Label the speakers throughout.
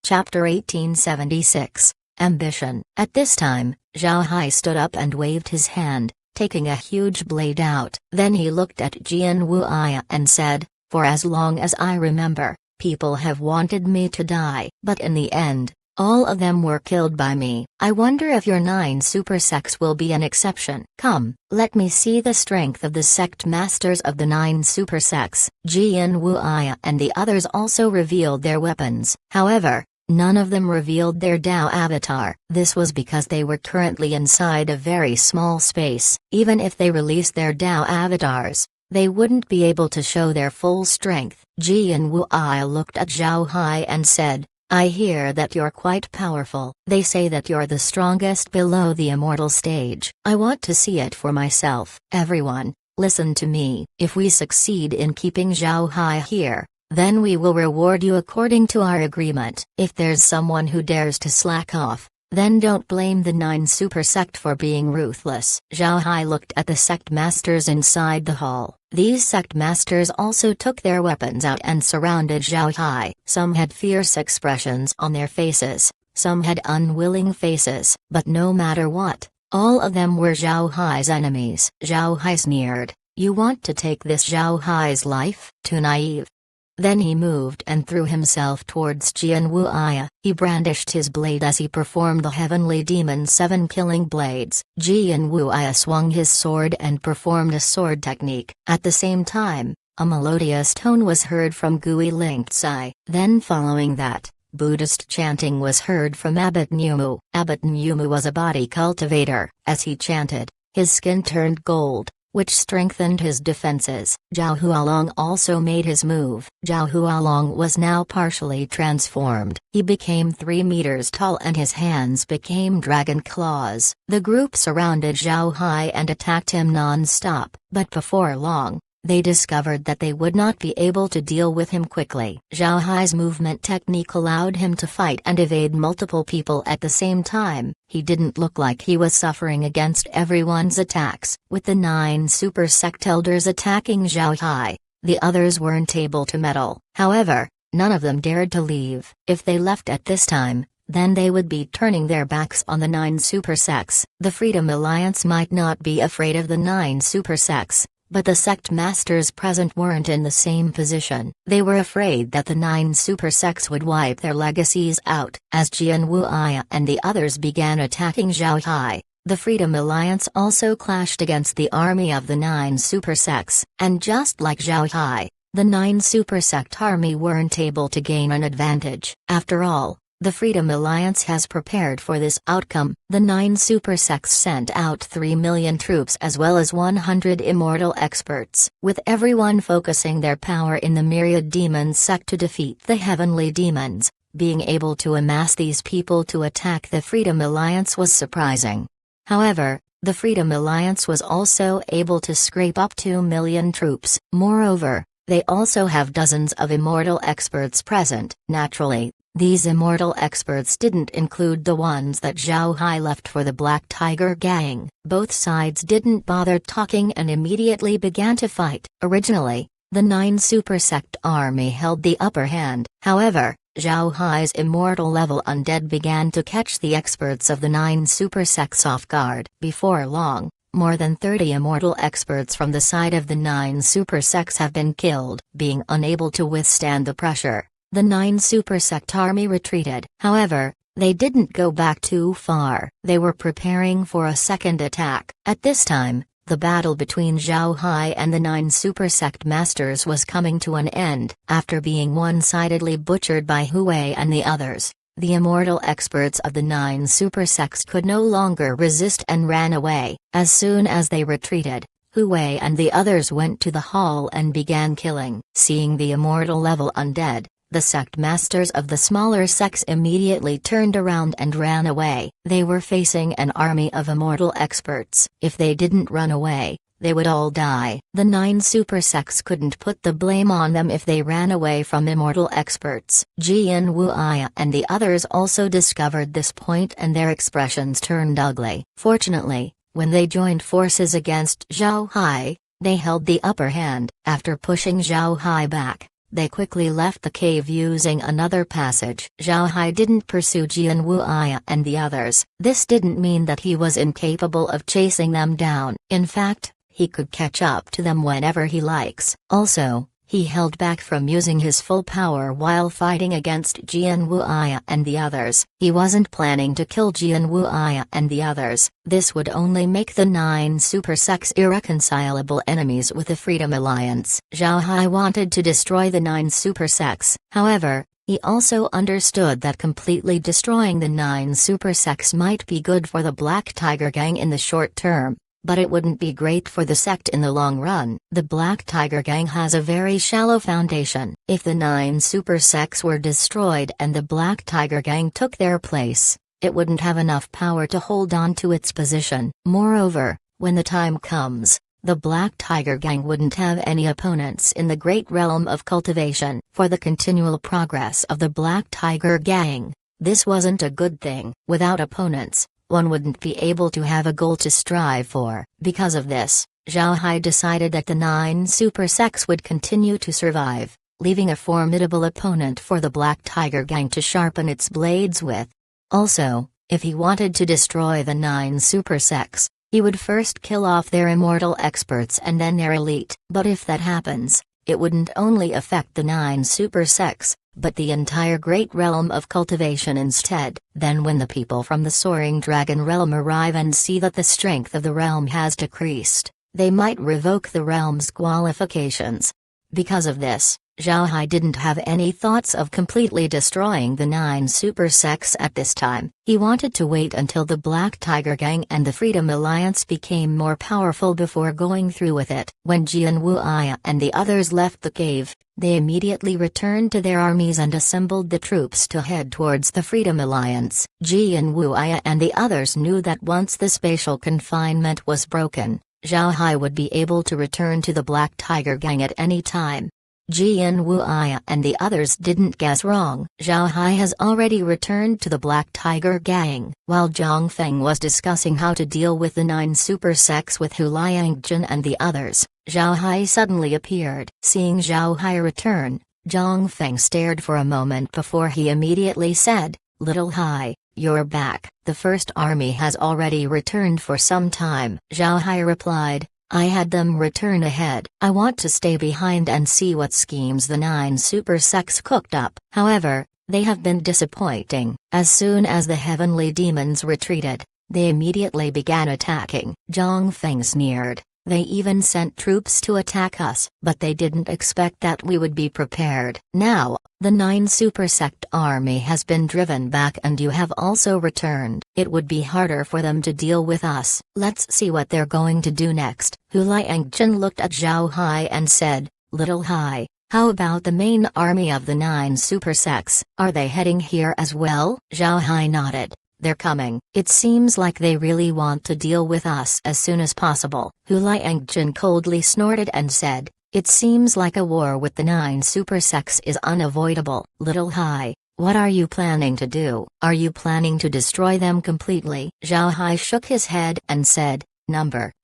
Speaker 1: Chapter 1876, Ambition. At this time, Zhao Hai stood up and waved his hand, taking a huge blade out. Then he looked at Jian Wuya and said, "For as long as I remember, people have wanted me to die. But in the end, all of them were killed by me. I wonder if your 9 super sects will be an exception. Come, let me see the strength of the sect masters of the 9 super sects." Jian Wuya and the others also revealed their weapons. However, none of them revealed their Dao avatar. This was because they were currently inside a very small space. Even if they released their Dao avatars, they wouldn't be able to show their full strength. Jian Wuya looked at Zhao Hai and said, "I hear that you're quite powerful. They say that you're the strongest below the immortal stage. I want to see it for myself. Everyone, listen to me. If we succeed in keeping Zhao Hai here, then we will reward you according to our agreement. If there's someone who dares to slack off, then don't blame the 9 super sect for being ruthless." Zhao Hai looked at the sect masters inside the hall. These sect masters also took their weapons out and surrounded Zhao Hai. Some had fierce expressions on their faces, some had unwilling faces, but no matter what, all of them were Zhao Hai's enemies. Zhao Hai sneered, "You want to take this Zhao Hai's life? Too naive." Then he moved and threw himself towards Jian Wuya. He brandished his blade as he performed the Heavenly Demon 7 killing blades. Jian Wuya swung his sword and performed a sword technique. At the same time, a melodious tone was heard from Gui Lingzai. Then following that, Buddhist chanting was heard from Abbot Numu. Abbot Numu was a body cultivator. As he chanted, his skin turned gold, which strengthened his defenses. Zhao Hualong also made his move. Zhao Hualong was now partially transformed. He became 3 meters tall and his hands became dragon claws. The group surrounded Zhao Hai and attacked him non-stop, but before long, they discovered that they would not be able to deal with him quickly. Zhao Hai's movement technique allowed him to fight and evade multiple people at the same time. He didn't look like he was suffering against everyone's attacks. With the 9 super sect elders attacking Zhao Hai, the others weren't able to meddle. However, none of them dared to leave. If they left at this time, then they would be turning their backs on the 9 super sects. The Freedom Alliance might not be afraid of the 9 super sects, but the sect masters present weren't in the same position. They were afraid that the 9 super sects would wipe their legacies out. As Jian Wuya and the others began attacking Zhao Hai, the Freedom Alliance also clashed against the army of the 9 super sects. And just like Zhao Hai, the 9 super sect army weren't able to gain an advantage. After all, the Freedom Alliance has prepared for this outcome. The 9 super sects sent out 3 million troops as well as 100 immortal experts, with everyone focusing their power in the Myriad Demon sect to defeat the Heavenly Demons. Being able to amass these people to attack the Freedom Alliance was surprising. However, the Freedom Alliance was also able to scrape up 2 million troops. Moreover, they also have dozens of immortal experts present. Naturally, these immortal experts didn't include the ones that Zhao Hai left for the Black Tiger Gang. Both sides didn't bother talking and immediately began to fight. Originally, the 9 super sect army held the upper hand. However, Zhao Hai's immortal level undead began to catch the experts of the 9 super sects off guard. Before long, more than 30 immortal experts from the side of the 9 super sects have been killed. Being unable to withstand the pressure, the 9 super sect army retreated. However, they didn't go back too far. They were preparing for a second attack. At this time, the battle between Zhao Hai and the 9 super sect masters was coming to an end. After being one-sidedly butchered by Huwei and the others, the immortal experts of the 9 super sects could no longer resist and ran away. As soon as they retreated, Huwei and the others went to the hall and began killing. Seeing the immortal level undead, the sect masters of the smaller sects immediately turned around and ran away. They were facing an army of immortal experts. If they didn't run away, they would all die. The 9 super sects couldn't put the blame on them if they ran away from immortal experts. Jian Wuya and the others also discovered this point and their expressions turned ugly. Fortunately, when they joined forces against Zhao Hai, they held the upper hand. After pushing Zhao Hai back, They quickly left the cave using another passage. Zhao Hai didn't pursue Jian Wuya and the others. This didn't mean that he was incapable of chasing them down. In fact, he could catch up to them whenever he likes. Also, he held back from using his full power while fighting against Jian Wuya and the others. He wasn't planning to kill Jian Wuya and the others. This would only make the 9 super sects irreconcilable enemies with the Freedom Alliance. Zhao Hai wanted to destroy the 9 super sects. However, he also understood that completely destroying the 9 super sects might be good for the Black Tiger Gang in the short term, but it wouldn't be great for the sect in the long run. The Black Tiger Gang has a very shallow foundation. If the 9 super sects were destroyed and the Black Tiger Gang took their place, it wouldn't have enough power to hold on to its position. Moreover, when the time comes, the Black Tiger Gang wouldn't have any opponents in the great realm of cultivation. For the continual progress of the Black Tiger Gang, this wasn't a good thing. Without opponents, one wouldn't be able to have a goal to strive for. Because of this, Zhao Hai decided that the 9 super sects would continue to survive, leaving a formidable opponent for the Black Tiger Gang to sharpen its blades with. Also, if he wanted to destroy the 9 super sects, he would first kill off their immortal experts and then their elite. But if that happens, it wouldn't only affect the 9 super sects, but the entire great realm of cultivation instead. Then when the people from the Soaring Dragon realm arrive and see that the strength of the realm has decreased, they might revoke the realm's qualifications. Because of this, Zhao Hai didn't have any thoughts of completely destroying the 9 super sects at this time. He wanted to wait until the Black Tiger Gang and the Freedom Alliance became more powerful before going through with it. When Jian Wuya and the others left the cave, they immediately returned to their armies and assembled the troops to head towards the Freedom Alliance. Jian Wuya and the others knew that once the spatial confinement was broken, Zhao Hai would be able to return to the Black Tiger Gang at any time. Jian Wuya and the others didn't guess wrong. Zhao Hai has already returned to the Black Tiger Gang. While Zhang Feng was discussing how to deal with the 9 super sects with Hu Liangjun and the others, Zhao Hai suddenly appeared. Seeing Zhao Hai return, Zhang Feng stared for a moment before he immediately said, "Little Hai, you're back." "The first army has already returned for some time," Zhao Hai replied. "I had them return ahead. I want to stay behind and see what schemes the 9 super sects cooked up." However, they have been disappointing. As soon as the heavenly demons retreated, they immediately began attacking. Zhang Feng sneered. "They even sent troops to attack us, but they didn't expect that we would be prepared. Now, the 9 super sect army has been driven back and you have also returned. It would be harder for them to deal with us. Let's see what they're going to do next." Hu Liangjun looked at Zhao Hai and said, "Little Hai, how about the main army of the 9 super sects? Are they heading here as well?" Zhao Hai nodded. "They're coming. It seems like they really want to deal with us as soon as possible." Hu Liangjun coldly snorted and said, "It seems like a war with the 9 super sects is unavoidable." "Little Hai, what are you planning to do? Are you planning to destroy them completely?" Zhao Hai shook his head and said,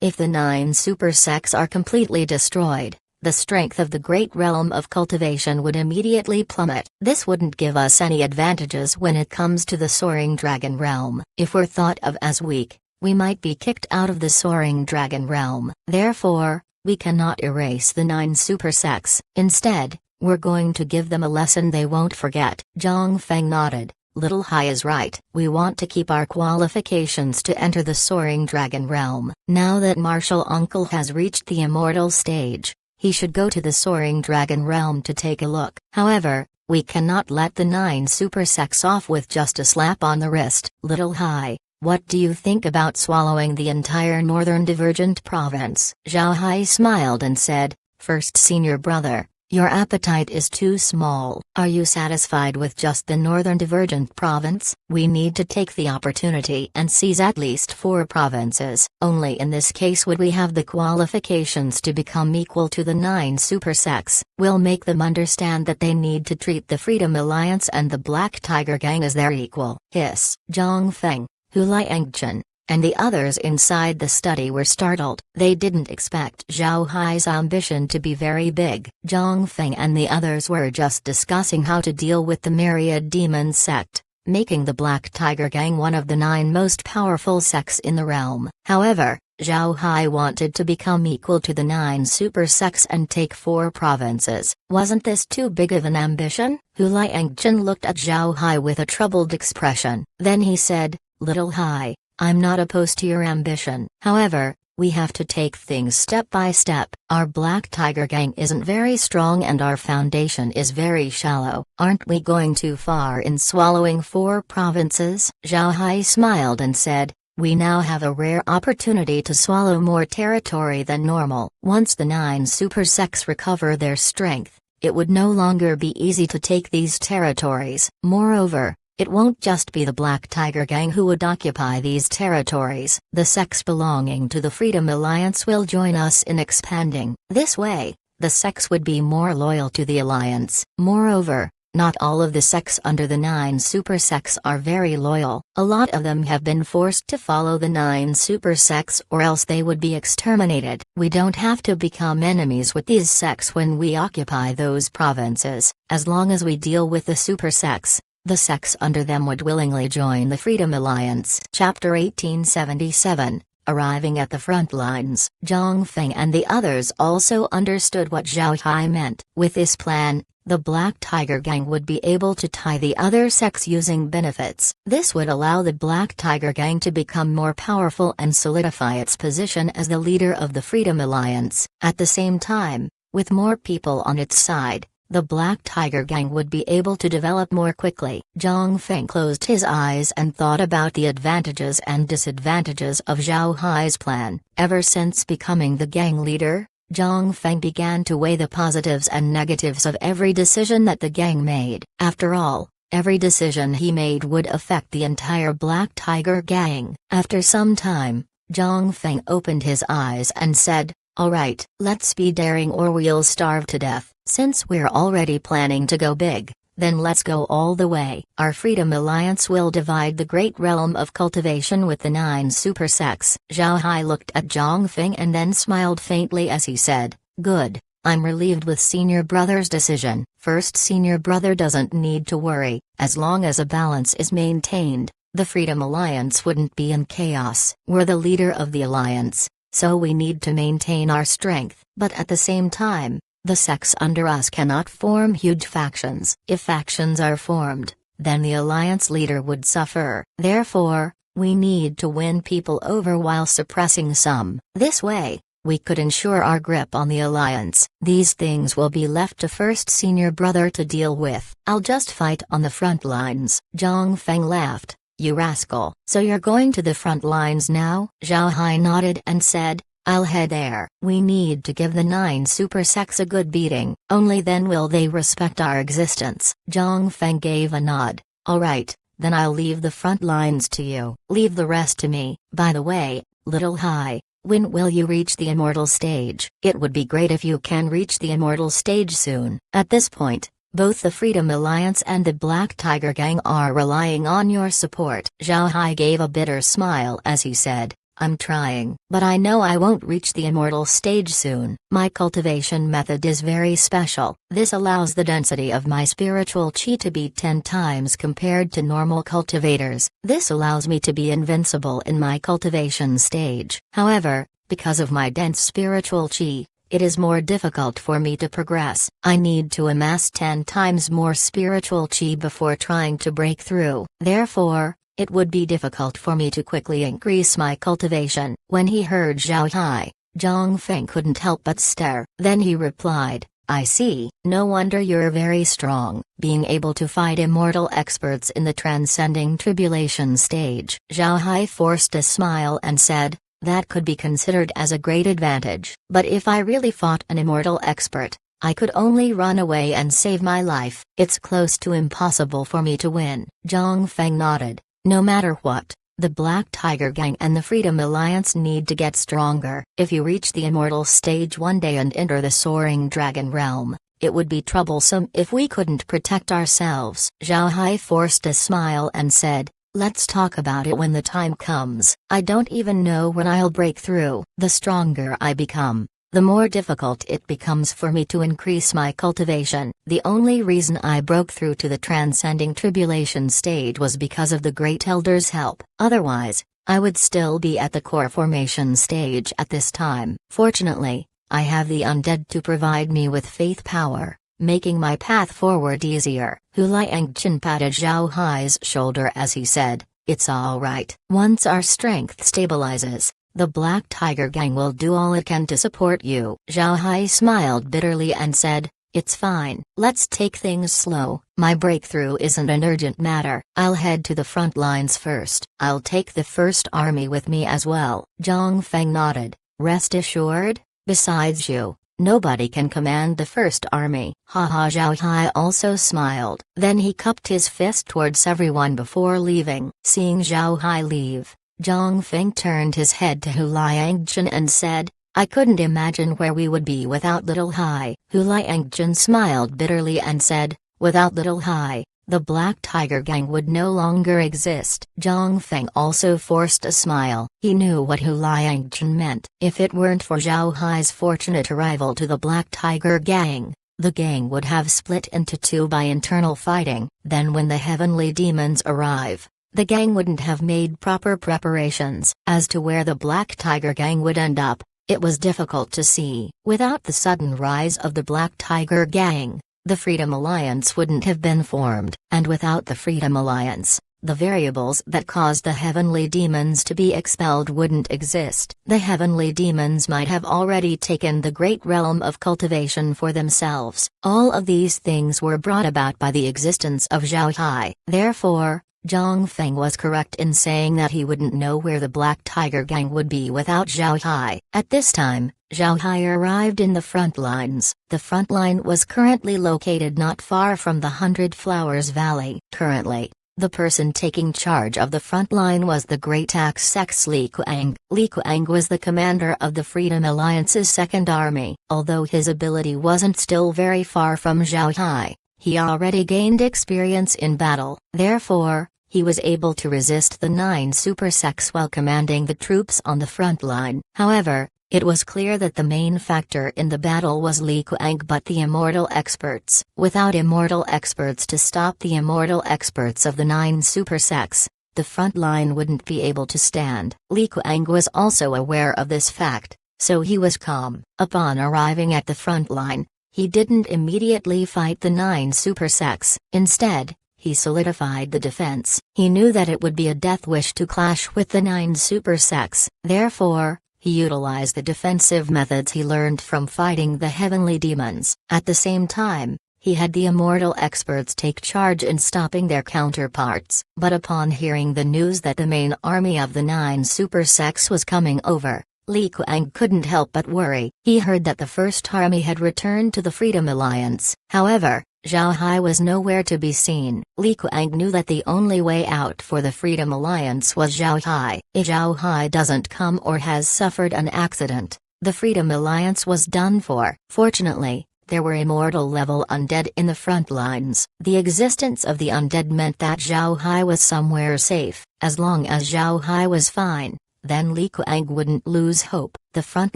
Speaker 1: If the 9 super sects are completely destroyed, the strength of the great realm of cultivation would immediately plummet. This wouldn't give us any advantages when it comes to the Soaring Dragon realm. If we're thought of as weak, we might be kicked out of the Soaring Dragon realm. Therefore, we cannot erase the 9 super sects. Instead, we're going to give them a lesson they won't forget." Zhang Feng nodded. "Little Hai is right. We want to keep our qualifications to enter the Soaring Dragon realm. Now that Martial Uncle has reached the immortal stage, he should go to the Soaring Dragon realm to take a look. However, we cannot let the 9 super sects off with just a slap on the wrist." "Little Hai, what do you think about swallowing the entire Northern Divergent Province?" Zhao Hai smiled and said, "First senior brother, your appetite is too small. Are you satisfied with just the Northern Divergent Province? We need to take the opportunity and seize at least 4 provinces. Only in this case would we have the qualifications to become equal to the 9 super sects. We'll make them understand that they need to treat the Freedom Alliance and the Black Tiger Gang as their equal." "Hiss." Zhang Feng, Hu Liangjun, and the others inside the study were startled. They didn't expect Zhao Hai's ambition to be very big. Zhang Feng and the others were just discussing how to deal with the Myriad Demon sect, making the Black Tiger Gang one of the 9 most powerful sects in the realm. However, Zhao Hai wanted to become equal to the 9 super sects and take 4 provinces. Wasn't this too big of an ambition? Hu Liangchen looked at Zhao Hai with a troubled expression. Then he said, "Little Hai, I'm not opposed to your ambition. However, we have to take things step by step. Our Black Tiger Gang isn't very strong and our foundation is very shallow. Aren't we going too far in swallowing 4 provinces?" Zhao Hai smiled and said, "We now have a rare opportunity to swallow more territory than normal. Once the 9 super sects recover their strength, it would no longer be easy to take these territories. Moreover, it won't just be the Black Tiger Gang who would occupy these territories. The sects belonging to the Freedom Alliance will join us in expanding. This way, the sects would be more loyal to the Alliance. Moreover, not all of the sects under the 9 super sects are very loyal. A lot of them have been forced to follow the 9 super sects or else they would be exterminated. We don't have to become enemies with these sects when we occupy those provinces. As long as we deal with the super sects, the sects under them would willingly join the Freedom Alliance." Chapter 1877. Arriving at the front lines, Zhang Feng and the others also understood what Zhao Hai meant. With this plan, the Black Tiger Gang would be able to tie the other sects using benefits. This would allow the Black Tiger Gang to become more powerful and solidify its position as the leader of the Freedom Alliance. At the same time, with more people on its side, the Black Tiger Gang would be able to develop more quickly. Zhang Feng closed his eyes and thought about the advantages and disadvantages of Zhao Hai's plan. Ever since becoming the gang leader, Zhang Feng began to weigh the positives and negatives of every decision that the gang made. After all, every decision he made would affect the entire Black Tiger Gang. After some time, Zhang Feng opened his eyes and said, "Alright, let's be daring or we'll starve to death. Since we're already planning to go big, then let's go all the way. Our Freedom Alliance will divide the great realm of cultivation with the 9 super sects." Zhao Hai looked at Zhang Feng and then smiled faintly as he said, "Good, I'm relieved with Senior Brother's decision." First, Senior Brother doesn't need to worry. As long as a balance is maintained, the Freedom Alliance wouldn't be in chaos. We're the leader of the alliance, so we need to maintain our strength. But at the same time, the sects under us cannot form huge factions. If factions are formed, then the alliance leader would suffer. Therefore, we need to win people over while suppressing some. This way, we could ensure our grip on the alliance. These things will be left to First Senior Brother to deal with. I'll just fight on the front lines." Zhang Feng laughed. "You rascal. So you're going to the front lines now?" Zhao Hai nodded and said, "I'll head there. We need to give the 9 super sects a good beating. Only then will they respect our existence." Zhang Feng gave a nod. "Alright, then I'll leave the front lines to you. Leave the rest to me. By the way, Little Hai, when will you reach the immortal stage? It would be great if you can reach the immortal stage soon. At this point, both the Freedom Alliance and the Black Tiger Gang are relying on your support." Zhao Hai gave a bitter smile as he said, "I'm trying, but I know I won't reach the immortal stage soon. My cultivation method is very special. This allows the density of my spiritual chi to be 10 times compared to normal cultivators. This allows me to be invincible in my cultivation stage. However, because of my dense spiritual chi, it is more difficult for me to progress. I need to amass 10 times more spiritual chi before trying to break through. Therefore, it would be difficult for me to quickly increase my cultivation." When he heard Zhao Hai, Zhang Feng couldn't help but stare. Then he replied, "I see. No wonder you're very strong, being able to fight immortal experts in the transcending tribulation stage." Zhao Hai forced a smile and said, "That could be considered as a great advantage. But if I really fought an immortal expert, I could only run away and save my life. It's close to impossible for me to win." Zhang Feng nodded. "No matter what, the Black Tiger Gang and the Freedom Alliance need to get stronger. If you reach the immortal stage one day and enter the soaring dragon realm, it would be troublesome if we couldn't protect ourselves." Zhao Hai forced a smile and said, Let's talk about it when the time comes. I don't even know when I'll break through. The stronger I become, the more difficult it becomes for me to increase my cultivation. The only reason I broke through to the transcending tribulation stage was because of the Great Elder's help. Otherwise, I would still be at the core formation stage at this time. Fortunately, I have the undead to provide me with faith power, making my path forward easier. Hu Liangchen patted Zhao Hai's shoulder as he said, "It's all right. Once our strength stabilizes, the Black Tiger Gang will do all it can to support you." Zhao Hai smiled bitterly and said, "It's fine. Let's take things slow. My breakthrough isn't an urgent matter. I'll head to the front lines first. I'll take the first army with me as well." Zhang Feng nodded. "Rest assured, besides you, nobody can command the first army." Haha. Zhao Hai also smiled. Then he cupped his fist towards everyone before leaving. Seeing Zhao Hai leave, Zhang Feng turned his head to Hu Liangchen and said, "I couldn't imagine where we would be without Little Hai." Hu Liangchen smiled bitterly and said, "Without Little Hai, the Black Tiger Gang would no longer exist." Zhang Feng also forced a smile. He knew what Hu Liangchen meant. If it weren't for Zhao Hai's fortunate arrival to the Black Tiger Gang, the gang would have split into two by internal fighting. Then when the heavenly demons arrive, the gang wouldn't have made proper preparations. As to where the Black Tiger Gang would end up, it was difficult to see. Without the sudden rise of the Black Tiger Gang, the Freedom Alliance wouldn't have been formed. And without the Freedom Alliance, the variables that caused the heavenly demons to be expelled wouldn't exist. The heavenly demons might have already taken the great realm of cultivation for themselves. All of these things were brought about by the existence of Zhao Hai. Therefore, Zhang Feng was correct in saying that he wouldn't know where the Black Tiger Gang would be without Zhao Hai. At this time, Zhao Hai arrived in the front lines. The front line was currently located not far from the 100 Flowers Valley. Currently, the person taking charge of the front line was the Great Axe Sex Li Kuang. Li Kuang was the commander of the Freedom Alliance's second army. Although his ability wasn't still very far from Zhao Hai, he already gained experience in battle. Therefore, he was able to resist the 9 super sects while commanding the troops on the front line. However, it was clear that the main factor in the battle was Li Kuang but the immortal experts. Without immortal experts to stop the immortal experts of the 9 super sects, the front line wouldn't be able to stand. Li Kuang was also aware of this fact, so he was calm. Upon arriving at the front line, he didn't immediately fight the 9 super sects. Instead, he solidified the defense. He knew that it would be a death wish to clash with the 9 super sects. Therefore, he utilized the defensive methods he learned from fighting the heavenly demons. At the same time, he had the immortal experts take charge in stopping their counterparts. But upon hearing the news that the main army of the 9 super sects was coming over, Li Kuang couldn't help but worry. He heard that the first army had returned to the Freedom Alliance. However, Zhao Hai was nowhere to be seen. Li Kuang knew that the only way out for the Freedom Alliance was Zhao Hai. If Zhao Hai doesn't come or has suffered an accident, the Freedom Alliance was done for. Fortunately, there were immortal-level undead in the front lines. The existence of the undead meant that Zhao Hai was somewhere safe. As long as Zhao Hai was fine, then Li Kuang wouldn't lose hope. The front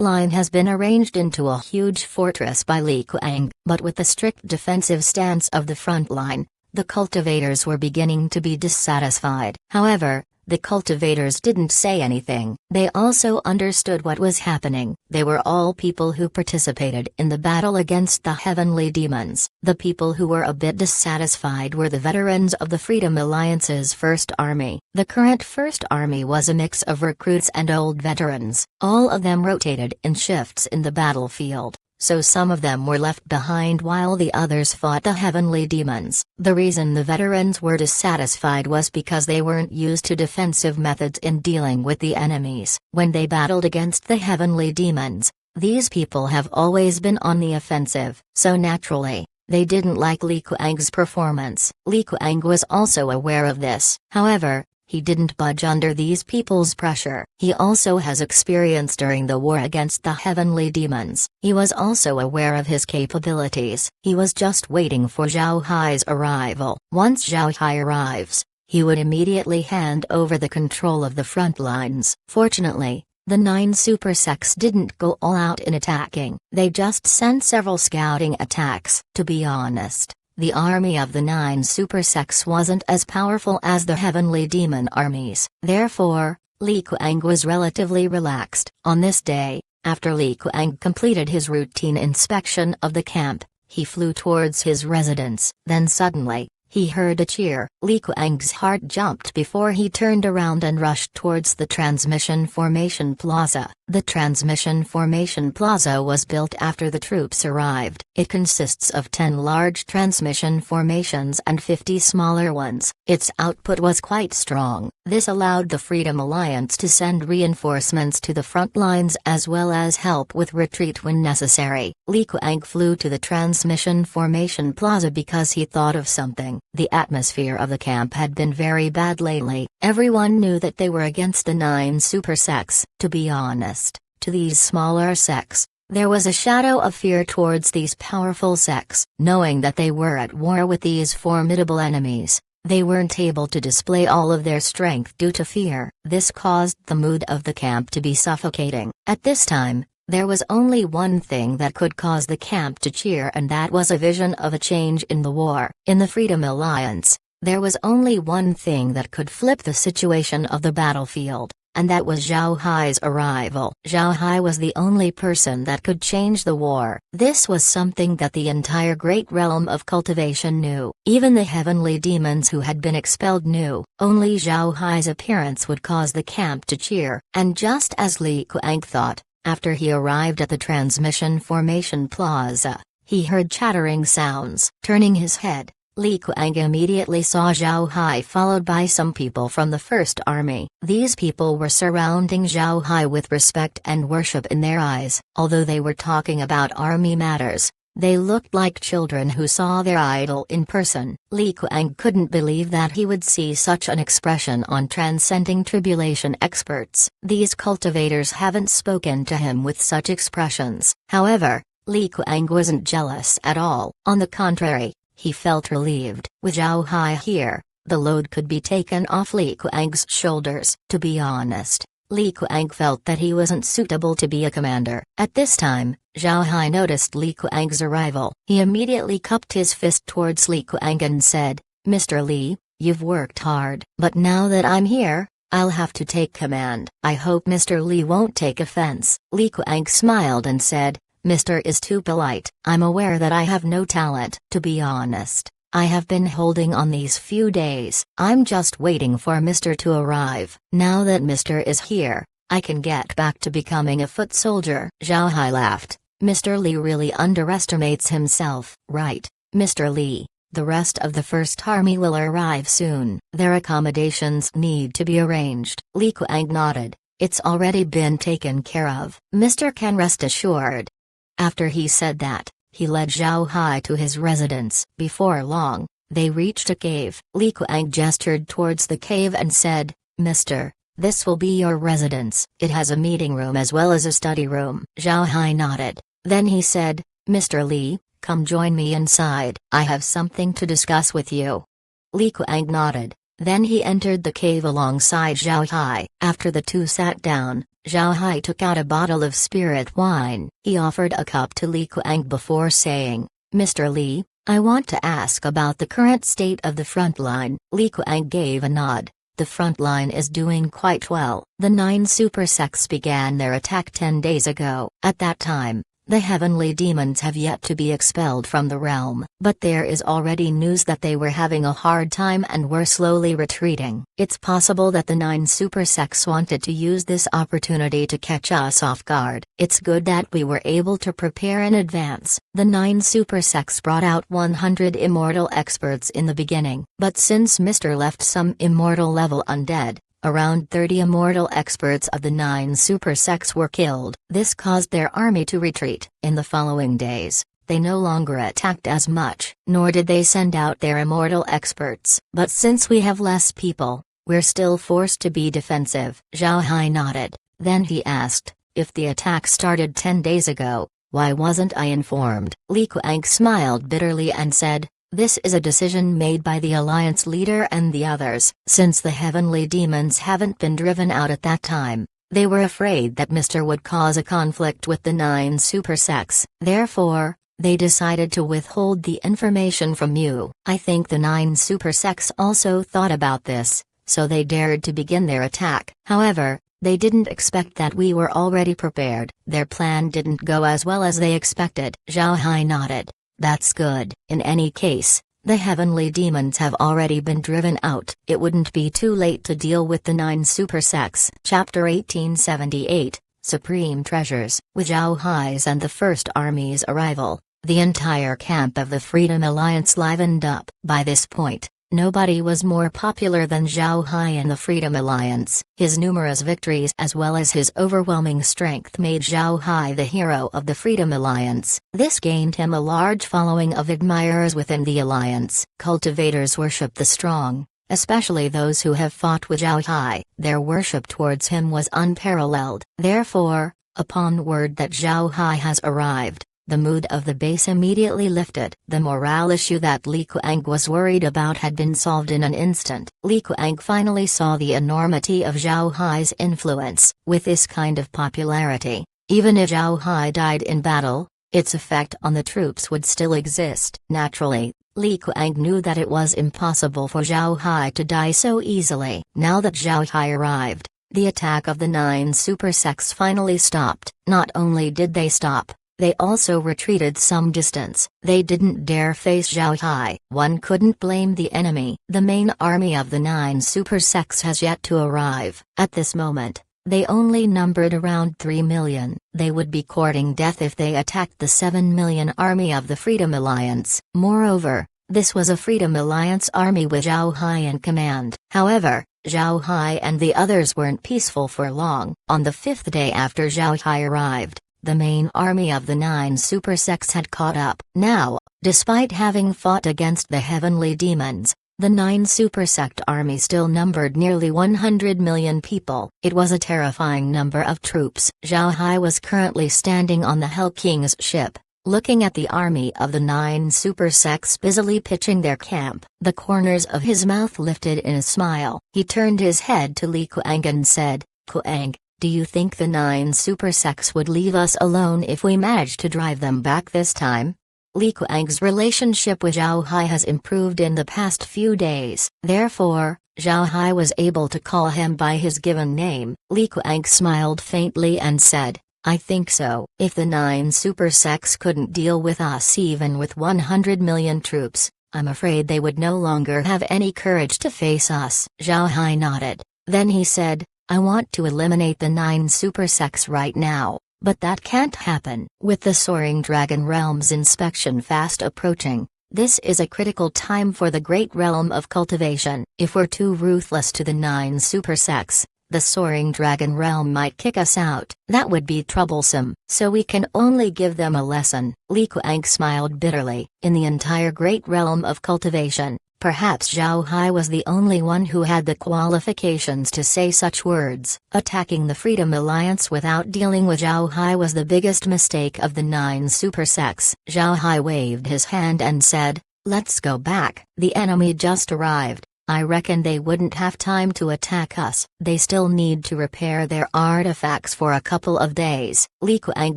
Speaker 1: line has been arranged into a huge fortress by Li Kuang. But with the strict defensive stance of the front line, the cultivators were beginning to be dissatisfied. However, the cultivators didn't say anything. They also understood what was happening. They were all people who participated in the battle against the heavenly demons. The people who were a bit dissatisfied were the veterans of the Freedom Alliance's First Army. The current First Army was a mix of recruits and old veterans. All of them rotated in shifts in the battlefield, so some of them were left behind while the others fought the heavenly demons. The reason the veterans were dissatisfied was because they weren't used to defensive methods in dealing with the enemies. When they battled against the heavenly demons, these people have always been on the offensive, so naturally, they didn't like Li Kuang's performance. Li Kuang was also aware of this. However, he didn't budge under these people's pressure. He also has experience during the war against the heavenly demons. He was also aware of his capabilities. He was just waiting for Zhao Hai's arrival. Once Zhao Hai arrives, he would immediately hand over the control of the front lines. Fortunately, the 9 super sects didn't go all out in attacking. They just sent several scouting attacks. To be honest, the army of the 9 super sects wasn't as powerful as the heavenly demon armies. Therefore, Li Kuang was relatively relaxed. On this day, after Li Kuang completed his routine inspection of the camp, he flew towards his residence. Then suddenly, he heard a cheer. Li Kuang's heart jumped before he turned around and rushed towards the Transmission Formation Plaza. The Transmission Formation Plaza was built after the troops arrived. It consists of 10 large transmission formations and 50 smaller ones. Its output was quite strong. This allowed the Freedom Alliance to send reinforcements to the front lines as well as help with retreat when necessary. Li Kuang flew to the Transmission Formation Plaza because he thought of something. The atmosphere of the camp had been very bad lately. Everyone knew that they were against the 9 super sects. To be honest, to these smaller sects, there was a shadow of fear towards these powerful sects. Knowing that they were at war with these formidable enemies, they weren't able to display all of their strength due to fear. This caused the mood of the camp to be suffocating. At this time, there was only one thing that could cause the camp to cheer, and that was a vision of a change in the war. In the Freedom Alliance, there was only one thing that could flip the situation of the battlefield, and that was Zhao Hai's arrival. Zhao Hai was the only person that could change the war. This was something that the entire great realm of cultivation knew. Even the heavenly demons who had been expelled knew. Only Zhao Hai's appearance would cause the camp to cheer. And just as Li Kuang thought, after he arrived at the Transmission Formation Plaza, he heard chattering sounds. Turning his head, Li Kuang immediately saw Zhao Hai followed by some people from the First Army. These people were surrounding Zhao Hai with respect and worship in their eyes. Although they were talking about army matters, they looked like children who saw their idol in person. Li Kuang couldn't believe that he would see such an expression on Transcending Tribulation experts. These cultivators haven't spoken to him with such expressions. However, Li Kuang wasn't jealous at all. On the contrary, he felt relieved. With Zhao Hai here, the load could be taken off Li Kuang's shoulders. To be honest, Li Kuang felt that he wasn't suitable to be a commander. At this time, Zhao Hai noticed Li Kuang's arrival. He immediately cupped his fist towards Li Kuang and said, "Mr. Li, you've worked hard. But now that I'm here, I'll have to take command. I hope Mr. Li won't take offense." Li Kuang smiled and said, "Mr. is too polite. I'm aware that I have no talent. To be honest, I have been holding on these few days. I'm just waiting for Mr. to arrive. Now that Mr. is here, I can get back to becoming a foot soldier." Zhao Hai laughed. Mr. Li really underestimates himself. "Right, Mr. Li. The rest of the First Army will arrive soon. Their accommodations need to be arranged." Li Kuang nodded. "It's already been taken care of. Mr. can rest assured." After he said that, he led Zhao Hai to his residence. Before long, they reached a cave. Li Kuang gestured towards the cave and said, "Mister, this will be your residence. It has a meeting room as well as a study room." Zhao Hai nodded. Then he said, "Mr. Li, come join me inside. I have something to discuss with you." Li Kuang nodded. Then he entered the cave alongside Zhao Hai. After the two sat down, Zhao Hai took out a bottle of spirit wine. He offered a cup to Li Kuang before saying, "Mr. Li, I want to ask about the current state of the front line." Li Kuang gave a nod. "The front line is doing quite well. The 9 super sects began their attack 10 days ago. At that time, the heavenly demons have yet to be expelled from the realm. But there is already news that they were having a hard time and were slowly retreating. It's possible that the 9 super sects wanted to use this opportunity to catch us off guard. It's good that we were able to prepare in advance." The 9 super sects brought out 100 immortal experts in the beginning. But since Mr. left some immortal level undead, around 30 immortal experts of the 9 super sects were killed. This caused their army to retreat. In the following days, they no longer attacked as much, nor did they send out their immortal experts. But since we have less people, we're still forced to be defensive. Zhao Hai nodded. Then he asked, "If the attack started 10 days ago, why wasn't I informed?" Li Kuang smiled bitterly and said, This is a decision made by the Alliance leader and the others. Since the heavenly demons haven't been driven out at that time, they were afraid that Mr. would cause a conflict with the 9 super sects. Therefore, they decided to withhold the information from you. I think the 9 super sects also thought about this, so they dared to begin their attack. However, they didn't expect that we were already prepared. Their plan didn't go as well as they expected. Zhao Hai nodded. That's good. In any case, the heavenly demons have already been driven out. It wouldn't be too late to deal with the 9 super sects. Chapter 1878, Supreme Treasures. With Zhao Hai's and the First Army's arrival, the entire camp of the Freedom Alliance livened up. By this point, nobody was more popular than Zhao Hai in the Freedom Alliance. His numerous victories as well as his overwhelming strength made Zhao Hai the hero of the Freedom Alliance. This gained him a large following of admirers within the alliance. Cultivators worship the strong, especially those who have fought with Zhao Hai. Their worship towards him was unparalleled. Therefore, upon word that Zhao Hai has arrived, the mood of the base immediately lifted. The morale issue that Li Kuang was worried about had been solved in an instant. Li Kuang finally saw the enormity of Zhao Hai's influence. With this kind of popularity, even if Zhao Hai died in battle, its effect on the troops would still exist. Naturally, Li Kuang knew that it was impossible for Zhao Hai to die so easily. Now that Zhao Hai arrived, the attack of the 9 super sects finally stopped. Not only did they stop, they also retreated some distance. They didn't dare face Zhao Hai. One couldn't blame the enemy. The main army of the 9 super sects has yet to arrive. At this moment, they only numbered around 3 million. They would be courting death if they attacked the 7 million army of the Freedom Alliance. Moreover, this was a Freedom Alliance army with Zhao Hai in command. However, Zhao Hai and the others weren't peaceful for long. On the 5th day after Zhao Hai arrived, the main army of the 9 super sects had caught up. Now, despite having fought against the heavenly demons, the 9 super sect army still numbered nearly 100 million people. It was a terrifying number of troops. Zhao Hai was currently standing on the Hell King's ship, looking at the army of the 9 super sects busily pitching their camp. The corners of his mouth lifted in a smile. He turned his head to Li Kuang and said, "Kuang, do you think the 9 super sects would leave us alone if we managed to drive them back this time?" Li Kuang's relationship with Zhao Hai has improved in the past few days. Therefore, Zhao Hai was able to call him by his given name. Li Kuang smiled faintly and said, "I think so. If the 9 super sects couldn't deal with us even with 100 million troops, I'm afraid they would no longer have any courage to face us." Zhao Hai nodded. Then he said, "I want to eliminate the 9 super sects right now, but that can't happen." With the Soaring Dragon Realm's inspection fast approaching, this is a critical time for the great realm of cultivation. If we're too ruthless to the 9 super sects, the Soaring Dragon Realm might kick us out. That would be troublesome, so we can only give them a lesson. Li Kuang smiled bitterly. In the entire great realm of cultivation, perhaps Zhao Hai was the only one who had the qualifications to say such words. Attacking the Freedom Alliance without dealing with Zhao Hai was the biggest mistake of the 9 super sects. Zhao Hai waved his hand and said, "Let's go back. The enemy just arrived. I reckon they wouldn't have time to attack us. They still need to repair their artifacts for a couple of days." Li Kuang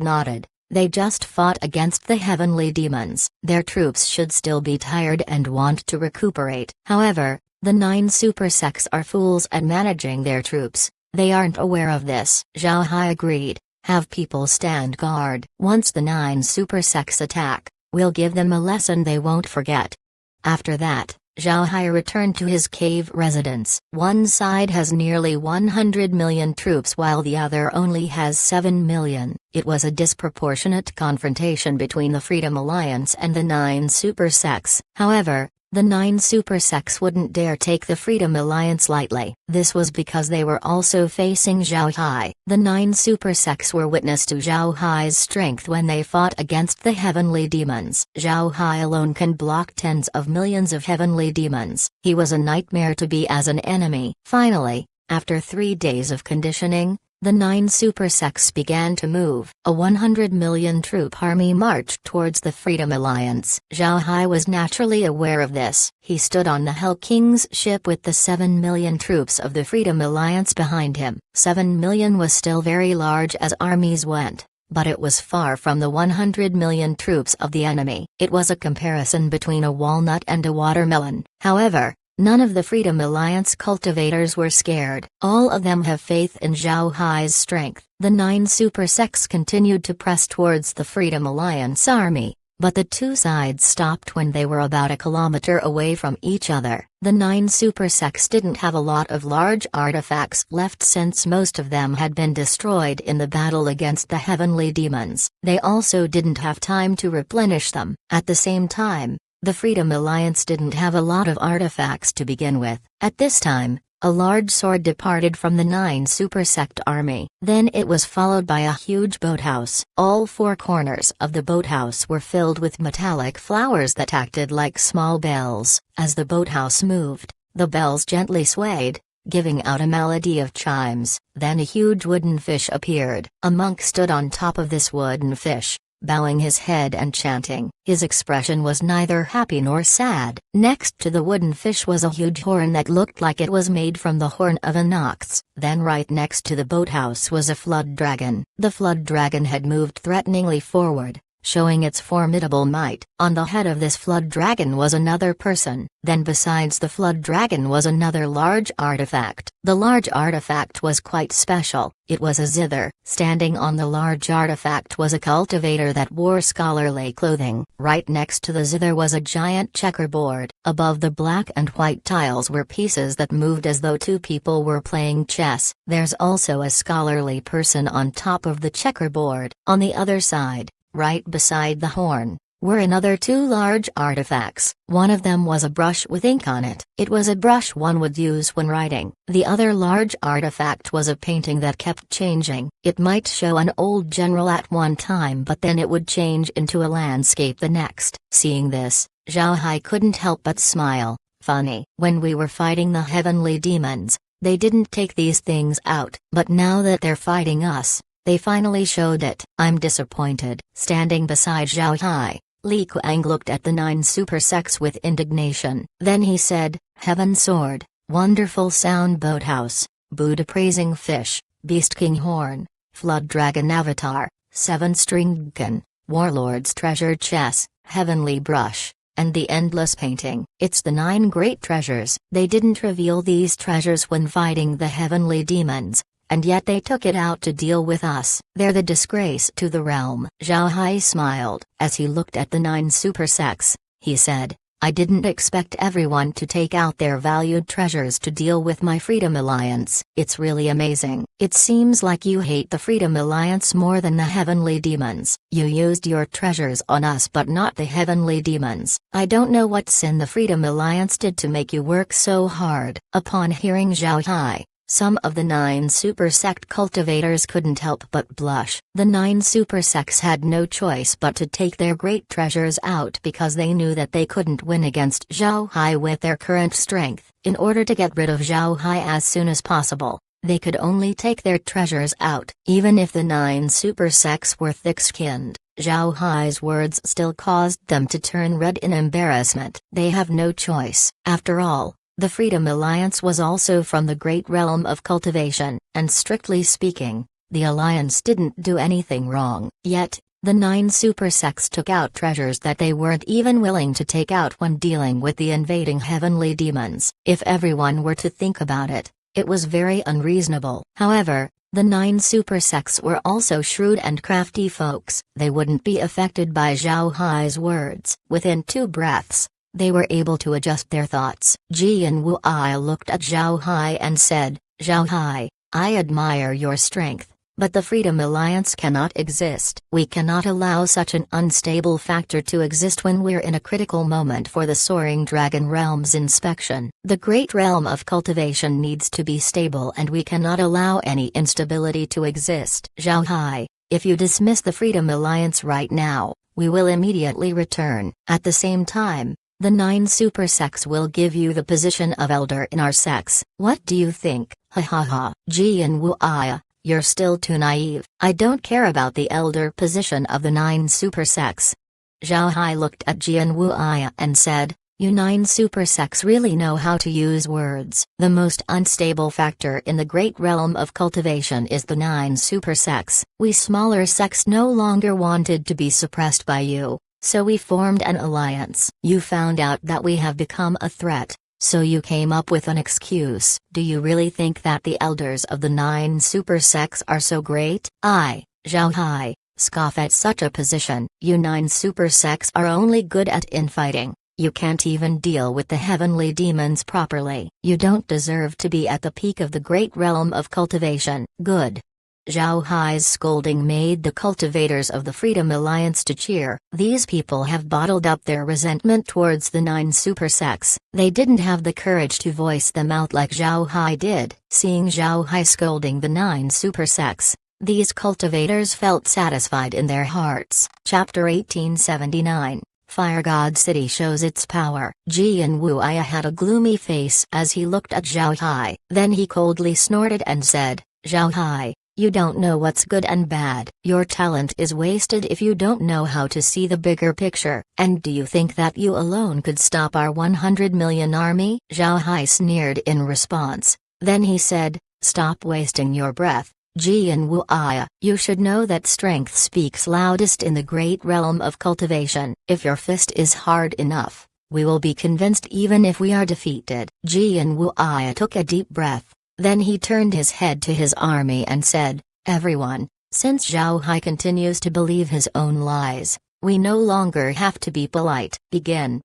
Speaker 1: nodded. They just fought against the heavenly demons. Their troops should still be tired and want to recuperate. However, the 9 super sects are fools at managing their troops. They aren't aware of this. Zhao Hai agreed. Have people stand guard. Once the 9 super sects attack, we'll give them a lesson they won't forget. After that, Zhao Hai returned to his cave residence. One side has nearly 100 million troops while the other only has 7 million. It was a disproportionate confrontation between the Freedom Alliance and the 9 super sects. However, the 9 super sects wouldn't dare take the Freedom Alliance lightly. This was because they were also facing Zhao Hai. The 9 super sects were witness to Zhao Hai's strength when they fought against the heavenly demons. Zhao Hai alone can block tens of millions of heavenly demons. He was a nightmare to be as an enemy. Finally, after 3 days of conditioning, the 9 super sects began to move. A 100 million troop army marched towards the Freedom Alliance. Zhao Hai was naturally aware of this. He stood on the Hell King's ship with the 7 million troops of the Freedom Alliance behind him. 7 million was still very large as armies went, but it was far from the 100 million troops of the enemy. It was a comparison between a walnut and a watermelon. However, none of the Freedom Alliance cultivators were scared. All of them have faith in Zhao Hai's strength. The 9 super sects continued to press towards the Freedom Alliance army, but the two sides stopped when they were about a kilometer away from each other. The 9 super sects didn't have a lot of large artifacts left since most of them had been destroyed in the battle against the heavenly demons. They also didn't have time to replenish them. At the same time, the Freedom Alliance didn't have a lot of artifacts to begin with. At this time, a large sword departed from the 9 super sect army. Then it was followed by a huge boathouse. All 4 corners of the boathouse were filled with metallic flowers that acted like small bells. As the boathouse moved, the bells gently swayed, giving out a melody of chimes. Then a huge wooden fish appeared. A monk stood on top of this wooden fish, bowing his head and chanting. His expression was neither happy nor sad. Next to the wooden fish was a huge horn that looked like it was made from the horn of an ox. Then right next to the boathouse was a flood dragon. The flood dragon had moved threateningly forward, showing its formidable might. On the head of this flood dragon was another person. Then besides the flood dragon was another large artifact. The large artifact was quite special. It was a zither. Standing on the large artifact was a cultivator that wore scholarly clothing. Right next to the zither was a giant checkerboard. Above the black and white tiles were pieces that moved as though 2 people were playing chess. There's also a scholarly person on top of the checkerboard. On the other side, right beside the horn, were another 2 large artifacts. One of them was a brush with ink on it. It was a brush one would use when writing. The other large artifact was a painting that kept changing. It might show an old general at one time, but then it would change into a landscape the next. Seeing this, Zhao Hai couldn't help but smile. Funny. When we were fighting the heavenly demons, they didn't take these things out, but now that they're fighting us, they finally showed it. I'm disappointed. Standing beside Zhao Hai, Li Kuang looked at the 9 super sects with indignation. Then he said, Heaven Sword, Wonderful Sound Boathouse, Buddha Praising Fish, Beast King Horn, Flood Dragon Avatar, 7-Stringed Gun, Warlord's Treasure Chest, Heavenly Brush, and the Endless Painting. It's the 9 great treasures. They didn't reveal these treasures when fighting the heavenly demons, and yet they took it out to deal with us. They're the disgrace to the realm. Zhao Hai smiled. As he looked at the 9 super sects, he said, I didn't expect everyone to take out their valued treasures to deal with my Freedom Alliance. It's really amazing. It seems like you hate the Freedom Alliance more than the heavenly demons. You used your treasures on us but not the heavenly demons. I don't know what sin the Freedom Alliance did to make you work so hard. Upon hearing Zhao Hai, some of the 9 super sect cultivators couldn't help but blush. The 9 super sects had no choice but to take their great treasures out because they knew that they couldn't win against Zhao Hai with their current strength. In order to get rid of Zhao Hai as soon as possible, they could only take their treasures out. Even if the 9 super sects were thick-skinned, Zhao Hai's words still caused them to turn red in embarrassment. They have no choice. After all, the Freedom Alliance was also from the great realm of cultivation, and strictly speaking, the Alliance didn't do anything wrong. Yet, the 9 super sects took out treasures that they weren't even willing to take out when dealing with the invading heavenly demons. If everyone were to think about it, it was very unreasonable. However, the 9 super sects were also shrewd and crafty folks. They wouldn't be affected by Zhao Hai's words. Within 2 breaths, they were able to adjust their thoughts. Jian Wuai looked at Zhao Hai and said, Zhao Hai, I admire your strength, but the Freedom Alliance cannot exist. We cannot allow such an unstable factor to exist when we're in a critical moment for the Soaring Dragon Realm's inspection. The great realm of cultivation needs to be stable and we cannot allow any instability to exist. Zhao Hai, if you dismiss the Freedom Alliance right now, we will immediately return. At the same time, the 9 super sects will give you the position of elder in our sects. What do you think? Ha ha ha. Jian Wuai, You're still too naive. I don't care about the elder position of the 9 super sects. Zhao Hai looked at Jian Wuya and said, you 9 super sects really know how to use words. The most unstable factor in the great realm of cultivation is the 9 super sects. We smaller sects no longer wanted to be suppressed by you, so we formed an alliance. You found out that we have become a threat, so you came up with an excuse. Do you really think that the elders of the 9 super sects are so great? I, Zhao Hai, scoff at such a position. You 9 super sects are only good at infighting. You can't even deal with the heavenly demons properly. You don't deserve to be at the peak of the great realm of cultivation. Good. Zhao Hai's scolding made the cultivators of the Freedom Alliance to cheer. These people have bottled up their resentment towards the 9 super sects. They didn't have the courage to voice them out like Zhao Hai did. Seeing Zhao Hai scolding the 9 super sects, these cultivators felt satisfied in their hearts. Chapter 1879. Fire God City shows its power. Jian Wuya had a gloomy face as he looked at Zhao Hai. Then he coldly snorted and said, Zhao Hai, you don't know what's good and bad. Your talent is wasted if you don't know how to see the bigger picture. And do you think that you alone could stop our 100 million army? Zhao Hai sneered in response. Then he said, stop wasting your breath. Jian Wuya, you should know that strength speaks loudest in the great realm of cultivation. If your fist is hard enough, we will be convinced even if we are defeated. Jian Wuya took a deep breath, then he turned his head to his army and said, everyone, since Zhao Hai continues to believe his own lies, we no longer have to be polite. Begin.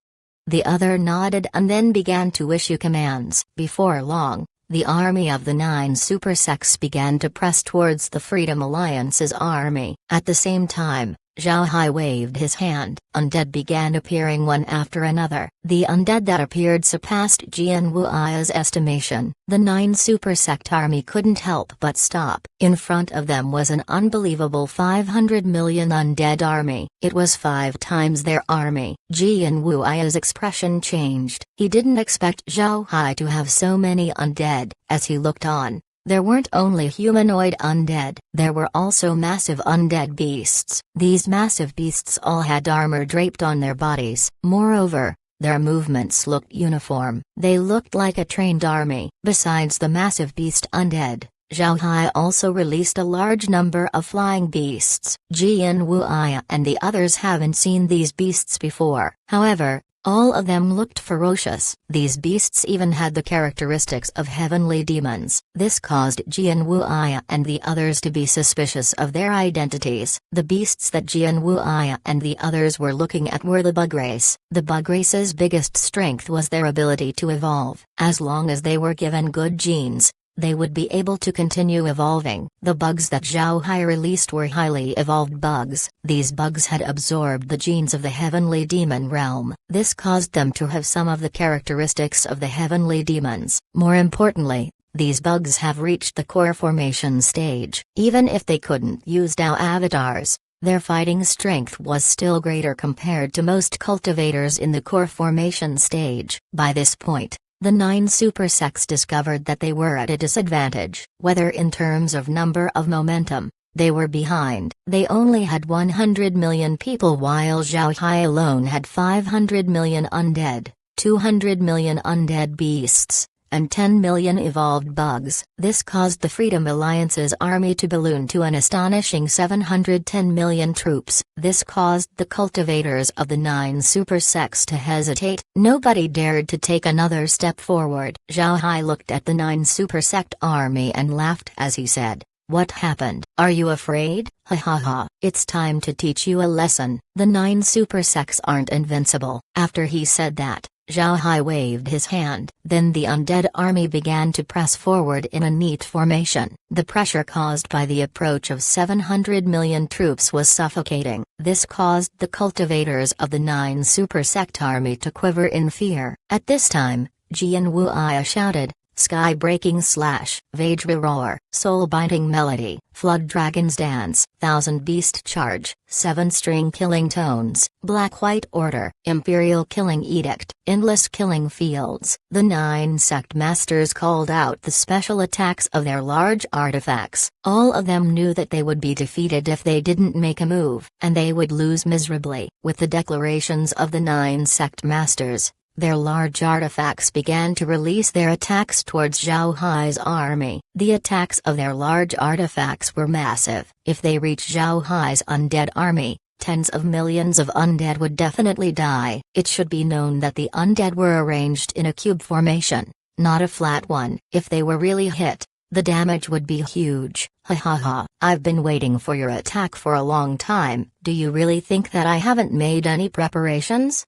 Speaker 1: The other nodded and then began to issue commands. Before long, the army of the 9 super sects began to press towards the Freedom Alliance's army. At the same time, Zhao Hai waved his hand. Undead began appearing one after another. The undead that appeared surpassed Jian Wuya's estimation. The 9 super sect army couldn't help but stop. In front of them was an unbelievable 500 million undead army. It was 5 times their army. Jian Wuya's expression changed. He didn't expect Zhao Hai to have so many undead. As he looked on, there weren't only humanoid undead, there were also massive undead beasts. These massive beasts all had armor draped on their bodies. Moreover, their movements looked uniform. They looked like a trained army. Besides the massive beast undead, Zhao Hai also released a large number of flying beasts. Jian Wuya and the others haven't seen these beasts before. However, all of them looked ferocious. These beasts even had the characteristics of heavenly demons. This caused Jian Wuya and the others to be suspicious of their identities. The beasts that Jian Wuya and the others were looking at were the bug race. The bug race's biggest strength was their ability to evolve. As long as they were given good genes, they would be able to continue evolving. The bugs that Zhao Hai released were highly evolved bugs. These bugs had absorbed the genes of the heavenly demon realm. This caused them to have some of the characteristics of the heavenly demons. More importantly, these bugs have reached the core formation stage. Even if they couldn't use Dao avatars, their fighting strength was still greater compared to most cultivators in the core formation stage. By this point, the 9 super sects discovered that they were at a disadvantage. Whether in terms of number of momentum, they were behind. They only had 100 million people while Zhao Hai alone had 500 million undead, 200 million undead beasts, and 10 million evolved bugs. This caused the Freedom Alliance's army to balloon to an astonishing 710 million troops. This caused the cultivators of the 9 super sects to hesitate. Nobody dared to take another step forward. Zhao Hai looked at the 9 super sect army and laughed as he said, "What happened? Are you afraid? Ha ha ha. It's time to teach you a lesson. The 9 super sects aren't invincible." After he said that, Zhao Hai waved his hand. Then the undead army began to press forward in a neat formation. The pressure caused by the approach of 700 million troops was suffocating. This caused the cultivators of the 9 super sect army to quiver in fear. At this time, Jian Wuya shouted, sky-breaking slash, Vajra roar, soul-biting melody, flood dragon's dance, thousand beast charge, seven-string killing tones, black-white order, imperial killing edict, endless killing fields. The 9 sect masters called out the special attacks of their large artifacts. All of them knew that they would be defeated if they didn't make a move, and they would lose miserably. With the declarations of the 9 sect masters, their large artifacts began to release their attacks towards Zhao Hai's army. The attacks of their large artifacts were massive. If they reached Zhao Hai's undead army, tens of millions of undead would definitely die. It should be known that the undead were arranged in a cube formation, not a flat one. If they were really hit, the damage would be huge. Ha ha ha. I've been waiting for your attack for a long time. Do you really think that I haven't made any preparations?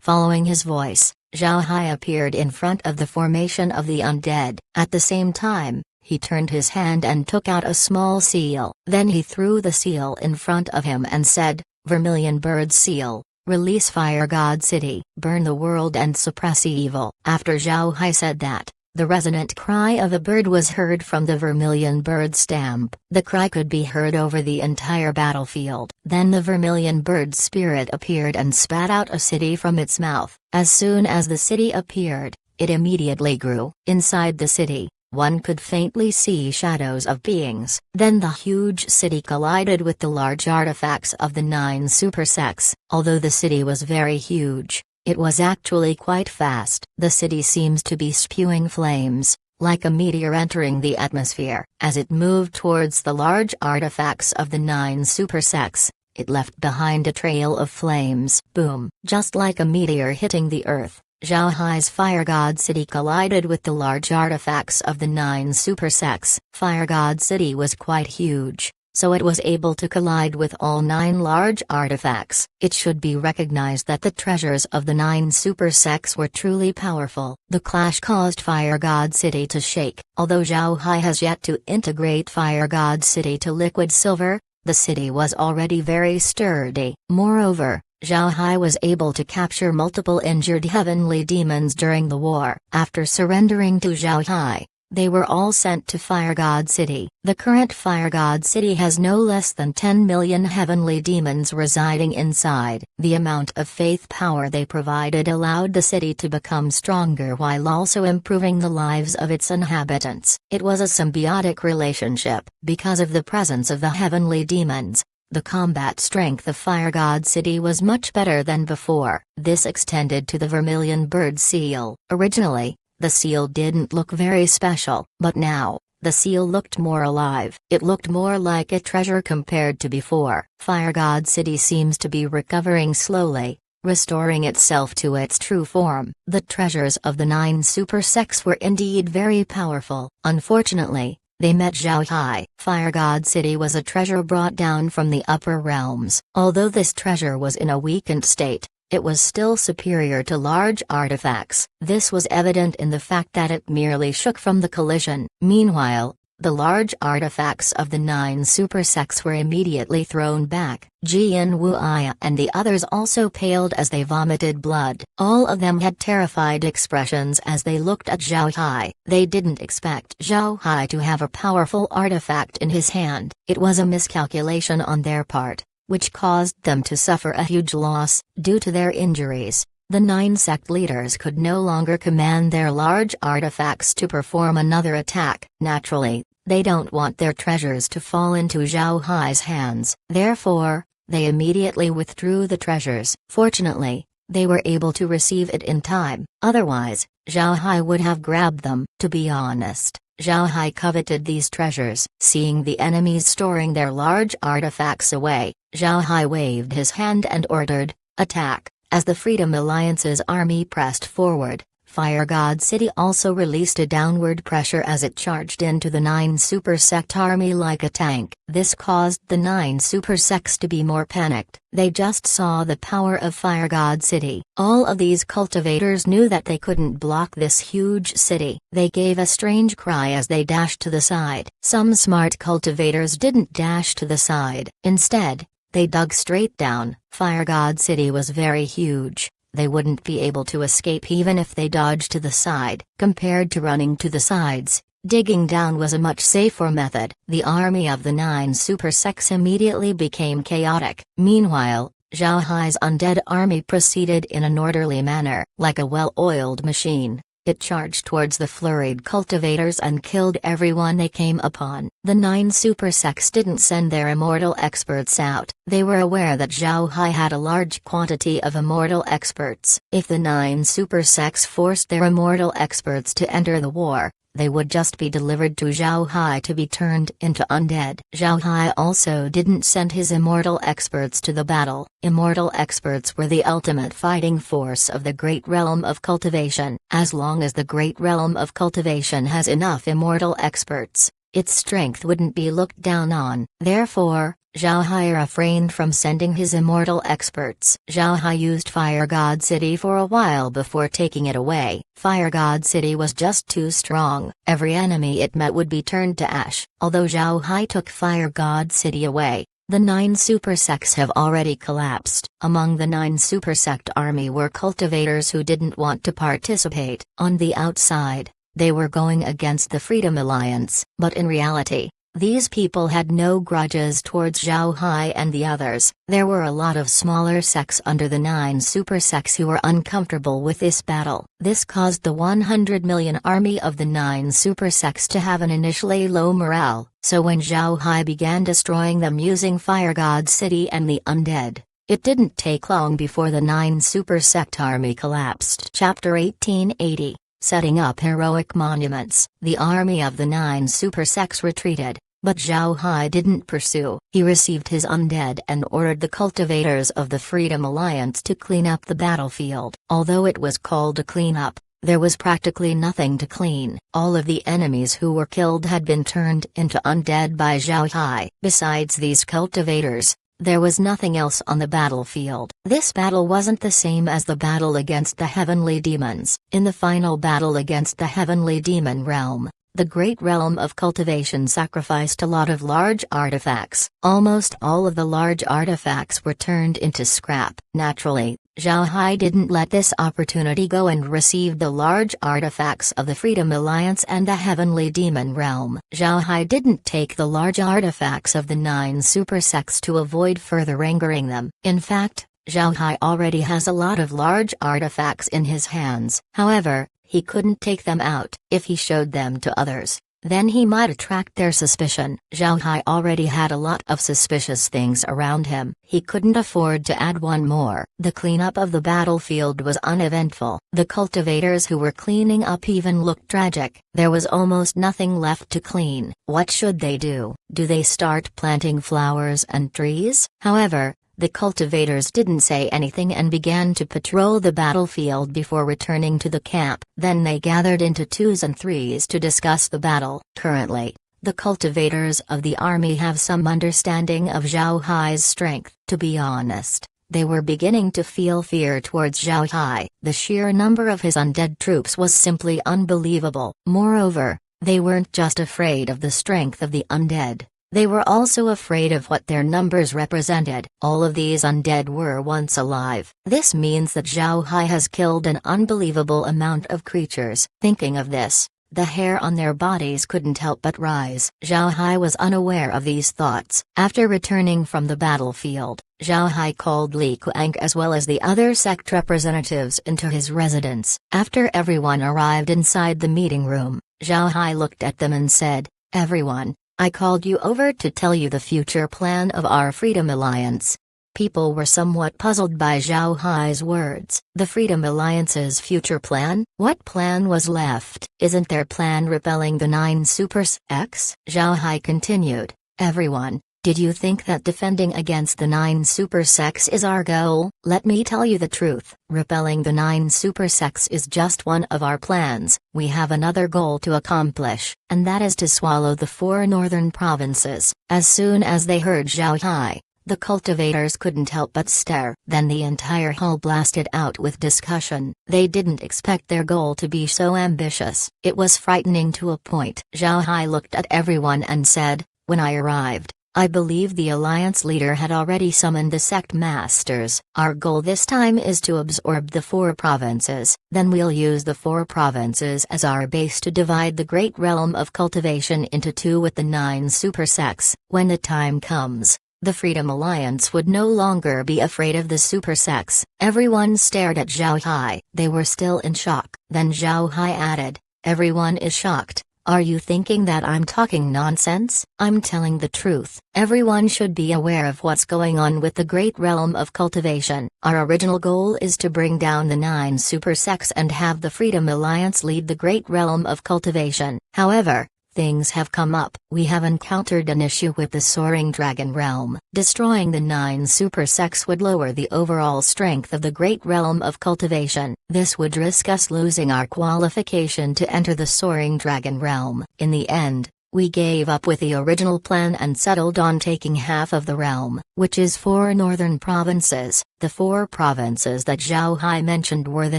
Speaker 1: Following his voice, Zhao Hai appeared in front of the formation of the undead. At the same time, he turned his hand and took out a small seal. Then he threw the seal in front of him and said, "Vermilion Bird Seal, release Fire God City, burn the world and suppress evil." After Zhao Hai said that, the resonant cry of a bird was heard from the Vermilion Bird stamp. The cry could be heard over the entire battlefield. Then the Vermilion Bird spirit appeared and spat out a city from its mouth. As soon as the city appeared, it immediately grew. Inside the city, one could faintly see shadows of beings. Then the huge city collided with the large artifacts of the 9 super sects. Although the city was very huge, it was actually quite fast. The city seems to be spewing flames, like a meteor entering the atmosphere. As it moved towards the large artifacts of the 9 super sects, it left behind a trail of flames. Boom! Just like a meteor hitting the earth, Zhao Hai's Fire God City collided with the large artifacts of the 9 super sects. Fire God City was quite huge, so it was able to collide with all 9 large artifacts. It should be recognized that the treasures of the 9 super sects were truly powerful. The clash caused Fire God City to shake. Although Zhao Hai has yet to integrate Fire God City to liquid silver, the city was already very sturdy. Moreover, Zhao Hai was able to capture multiple injured heavenly demons during the war. After surrendering to Zhao Hai, they were all sent to Fire God City. The current Fire God City has no less than 10 million heavenly demons residing inside. The amount of faith power they provided allowed the city to become stronger while also improving the lives of its inhabitants. It was a symbiotic relationship. Because of the presence of the heavenly demons, the combat strength of Fire God City was much better than before. This extended to the Vermilion Bird Seal. Originally, the seal didn't look very special, but now, the seal looked more alive. It looked more like a treasure compared to before. Fire God City seems to be recovering slowly, restoring itself to its true form. The treasures of the 9 super sects were indeed very powerful. Unfortunately, they met Zhao Hai. Fire God City was a treasure brought down from the upper realms. Although this treasure was in a weakened state, it was still superior to large artifacts. This was evident in the fact that it merely shook from the collision. Meanwhile, the large artifacts of the 9 super sects were immediately thrown back. Jian Wuya and the others also paled as they vomited blood. All of them had terrified expressions as they looked at Zhao Hai. They didn't expect Zhao Hai to have a powerful artifact in his hand. It was a miscalculation on their part, which caused them to suffer a huge loss. Due to their injuries, the 9 sect leaders could no longer command their large artifacts to perform another attack. Naturally, they don't want their treasures to fall into Zhao Hai's hands. Therefore, they immediately withdrew the treasures. Fortunately, they were able to receive it in time. Otherwise, Zhao Hai would have grabbed them. To be honest, Zhao Hai coveted these treasures. Seeing the enemies storing their large artifacts away, Zhao Hai waved his hand and ordered, "Attack!" As the Freedom Alliance's army pressed forward, Fire God City also released a downward pressure as it charged into the 9 super sect army like a tank. This caused the 9 super sects to be more panicked. They just saw the power of Fire God City. All of these cultivators knew that they couldn't block this huge city. They gave a strange cry as they dashed to the side. Some smart cultivators didn't dash to the side. Instead, they dug straight down. Fire God City was very huge. they wouldn't be able to escape even if they dodged to the side. Compared to running to the sides, digging down was a much safer method. The army of the 9 super sects immediately became chaotic. Meanwhile, Zhao Hai's undead army proceeded in an orderly manner. Like a well-oiled machine, it charged towards the flurried cultivators and killed everyone they came upon. The 9 super sects didn't send their immortal experts out. They were aware that Zhao Hai had a large quantity of immortal experts. If the 9 super sects forced their immortal experts to enter the war, they would just be delivered to Zhao Hai to be turned into undead. Zhao Hai also didn't send his immortal experts to the battle. Immortal experts were the ultimate fighting force of the Great Realm of Cultivation. As long as the Great Realm of Cultivation has enough immortal experts, its strength wouldn't be looked down on. Therefore, Zhao Hai refrained from sending his immortal experts. Zhao Hai used Fire God City for a while before taking it away. Fire God City was just too strong. Every enemy it met would be turned to ash. Although Zhao Hai took Fire God City away, the 9 super sects have already collapsed. Among the 9 super sect army were cultivators who didn't want to participate. On the outside, they were going against the Freedom Alliance, but in reality, these people had no grudges towards Zhao Hai and the others. There were a lot of smaller sects under the 9 super sects who were uncomfortable with this battle. This caused the 100 million army of the 9 super sects to have an initially low morale, so when Zhao Hai began destroying them using Fire God City and the undead, it didn't take long before the 9 super sect army collapsed. Chapter 1880. Setting up heroic monuments. The army of the 9 super sects retreated, but Zhao Hai didn't pursue. He received his undead and ordered the cultivators of the Freedom Alliance to clean up the battlefield. Although it was called a cleanup, there was practically nothing to clean. All of the enemies who were killed had been turned into undead by Zhao Hai. Besides these cultivators, there was nothing else on the battlefield. This battle wasn't the same as the battle against the heavenly demons. In the final battle against the heavenly demon realm, the Great Realm of Cultivation sacrificed a lot of large artifacts. Almost all of the large artifacts were turned into scrap. Naturally, Zhao Hai didn't let this opportunity go and received the large artifacts of the Freedom Alliance and the Heavenly Demon Realm. Zhao Hai didn't take the large artifacts of the 9 super sects to avoid further angering them. In fact, Zhao Hai already has a lot of large artifacts in his hands. However, he couldn't take them out. If he showed them to others, then he might attract their suspicion. Zhao Hai already had a lot of suspicious things around him. He couldn't afford to add one more. The cleanup of the battlefield was uneventful. The cultivators who were cleaning up even looked tragic. There was almost nothing left to clean. What should they do? Do they start planting flowers and trees? However, the cultivators didn't say anything and began to patrol the battlefield before returning to the camp. Then they gathered into 2s and 3s to discuss the battle. Currently, the cultivators of the army have some understanding of Zhao Hai's strength. To be honest, they were beginning to feel fear towards Zhao Hai. The sheer number of his undead troops was simply unbelievable. Moreover, they weren't just afraid of the strength of the undead. They were also afraid of what their numbers represented. All of these undead were once alive. This means that Zhao Hai has killed an unbelievable amount of creatures. Thinking of this, the hair on their bodies couldn't help but rise. Zhao Hai was unaware of these thoughts. After returning from the battlefield, Zhao Hai called Li Kuang as well as the other sect representatives into his residence. After everyone arrived inside the meeting room, Zhao Hai looked at them and said, "Everyone, I called you over to tell you the future plan of our Freedom Alliance." People were somewhat puzzled by Zhao Hai's words. The Freedom Alliance's future plan? What plan was left? Isn't their plan repelling the 9 super sects? Zhao Hai continued, "Everyone, did you think that defending against the 9 super sects is our goal? Let me tell you the truth. Repelling the 9 super sects is just one of our plans. We have another goal to accomplish, and that is to swallow the 4 northern provinces." As soon as they heard Zhao Hai, the cultivators couldn't help but stare. Then the entire hall blasted out with discussion. They didn't expect their goal to be so ambitious. It was frightening to a point. Zhao Hai looked at everyone and said, "When I arrived, I believe the Alliance leader had already summoned the sect masters. Our goal this time is to absorb the 4 provinces, then we'll use the 4 provinces as our base to divide the great realm of cultivation into 2 with the 9 super sects. When the time comes, the Freedom Alliance would no longer be afraid of the super sects. Everyone stared at Zhao Hai. They were still in shock. Then Zhao Hai added, "Everyone is shocked. Are you thinking that I'm talking nonsense? I'm telling the truth. Everyone should be aware of what's going on with the great realm of cultivation. Our original goal is to bring down the 9 super sects and have the Freedom Alliance lead the great realm of cultivation. However, things have come up. We have encountered an issue with the Soaring Dragon Realm. Destroying the 9 super sects would lower the overall strength of the great realm of cultivation. This would risk us losing our qualification to enter the Soaring Dragon Realm. In the end, we gave up with the original plan and settled on taking half of the realm, which is 4 northern provinces. The 4 provinces that Zhao Hai mentioned were the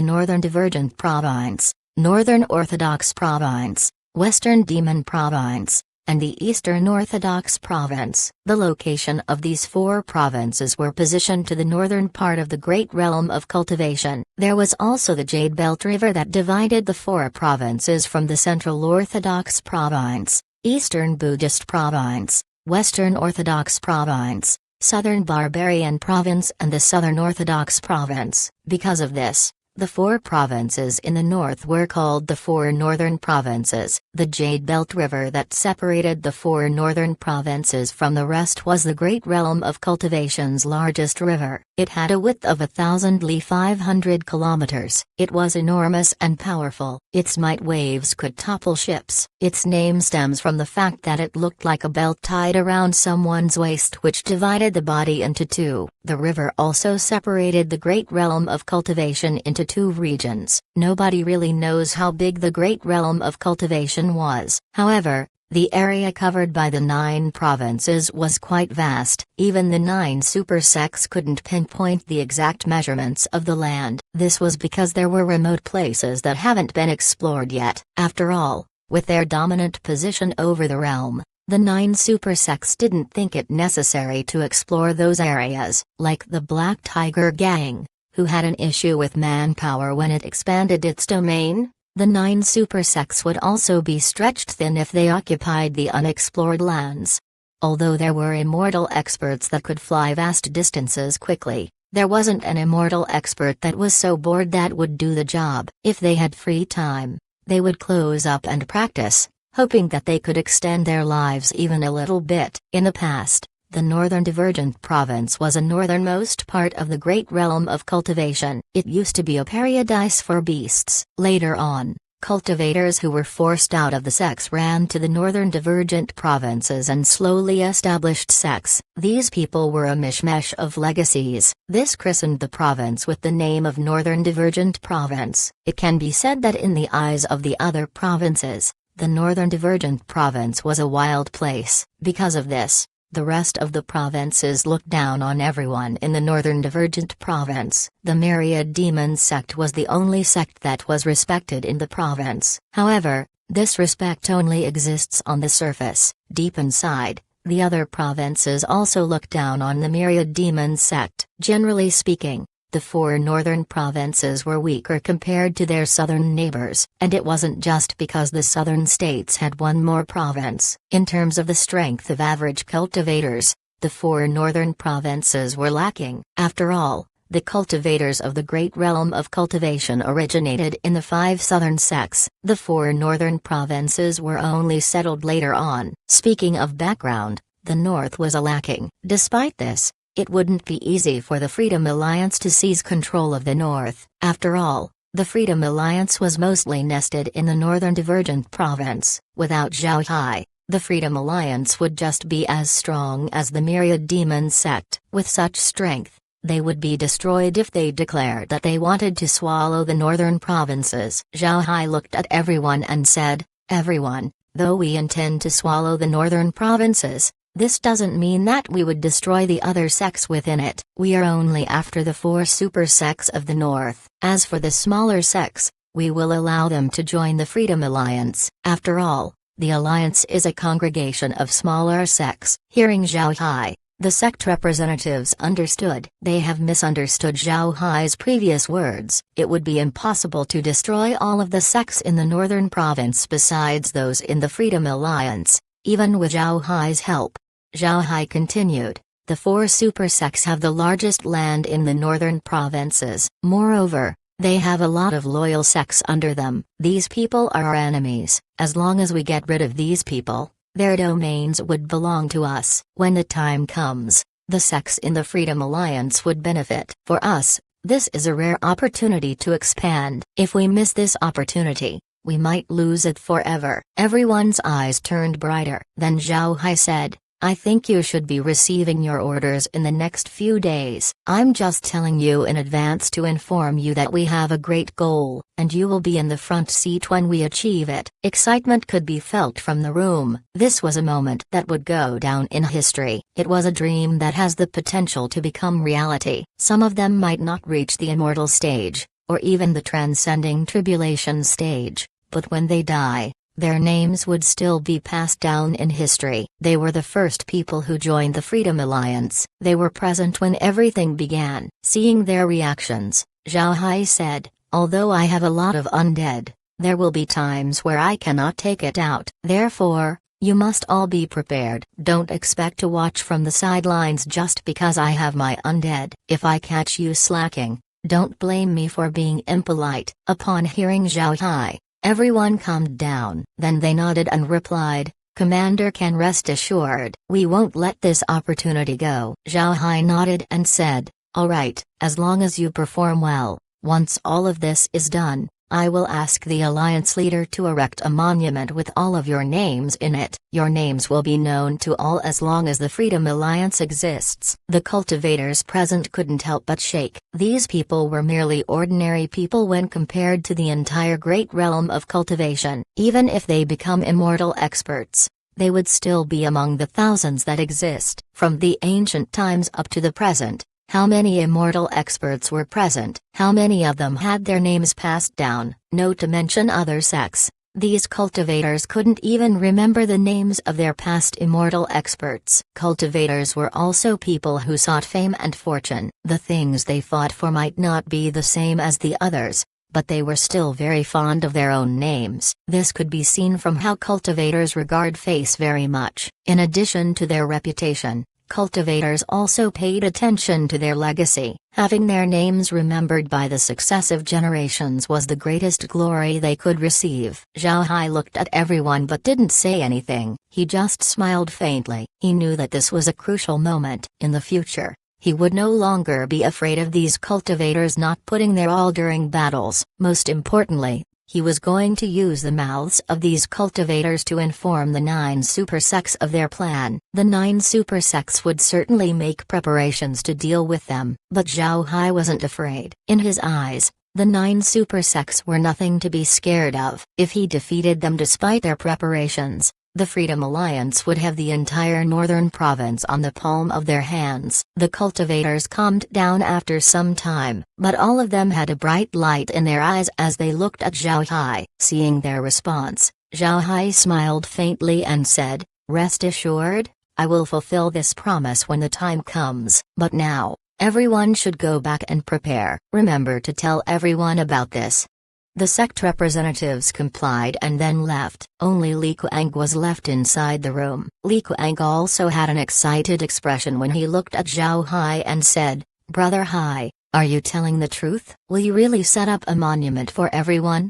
Speaker 1: Northern Divergent Province, Northern Orthodox Province, Western Demon Province, and the Eastern Orthodox Province. The location of these 4 provinces were positioned to the northern part of the great realm of cultivation. There was also the Jade Belt River that divided the 4 provinces from the Central Orthodox Province, Eastern Buddhist Province, Western Orthodox Province, Southern Barbarian Province and the Southern Orthodox Province. Because of this, the 4 provinces in the north were called the 4 northern provinces. The Jade Belt River that separated the 4 northern provinces from the rest was the great realm of cultivation's largest river. It had a width of 1,000 li 500 kilometers. It was enormous and powerful. Its might waves could topple ships. Its name stems from the fact that it looked like a belt tied around someone's waist which divided the body into 2. The river also separated the great realm of cultivation into 2 regions. Nobody really knows how big the great realm of cultivation was. However, the area covered by the 9 provinces was quite vast. Even the 9 super sects couldn't pinpoint the exact measurements of the land. This was because there were remote places that haven't been explored yet. After all, with their dominant position over the realm, the 9 super sects didn't think it necessary to explore those areas. Like the Black Tiger Gang, who had an issue with manpower when it expanded its domain, the 9 super sects would also be stretched thin if they occupied the unexplored lands. Although there were immortal experts that could fly vast distances quickly, there wasn't an immortal expert that was so bored that would do the job. If they had free time, they would close up and practice, hoping that they could extend their lives even a little bit. In the past, the Northern Divergent Province was a northernmost part of the great realm of cultivation. It used to be a paradise for beasts. Later on, cultivators who were forced out of the sects ran to the Northern Divergent Provinces and slowly established sects. These people were a mishmash of legacies. This christened the province with the name of Northern Divergent Province. It can be said that in the eyes of the other provinces, the Northern Divergent Province was a wild place. Because of this, the rest of the provinces looked down on everyone in the Northern Divergent Province. The Myriad Demon sect was the only sect that was respected in the province. However, this respect only exists on the surface. Deep inside, the other provinces also looked down on the Myriad Demon sect. Generally speaking, the 4 northern provinces were weaker compared to their southern neighbors, and it wasn't just because the southern states had one more province. In terms of the strength of average cultivators, the 4 northern provinces were lacking. After all, the cultivators of the great realm of cultivation originated in the 5 southern sects. The 4 northern provinces were only settled later on. Speaking of background, the north was lacking. Despite this, it wouldn't be easy for the Freedom Alliance to seize control of the north. After all, the Freedom Alliance was mostly nested in the Northern Divergent Province. Without Zhao Hai, the Freedom Alliance would just be as strong as the Myriad Demon sect. With such strength, they would be destroyed if they declared that they wanted to swallow the northern provinces. Zhao Hai looked at everyone and said, "Everyone, though we intend to swallow the northern provinces, this doesn't mean that we would destroy the other sects within it. We are only after the 4 super sects of the north. As for the smaller sects, we will allow them to join the Freedom Alliance. After all, The alliance is a congregation of smaller sects. Hearing Zhao Hai, the sect representatives understood. They have misunderstood Zhao Hai's previous words. It would be impossible to destroy all of the sects in the northern province besides those in the Freedom Alliance, even with Zhao Hai's help. Zhao Hai continued, the 4 super sects have the largest land in the northern provinces. Moreover, they have a lot of loyal sects under them. These people are our enemies. As long as we get rid of these people, their domains would belong to us. When the time comes, the sects in the Freedom Alliance would benefit. For us, this is a rare opportunity to expand. If we miss this opportunity, we might lose it forever. Everyone's eyes turned brighter. Then Zhao Hai said, I think you should be receiving your orders in the next few days. I'm just telling you in advance to inform you that we have a great goal, and you will be in the front seat when we achieve it. Excitement could be felt from the room. This was a moment that would go down in history. It was a dream that has the potential to become reality. Some of them might not reach the immortal stage, or even the transcending tribulation stage, but when they die, their names would still be passed down in history. They were the first people who joined the Freedom Alliance. They were present when everything began. Seeing their reactions, Zhao Hai said, although I have a lot of undead, there will be times where I cannot take it out. Therefore, you must all be prepared. Don't expect to watch from the sidelines just because I have my undead. If I catch you slacking, don't blame me for being impolite. Upon hearing Zhao Hai, everyone calmed down. Then they nodded and replied, Commander can rest assured. We won't let this opportunity go. Zhao Hai nodded and said, all right, as long as you perform well. Once all of this is done, I will ask the Alliance leader to erect a monument with all of your names in it. Your names will be known to all as long as the Freedom Alliance exists. The cultivators present couldn't help but shake. These people were merely ordinary people when compared to the entire great realm of cultivation. Even if they become immortal experts, they would still be among the thousands that exist. From the ancient times up to the present, how many immortal experts were present? How many of them had their names passed down? No, to mention other sects, these cultivators couldn't even remember the names of their past immortal experts. Cultivators were also people who sought fame and fortune. The things they fought for might not be the same as the others, but they were still very fond of their own names. This could be seen from how cultivators regard face very much. In addition to their reputation, cultivators also paid attention to their legacy. Having their names remembered by the successive generations was the greatest glory they could receive. Zhao Hai looked at everyone but didn't say anything. He just smiled faintly. He knew that this was a crucial moment. In the future, he would no longer be afraid of these cultivators not putting their all during battles. Most importantly, he was going to use the mouths of these cultivators to inform the 9 super sects of their plan. The 9 super sects would certainly make preparations to deal with them, but Zhao Hai wasn't afraid. In his eyes, the 9 super sects were nothing to be scared of. If he defeated them despite their preparations, the Freedom Alliance would have the entire northern province on the palm of their hands. The cultivators calmed down after some time, but all of them had a bright light in their eyes as they looked at Zhao Hai. Seeing their response, Zhao Hai smiled faintly and said, rest assured, I will fulfill this promise when the time comes. But now, everyone should go back and prepare. Remember to tell everyone about this. The sect representatives complied and then left. Only Li Kuang was left inside the room. Li Kuang also had an excited expression when he looked at Zhao Hai and said, Brother Hai, are you telling the truth? Will you really set up a monument for everyone?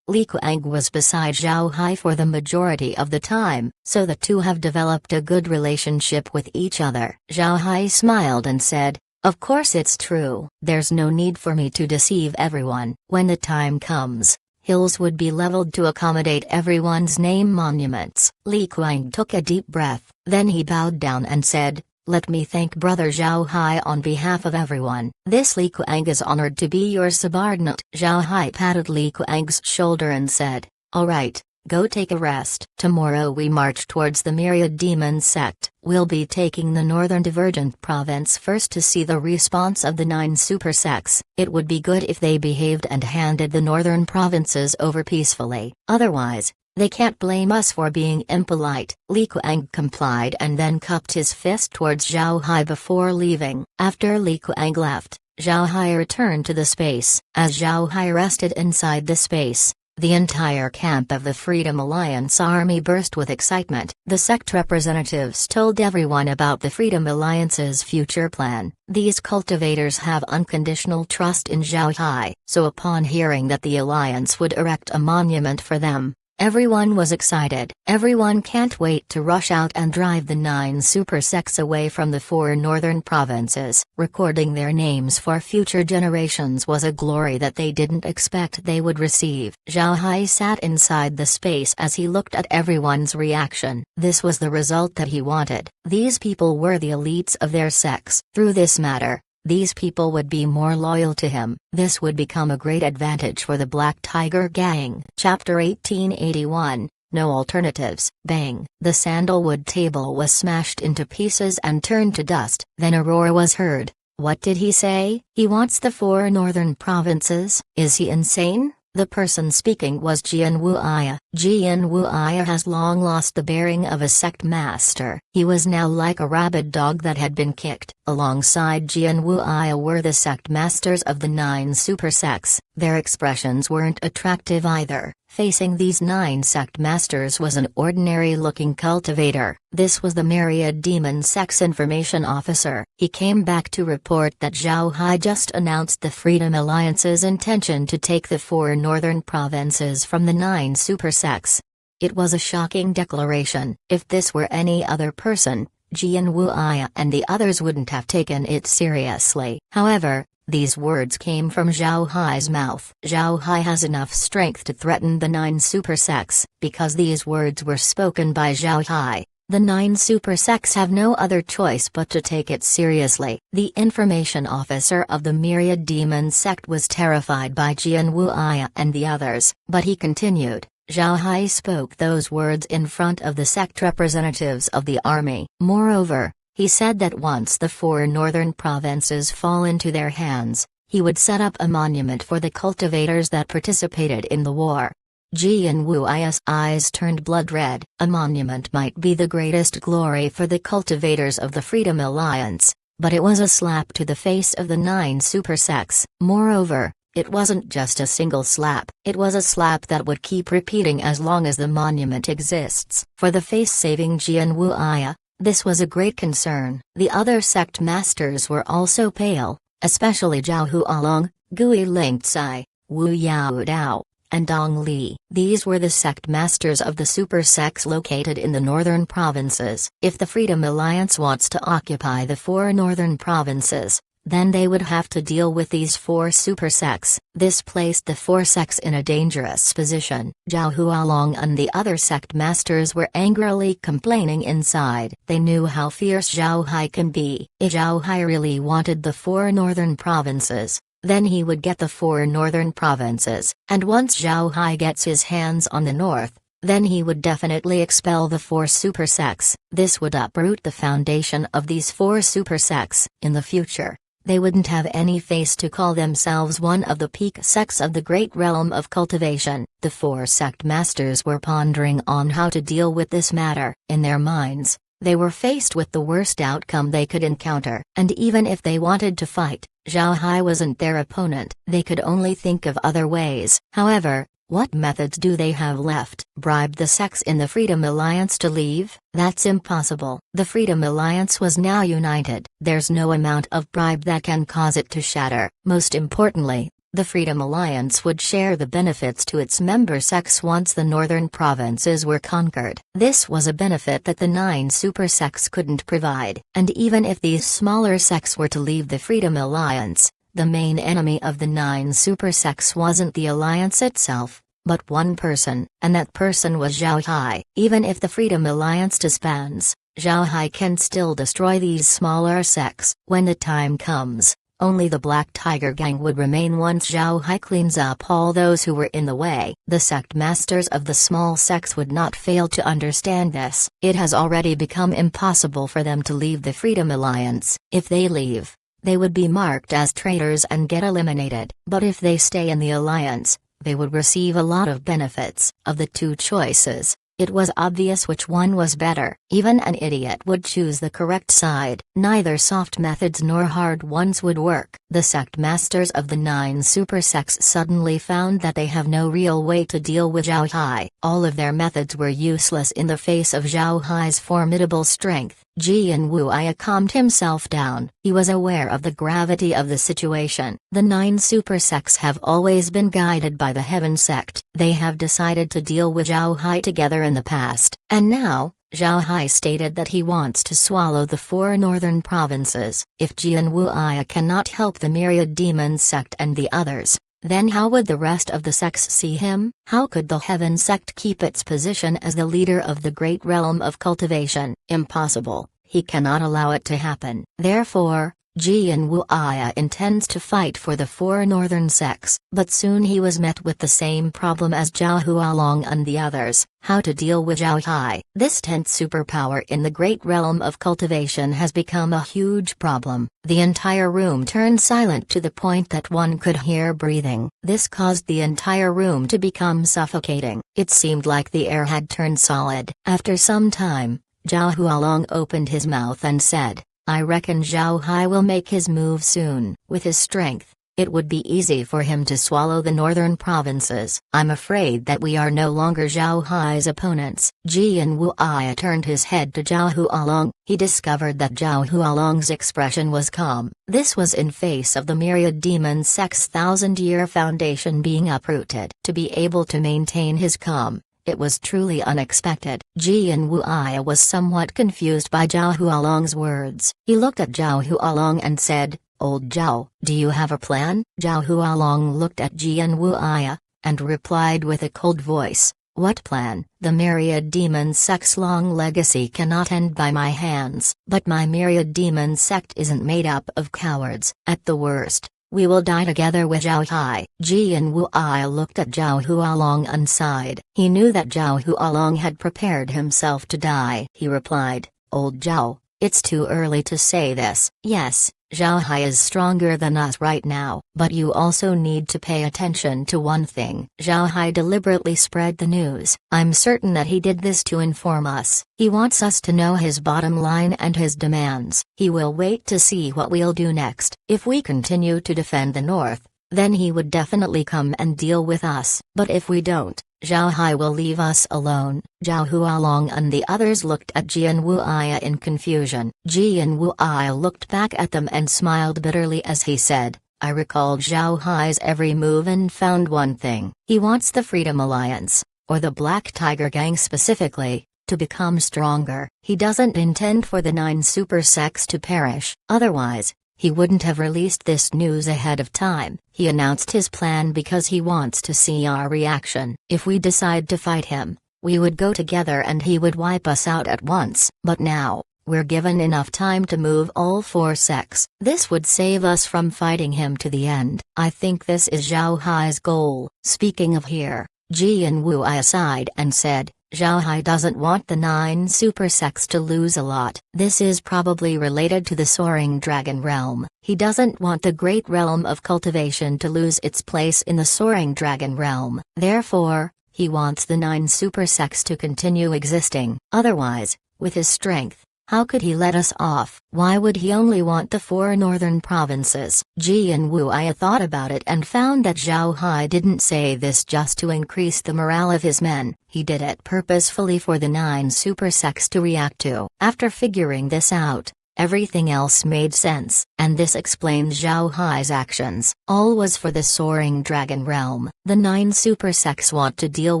Speaker 1: Li Kuang was beside Zhao Hai for the majority of the time, so the two have developed a good relationship with each other. Zhao Hai smiled and said, of course it's true. There's no need for me to deceive everyone. When the time comes, hills would be leveled to accommodate everyone's name monuments. Li Kuang took a deep breath, then he bowed down and said, let me thank Brother Zhao Hai on behalf of everyone. This Li Kuang is honored to be your subordinate. Zhao Hai patted Li Kuang's shoulder and said, all right. Go take a rest. Tomorrow we march towards the Myriad Demon sect. We'll be taking the Northern Divergent Province first to see the response of the 9 super sects. It would be good if they behaved and handed the northern provinces over peacefully. Otherwise, They can't blame us for being impolite. Li Kuang complied and then cupped his fist towards Zhao Hai before leaving. After Li Kuang left, Zhao Hai returned to the space. As Zhao Hai rested inside the space, the entire camp of the Freedom Alliance army burst with excitement. The sect representatives told everyone about the Freedom Alliance's future plan. These cultivators have unconditional trust in Zhao Hai, so upon hearing that the alliance would erect a monument for them, everyone was excited. Everyone can't wait to rush out and drive the 9 super sects away from the 4 northern provinces. Recording their names for future generations was a glory that they didn't expect they would receive. Zhao Hai sat inside the space as he looked at everyone's reaction. This was the result that he wanted. These people were the elites of their sects. Through this matter, these people would be more loyal to him. This would become a great advantage for the Black Tiger Gang. Chapter 1881, No Alternatives. Bang! The sandalwood table was smashed into pieces and turned to dust. Then a roar was heard. What did he say? He wants the 4 northern provinces? Is he insane? The person speaking was Jian Wuya. Jian Wuya has long lost the bearing of a sect master. He was now like a rabid dog that had been kicked. Alongside Jian Wuya were the sect masters of the 9 super sects. Their expressions weren't attractive either. Facing these 9 sect masters was an ordinary-looking cultivator. This was the Myriad Demon Sect's information officer. He came back to report that Zhao Hai just announced the Freedom Alliance's intention to take the 4 northern provinces from the 9 super sects. It was a shocking declaration. If this were any other person, Jian Wuya and the others wouldn't have taken it seriously. However, these words came from Zhao Hai's mouth. Zhao Hai has enough strength to threaten the 9 super sects. Because these words were spoken by Zhao Hai, the 9 super sects have no other choice but to take it seriously. The information officer of the Myriad Demon Sect was terrified by Jian Wuya and the others, but he continued. Zhao Hai spoke those words in front of the sect representatives of the army. Moreover, he said that once the 4 northern provinces fall into their hands, he would set up a monument for the cultivators that participated in the war. Jian Wuya's eyes turned blood red. A monument might be the greatest glory for the cultivators of the Freedom Alliance, but it was a slap to the face of the 9 super sects. Moreover, it wasn't just a single slap, it was a slap that would keep repeating as long as the monument exists. For the face-saving Jian Wuya, this was a great concern. The other sect masters were also pale, especially Zhao Hualong, Gui Lingcai, Wu Yaodao, and Dong Li. These were the sect masters of the super sects located in the northern provinces. If the Freedom Alliance wants to occupy the 4 northern provinces, then they would have to deal with these 4 super sects. This placed the 4 sects in a dangerous position. Zhao Hualong and the other sect masters were angrily complaining inside. They knew how fierce Zhao Hai can be. If Zhao Hai really wanted the 4 northern provinces, then he would get the 4 northern provinces. And once Zhao Hai gets his hands on the north, then he would definitely expel the 4 super sects. This would uproot the foundation of these 4 super sects. In the future, they wouldn't have any face to call themselves one of the peak sects of the great realm of cultivation. The 4 sect masters were pondering on how to deal with this matter. In their minds, they were faced with the worst outcome they could encounter. And even if they wanted to fight, Zhao Hai wasn't their opponent. They could only think of other ways. However, what methods do they have left? Bribe the sects in the Freedom Alliance to leave? That's impossible. The Freedom Alliance was now united. There's no amount of bribe that can cause it to shatter. Most importantly, the Freedom Alliance would share the benefits to its member sects once the northern provinces were conquered. This was a benefit that the 9 super sects couldn't provide. And even if these smaller sects were to leave the Freedom Alliance, the main enemy of the 9 super sects wasn't the alliance itself, but one person, and that person was Zhao Hai. Even if the Freedom Alliance disbands, Zhao Hai can still destroy these smaller sects. When the time comes, only the Black Tiger Gang would remain once Zhao Hai cleans up all those who were in the way. The sect masters of the small sects would not fail to understand this. It has already become impossible for them to leave the Freedom Alliance. If they leave, they would be marked as traitors and get eliminated. But if they stay in the alliance, they would receive a lot of benefits. Of the two choices, it was obvious which one was better. Even an idiot would choose the correct side. Neither soft methods nor hard ones would work. The sect masters of the 9 super sects suddenly found that they have no real way to deal with Zhao Hai. All of their methods were useless in the face of Zhao Hai's formidable strength. Jian Wuya calmed himself down. He was aware of the gravity of the situation. The 9 super sects have always been guided by the Heaven sect. They have decided to deal with Zhao Hai together in the past, and now, Zhao Hai stated that he wants to swallow the 4 northern provinces. If Jian Wuya cannot help the Myriad Demon sect and the others, then how would the rest of the sects see him? How could the Heaven sect keep its position as the leader of the great realm of cultivation? Impossible. He cannot allow it to happen. Therefore, Jian Wuya intends to fight for the 4 northern sects, but soon he was met with the same problem as Zhao Hualong and the others: how to deal with Zhao Hai. This 10th superpower in the great realm of cultivation has become a huge problem. The entire room turned silent to the point that one could hear breathing. This caused the entire room to become suffocating. It seemed like the air had turned solid. After some time, Zhao Hualong opened his mouth and said, "I reckon Zhao Hai will make his move soon. With his strength, it would be easy for him to swallow the northern provinces. I'm afraid that we are no longer Zhao Hai's opponents." Jian Wuya turned his head to Zhao Hualong. He discovered that Zhao Hualong's expression was calm. This was in face of the Myriad Demon sect's 1,000-year foundation being uprooted. To be able to maintain his calm, it was truly unexpected. Jian Wuya was somewhat confused by Zhao Hualong's words. He looked at Zhao Hualong and said, "Old Zhao, do you have a plan?" Zhao Hualong looked at Jian Wuya, and replied with a cold voice, "What plan? The Myriad Demon sect's long legacy cannot end by my hands." "But my Myriad Demon sect isn't made up of cowards. At the worst, we will die together with Zhao Hai." Jian Wuya looked at Zhao Hualong and sighed. He knew that Zhao Hualong had prepared himself to die. He replied, "Old Zhao, it's too early to say this. Yes, Zhao Hai is stronger than us right now, but you also need to pay attention to one thing." Zhao Hai deliberately spread the news. "I'm certain that he did this to inform us. He wants us to know his bottom line and his demands. He will wait to see what we'll do next. If we continue to defend the north, then he would definitely come and deal with us. But if we don't, Zhao Hai will leave us alone." Zhao Hualong and the others looked at Jian Wuya in confusion. Jian Wuya looked back at them and smiled bitterly as he said, "I recalled Zhao Hai's every move and found one thing. He wants the Freedom Alliance, or the Black Tiger Gang specifically, to become stronger. He doesn't intend for the 9 super sects to perish. Otherwise, he wouldn't have released this news ahead of time. He announced his plan because he wants to see our reaction. If we decide to fight him, we would go together and he would wipe us out at once. But now, we're given enough time to move all 4 sects. This would save us from fighting him to the end. I think this is Zhao Hai's goal." Speaking of here, Jian Wuya sighed and said, "Zhao Hai doesn't want the 9 super sects to lose a lot. This is probably related to the Soaring Dragon Realm. He doesn't want the great realm of cultivation to lose its place in the Soaring Dragon Realm. Therefore, he wants the 9 super sects to continue existing. Otherwise, with his strength, how could he let us off? Why would he only want the 4 northern provinces?" Jian Wuya thought about it and found that Zhao Hai didn't say this just to increase the morale of his men. He did it purposefully for the 9 super sects to react to. After figuring this out, everything else made sense, and this explained Zhao Hai's actions. All was for the Soaring Dragon Realm. The 9 super sects want to deal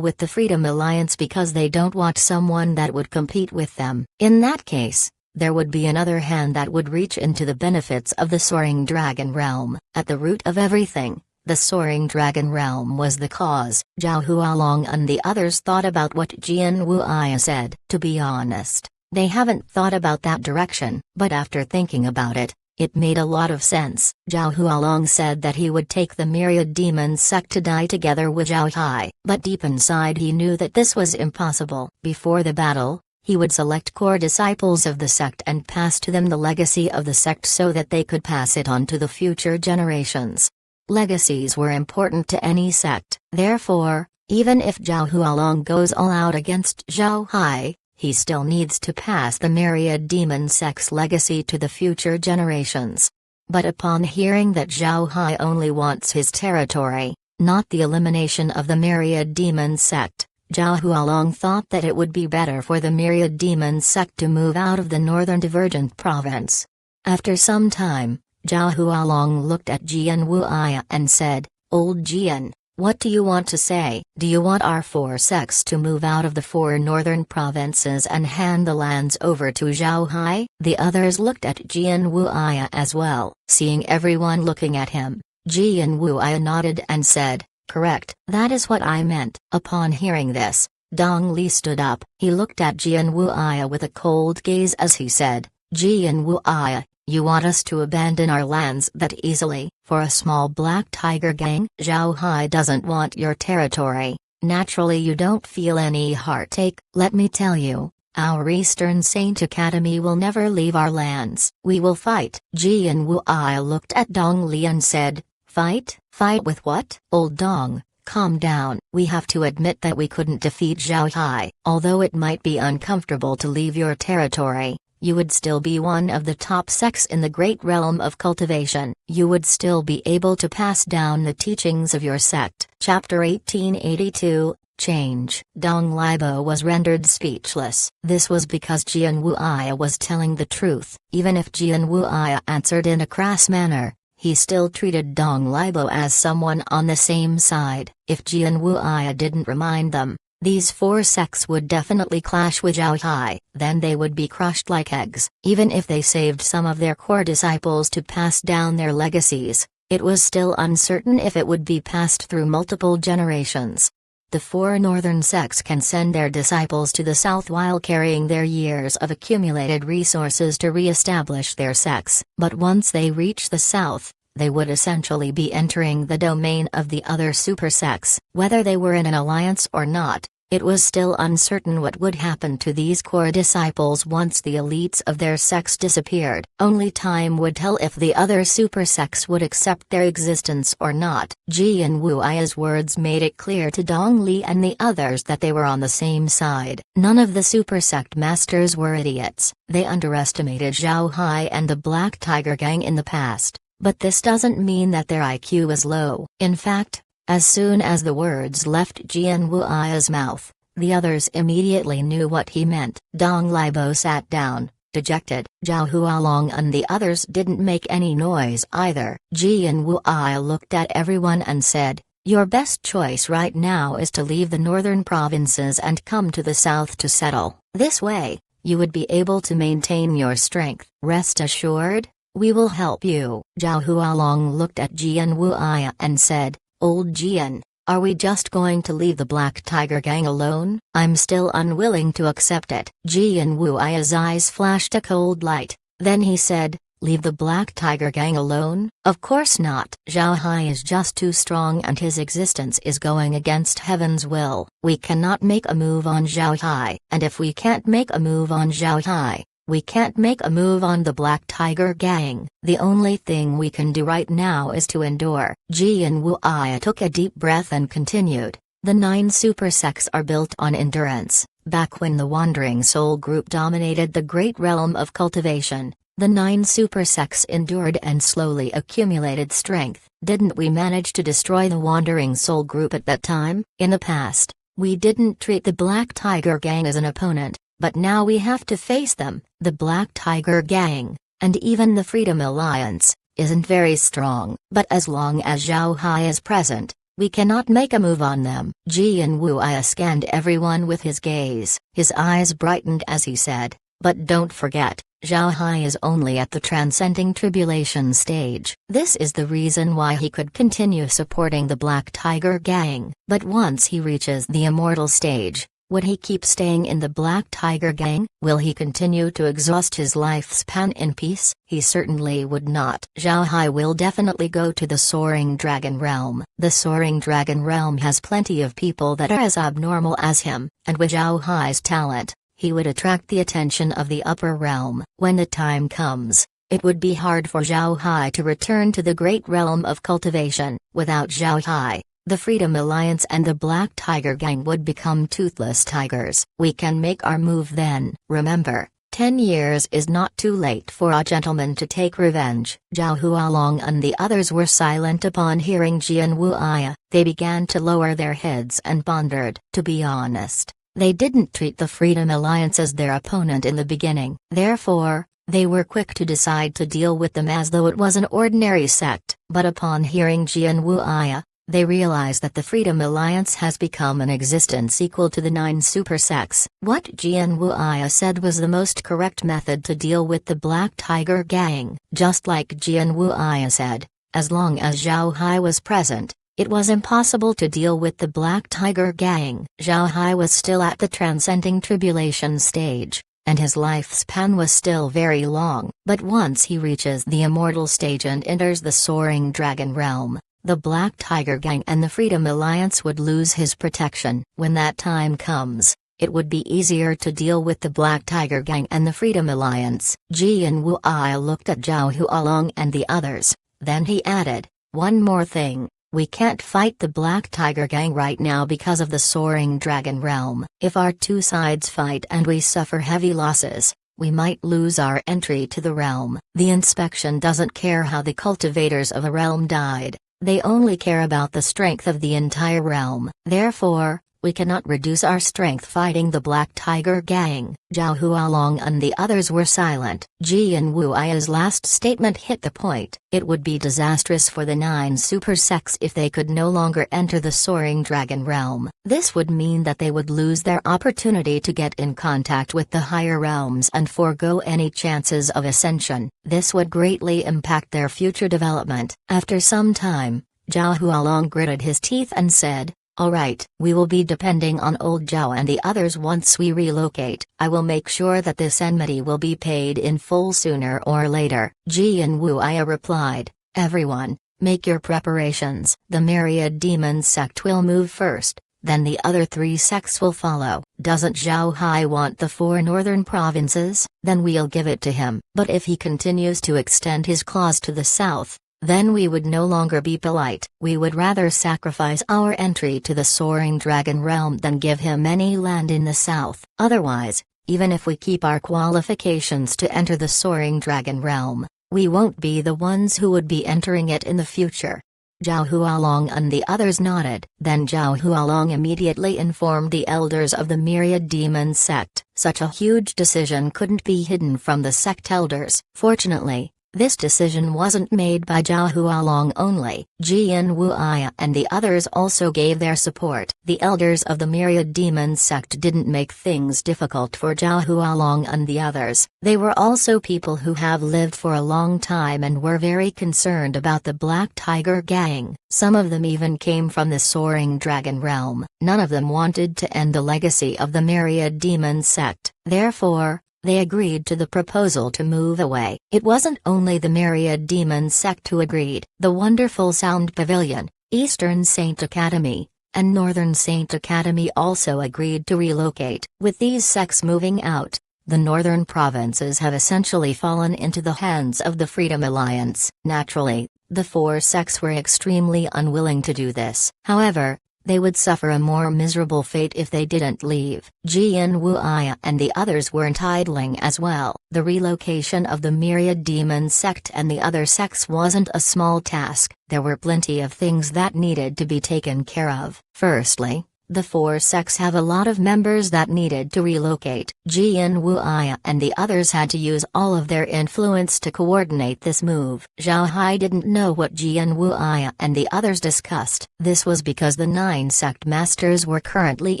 Speaker 1: with the Freedom Alliance because they don't want someone that would compete with them. In that case, there would be another hand that would reach into the benefits of the Soaring Dragon Realm. At the root of everything, the Soaring Dragon Realm was the cause. Zhao Hualong and the others thought about what Jian Wuya said. To be honest, they haven't thought about that direction, but after thinking about it, it made a lot of sense. Zhao Hualong said that he would take the Myriad Demon sect to die together with Zhao Hai, but deep inside he knew that this was impossible. Before the battle, he would select core disciples of the sect and pass to them the legacy of the sect so that they could pass it on to the future generations. Legacies were important to any sect. Therefore, even if Zhao Hualong goes all out against Zhao Hai, he still needs to pass the myriad demon sect's legacy to the future generations. But upon hearing that Zhao Hai only wants his territory, not the elimination of the myriad demon sect, Zhao Hualong thought that it would be better for the myriad demon sect to move out of the northern divergent province. After some time, Zhao Hualong looked at Jian Wuya and said, "Old Jian, what do you want to say? Do you want our 4 sects to move out of the 4 northern provinces and hand the lands over to Zhao Hai?" The others looked at Jian Wuya as well. Seeing everyone looking at him, Jian Wuya nodded and said, "Correct. That is what I meant." Upon hearing this, Dong Li stood up. He looked at Jian Wuya with a cold gaze as he said, "Jian Wuya, you want us to abandon our lands that easily, for a small black tiger gang? Zhao Hai doesn't want your territory. Naturally you don't feel any heartache. Let me tell you, our Eastern Saint Academy will never leave our lands. We will fight." Jian Wuya looked at Dong Li and said, "Fight? Fight with what?" "Old Dong, calm down. We have to admit that we couldn't defeat Zhao Hai. Although it might be uncomfortable to leave your territory, you would still be one of the top sects in the great realm of cultivation. You would still be able to pass down the teachings of your sect." Chapter 1882, Change. Dong Libo was rendered speechless. This was because Jian Wuya was telling the truth. Even if Jian Wuya answered in a crass manner, he still treated Dong Libo as someone on the same side. If Jian Wuya didn't remind them, these 4 sects would definitely clash with Zhao Hai, then they would be crushed like eggs. Even if they saved some of their core disciples to pass down their legacies, it was still uncertain if it would be passed through multiple generations. The 4 northern sects can send their disciples to the south while carrying their years of accumulated resources to re-establish their sects. But once they reach the south, they would essentially be entering the domain of the other super sects. Whether they were in an alliance or not, it was still uncertain what would happen to these core disciples once the elites of their sects disappeared. Only time would tell if the other super sects would accept their existence or not. Jian Wuya's words made it clear to Dong Li and the others that they were on the same side. None of the super sect masters were idiots. They underestimated Zhao Hai and the Black Tiger Gang in the past. But this doesn't mean that their IQ is low. In fact, as soon as the words left Jian Wuya's mouth, the others immediately knew what he meant. Dong Libo sat down, dejected. Zhao Hualong and the others didn't make any noise either. Jian Wuya looked at everyone and said, "Your best choice right now is to leave the northern provinces and come to the south to settle. This way, you would be able to maintain your strength. Rest assured, we will help you." Zhao Hualong looked at Jian Wuya and said, "Old Jian, are we just going to leave the Black Tiger Gang alone? I'm still unwilling to accept it." Jian Wuya's eyes flashed a cold light, then he said, "Leave the Black Tiger Gang alone? Of course not. Zhao Hai is just too strong and his existence is going against heaven's will. We cannot make a move on Zhao Hai, and if we can't make a move on Zhao Hai, we can't make a move on the Black Tiger Gang. The only thing we can do right now is to endure." Jian Wuya took a deep breath and continued, "The 9 super sects are built on endurance. Back when the Wandering Soul Group dominated the great realm of cultivation, the 9 super sects endured and slowly accumulated strength. Didn't we manage to destroy the Wandering Soul Group at that time? In the past, we didn't treat the Black Tiger Gang as an opponent. But now we have to face them. The Black Tiger Gang, and even the Freedom Alliance, isn't very strong. But as long as Zhao Hai is present, we cannot make a move on them." Jian Wuya scanned everyone with his gaze. His eyes brightened as he said, "But don't forget, Zhao Hai is only at the transcending tribulation stage. This is the reason why he could continue supporting the Black Tiger Gang. But once he reaches the immortal stage, would he keep staying in the Black Tiger Gang? Will he continue to exhaust his lifespan in peace? He certainly would not. Zhao Hai will definitely go to the Soaring Dragon Realm. The Soaring Dragon Realm has plenty of people that are as abnormal as him, and with Zhao Hai's talent, he would attract the attention of the upper realm. When the time comes, It would be hard for Zhao Hai to return to the great realm of cultivation. Without Zhao Hai, the Freedom Alliance and the Black Tiger Gang would become toothless tigers. We can make our move then. Remember, 10 years is not too late for a gentleman to take revenge. Zhao Hualong and the others were silent upon hearing Jian Wuya. They began to lower their heads and pondered. To be honest, they didn't treat the Freedom Alliance as their opponent in the beginning. Therefore, they were quick to decide to deal with them as though it was an ordinary sect. But upon hearing Jian Wuya, they realized that the Freedom Alliance has become an existence equal to the 9 super sects. What Jian Wuya said was the most correct method to deal with the Black Tiger Gang. Just like Jian Wuya said, as long as Zhao Hai was present, it was impossible to deal with the Black Tiger Gang. Zhao Hai was still at the transcending tribulation stage, and his lifespan was still very long. But once he reaches the immortal stage and enters the soaring dragon realm, the Black Tiger Gang and the Freedom Alliance would lose his protection. When that time comes, it would be easier to deal with the Black Tiger Gang and the Freedom Alliance. Jian Wuya looked at Zhao Hualong and the others, then he added, "One more thing, we can't fight the Black Tiger Gang right now because of the soaring dragon realm. If our two sides fight and we suffer heavy losses, we might lose our entry to the realm. The inspection doesn't care how the cultivators of a realm died. They only care about the strength of the entire realm. Therefore, we cannot reduce our strength fighting the Black Tiger Gang." Zhao Hualong and the others were silent. Jian Wuya's last statement hit the point. It would be disastrous for the 9 super sects if they could no longer enter the soaring dragon realm. This would mean that they would lose their opportunity to get in contact with the higher realms and forego any chances of ascension. This would greatly impact their future development. After some time, Zhao Hualong gritted his teeth and said, "Alright, we will be depending on old Zhao and the others once we relocate. I will make sure that this enmity will be paid in full sooner or later." Jian Wuya replied, "Everyone, make your preparations. The Myriad Demon sect will move first, then the other 3 sects will follow. Doesn't Zhao Hai want the 4 northern provinces? Then we'll give it to him. But if he continues to extend his claws to the south, then we would no longer be polite. We would rather sacrifice our entry to the soaring dragon realm than give him any land in the south. Otherwise, even if we keep our qualifications to enter the soaring dragon realm, we won't be the ones who would be entering it in the future." Zhao Hualong and the others nodded. Then Zhao Hualong immediately informed the elders of the Myriad Demon sect. Such a huge decision couldn't be hidden from the sect elders. Fortunately, this decision wasn't made by Zhao Hualong only. Jian Wuya and the others also gave their support. The elders of the Myriad Demon sect didn't make things difficult for Zhao Hualong and the others. They were also people who have lived for a long time and were very concerned about the Black Tiger Gang. Some of them even came from the soaring dragon realm. None of them wanted to end the legacy of the Myriad Demon sect. Therefore, they agreed to the proposal to move away. It wasn't only the Myriad Demon sect who agreed. The Wonderful Sound Pavilion, Eastern Saint Academy, and Northern Saint Academy also agreed to relocate. With these sects moving out, the northern provinces have essentially fallen into the hands of the Freedom Alliance. Naturally, the 4 sects were extremely unwilling to do this. However, they would suffer a more miserable fate if they didn't leave. Jian Wuya and the others weren't idling as well. The relocation of the Myriad Demon sect and the other sects wasn't a small task. There were plenty of things that needed to be taken care of. Firstly, the 4 sects have a lot of members that needed to relocate. Jian Wuya and the others had to use all of their influence to coordinate this move. Zhao Hai didn't know what Jian Wuya and the others discussed. This was because the 9 sect masters were currently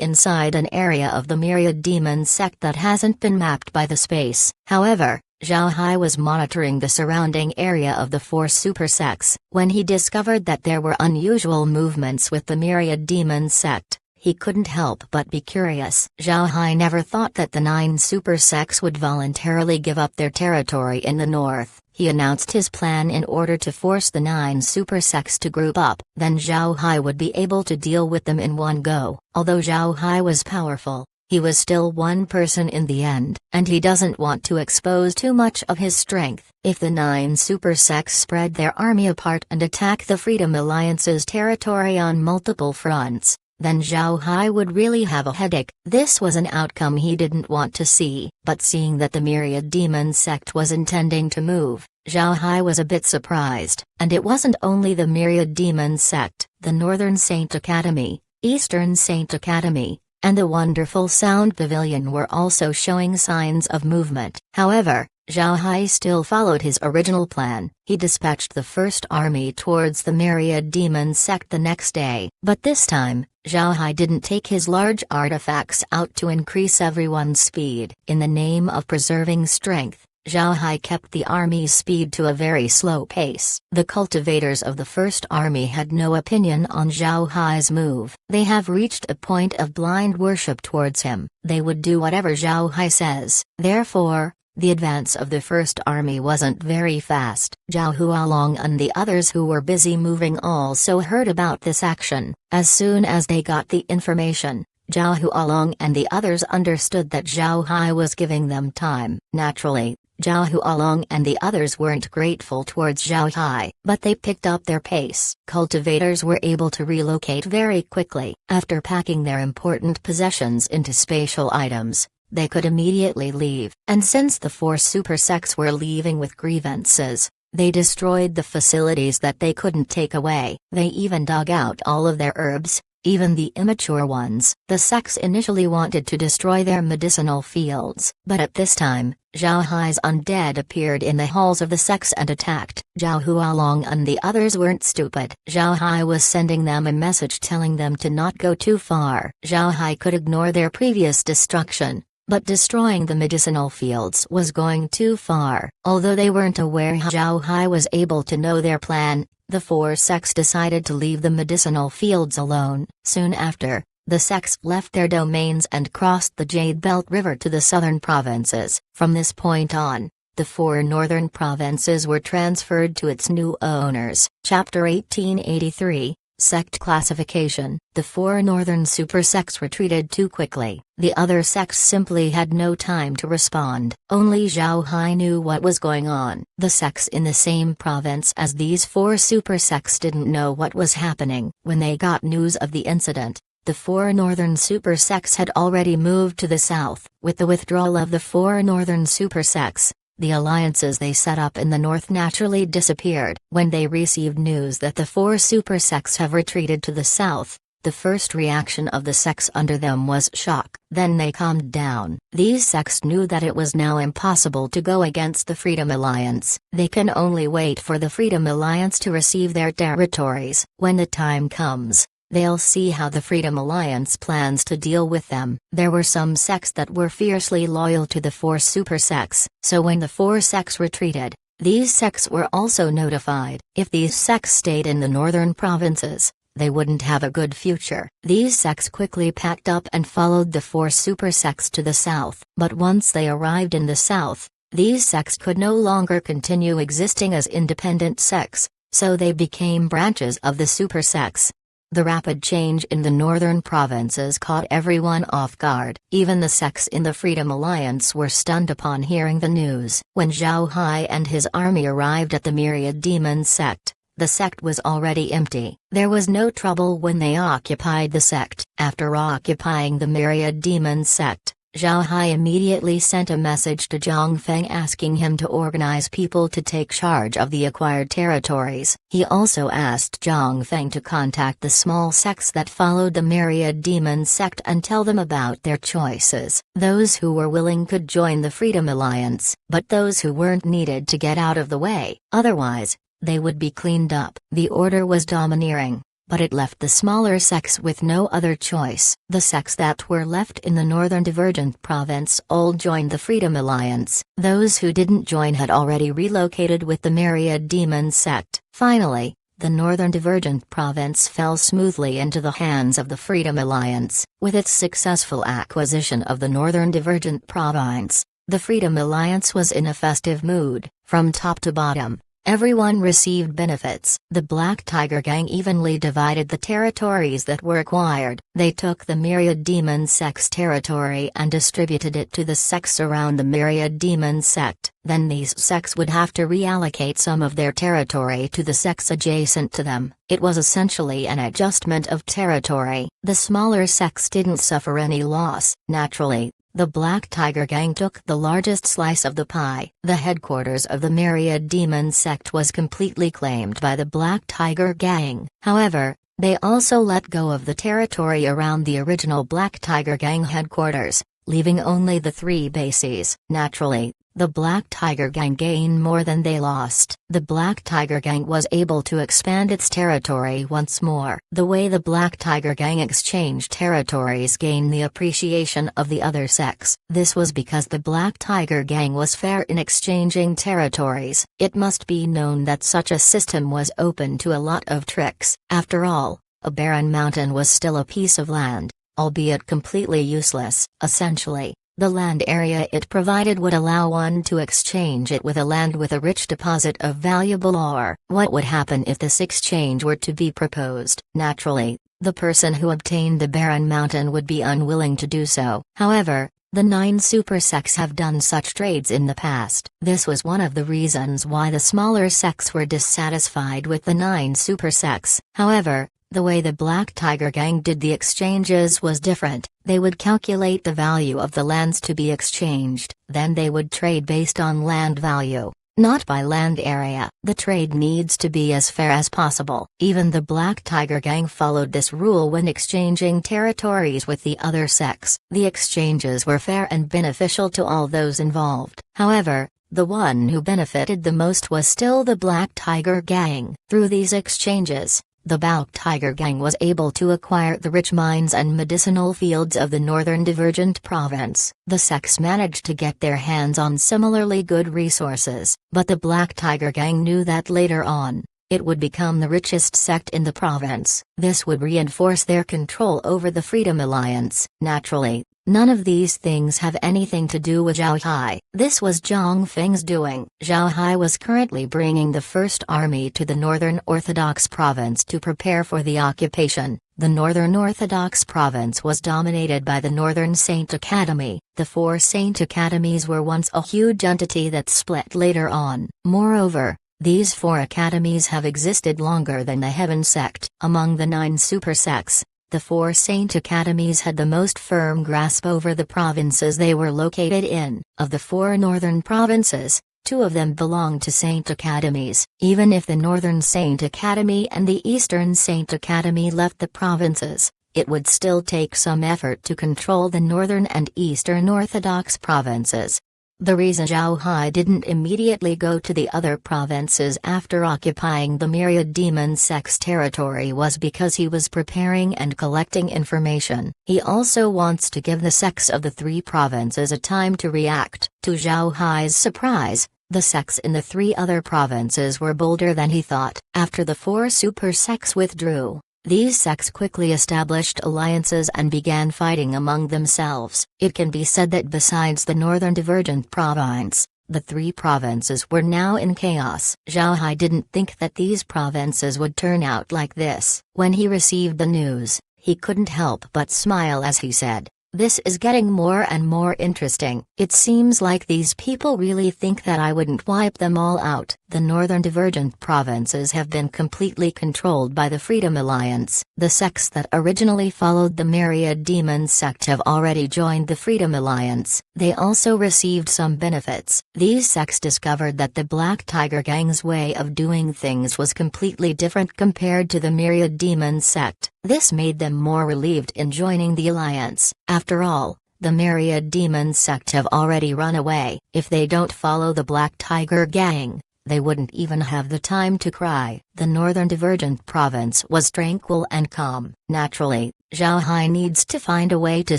Speaker 1: inside an area of the Myriad Demon sect that hasn't been mapped by the space. However, Zhao Hai was monitoring the surrounding area of the 4 super sects. When he discovered that there were unusual movements with the Myriad Demon sect, he couldn't help but be curious. Zhao Hai never thought that the 9 super sects would voluntarily give up their territory in the north. He announced his plan in order to force the 9 super sects to group up. Then Zhao Hai would be able to deal with them in one go. Although Zhao Hai was powerful, he was still one person in the end, and he doesn't want to expose too much of his strength. If the 9 super sects spread their army apart and attack the Freedom Alliance's territory on multiple fronts, then Zhao Hai would really have a headache. This was an outcome he didn't want to see, but seeing that the Myriad Demon sect was intending to move, Zhao Hai was a bit surprised. And it wasn't only the Myriad Demon sect, the Northern Saint Academy, Eastern Saint Academy, and the wonderful Sound Pavilion were also showing signs of movement. However, Zhao Hai still followed his original plan. He dispatched the first army towards the Myriad Demon sect the next day. But this time, Zhao Hai didn't take his large artifacts out to increase everyone's speed. In the name of preserving strength, Zhao Hai kept the army's speed to a very slow pace. The cultivators of the first army had no opinion on Zhao Hai's move. They have reached a point of blind worship towards him. They would do whatever Zhao Hai says. Therefore, the advance of the first army wasn't very fast. Zhao Hualong and the others who were busy moving also heard about this action. As soon as they got the information, Zhao Hualong and the others understood that Zhao Hai was giving them time. Naturally, Zhao Hualong and the others weren't grateful towards Zhao Hai, but they picked up their pace. Cultivators were able to relocate very quickly. After packing their important possessions into spatial items, they could immediately leave. And since the 4 super sects were leaving with grievances, they destroyed the facilities that they couldn't take away. They even dug out all of their herbs, even the immature ones. The sects initially wanted to destroy their medicinal fields, but at this time, Zhao Hai's undead appeared in the halls of the sects and attacked. Zhao Hualong and the others weren't stupid. Zhao Hai was sending them a message telling them to not go too far. Zhao Hai could ignore their previous destruction, but destroying the medicinal fields was going too far. Although they weren't aware how Zhao Hai was able to know their plan, the 4 sects decided to leave the medicinal fields alone. Soon after, the sects left their domains and crossed the Jade Belt River to the southern provinces. From this point on, the 4 northern provinces were transferred to its new owners. Chapter 1883, Sect Classification. The 4 northern super sects retreated too quickly. The other sects simply had no time to respond. Only Zhao Hai knew what was going on. The sects in the same province as these 4 super sects didn't know what was happening. When they got news of the incident, the 4 northern super sects had already moved to the south. With the withdrawal of the 4 northern super sects, the alliances they set up in the north naturally disappeared. When they received news that the 4 super sects have retreated to the south, the first reaction of the sects under them was shock. Then they calmed down. These sects knew that it was now impossible to go against the Freedom Alliance. They can only wait for the Freedom Alliance to receive their territories. When the time comes, they'll see how the Freedom Alliance plans to deal with them. There were some sects that were fiercely loyal to the 4 super sects, so when the 4 sects retreated, these sects were also notified. If these sects stayed in the northern provinces, they wouldn't have a good future. These sects quickly packed up and followed the 4 super sects to the south. But once they arrived in the south, these sects could no longer continue existing as independent sects, so they became branches of the super sects. The rapid change in the northern provinces caught everyone off guard. Even the sects in the Freedom Alliance were stunned upon hearing the news. When Zhao Hai and his army arrived at the Myriad Demon sect, the sect was already empty. There was no trouble when they occupied the sect. After occupying the Myriad Demon sect, Zhao Hai immediately sent a message to Zhang Feng asking him to organize people to take charge of the acquired territories. He also asked Zhang Feng to contact the small sects that followed the Myriad Demon sect and tell them about their choices. Those who were willing could join the Freedom Alliance, but those who weren't needed to get out of the way. Otherwise, they would be cleaned up. The order was domineering, but it left the smaller sects with no other choice. The sects that were left in the northern Divergent province all joined the Freedom Alliance. Those who didn't join had already relocated with the Myriad Demon sect. Finally, the northern Divergent province fell smoothly into the hands of the Freedom Alliance. With its successful acquisition of the northern Divergent province, the Freedom Alliance was in a festive mood. From top to bottom, Everyone received benefits. The Black Tiger Gang evenly divided the territories that were acquired. They took the Myriad Demon Sect's territory and distributed it to the sects around the Myriad Demon Sect. Then these sects would have to reallocate some of their territory to the sects adjacent to them. It was essentially an adjustment of territory. The smaller sects didn't suffer any loss. Naturally, the Black Tiger Gang took the largest slice of the pie. The headquarters of the Myriad Demon Sect was completely claimed by the Black Tiger Gang. However, they also let go of the territory around the original Black Tiger Gang headquarters, leaving only the 3 bases. Naturally, the Black Tiger Gang gained more than they lost. The Black Tiger Gang was able to expand its territory once more. The way the Black Tiger Gang exchanged territories gained the appreciation of the other sects. This was because the Black Tiger Gang was fair in exchanging territories. It must be known that such a system was open to a lot of tricks. After all, a barren mountain was still a piece of land, albeit completely useless. Essentially, the land area it provided would allow one to exchange it with a land with a rich deposit of valuable ore. What would happen if this exchange were to be proposed? Naturally, the person who obtained the barren mountain would be unwilling to do so. However, the 9 super sects have done such trades in the past. This was one of the reasons why the smaller sects were dissatisfied with the 9 super sects. However, the way the Black Tiger Gang did the exchanges was different. They would calculate the value of the lands to be exchanged, then they would trade based on land value, not by land area. The trade needs to be as fair as possible. Even the Black Tiger Gang followed this rule when exchanging territories with the other sects. The exchanges were fair and beneficial to all those involved. However, the one who benefited the most was still the Black Tiger Gang. Through these exchanges, the Black Tiger Gang was able to acquire the rich mines and medicinal fields of the Northern Divergent Province. The sects managed to get their hands on similarly good resources, but the Black Tiger Gang knew that later on, it would become the richest sect in the province. This would reinforce their control over the Freedom Alliance. Naturally, none of these things have anything to do with Zhao Hai. This was Zhang Feng's doing. Zhao Hai was currently bringing the First Army to the Northern Orthodox Province to prepare for the occupation. The Northern Orthodox Province was dominated by the Northern Saint Academy. The 4 Saint Academies were once a huge entity that split later on. Moreover, these 4 academies have existed longer than the Heaven Sect. Among the 9 super sects, the 4 Saint Academies had the most firm grasp over the provinces they were located in. Of the 4 northern provinces, 2 of them belonged to Saint Academies. Even if the Northern Saint Academy and the Eastern Saint Academy left the provinces, it would still take some effort to control the Northern and Eastern Orthodox provinces. The reason Zhao Hai didn't immediately go to the other provinces after occupying the Myriad Demon Sect's territory was because he was preparing and collecting information. He also wants to give the sects of the 3 provinces a time to react. To Zhao Hai's surprise, the sects in the 3 other provinces were bolder than he thought. After the 4 super sects withdrew, these sects quickly established alliances and began fighting among themselves. It can be said that besides the Northern Divergent Province, the 3 provinces were now in chaos. Zhao Hai didn't think that these provinces would turn out like this. When he received the news, he couldn't help but smile as he said, "This is getting more and more interesting. It seems like these people really think that I wouldn't wipe them all out." The Northern Divergent Provinces have been completely controlled by the Freedom Alliance. The sects that originally followed the Myriad Demon Sect have already joined the Freedom Alliance. They also received some benefits. These sects discovered that the Black Tiger Gang's way of doing things was completely different compared to the Myriad Demon Sect. This made them more relieved in joining the alliance. After all, the Myriad Demon Sect have already run away. If they don't follow the Black Tiger Gang, they wouldn't even have the time to cry. The Northern Divergent Province was tranquil and calm. Naturally, Zhao Hai needs to find a way to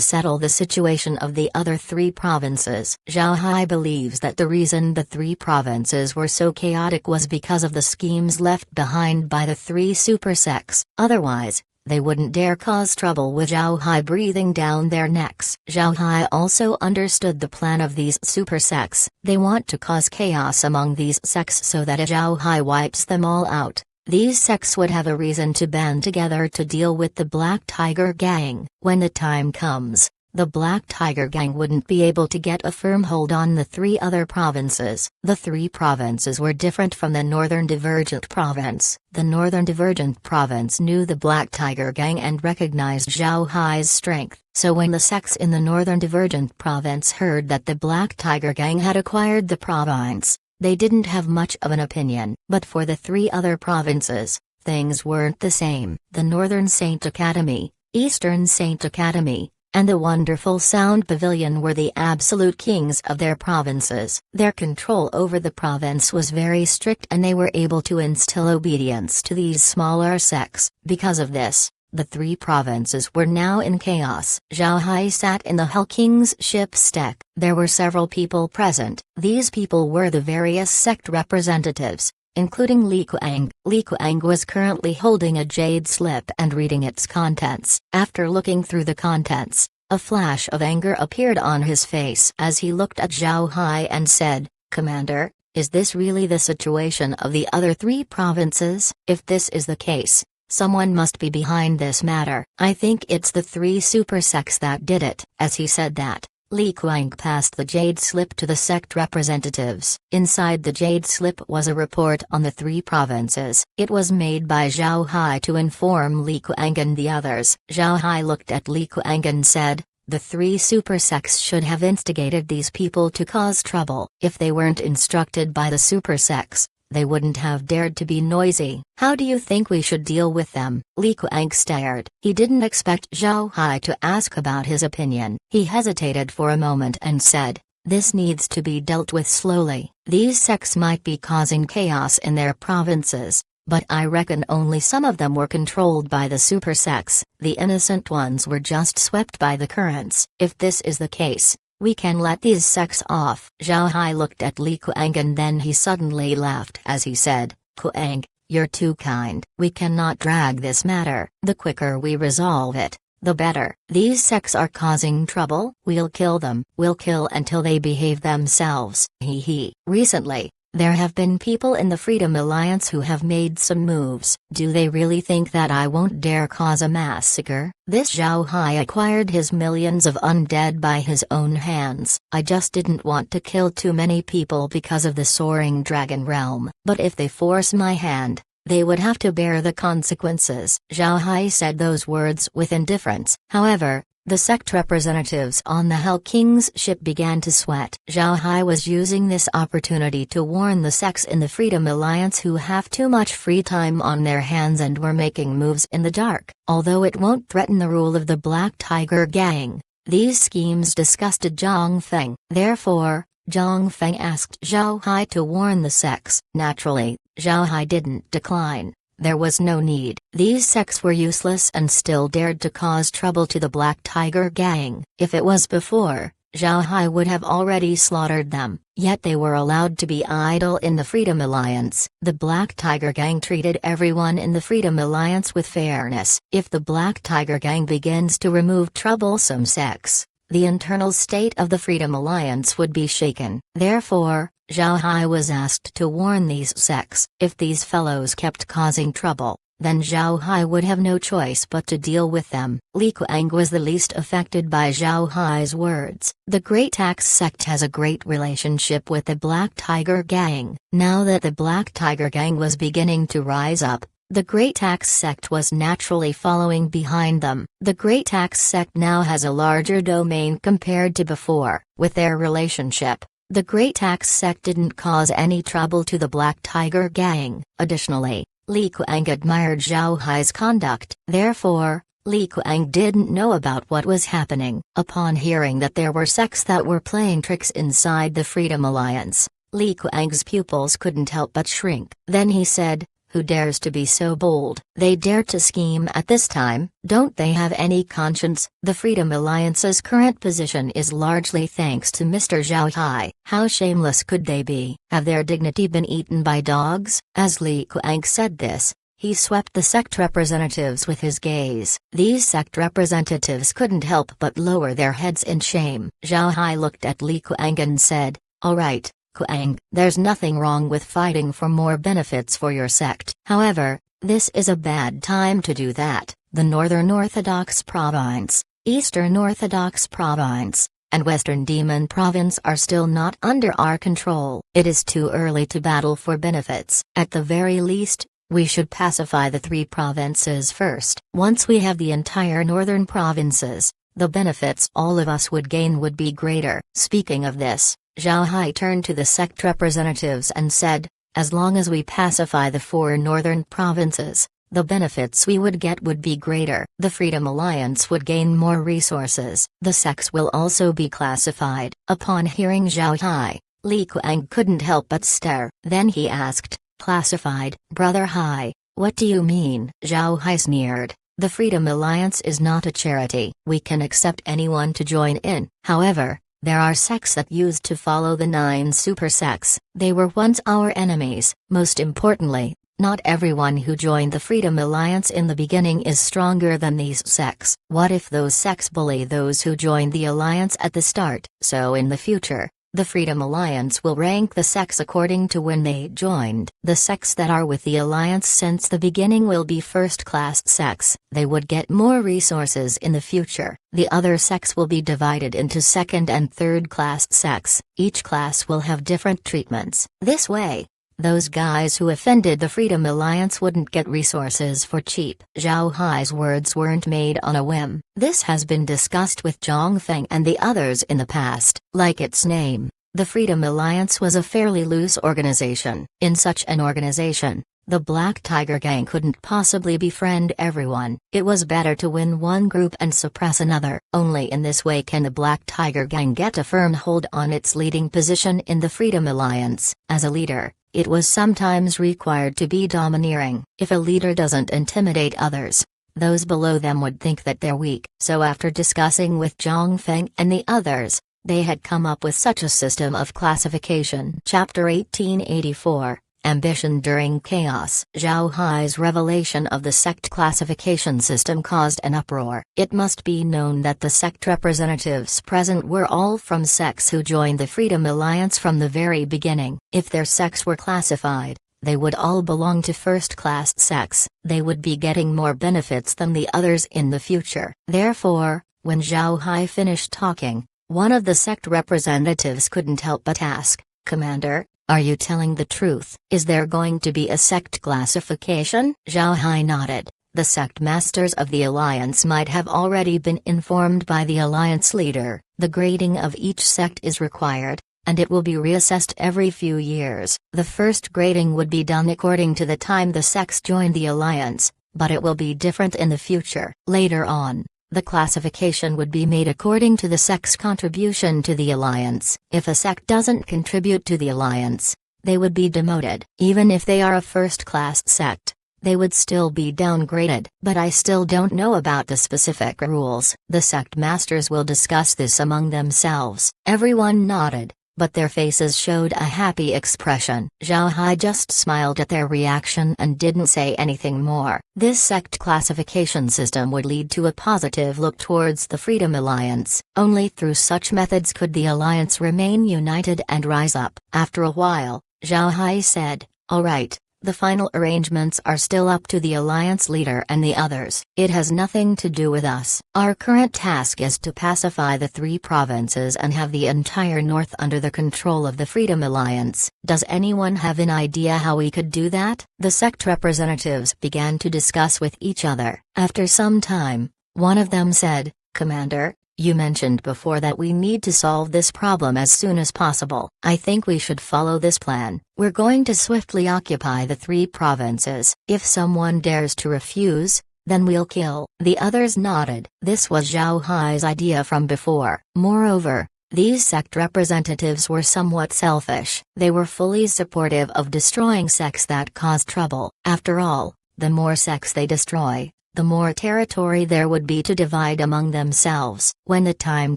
Speaker 1: settle the situation of the other 3 provinces. Zhao Hai believes that the reason the 3 provinces were so chaotic was because of the schemes left behind by the 3 super sects. Otherwise, they wouldn't dare cause trouble with Zhao Hai breathing down their necks. Zhao Hai also understood the plan of these super sects. They want to cause chaos among these sects so that Zhao Hai wipes them all out. These sects would have a reason to band together to deal with the Black Tiger Gang. When the time comes, the Black Tiger Gang wouldn't be able to get a firm hold on the 3 other provinces. The 3 provinces were different from the Northern Divergent Province. The Northern Divergent Province knew the Black Tiger Gang and recognized Zhao Hai's strength. So when the sects in the Northern Divergent Province heard that the Black Tiger Gang had acquired the province, they didn't have much of an opinion. But for the 3 other provinces, things weren't the same. The Northern Saint Academy, Eastern Saint Academy, and the Wonderful Sound Pavilion were the absolute kings of their provinces. Their control over the province was very strict and they were able to instill obedience to these smaller sects. Because of this, the 3 provinces were now in chaos. Zhao Hai sat in the Hell King's ship's deck. There were several people present. These people were the various sect representatives, including Li Kuang. Li Kuang was currently holding a jade slip and reading its contents. After looking through the contents, a flash of anger appeared on his face as he looked at Zhao Hai and said, "Commander, is this really the situation of the other 3 provinces? If this is the case, someone must be behind this matter. I think it's the 3 super sects that did it." As he said that, Li Kuang passed the jade slip to the sect representatives. Inside the jade slip was a report on the 3 provinces. It was made by Zhao Hai to inform Li Kuang and the others. Zhao Hai looked at Li Kuang and said, "The 3 super sects should have instigated these people to cause trouble. If they weren't instructed by the super sects, they wouldn't have dared to be noisy. How do you think we should deal with them?" Li Kuang stared. He didn't expect Zhao Hai to ask about his opinion. He hesitated for a moment and said, "This needs to be dealt with slowly. These sects might be causing chaos in their provinces, but I reckon only some of them were controlled by the super sects. The innocent ones were just swept by the currents. If this is the case, we can let these sects off." Zhao Hai looked at Li Kuang and then he suddenly laughed as he said, "Kuang, you're too kind. We cannot drag this matter. The quicker we resolve it, the better. These sects are causing trouble. We'll kill them. We'll kill until they behave themselves." He. Recently, there have been people in the Freedom Alliance who have made some moves. Do they really think that I won't dare cause a massacre? This Zhao Hai acquired his millions of undead by his own hands. I just didn't want to kill too many people because of the soaring dragon realm. But if they force my hand, they would have to bear the consequences. Zhao Hai said those words with indifference. However, the sect representatives on the Hell King's ship began to sweat. Zhao Hai was using this opportunity to warn the sects in the Freedom Alliance who have too much free time on their hands and were making moves in the dark. Although it won't threaten the rule of the Black Tiger Gang, these schemes disgusted Zhang Feng. Therefore, Zhang Feng asked Zhao Hai to warn the sects. Naturally, Zhao Hai didn't decline. There was no need. These sects were useless and still dared to cause trouble to the Black Tiger Gang. If it was before, Zhao Hai would have already slaughtered them, yet they were allowed to be idle in the Freedom Alliance. The Black Tiger Gang treated everyone in the Freedom Alliance with fairness. If the Black Tiger Gang begins to remove troublesome sects, the internal state of the Freedom Alliance would be shaken. Therefore, Zhao Hai was asked to warn these sects. If these fellows kept causing trouble, then Zhao Hai would have no choice but to deal with them. Li Kuang was the least affected by Zhao Hai's words. The Great Axe sect has a great relationship with the Black Tiger Gang. Now that the Black Tiger Gang was beginning to rise up, the Great Axe sect was naturally following behind them. The Great Axe sect now has a larger domain compared to before. With their relationship, the Great Axe sect didn't cause any trouble to the Black Tiger Gang. Additionally, Li Kuang admired Zhao Hai's conduct. Therefore, Li Kuang didn't know about what was happening. Upon hearing that there were sects that were playing tricks inside the Freedom Alliance, Li Kuang's pupils couldn't help but shrink. Then he said, "Who dares to be so bold? They dare to scheme at this time. Don't they have any conscience?" The Freedom Alliance's current position is largely thanks to Mr. Zhao Hai. How shameless could they be? Have their dignity been eaten by dogs? As Li Kuang said this, He swept the sect representatives with his gaze. These sect representatives couldn't help but lower their heads in shame. Zhao Hai looked at Li Kuang and said, "All right, Kuang, there's nothing wrong with fighting for more benefits for your sect. However, this is a bad time to do that. The Northern Orthodox Province, Eastern Orthodox Province, and Western Demon Province are still not under our control. It is too early to battle for benefits. At the very least, we should pacify the three provinces first. Once we have the entire northern provinces, the benefits all of us would gain would be greater." Speaking of this, Zhao Hai turned to the sect representatives and said, "As long as we pacify the four northern provinces, the benefits we would get would be greater. The Freedom Alliance would gain more resources. The sects will also be classified." Upon hearing Zhao Hai, Li Kuang couldn't help but stare. Then he asked, "Classified? Brother Hai, what do you mean?" Zhao Hai sneered. "The Freedom Alliance is not a charity. We can accept anyone to join in. However, there are sects that used to follow the 9 super sects. They were once our enemies. Most importantly, not everyone who joined the Freedom Alliance in the beginning is stronger than these sects. What if those sects bully those who joined the alliance at the start? So in the future, the Freedom Alliance will rank the sects according to when they joined. The sects that are with the alliance since the beginning will be first-class sects. They would get more resources in the future. The other sects will be divided into second and third-class sects. Each class will have different treatments. This way, those guys who offended the Freedom Alliance wouldn't get resources for cheap." Zhao Hai's words weren't made on a whim. This has been discussed with Zhang Feng and the others in the past. Like its name, the Freedom Alliance was a fairly loose organization. In such an organization, the Black Tiger Gang couldn't possibly befriend everyone. It was better to win one group and suppress another. Only in this way can the Black Tiger Gang get a firm hold on its leading position in the Freedom Alliance. As a leader, it was sometimes required to be domineering. If a leader doesn't intimidate others, those below them would think that they're weak. So after discussing with Zhang Feng and the others, they had come up with such a system of classification. Chapter 1884, Ambition During Chaos. Zhao Hai's revelation of the sect classification system caused an uproar. It must be known that the sect representatives present were all from sects who joined the Freedom Alliance from the very beginning. If their sects were classified, they would all belong to first-class sects. They would be getting more benefits than the others in the future. Therefore, when Zhao Hai finished talking, one of the sect representatives couldn't help but ask, "Commander, are you telling the truth? Is there going to be a sect classification?" Zhao Hai nodded. The sect masters of the alliance might have already been informed by the alliance leader. The grading of each sect is required, and it will be reassessed every few years. The first grading would be done according to the time the sects joined the alliance, but it will be different in the future. Later on, the classification would be made according to the sect's contribution to the alliance. If a sect doesn't contribute to the alliance, they would be demoted. Even if they are a first-class sect, they would still be downgraded. But I still don't know about the specific rules. The sect masters will discuss this among themselves. Everyone nodded, but their faces showed a happy expression. Zhao Hai just smiled at their reaction and didn't say anything more. This sect classification system would lead to a positive look towards the Freedom Alliance. Only through such methods could the alliance remain united and rise up. After a while, Zhao Hai said, "All right. The final arrangements are still up to the alliance leader and the others. It has nothing to do with us. Our current task is to pacify the 3 provinces and have the entire north under the control of the Freedom Alliance. Does anyone have an idea how we could do that?" The sect representatives began to discuss with each other. After some time, one of them said, "Commander, you mentioned before that we need to solve this problem as soon as possible. I think we should follow this plan. We're going to swiftly occupy the 3 provinces. If someone dares to refuse, then we'll kill." The others nodded. This was Zhao Hai's idea from before. Moreover, these sect representatives were somewhat selfish. They were fully supportive of destroying sects that cause trouble. After all, the more sects they destroy, the more territory there would be to divide among themselves. When the time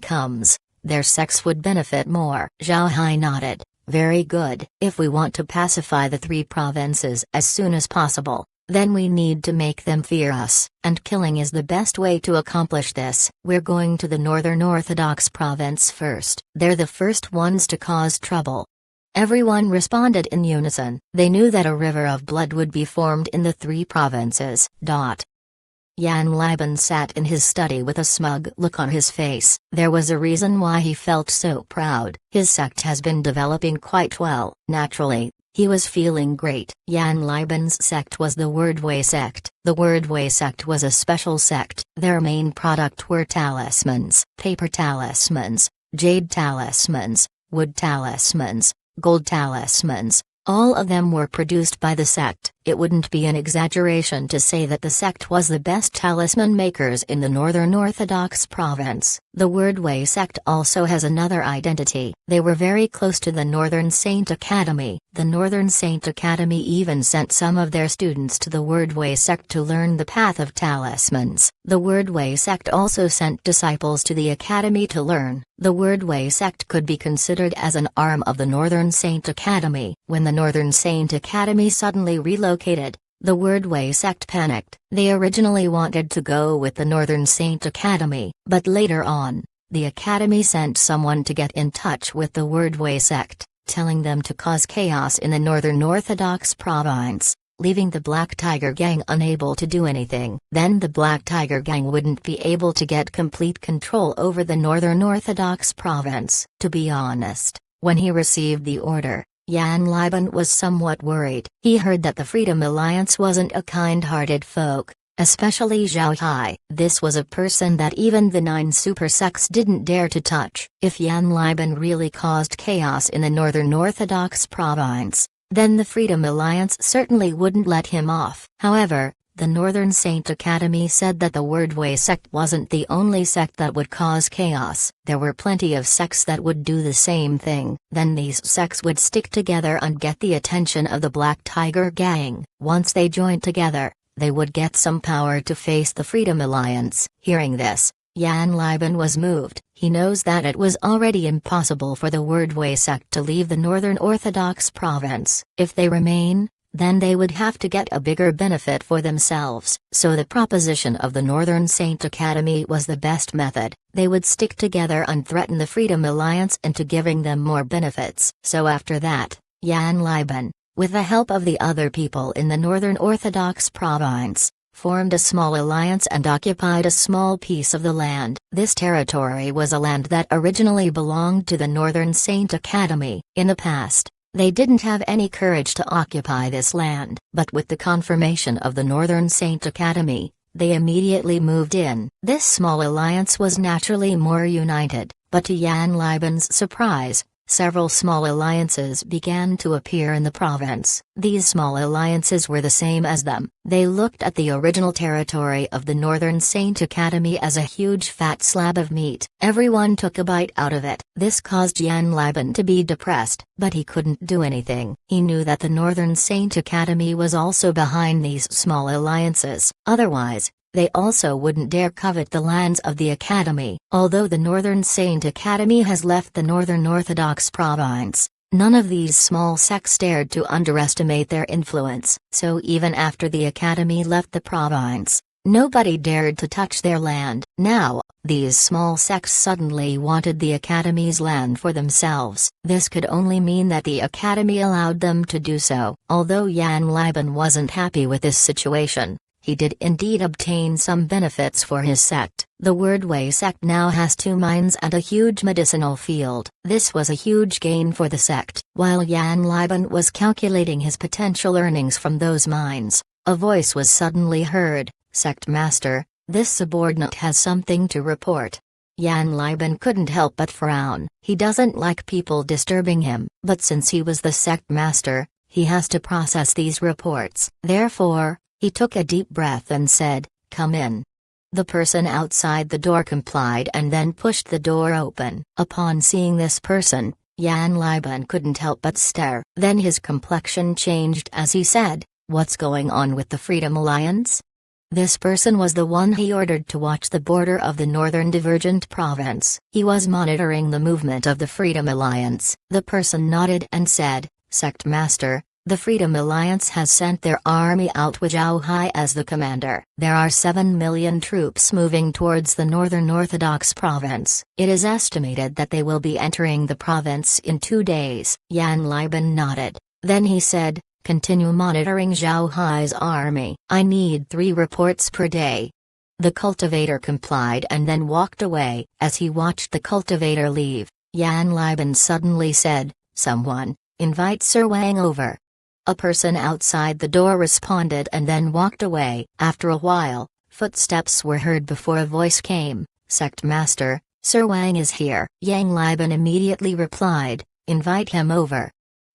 Speaker 1: comes, their sects would benefit more. Zhao Hai nodded. "Very good. If we want to pacify the 3 provinces as soon as possible, Then we need to make them fear us, and killing is the best way to accomplish this. We're going to the Northern Orthodox province first. They're the first ones to cause trouble." Everyone responded in unison. They knew that a river of blood would be formed in the three provinces. Jan Lieben sat in his study with a smug look on his face. There was a reason why he felt so proud. His sect has been developing quite well. Naturally, he was feeling great. Jan Lieben's sect was the Wordway sect. The Wordway sect was a special sect. Their main product were talismans, paper talismans, jade talismans, wood talismans, gold talismans. All of them were produced by the sect. It wouldn't be an exaggeration to say that the sect was the best talisman makers in the Northern Orthodox province. The Wordway sect also has another identity. They were very close to the Northern Saint Academy. The Northern Saint Academy even sent some of their students to the Wordway sect to learn the path of talismans. The Wordway sect also sent disciples to the academy to learn. The Wordway sect could be considered as an arm of the Northern Saint Academy. When the Northern Saint Academy suddenly relocated, the Wordway sect panicked. They originally wanted to go with the Northern Saint Academy, but later on, the academy sent someone to get in touch with the Wordway sect, telling them to cause chaos in the Northern Orthodox province, leaving the Black Tiger Gang unable to do anything. Then the Black Tiger Gang wouldn't be able to get complete control over the Northern Orthodox province. To be honest, when he received the order, Jan Lieben was somewhat worried. He heard that the Freedom Alliance wasn't a kind-hearted folk, especially Zhao Hai. This was a person that even the 9 super sects didn't dare to touch. If Jan Lieben really caused chaos in the Northern Orthodox province, then the Freedom Alliance certainly wouldn't let him off. However, the Northern Saint Academy said that the Wordway sect wasn't the only sect that would cause chaos. There were plenty of sects that would do the same thing. Then these sects would stick together and get the attention of the Black Tiger Gang. Once they joined together, they would get some power to face the Freedom Alliance. Hearing this, Jan Lieben was moved. He knows that it was already impossible for the Wordway sect to leave the Northern Orthodox province. If they remain, then they would have to get a bigger benefit for themselves. So the proposition of the Northern Saint Academy was the best method. They would stick together and threaten the Freedom Alliance into giving them more benefits. So after that, Jan Lieben, with the help of the other people in the Northern Orthodox province, formed a small alliance and occupied a small piece of the land. This territory was a land that originally belonged to the Northern Saint Academy. In the past, they didn't have any courage to occupy this land, but with the confirmation of the Northern Saint Academy, they immediately moved in. This small alliance was naturally more united, but to Jan Lieben's surprise, several small alliances began to appear in the province. These small alliances were the same as them. They looked at the original territory of the Northern Saint Academy as a huge fat slab of meat. Everyone took a bite out of it. This caused Jan Lieben to be depressed, but he couldn't do anything. He knew that the Northern Saint Academy was also behind these small alliances. Otherwise, they also wouldn't dare covet the lands of the Academy. Although the Northern Saint Academy has left the Northern Orthodox province, none of these small sects dared to underestimate their influence. So even after the Academy left the province, nobody dared to touch their land. Now, these small sects suddenly wanted the Academy's land for themselves. This could only mean that the Academy allowed them to do so. Although Jan Lieben wasn't happy with this situation, he did indeed obtain some benefits for his sect. The Wordway sect now has 2 mines and a huge medicinal field. This was a huge gain for the sect. While Jan Lieben was calculating his potential earnings from those mines, a voice was suddenly heard. "Sect Master, this subordinate has something to report." Jan Lieben couldn't help but frown. He doesn't like people disturbing him, but since he was the sect master, he has to process these reports. Therefore, he took a deep breath and said, "Come in." The person outside the door complied and then pushed the door open. Upon seeing this person, Jan Lieben couldn't help but stare. Then his complexion changed as he said, "What's going on with the Freedom Alliance?" This person was the one he ordered to watch the border of the Northern Divergent province. He was monitoring the movement of the Freedom Alliance. The person nodded and said, "Sect Master, The Freedom Alliance has sent their army out with Zhao Hai as the commander. There are 7 million troops moving towards the Northern Orthodox province. It is estimated that they will be entering the province in 2 days. Yan Liban nodded. Then he said, continue monitoring Zhao Hai's army. I need 3 reports per day. The cultivator complied and then walked away. As he watched the cultivator leave, Yan Liban suddenly said, someone, invite Sir Wang over. A person outside the door responded and then walked away. After a while, footsteps were heard before a voice came, Sect Master, Sir Wang is here. Yan Liban immediately replied, invite him over.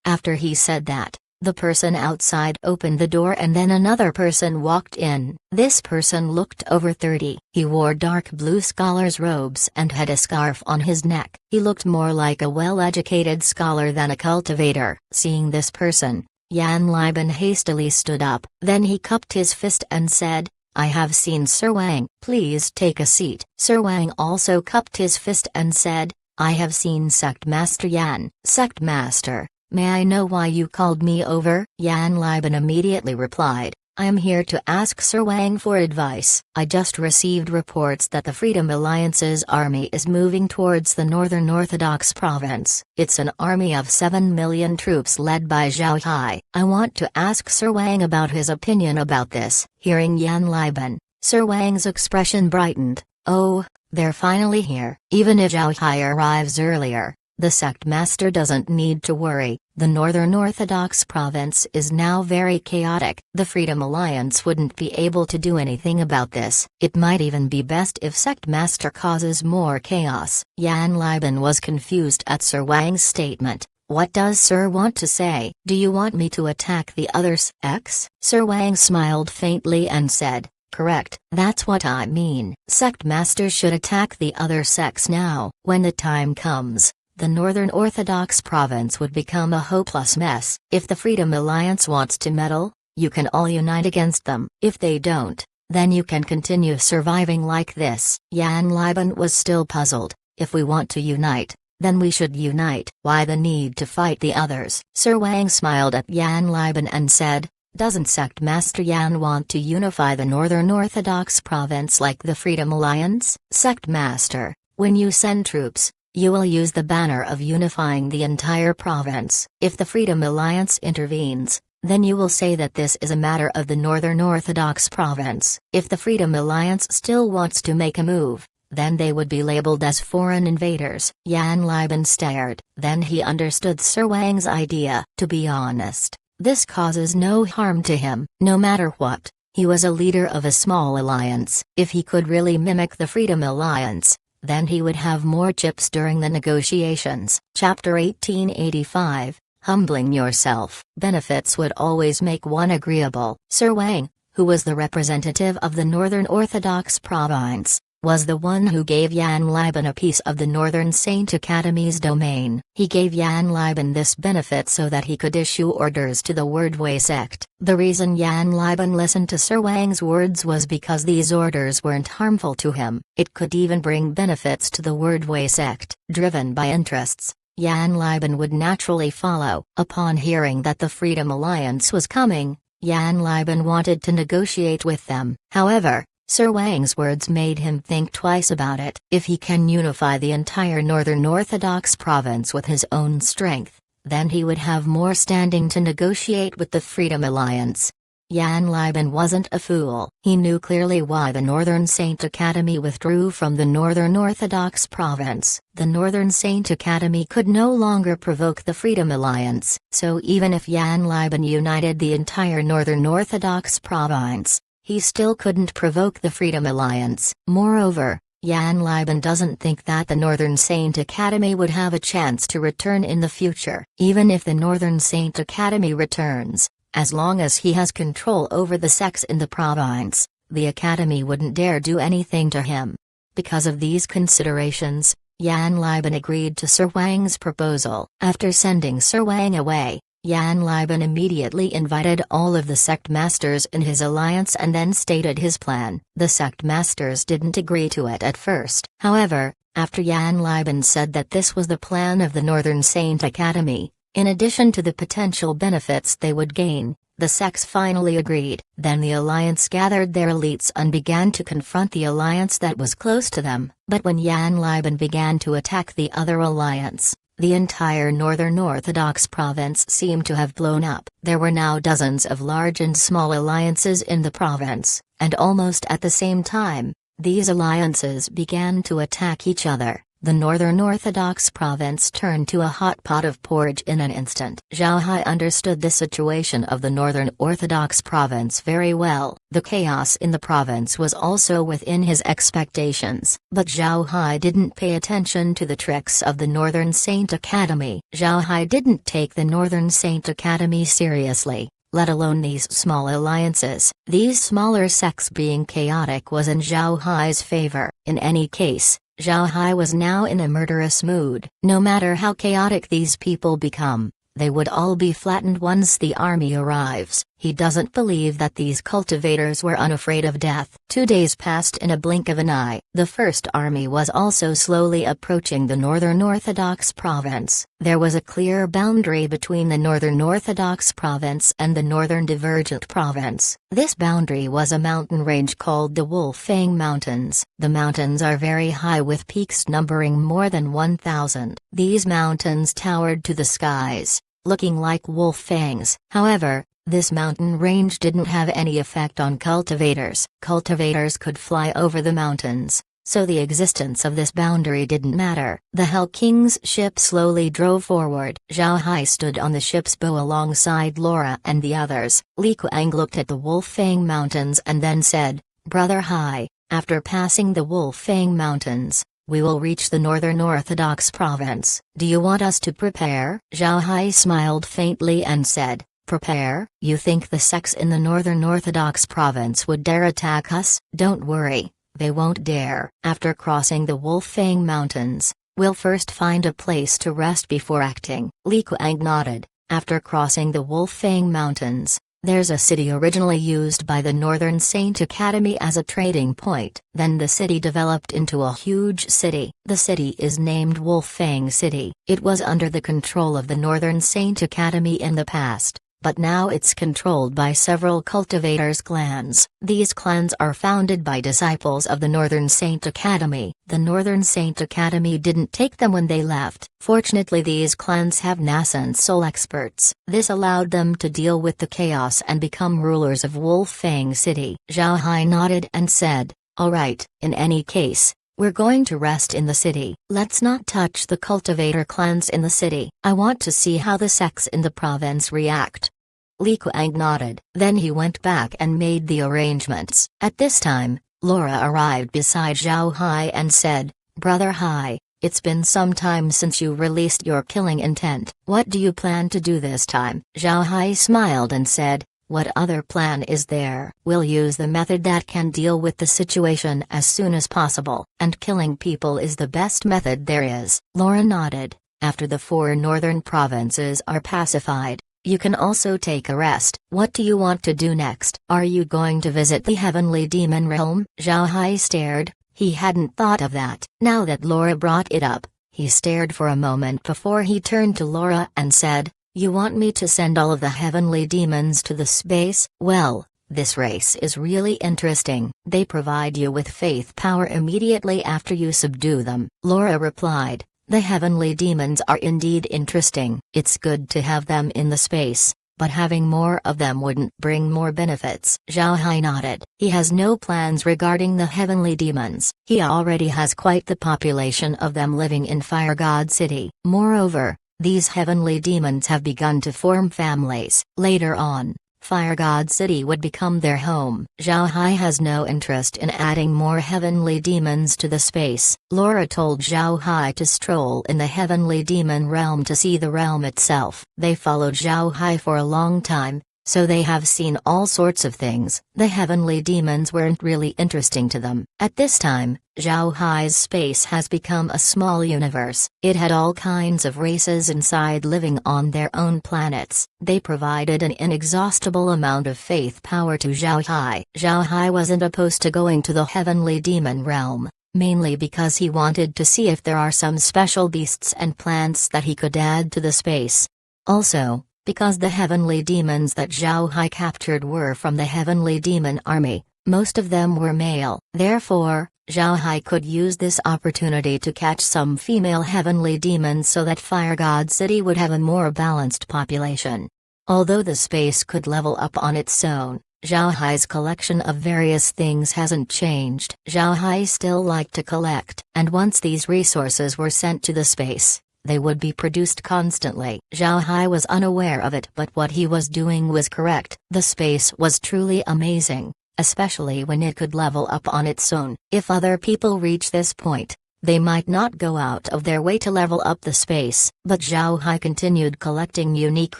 Speaker 1: After he said that, the person outside opened the door and then another person walked in. This person looked over 30. He wore dark blue scholar's robes and had a scarf on his neck. He looked more like a well-educated scholar than a cultivator. Seeing this person, Yan Liban hastily stood up. Then he cupped his fist and said, I have seen Sir Wang. Please take a seat. Sir Wang also cupped his fist and said, I have seen Sect Master Yan. Sect Master, may I know why you called me over? Yan Liban immediately replied, I am here to ask Sir Wang for advice. I just received reports that the Freedom Alliance's army is moving towards the Northern Orthodox province. It's an army of 7 million troops led by Zhao Hai. I want to ask Sir Wang about his opinion about this. Hearing Yan Liban, Sir Wang's expression brightened. Oh, they're finally here. Even if Zhao Hai arrives earlier, the Sect Master doesn't need to worry. The Northern Orthodox province is now very chaotic. The Freedom Alliance wouldn't be able to do anything about this. It might even be best if Sect Master causes more chaos. Yan Liban was confused at Sir Wang's statement. What does Sir want to say? Do you want me to attack the other sects? Sir Wang smiled faintly and said, correct, that's what I mean. Sect Master should attack the other sects now. When the time comes, the Northern Orthodox province would become a hopeless mess. If the Freedom Alliance wants to meddle, you can all unite against them. If they don't, then you can continue surviving like this. Yan Liban was still puzzled. If we want to unite, then we should unite. Why the need to fight the others? Sir Wang smiled at Yan Liban and said, doesn't Sect Master Yan want to unify the Northern Orthodox province like the Freedom Alliance? Sect Master, when you send troops, you will use the banner of unifying the entire province. If the Freedom Alliance intervenes, then you will say that this is a matter of the Northern Orthodox province. If the Freedom Alliance still wants to make a move, then they would be labeled as foreign invaders. Yan Liban stared. Then he understood Sir Wang's idea. To be honest, this causes no harm to him. No matter what, he was a leader of a small alliance. If he could really mimic the Freedom Alliance, then he would have more chips during the negotiations. Chapter 1885, Humbling Yourself. Benefits would always make one agreeable. Sir Wang, who was the representative of the Northern Orthodox province, was the one who gave Yan Liban a piece of the Northern Saint Academy's domain. He gave Yan Liban this benefit so that he could issue orders to the Wordway sect. The reason Yan Liban listened to Sir Wang's words was because these orders weren't harmful to him. It could even bring benefits to the Wordway sect. Driven by interests, Yan Liban would naturally follow. Upon hearing that the Freedom Alliance was coming, Yan Liban wanted to negotiate with them. However, Sir Wang's words made him think twice about it. If he can unify the entire Northern Orthodox province with his own strength, then he would have more standing to negotiate with the Freedom Alliance. Yan Liban wasn't a fool. He knew clearly why the Northern Saint Academy withdrew from the Northern Orthodox province. The Northern Saint Academy could no longer provoke the Freedom Alliance, so even if Yan Liban united the entire Northern Orthodox province, he still couldn't provoke the Freedom Alliance. Moreover, Yan Liban doesn't think that the Northern Saint Academy would have a chance to return in the future. Even if the Northern Saint Academy returns, as long as he has control over the sects in the province, the Academy wouldn't dare do anything to him. Because of these considerations, Yan Liban agreed to Sir Wang's proposal. After sending Sir Wang away, Yan Liban immediately invited all of the sect masters in his alliance and then stated his plan. The sect masters didn't agree to it at first. However, after Yan Liban said that this was the plan of the Northern Saint Academy, In addition to the potential benefits they would gain, the sects finally agreed. Then the alliance gathered their elites and began to confront the alliance that was close to them. But when Jan Liban began to attack the other alliance, the entire Northern Orthodox province seemed to have blown up. There were now dozens of large and small alliances in the province, and almost at the same time, these alliances began to attack each other. The Northern Orthodox province turned to a hot pot of porridge in an instant. Zhao Hai understood the situation of the Northern Orthodox province very well. The chaos in the province was also within his expectations. But Zhao Hai didn't pay attention to the tricks of the Northern Saint Academy. Zhao Hai didn't take the Northern Saint Academy seriously, let alone these small alliances. These smaller sects being chaotic was in Zhao Hai's favor. In any case, Zhao Hai was now in a murderous mood. No matter how chaotic these people become, they would all be flattened once the army arrives. He doesn't believe that these cultivators were unafraid of death. 2 days passed in a blink of an eye. The first army was also slowly approaching the Northern Orthodox province. There was a clear boundary between the Northern Orthodox province and the Northern Divergent province. This boundary was a mountain range called the Wolfang Mountains. The mountains are very high with peaks numbering more than 1,000. These mountains towered to the skies, looking like wolf fangs. However, this mountain range didn't have any effect on cultivators. Cultivators could fly over the mountains, so the existence of this boundary didn't matter. The Hell King's ship slowly drove forward. Zhao Hai stood on the ship's bow alongside Laura and the others. Li Kuang looked at the Wolfang Mountains and then said, "Brother Hai, after passing the Wolfang Mountains, we will reach the Northern Orthodox province. Do you want us to prepare?" Zhao Hai smiled faintly and said, "Prepare? You think the sects in the Northern Orthodox province would dare attack us? Don't worry, they won't dare. After crossing the Wolfang Mountains, we'll first find a place to rest before acting." Li Kuang nodded. After crossing the Wolfang Mountains, there's a city originally used by the Northern Saint Academy as a trading point. Then the city developed into a huge city. The city is named Wolfang City. It was under the control of the Northern Saint Academy in the past, but now it's controlled by several cultivators' clans. These clans are founded by disciples of the Northern Saint Academy. The Northern Saint Academy didn't take them when they left. Fortunately, these clans have nascent soul experts. This allowed them to deal with the chaos and become rulers of Wolfang City. Zhao Hai nodded and said, "All right, in any case, we're going to rest in the city. Let's not touch the cultivator clans in the city. I want to see how the sects in the province react." Li Kuang nodded. Then he went back and made the arrangements. At this time, Laura arrived beside Zhao Hai and said, "Brother Hai, it's been some time since you released your killing intent. What do you plan to do this time?" Zhao Hai smiled and said, "What other plan is there? We'll use the method that can deal with the situation as soon as possible, and killing people is the best method there is." Laura nodded. "After the 4 northern provinces are pacified, you can also take a rest. What do you want to do next? Are you going to visit the heavenly demon realm?" Zhao Hai stared. He hadn't thought of that. Now that Laura brought it up, he stared for a moment before he turned to Laura and said, "You want me to send all of the heavenly demons to the space? Well, this race is really interesting. They provide you with faith power immediately after you subdue them." Laura replied, "The heavenly demons are indeed interesting. It's good to have them in the space, but having more of them wouldn't bring more benefits." Zhao Hai nodded. He has no plans regarding the heavenly demons. He already has quite the population of them living in Fire God City. Moreover, these heavenly demons have begun to form families. Later on, Fire God City would become their home. Zhao Hai has no interest in adding more heavenly demons to the space. Laura told Zhao Hai to stroll in the heavenly demon realm to see the realm itself. They followed Zhao Hai for a long time, so they have seen all sorts of things. The heavenly demons weren't really interesting to them. At this time, Zhao Hai's space has become a small universe. It had all kinds of races inside living on their own planets. They provided an inexhaustible amount of faith power to Zhao Hai. Zhao Hai wasn't opposed to going to the heavenly demon realm, mainly because he wanted to see if there are some special beasts and plants that he could add to the space. Also, because the heavenly demons that Zhao Hai captured were from the heavenly demon army, most of them were male. Therefore, Zhao Hai could use this opportunity to catch some female heavenly demons so that Fire God City would have a more balanced population. Although the space could level up on its own, Zhao Hai's collection of various things hasn't changed. Zhao Hai still liked to collect, and once these resources were sent to the space, they would be produced constantly. Zhao Hai was unaware of it, but what he was doing was correct. The space was truly amazing, especially when it could level up on its own. If other people reach this point, they might not go out of their way to level up the space, but Zhao Hai continued collecting unique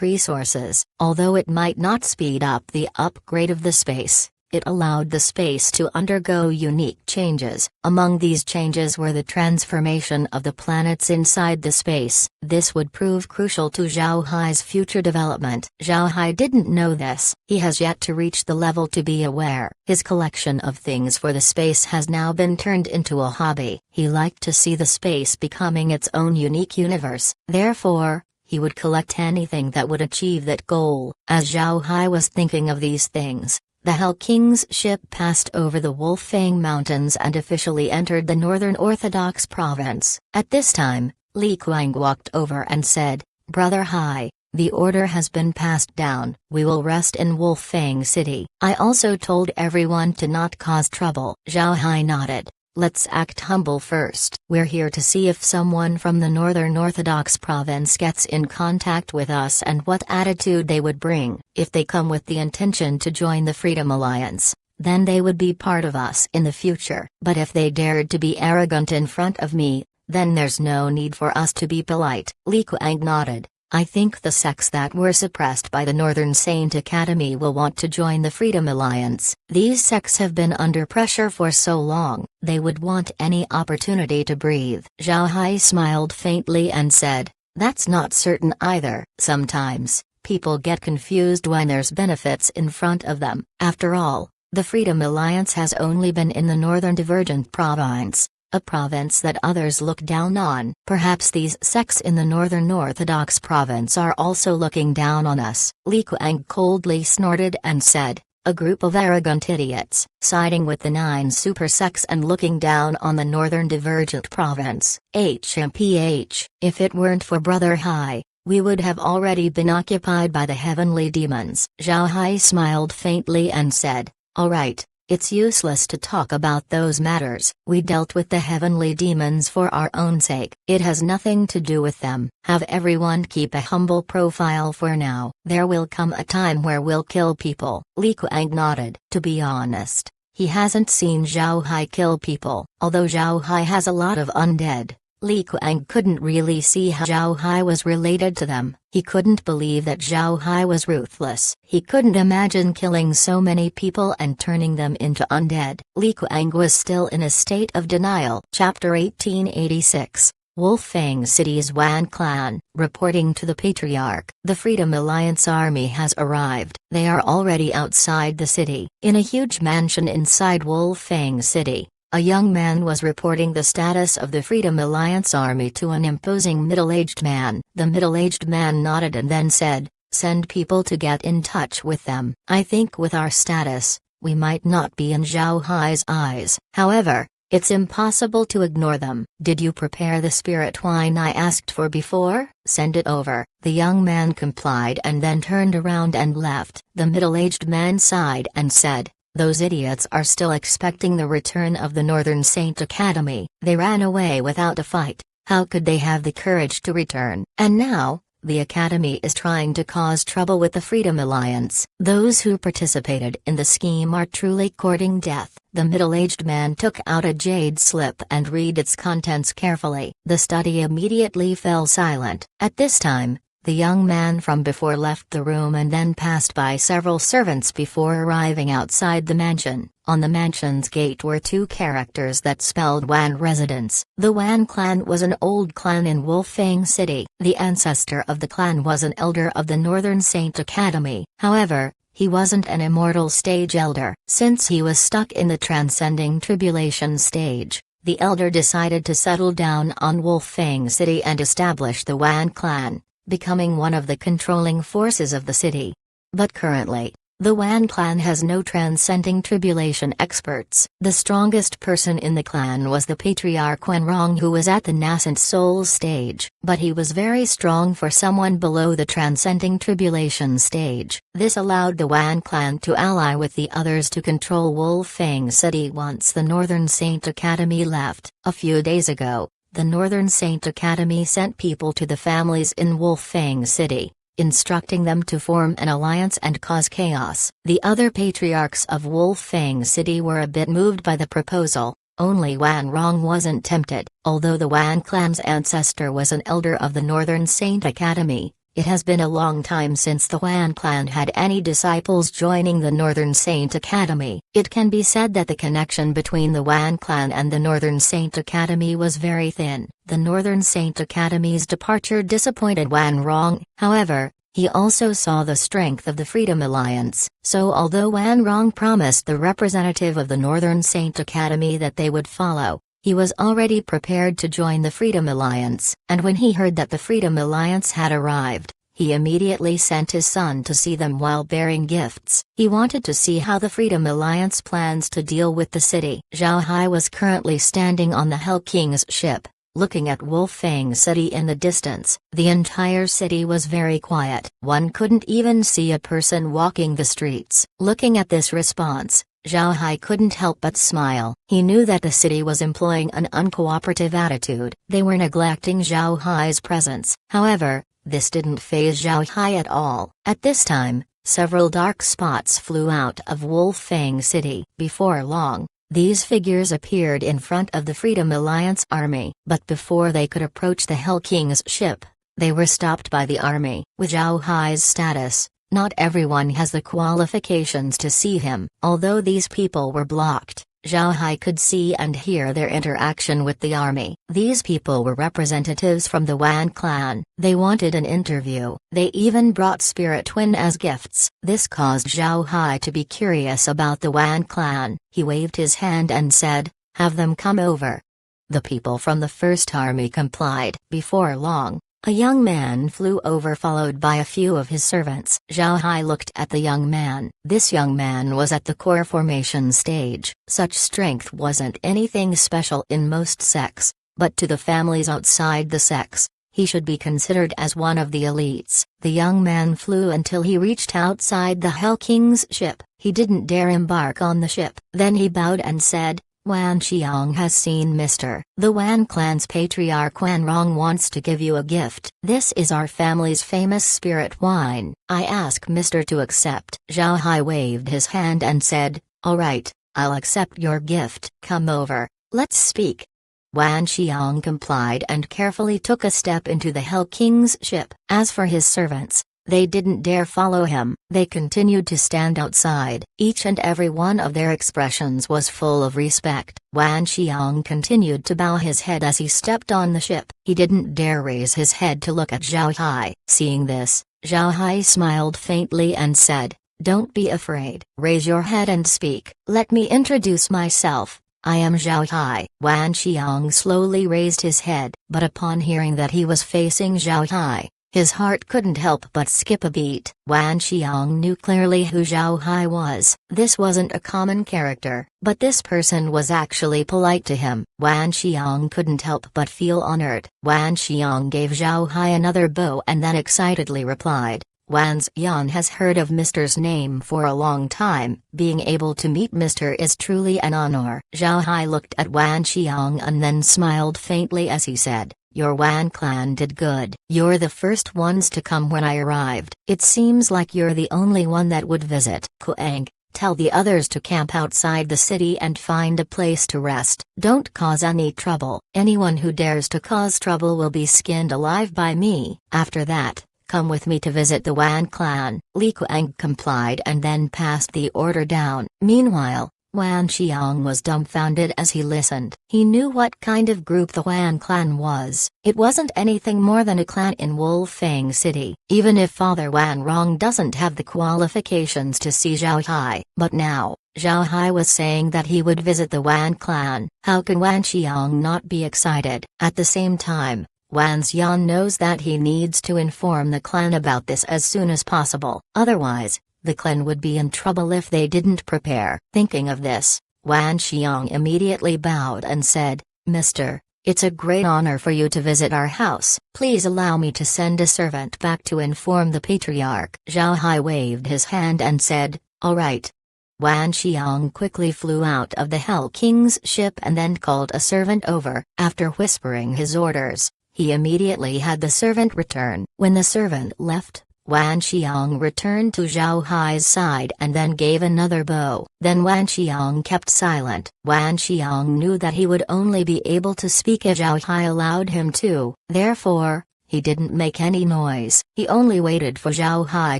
Speaker 1: resources. Although it might not speed up the upgrade of the space, it allowed the space to undergo unique changes. Among these changes were the transformation of the planets inside the space. This would prove crucial to Zhao Hai's future development. Zhao Hai didn't know this. He has yet to reach the level to be aware. His collection of things for the space has now been turned into a hobby. He liked to see the space becoming its own unique universe. Therefore, he would collect anything that would achieve that goal. As Zhao Hai was thinking of these things, the Hell King's ship passed over the Wolfang Mountains and officially entered the Northern Orthodox province. At this time, Li Kuang walked over and said, "Brother Hai, the order has been passed down. We will rest in Wolfang City. I also told everyone to not cause trouble." Zhao Hai nodded. "Let's act humble first. We're here to see if someone from the Northern Orthodox province gets in contact with us and what attitude they would bring. If they come with the intention to join the Freedom Alliance, then they would be part of us in the future. But if they dared to be arrogant in front of me, then there's no need for us to be polite." Li Kuang nodded. "I think the sects that were suppressed by the Northern Saint Academy will want to join the Freedom Alliance. These sects have been under pressure for so long, they would want any opportunity to breathe." Zhao Hai smiled faintly and said, "That's not certain either. Sometimes, people get confused when there's benefits in front of them. After all, the Freedom Alliance has only been in the Northern Divergent Province, a province that others look down on. Perhaps these sects in the Northern Orthodox province are also looking down on us." Li Kuang coldly snorted and said, "A group of arrogant idiots, siding with the 9 super sects and looking down on the Northern Divergent province. HMPH. If it weren't for Brother Hai, we would have already been occupied by the heavenly demons." Zhao Hai smiled faintly and said, "All right. It's useless to talk about those matters. We dealt with the heavenly demons for our own sake. It has nothing to do with them. Have everyone keep a humble profile for now. There will come a time where we'll kill people." Li Kuang nodded. To be honest, he hasn't seen Zhao Hai kill people. Although Zhao Hai has a lot of undead, Li Kuang couldn't really see how Zhao Hai was related to them. He couldn't believe that Zhao Hai was ruthless. He couldn't imagine killing so many people and turning them into undead. Li Kuang was still in a state of denial. Chapter 1886. Wolfang City's Wan Clan. Reporting to the Patriarch, the Freedom Alliance army has arrived. They are already outside the city. In a huge mansion inside Wolfang City, a young man was reporting the status of the Freedom Alliance army to an imposing middle-aged man. The middle-aged man nodded and then said, "Send people to get in touch with them. I think with our status, we might not be in Zhao Hai's eyes. However, it's impossible to ignore them." "Did you prepare the spirit wine I asked for before?" "Send it over." The young man complied and then turned around and left. The middle-aged man sighed and said, "Those idiots are still expecting the return of the Northern Saint Academy. They ran away without a fight. How could they have the courage to return? And now, the Academy is trying to cause trouble with the Freedom Alliance. Those who participated in the scheme are truly courting death." The middle-aged man took out a jade slip and read its contents carefully. The study immediately fell silent. At this time, the young man from before left the room and then passed by several servants before arriving outside the mansion. On the mansion's gate were 2 characters that spelled Wan residence. The Wan clan was an old clan in Wolfang City. The ancestor of the clan was an elder of the Northern Saint Academy. However, he wasn't an immortal stage elder. Since he was stuck in the transcending tribulation stage, the elder decided to settle down on Wolfang City and establish the Wan clan. becoming one of the controlling forces of the city. But currently, the Wan clan has no transcending tribulation experts. The strongest person in the clan was the patriarch Wenrong, who was at the nascent soul stage, but he was very strong for someone below the transcending tribulation stage. This allowed the Wan clan to ally with the others to control Wolfang City once the Northern Saint Academy left. A few days ago, the Northern Saint Academy sent people to the families in Wolfang City, instructing them to form an alliance and cause chaos. The other patriarchs of Wolfang City were a bit moved by the proposal. Only Wenrong wasn't tempted. Although the Wan clan's ancestor was an elder of the Northern Saint Academy, it has been a long time since the Wan clan had any disciples joining the Northern Saint Academy. It can be said that the connection between the Wan clan and the Northern Saint Academy was very thin. The Northern Saint Academy's departure disappointed Wenrong. However, he also saw the strength of the Freedom Alliance. So although Wenrong promised the representative of the Northern Saint Academy that they would follow, he was already prepared to join the Freedom Alliance. And when he heard that the Freedom Alliance had arrived, he immediately sent his son to see them while bearing gifts. He wanted to see how the Freedom Alliance plans to deal with the city. Zhao Hai was currently standing on the Hell King's ship, looking at Wolfang City in the distance. The entire city was very quiet. One couldn't even see a person walking the streets. Looking at this response, Zhao Hai couldn't help but smile. He knew that the city was employing an uncooperative attitude. They were neglecting Zhao Hai's presence. However, this didn't faze Zhao Hai at all. At this time, several dark spots flew out of Wolfang City. Before long, these figures appeared in front of the Freedom Alliance army. But before they could approach the Hell King's ship, they were stopped by the army. With Zhao Hai's status, not everyone has the qualifications to see him. Although these people were blocked, Zhao Hai could see and hear their interaction with the army. These people were representatives from the Wan clan. They wanted an interview. They even brought Spirit Twin as gifts. This caused Zhao Hai to be curious about the Wan clan. He waved his hand and said, "Have them come over." The people from the first army complied. Before long, a young man flew over, followed by a few of his servants. Zhao Hai looked at the young man. This young man was at the core formation stage. Such strength wasn't anything special in most sects, but to the families outside the sects, he should be considered as one of the elites. The young man flew until he reached outside the Hell King's ship. He didn't dare embark on the ship. Then he bowed and said, "Wan Xiang has seen Mr. The Wan clan's patriarch Wenrong wants to give you a gift. This is our family's famous spirit wine. I ask Mr. to accept." Zhao Hai waved his hand and said, "All right, I'll accept your gift. Come over, let's speak." Wan Xiang complied and carefully took a step into the Hell King's ship. As for his servants, they didn't dare follow him. They continued to stand outside. Each and every one of their expressions was full of respect. Wan Xiang continued to bow his head as he stepped on the ship. He didn't dare raise his head to look at Zhao Hai. Seeing this, Zhao Hai smiled faintly and said, "Don't be afraid. Raise your head and speak. Let me introduce myself. I am Zhao Hai." Wan Xiang slowly raised his head, but upon hearing that he was facing Zhao Hai, his heart couldn't help but skip a beat. Wan Xiang knew clearly who Zhao Hai was. This wasn't a common character, but this person was actually polite to him. Wan Xiang couldn't help but feel honored. Wan Xiang gave Zhao Hai another bow and then excitedly replied, "Wan Xiang has heard of Mr.'s name for a long time. Being able to meet Mr. is truly an honor." Zhao Hai looked at Wan Xiang and then smiled faintly as he said, "Your Wan clan did good. You're the first ones to come when I arrived. It seems like you're the only one that would visit. Kuang, tell the others to camp outside the city and find a place to rest. Don't cause any trouble. Anyone who dares to cause trouble will be skinned alive by me. After that, come with me to visit the Wan clan." Li Kuang complied and then passed the order down. Meanwhile, Wan Xiang was dumbfounded as he listened. He knew what kind of group the Wan clan was. It wasn't anything more than a clan in Wolfang City. Even if Father Wenrong doesn't have the qualifications to see Zhao Hai. But now, Zhao Hai was saying that he would visit the Wan clan. How can Wan Xiang not be excited? At the same time, Wan Xian knows that he needs to inform the clan about this as soon as possible. Otherwise, the clan would be in trouble if they didn't prepare. Thinking of this, Wan Xiang immediately bowed and said, "Mister, it's a great honor for you to visit our house. Please allow me to send a servant back to inform the patriarch." Zhao Hai waved his hand and said, "All right." Wan Xiang quickly flew out of the Hell King's ship and then called a servant over. After whispering his orders, he immediately had the servant return. When the servant left, Wan Xiang returned to Zhao Hai's side and then gave another bow. Then Wan Xiang kept silent. Wan Xiang knew that he would only be able to speak if Zhao Hai allowed him to. Therefore, he didn't make any noise. He only waited for Zhao Hai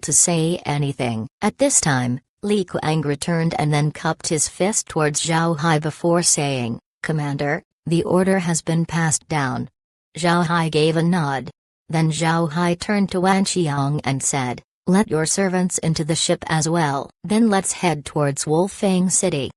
Speaker 1: to say anything. At this time, Li Kuang returned and then cupped his fist towards Zhao Hai before saying, "Commander, the order has been passed down." Zhao Hai gave a nod. Then Zhao Hai turned to Wan Xiang and said, "Let your servants into the ship as well. Then let's head towards Wolfang City."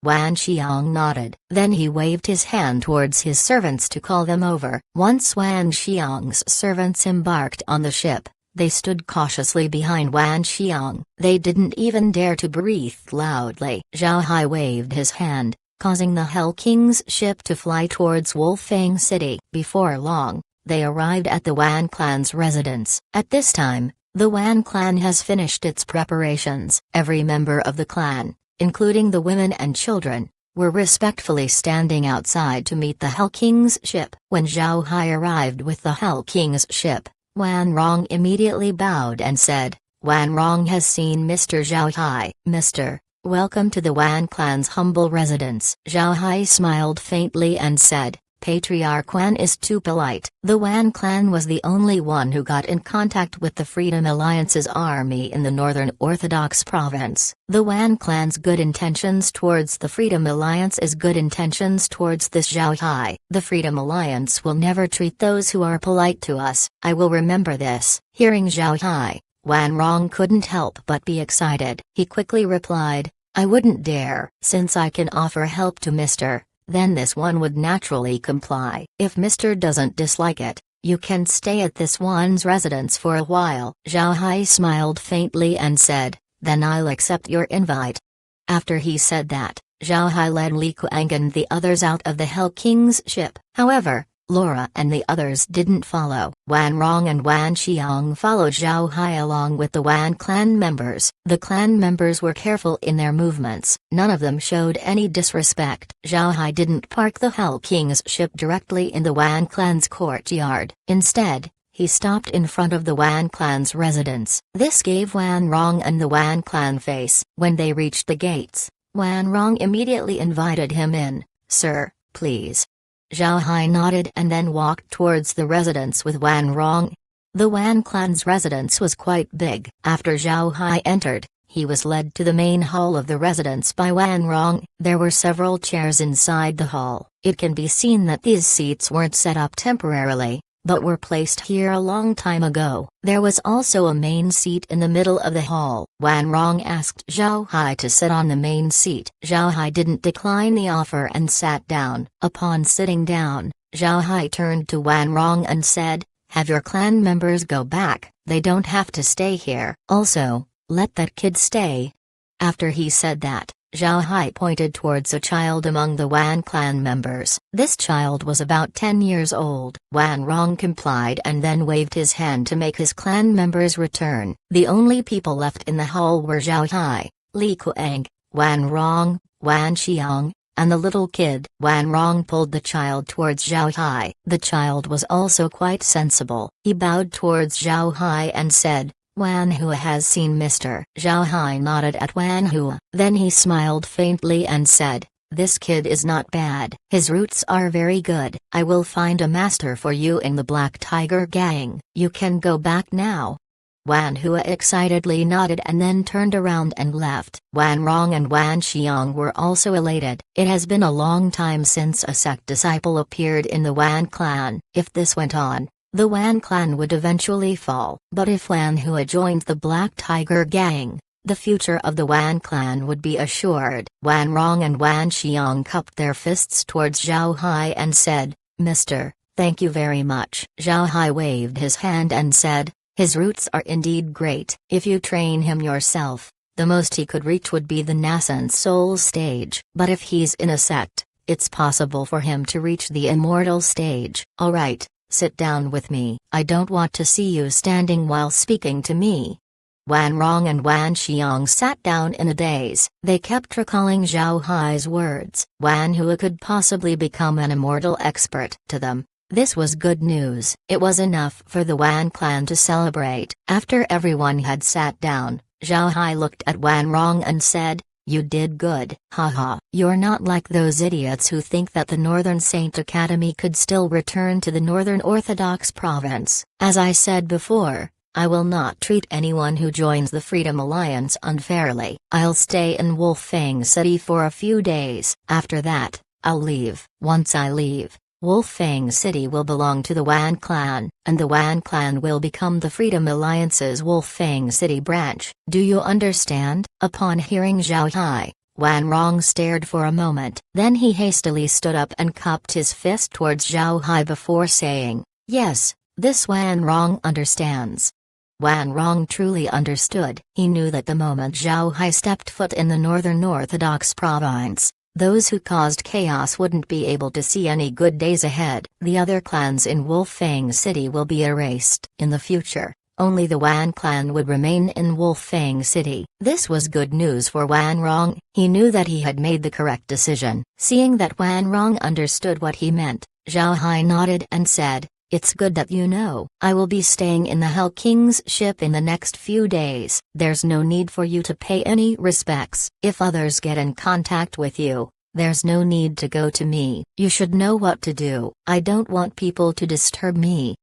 Speaker 1: Wan Xiang nodded. Then he waved his hand towards his servants to call them over. Once Wan Xiang's servants embarked on the ship, they stood cautiously behind Wan Xiang. They didn't even dare to breathe loudly. Zhao Hai waved his hand, causing the Hell King's ship to fly towards Wolfang City. Before long, they arrived at the Wan clan's residence. At this time, the Wan clan has finished its preparations. Every member of the clan, including the women and children, were respectfully standing outside to meet the Hell King's ship. When Zhao Hai arrived with the Hell King's ship, Wan Rong immediately bowed and said, "Wan Rong has seen Mr. Zhao Hai." "Mr. Welcome to the Wan clan's humble residence." Zhao Hai smiled faintly and said, "Patriarch Wan is too polite." The Wan clan was the only one who got in contact with the Freedom Alliance's army in the Northern Orthodox province. The Wan clan's good intentions towards the Freedom Alliance is good intentions towards this Zhao Hai. The Freedom Alliance will never treat those who are polite to us. I will remember this. Hearing Zhao Hai, Wan Rong couldn't help but be excited. He quickly replied, "I wouldn't dare. Since I can offer help to Mr. then this one would naturally comply. If Mr. doesn't dislike it, you can stay at this one's residence for a while." Zhao Hai smiled faintly and said, "Then I'll accept your invite." After he said that, Zhao Hai led Li Kuang and the others out of the Hell King's ship. However, Laura and the others didn't follow. Wan Rong and Wan Xiang followed Zhao Hai along with the Wan clan members. The clan members were careful in their movements. None of them showed any disrespect. Zhao Hai didn't park the Hell King's ship directly in the Wan clan's courtyard. Instead, he stopped in front of the Wan clan's residence. This gave Wan Rong and the Wan clan face. When they reached the gates, Wan Rong immediately invited him in. "Sir, please." Zhao Hai nodded and then walked towards the residence with Wan Rong. The Wan clan's residence was quite big. After Zhao Hai entered, he was led to the main hall of the residence by Wan Rong. There were several chairs inside the hall. It can be seen that these seats weren't set up temporarily, but were placed here a long time ago. There was also a main seat in the middle of the hall. Wan Rong asked Zhao Hai to sit on the main seat. Zhao Hai didn't decline the offer and sat down. Upon sitting down, Zhao Hai turned to Wan Rong and said, "Have your clan members go back, they don't have to stay here. Also, let that kid stay." After he said that, Zhao Hai pointed towards a child among the Wan clan members. This child was about 10 years old. Wan Rong complied and then waved his hand to make his clan members return. The only people left in the hall were Zhao Hai, Li Kuang, Wan Rong, Wan Xiang, and the little kid. Wan Rong pulled the child towards Zhao Hai. The child was also quite sensible. He bowed towards Zhao Hai and said, "Wan Hua has seen Mr." Zhao Hai nodded at Wan Hua. Then he smiled faintly and said, "This kid is not bad. His roots are very good. I will find a master for you in the Black Tiger gang. You can go back now." Wan Hua excitedly nodded and then turned around and left. Wan Rong and Wan Xiang were also elated. It has been a long time since a sect disciple appeared in the Wan clan. If this went on, the Wan clan would eventually fall. But if Wan Hua joined the Black Tiger gang, the future of the Wan clan would be assured. Wan Rong and Wan Xiang cupped their fists towards Zhao Hai and said, "Mr. Thank you very much. Zhao Hai waved his hand and said, his roots are indeed great. If you train him yourself, the most he could reach would be the nascent soul stage. But if he's in a sect, it's possible for him to reach the immortal stage. Alright, sit down with me. I don't want to see you standing while speaking to me. Wan Rong and Wan Xiang sat down in a daze. They kept recalling Zhao Hai's words. Wan Hua could possibly become an immortal expert. To them, this was good news. It was enough for the Wan clan to celebrate. After everyone had sat down, Zhao Hai looked at Wan Rong and said, you did good. Haha. You're not like those idiots who think that the Northern Saint Academy could still return to the Northern Orthodox province. As I said before, I will not treat anyone who joins the Freedom Alliance unfairly. I'll stay in Wolfang City for a few days. After that, I'll leave. Once I leave, Wolfang City will belong to the Wan clan, and the Wan clan will become the Freedom Alliance's Wolfang City branch. Do you understand? Upon hearing Zhao Hai, Wan Rong stared for a moment. Then he hastily stood up and cupped his fist towards Zhao Hai before saying, yes, this Wan Rong understands. Wan Rong truly understood. He knew that the moment Zhao Hai stepped foot in the Northern Orthodox province, those who caused chaos wouldn't be able to see any good days ahead. The other clans in Wolfang City will be erased. In the future, only the Wan clan would remain in Wolfang City. This was good news for Wan Rong. He knew that he had made the correct decision. Seeing that Wan Rong understood what he meant, Zhao Hai nodded and said, it's good that you know. I will be staying in the Hell King's ship in the next few days. There's no need for you to pay any respects. If others get in contact with you, there's no need to go to me. You should know what to do. I don't want people to disturb me.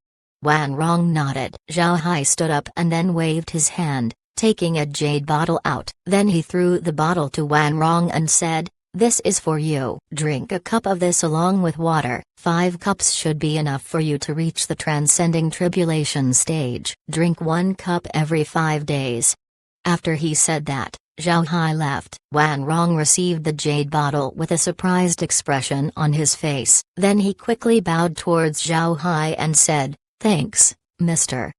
Speaker 1: Wan Rong nodded. Zhao Hai stood up and then waved his hand, taking a jade bottle out. Then he threw the bottle to Wan Rong and said, this is for you. Drink a cup of this along with water. 5 cups should be enough for you to reach the transcending tribulation stage. Drink 1 cup every 5 days. After he said that, Zhao Hai left. Wan Rong received the jade bottle with a surprised expression on his face. Then he quickly bowed towards Zhao Hai and said, thanks, mister.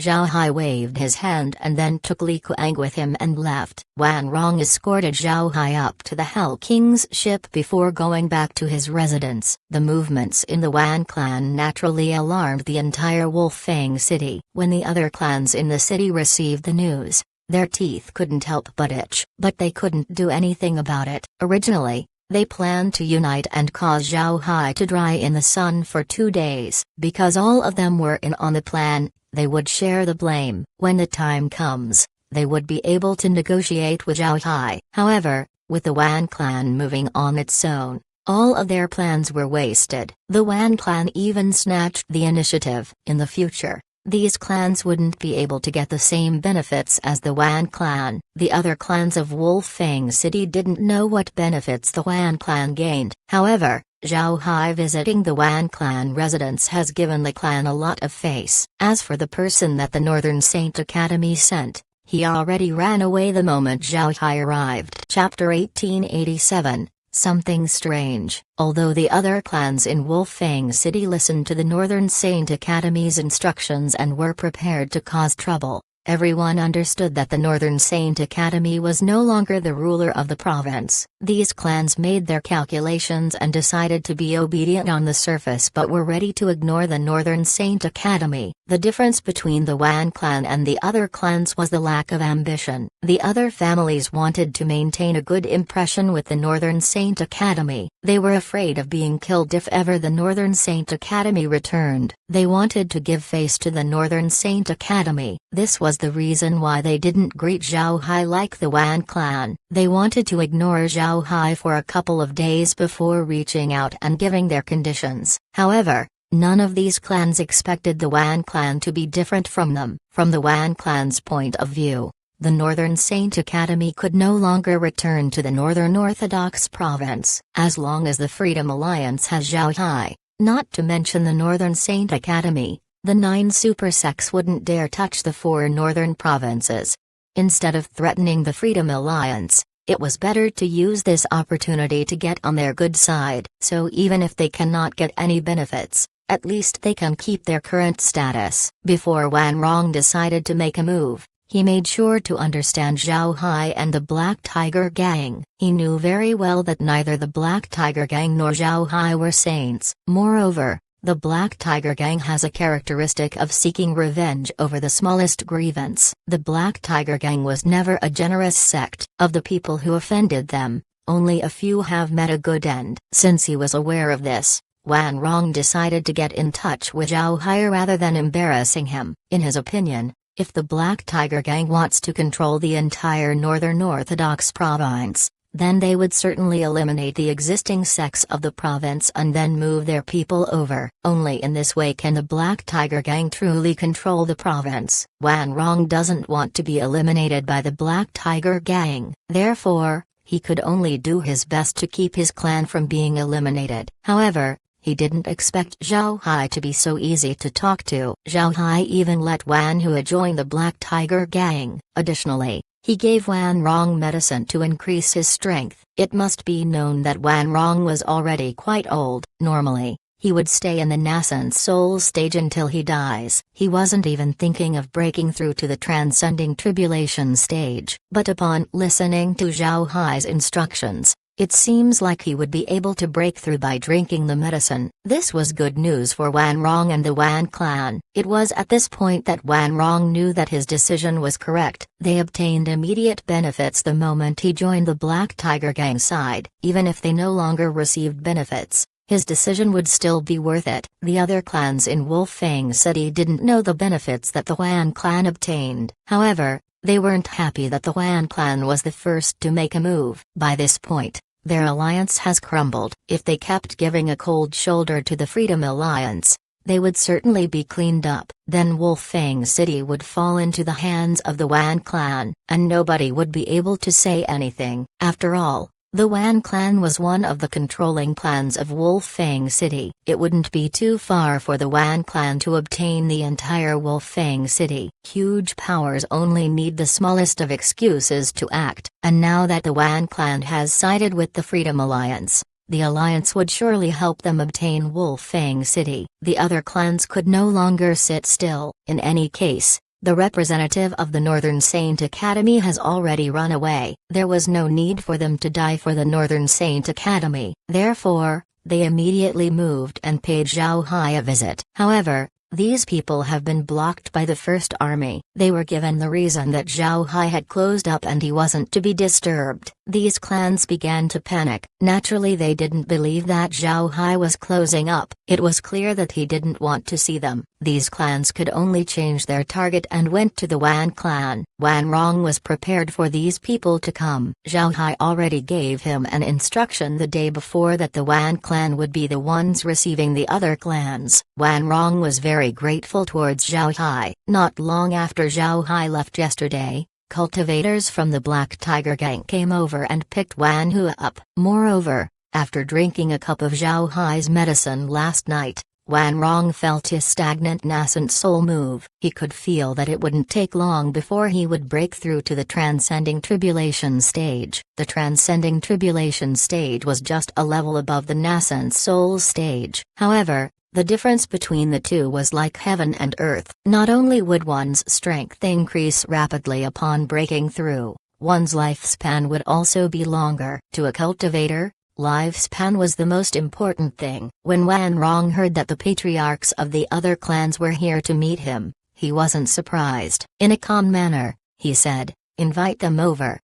Speaker 1: Zhao Hai waved his hand and then took Li Kuang with him and left. Wan Rong escorted Zhao Hai up to the Hell King's ship before going back to his residence. The movements in the Wan clan naturally alarmed the entire Wolfang City. When the other clans in the city received the news, their teeth couldn't help but itch. But they couldn't do anything about it. Originally, they planned to unite and cause Zhao Hai to dry in the sun for 2 days. Because all of them were in on the plan, they would share the blame. When the time comes, they would be able to negotiate with Zhao Hai. However, with the Wan clan moving on its own, all of their plans were wasted. The Wan clan even snatched the initiative. In the future, these clans wouldn't be able to get the same benefits as the Wan clan. The other clans of Wolfang City didn't know what benefits the Wan clan gained. However, Zhao Hai visiting the Wan clan residence has given the clan a lot of face. As for the person that the Northern Saint Academy sent, he already ran away the moment Zhao Hai arrived. Chapter 1887. Something strange. Although the other clans in Wolfang City listened to the Northern Saint Academy's instructions and were prepared to cause trouble, everyone understood that the Northern Saint Academy was no longer the ruler of the province. These clans made their calculations and decided to be obedient on the surface but were ready to ignore the Northern Saint Academy. The difference between the Wan clan and the other clans was the lack of ambition. The other families wanted to maintain a good impression with the Northern Saint Academy. They were afraid of being killed if ever the Northern Saint Academy returned. They wanted to give face to the Northern Saint Academy. This was the reason why they didn't greet Zhao Hai like the Wan clan. They wanted to ignore Zhao Hai for a couple of days before reaching out and giving their conditions. However, none of these clans expected the Wan clan to be different from them. From the Wan clan's point of view, the Northern Saint Academy could no longer return to the Northern Orthodox province. As long as the Freedom Alliance has Zhao Hai, not to mention the Northern Saint Academy, the 9 super sects wouldn't dare touch the 4 northern provinces. Instead of threatening the Freedom Alliance, it was better to use this opportunity to get on their good side. So even if they cannot get any benefits, At least they can keep their current status. Before Wan Rong decided to make a move, he made sure to understand Zhao Hai and the Black Tiger Gang. He knew very well that neither the Black Tiger Gang nor Zhao Hai were saints. Moreover, the Black Tiger Gang has a characteristic of seeking revenge over the smallest grievance. The Black Tiger Gang was never a generous sect. Of the people who offended them, only a few have met a good end. Since he was aware of this, Wan Rong decided to get in touch with Zhao Hai rather than embarrassing him. In his opinion, if the Black Tiger Gang wants to control the entire Northern Orthodox province, then they would certainly eliminate the existing sects of the province and then move their people over. Only in this way can the Black Tiger Gang truly control the province. Wan Rong doesn't want to be eliminated by the Black Tiger Gang. Therefore, he could only do his best to keep his clan from being eliminated. However, he didn't expect Zhao Hai to be so easy to talk to. Zhao Hai even let Wan Hua join the Black Tiger Gang. Additionally, he gave Wan Rong medicine to increase his strength. It must be known that Wan Rong was already quite old. Normally, he would stay in the nascent soul stage until he dies. He wasn't even thinking of breaking through to the transcending tribulation stage. But upon listening to Zhao Hai's instructions, it seems like he would be able to break through by drinking the medicine. This was good news for Wan Rong and the Wan clan. It was at this point that Wan Rong knew that his decision was correct. They obtained immediate benefits the moment he joined the Black Tiger Gang side. Even if they no longer received benefits, his decision would still be worth it. The other clans in Wolfang City didn't know the benefits that the Wan clan obtained. However, they weren't happy that the Wan clan was the first to make a move. By this point, their alliance has crumbled. If they kept giving a cold shoulder to the Freedom Alliance, they would certainly be cleaned up. Then Wolfang City would fall into the hands of the Wan clan, and nobody would be able to say anything. After all, the Wan clan was one of the controlling clans of Wolfang City. It wouldn't be too far for the Wan clan to obtain the entire Wolfang City. Huge powers only need the smallest of excuses to act. And now that the Wan clan has sided with the Freedom Alliance, the alliance would surely help them obtain Wolfang City. The other clans could no longer sit still. In any case, the representative of the Northern Saint Academy has already run away. There was no need for them to die for the Northern Saint Academy. Therefore, they immediately moved and paid Zhao Hai a visit. However, these people have been blocked by the First Army. They were given the reason that Zhao Hai had closed up and he wasn't to be disturbed. These clans began to panic. Naturally, they didn't believe that Zhao Hai was closing up. It was clear that he didn't want to see them. These clans could only change their target and went to the Wan clan. Wan Rong was prepared for these people to come. Zhao Hai already gave him an instruction the day before that the Wan clan would be the ones receiving the other clans. Wan Rong was very grateful towards Zhao Hai. Not long after Zhao Hai left yesterday, cultivators from the Black Tiger Gang came over and picked Wan Hua up. Moreover, after drinking a cup of Zhao Hai's medicine last night, Wan Rong felt his stagnant nascent soul move. He could feel that it wouldn't take long before he would break through to the transcending tribulation stage. The transcending tribulation stage was just a level above the nascent soul stage. However, the difference between the two was like heaven and earth. Not only would one's strength increase rapidly upon breaking through, one's lifespan would also be longer. To a cultivator, lifespan was the most important thing. When Wan Rong heard that the patriarchs of the other clans were here to meet him, he wasn't surprised. In a calm manner, he said, "Invite them over."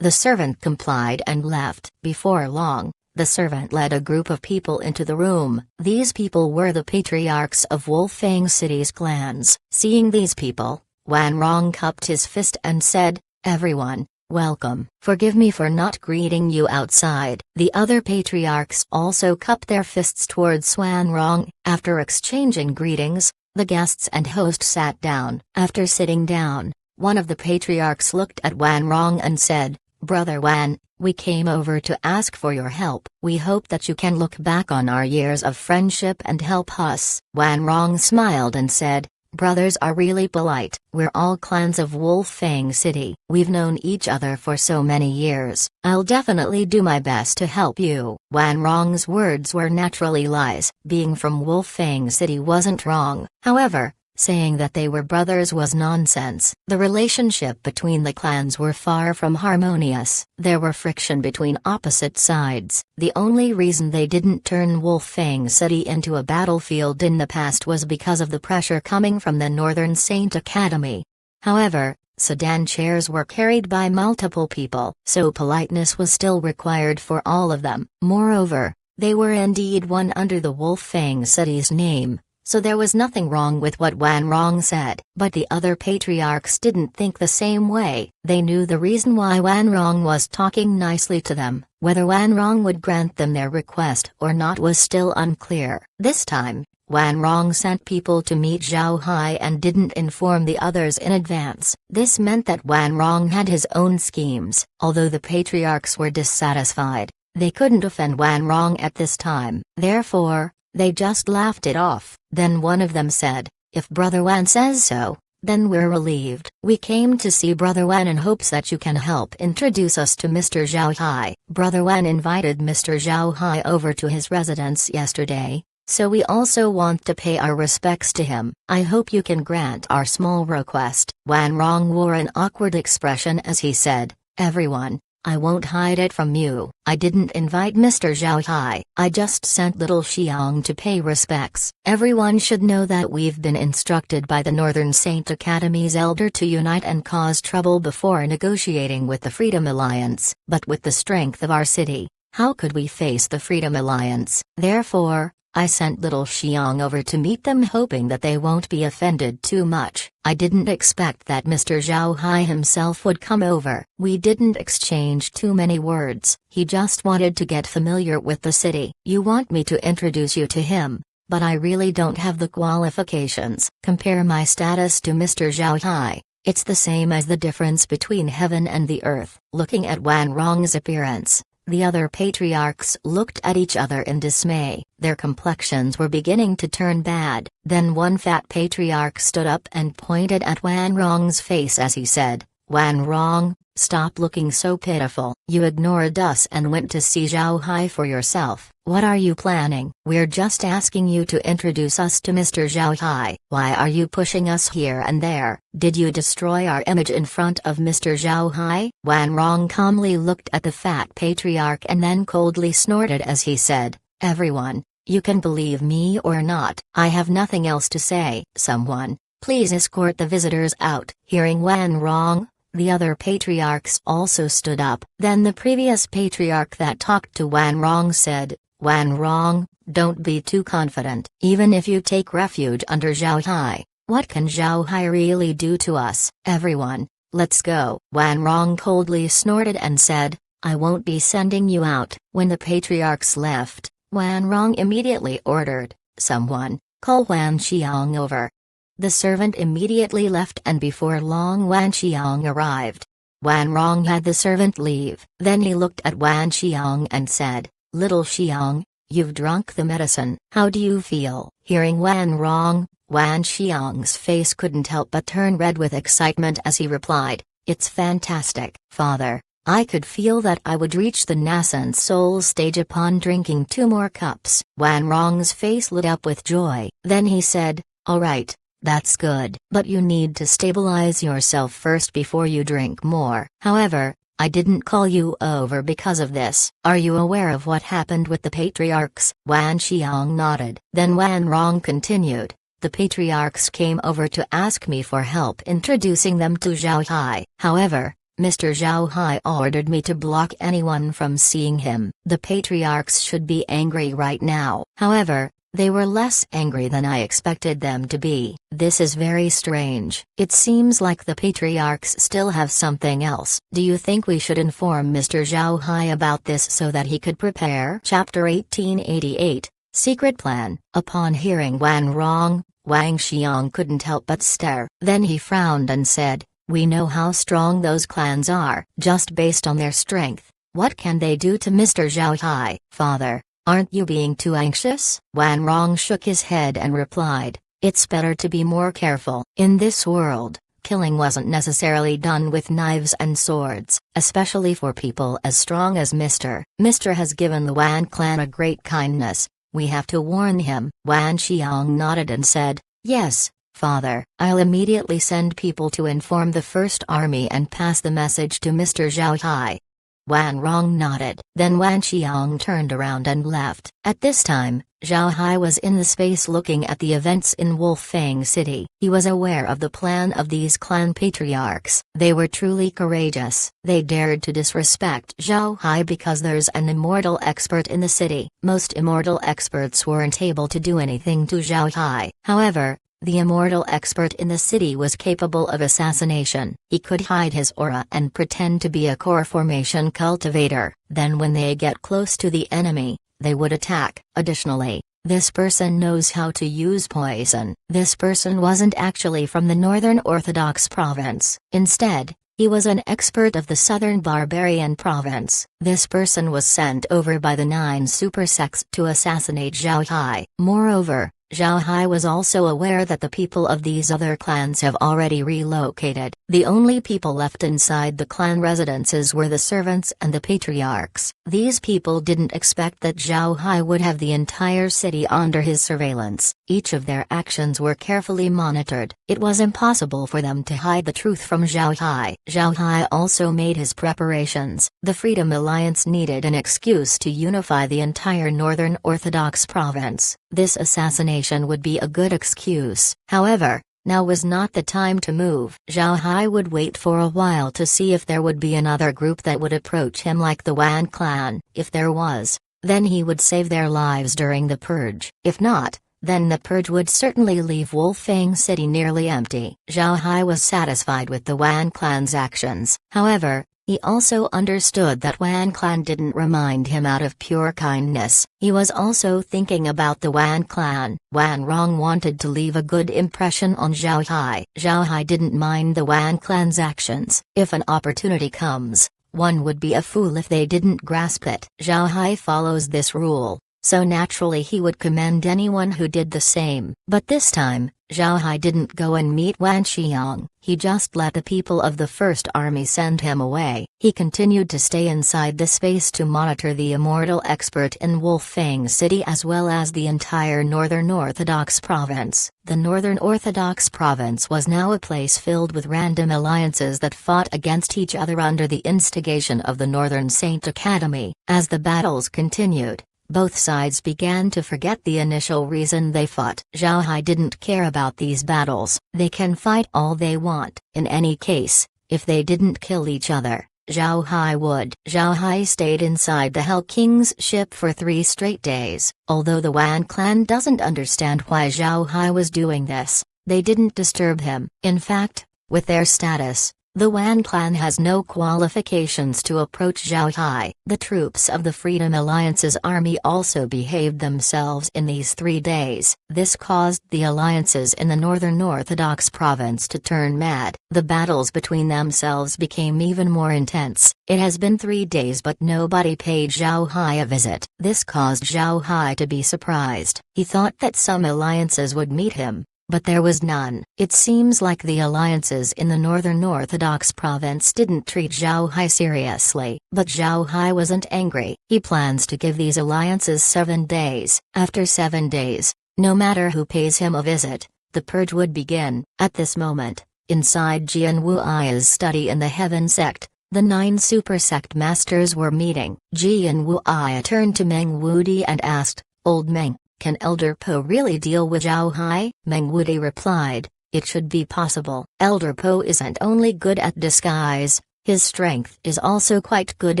Speaker 1: The servant complied and left. Before long, the servant led a group of people into the room. These people were the patriarchs of Wolfang City's clans. Seeing these people, Wan Rong cupped his fist and said, "Everyone, welcome. Forgive me for not greeting you outside." The other patriarchs also cupped their fists towards Wan Rong. After exchanging greetings, the guests and host sat down. After sitting down, one of the patriarchs looked at Wan Rong and said, "Brother Wan, we came over to ask for your help. We hope that you can look back on our years of friendship and help us." Wan Rong smiled and said, Brothers are really polite. We're all clans of Wolfang City. We've known each other for so many years. I'll definitely do my best to help you." Wan Rong's words were naturally lies. Being from Wolfang City wasn't wrong. However, saying that they were brothers was nonsense. The relationship between the clans were far from harmonious. There were friction between opposite sides. The only reason they didn't turn Wolfang City into a battlefield in the past was because of the pressure coming from the Northern Saint Academy. However, sedan chairs were carried by multiple people, so politeness was still required for all of them. Moreover, they were indeed one under the Wolfang City's name, so there was nothing wrong with what Wan Rong said. But the other patriarchs didn't think the same way. They knew the reason why Wan Rong was talking nicely to them. Whether Wan Rong would grant them their request or not was still unclear. This time, Wan Rong sent people to meet Zhao Hai and didn't inform the others in advance. This meant that Wan Rong had his own schemes. Although the patriarchs were dissatisfied, they couldn't offend Wan Rong at this time. Therefore, they just laughed it off. Then one of them said, "If Brother Wan says so, then we're relieved. We came to see Brother Wan in hopes that you can help introduce us to Mr. Zhao Hai." Brother Wan invited Mr. Zhao Hai over to his residence yesterday, so we also want to pay our respects to him. I hope you can grant our small request. Wan Rong wore an awkward expression as he said, "Everyone, I won't hide it from you. I didn't invite Mr. Zhao Hai. I just sent little Xiang to pay respects. Everyone should know that we've been instructed by the Northern Saint Academy's elder to unite and cause trouble before negotiating with the Freedom Alliance. But with the strength of our city, how could we face the Freedom Alliance? Therefore, I sent little Xiang over to meet them, hoping that they won't be offended too much. I didn't expect that Mr. Zhao Hai himself would come over. We didn't exchange too many words. He just wanted to get familiar with the city. You want me to introduce you to him, but I really don't have the qualifications. Compare my status to Mr. Zhao Hai. It's the same as the difference between heaven and the earth." Looking at Wan Rong's appearance, the other patriarchs looked at each other in dismay. Their complexions were beginning to turn bad. Then one fat patriarch stood up and pointed at Wan Rong's face as he said, "Wan Rong, stop looking so pitiful. You ignored us and went to see Zhao Hai for yourself. What are you planning? We're just asking you to introduce us to Mr. Zhao Hai. Why are you pushing us here and there? Did you destroy our image in front of Mr. Zhao Hai?" Wan Rong calmly looked at the fat patriarch and then coldly snorted as he said, "Everyone, you can believe me or not. I have nothing else to say. Someone, please escort the visitors out." Hearing Wan Rong, the other patriarchs also stood up. Then the previous patriarch that talked to Wan Rong said, "Wan Rong, don't be too confident. Even if you take refuge under Zhao Hai, what can Zhao Hai really do to us? Everyone, let's go." Wan Rong coldly snorted and said, "I won't be sending you out." When the patriarchs left, Wan Rong immediately ordered, "Someone, call Wan Xiang over." The servant immediately left, and before long Wan Xiang arrived. Wan Rong had the servant leave. Then he looked at Wan Xiang and said, "Little Xiang, you've drunk the medicine. How do you feel?" Hearing Wan Rong, Wan Xiang's face couldn't help but turn red with excitement as he replied, "It's fantastic, father. I could feel that I would reach the nascent soul stage upon drinking 2 more cups." Wan Rong's face lit up with joy. Then he said, "All right. That's good. But you need to stabilize yourself first before you drink more. However, I didn't call you over because of this. Are you aware of what happened with the patriarchs?" Wan Xiang nodded. Then Wan Rong continued, "The patriarchs came over to ask me for help introducing them to Zhao Hai. However, Mr. Zhao Hai ordered me to block anyone from seeing him. The patriarchs should be angry right now. However, they were less angry than I expected them to be. This is very strange. It seems like the patriarchs still have something else. Do you think we should inform Mr. Zhao Hai about this so that he could prepare?" Chapter 1888, Secret Plan. Upon hearing Wan Rong, Wang Xiang couldn't help but stare. Then he frowned and said, "We know how strong those clans are. Just based on their strength, what can they do to Mr. Zhao Hai? Father, aren't you being too anxious?" Wan Rong shook his head and replied, It's better to be more careful. In this world, killing wasn't necessarily done with knives and swords, especially for people as strong as Mr. Mr. has given the Wan clan a great kindness. We have to warn him. Wan Xiang nodded and said, "Yes, Father. I'll immediately send people to inform the First Army and pass the message to Mr. Zhao Hai." Wan Rong nodded. Then Wan Xiang turned around and left. At this time, Zhao Hai was in the space looking at the events in Wolfang City. He was aware of the plan of these clan patriarchs. They were truly courageous. They dared to disrespect Zhao Hai because there's an immortal expert in the city. Most immortal experts weren't able to do anything to Zhao Hai. However, the immortal expert in the city was capable of assassination. He could hide his aura and pretend to be a core formation cultivator. Then when they get close to the enemy, they would attack. Additionally, this person knows how to use poison. This person wasn't actually from the Northern Orthodox province. Instead, he was an expert of the Southern Barbarian province. This person was sent over by the 9 super sects to assassinate Zhao Hai. Moreover, Zhao Hai was also aware that the people of these other clans have already relocated. The only people left inside the clan residences were the servants and the patriarchs. These people didn't expect that Zhao Hai would have the entire city under his surveillance. Each of their actions were carefully monitored. It was impossible for them to hide the truth from Zhao Hai. Zhao Hai also made his preparations. The Freedom Alliance needed an excuse to unify the entire Northern Orthodox province. This assassination would be a good excuse. However, now was not the time to move. Zhao Hai would wait for a while to see if there would be another group that would approach him like the Wan clan. If there was, then he would save their lives during the purge. If not, then the purge would certainly leave Wolfang City nearly empty. Zhao Hai was satisfied with the Wan clan's actions. However, he also understood that Wan clan didn't remind him out of pure kindness. He was also thinking about the Wan clan. Wan Rong wanted to leave a good impression on Zhao Hai. Zhao Hai didn't mind the Wan clan's actions. If an opportunity comes, one would be a fool if they didn't grasp it. Zhao Hai follows this rule, so naturally he would commend anyone who did the same. But this time, Zhao Hai didn't go and meet Wan Xiang. He just let the people of the First Army send him away. He continued to stay inside the space to monitor the immortal expert in Wolfang City as well as the entire Northern Orthodox province. The Northern Orthodox province was now a place filled with random alliances that fought against each other under the instigation of the Northern Saint Academy. As the battles continued, both sides began to forget the initial reason they fought. Zhao Hai didn't care about these battles. They can fight all they want. In any case, if they didn't kill each other, Zhao Hai would. Zhao Hai stayed inside the Hell King's ship for 3 straight days. Although the Wan clan doesn't understand why Zhao Hai was doing this, they didn't disturb him. In fact, with their status, the Wan clan has no qualifications to approach Zhao Hai. The troops of the Freedom Alliance's army also behaved themselves in these 3 days. This caused the alliances in the Northern Orthodox province to turn mad. The battles between themselves became even more intense. It has been 3 days but nobody paid Zhao Hai a visit. This caused Zhao Hai to be surprised. He thought that some alliances would meet him, but there was none. It seems like the alliances in the Northern Orthodox province didn't treat Zhao Hai seriously. But Zhao Hai wasn't angry. He plans to give these alliances 7 days. After 7 days, no matter who pays him a visit, the purge would begin. At this moment, inside Jian Wui's study in the Heaven Sect, the 9 super sect masters were meeting. Jian Wui turned to Meng Wudi and asked, "Old Meng, can Elder Po really deal with Zhao Hai?" Meng Wudi replied, "It should be possible. Elder Po isn't only good at disguise, his strength is also quite good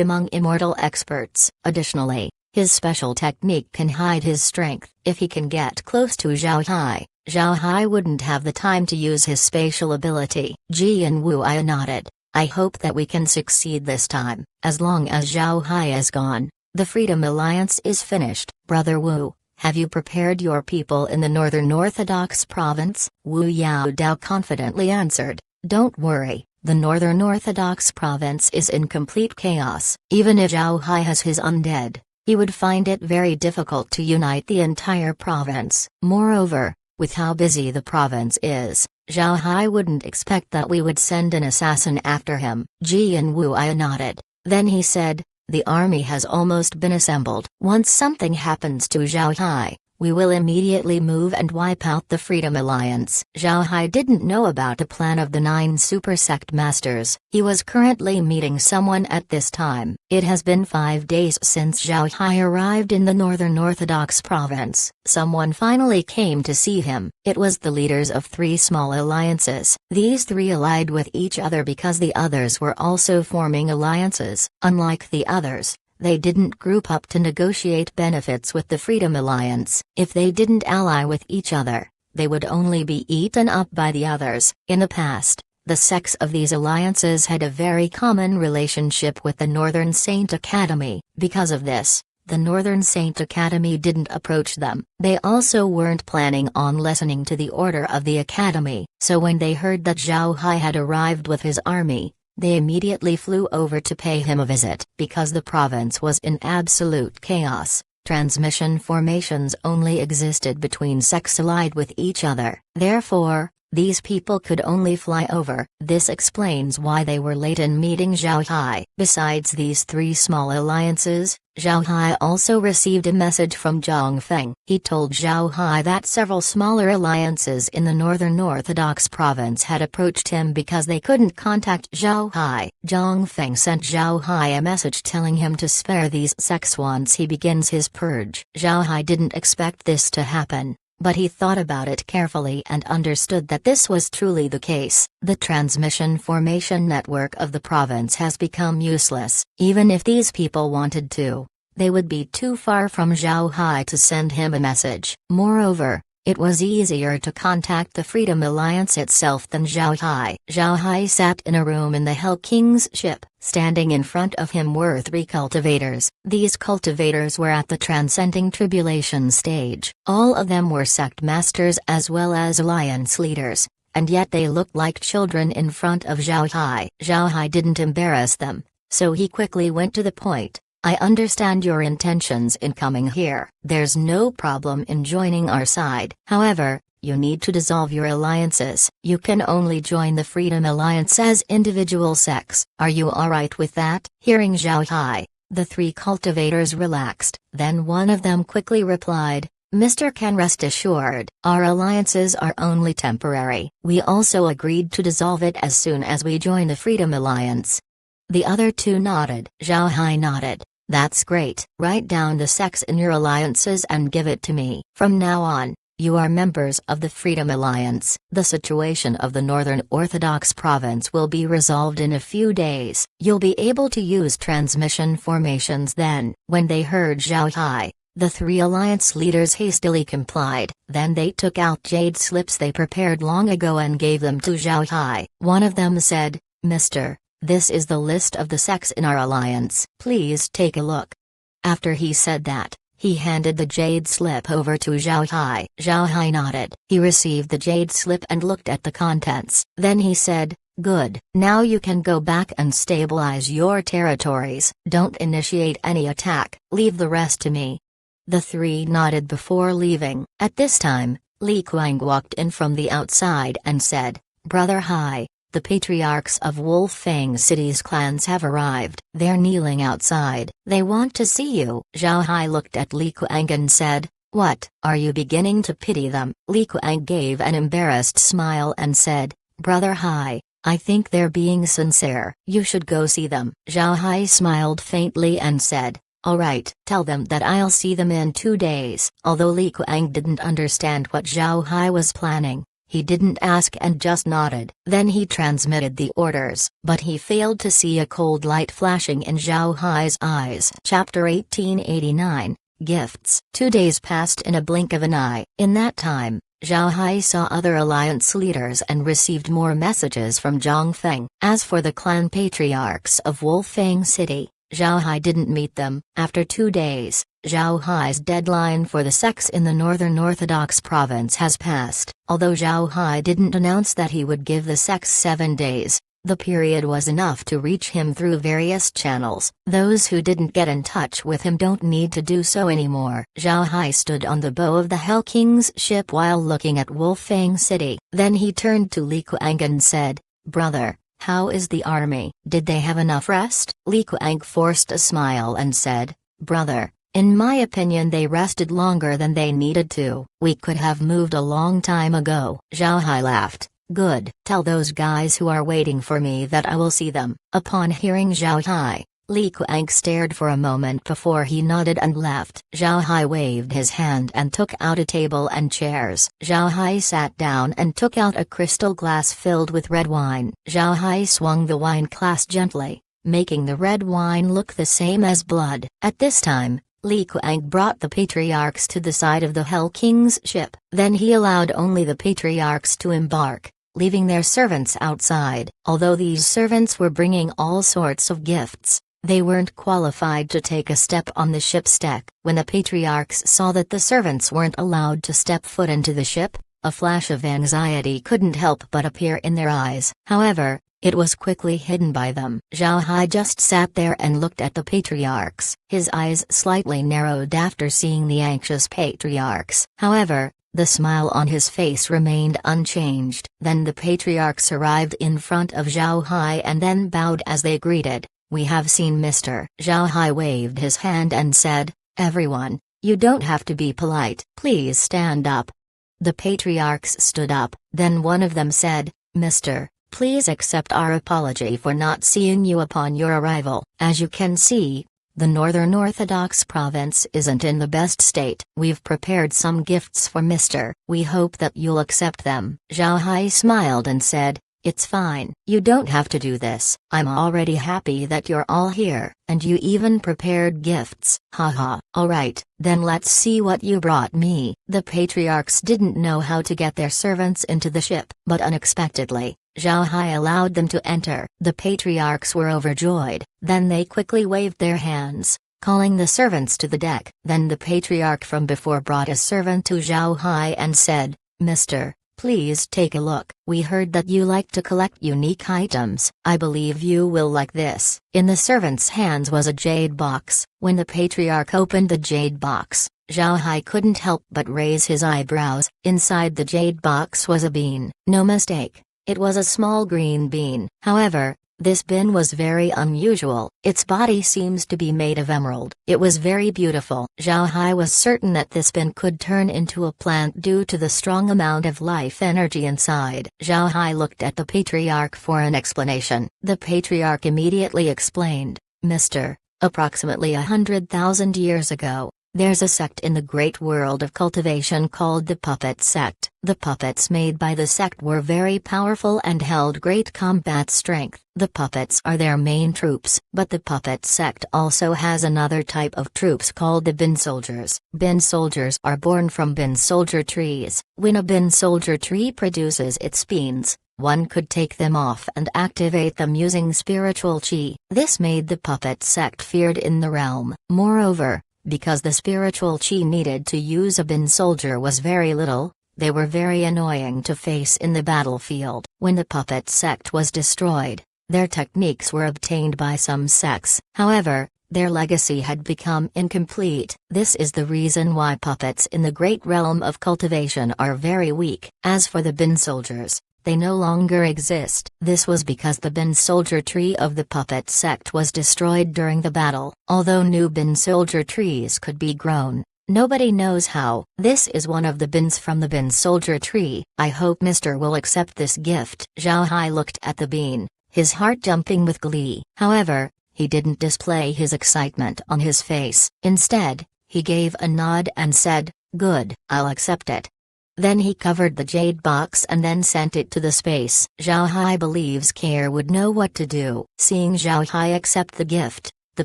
Speaker 1: among immortal experts. Additionally, his special technique can hide his strength. If he can get close to Zhao Hai wouldn't have the time to use his spatial ability." Jian Wui nodded. "I hope that we can succeed this time. As long as Zhao Hai is gone, the Freedom Alliance is finished." "Brother Wu, have you prepared your people in the Northern Orthodox province?" Wu Yao Dao confidently answered, "Don't worry, the Northern Orthodox province is in complete chaos. Even if Zhao Hai has his undead, he would find it very difficult to unite the entire province. Moreover, With how busy the province is, Zhao Hai wouldn't expect that we would send an assassin after him. Jian Wuya nodded. Then he said, the army has almost been assembled. Once something happens to Zhao Hai, we will immediately move and wipe out the Freedom Alliance. Zhao Hai didn't know about the plan of the 9 super sect masters. He was currently meeting someone at this time. It has been 5 days since Zhao Hai arrived in the Northern Orthodox province. Someone finally came to see him. It was the leaders of 3 small alliances. These 3 allied with each other because the others were also forming alliances. Unlike the others, they didn't group up to negotiate benefits with the Freedom Alliance. If they didn't ally with each other, they would only be eaten up by the others. In the past, the sects of these alliances had a very common relationship with the Northern Saint Academy. Because of this, the Northern Saint Academy didn't approach them. They also weren't planning on listening to the order of the Academy. So when they heard that Zhao Hai had arrived with his army, they immediately flew over to pay him a visit. Because the province was in absolute chaos, transmission formations only existed between sects allied with each other. Therefore, these people could only fly over. This explains why they were late in meeting Zhao Hai. Besides these 3 small alliances, Zhao Hai also received a message from Zhang Feng. He told Zhao Hai that several smaller alliances in the Northern Orthodox province had approached him because they couldn't contact Zhao Hai. Zhang Feng sent Zhao Hai a message telling him to spare these sects once he begins his purge. Zhao Hai didn't expect this to happen, but he thought about it carefully and understood that this was truly the case. The transmission formation network of the province has become useless. Even if these people wanted to, they would be too far from Zhao Hai to send him a message. Moreover, it was easier to contact the Freedom Alliance itself than Zhao Hai. Zhao Hai sat in a room in the Hell King's ship. Standing in front of him were 3 cultivators. These cultivators were at the transcending tribulation stage. All of them were sect masters as well as alliance leaders, and yet they looked like children in front of Zhao Hai. Zhao Hai didn't embarrass them, so he quickly went to the point. I understand your intentions in coming here. There's no problem in joining our side. However, you need to dissolve your alliances. You can only join the Freedom Alliance as individual sects. Are you alright with that? Hearing Zhao Hai, the 3 cultivators relaxed. Then one of them quickly replied, Mr. Can rest assured, our alliances are only temporary. We also agreed to dissolve it as soon as we join the Freedom Alliance. The other 2 nodded. Zhao Hai nodded. That's great. Write down the sects in your alliances and give it to me. From now on, you are members of the Freedom Alliance. The situation of the Northern Orthodox province will be resolved in a few days. You'll be able to use transmission formations then. When they heard Zhao Hai, the 3 alliance leaders hastily complied. Then they took out jade slips they prepared long ago and gave them to Zhao Hai. One of them said, Mr. This is the list of the sects in our alliance. Please take a look. After he said that, he handed the jade slip over to Zhao Hai. Zhao Hai nodded. He received the jade slip and looked at the contents. Then he said, Good. Now you can go back and stabilize your territories. Don't initiate any attack. Leave the rest to me. The 3 nodded before leaving. At this time, Li Kuang walked in from the outside and said, Brother Hai, the patriarchs of Wolfang City's clans have arrived. They're kneeling outside. They want to see you. Zhao Hai looked at Li Kuang and said, What, are you beginning to pity them? Li Kuang gave an embarrassed smile and said, Brother Hai, I think they're being sincere. You should go see them. Zhao Hai smiled faintly and said, Alright, tell them that I'll see them in 2 days. Although Li Kuang didn't understand what Zhao Hai was planning, he didn't ask and just nodded. Then he transmitted the orders, but he failed to see a cold light flashing in Zhao Hai's eyes. Chapter 1889, Gifts. 2 days passed in a blink of an eye. In that time, Zhao Hai saw other alliance leaders and received more messages from Zhang Feng. As for the clan patriarchs of Wolfang City, Zhao Hai didn't meet them. After 2 days, Zhao Hai's deadline for the sects in the Northern Orthodox province has passed. Although Zhao Hai didn't announce that he would give the sects 7 days, The period was enough to reach him through various channels. Those who didn't get in touch with him don't need to do so anymore. Zhao Hai stood on the bow of the Hell King's ship while looking at Wolfang City. Then he turned to Li Kuang and said, "Brother, how is the army? Did they have enough rest?" Li Kuang forced a smile and said, "Brother, in my opinion they rested longer than they needed to. We could have moved a long time ago." Zhao Hai laughed. "Good. Tell those guys who are waiting for me that I will see them." Upon hearing Zhao Hai, Li Kuang stared for a moment before he nodded and left. Zhao Hai waved his hand and took out a table and chairs. Zhao Hai sat down and took out a crystal glass filled with red wine. Zhao Hai swung the wine glass gently, making the red wine look the same as blood. At this time, Li Kuang brought the patriarchs to the side of the Hell King's ship. Then he allowed only the patriarchs to embark, leaving their servants outside. Although these servants were bringing all sorts of gifts, they weren't qualified to take a step on the ship's deck. When the patriarchs saw that the servants weren't allowed to step foot into the ship, a flash of anxiety couldn't help but appear in their eyes. However, it was quickly hidden by them. Zhao Hai just sat there and looked at the patriarchs. His eyes slightly narrowed after seeing the anxious patriarchs. However, the smile on his face remained unchanged. Then the patriarchs arrived in front of Zhao Hai and then bowed as they greeted. "We have seen Mr." Zhao Hai waved his hand and said, "Everyone, you don't have to be polite. Please stand up." The patriarchs stood up. Then one of them said, "Mr. Please accept our apology for not seeing you upon your arrival. As you can see, the Northern Orthodox province isn't in the best state. We've prepared some gifts for Mr. We hope that you'll accept them." Zhao Hai smiled and said, "It's fine. You don't have to do this. I'm already happy that you're all here, and you even prepared gifts." "Haha. Alright, then let's see what you brought me." The patriarchs didn't know how to get their servants into the ship, but unexpectedly, Zhao Hai allowed them to enter. The patriarchs were overjoyed. Then they quickly waved their hands, calling the servants to the deck. Then the patriarch from before brought a servant to Zhao Hai and said, "Mr. Please take a look. We heard that you like to collect unique items. I believe you will like this." In the servant's hands was a jade box. When the patriarch opened the jade box, Zhao Hai couldn't help but raise his eyebrows. Inside the jade box was a bean. No mistake. It was a small green bean. However, this bean was very unusual. Its body seems to be made of emerald. It was very beautiful. Zhao Hai was certain that this bean could turn into a plant due to the strong amount of life energy inside. Zhao Hai looked at the patriarch for an explanation. The patriarch immediately explained, "Mr. Approximately 100,000 years ago, there's a sect in the great world of cultivation called the Puppet Sect. The puppets made by the sect were very powerful and held great combat strength. The puppets are their main troops, but the Puppet Sect also has another type of troops called the Bin Soldiers. Bin Soldiers are born from Bin Soldier trees. When a Bin Soldier tree produces its beans, one could take them off and activate them using spiritual chi. This made the Puppet Sect feared in the realm. Moreover, because the spiritual chi needed to use a bin soldier was very little, they were very annoying to face in the battlefield. When the Puppet Sect was destroyed, their techniques were obtained by some sects. However, their legacy had become incomplete. This is the reason why puppets in the great realm of cultivation are very weak. As for the bin soldiers, they no longer exist. This was because the Bin Soldier tree of the Puppet Sect was destroyed during the battle. Although new Bin Soldier trees could be grown, nobody knows how. This is one of the bins from the Bin Soldier tree. I hope Mr. will accept this gift." Zhao Hai looked at the bean, his heart jumping with glee. However, he didn't display his excitement on his face. Instead, he gave a nod and said, "Good, I'll accept it." Then he covered the jade box and then sent it to the space. Zhao Hai believes Care would know what to do. Seeing Zhao Hai accept the gift, the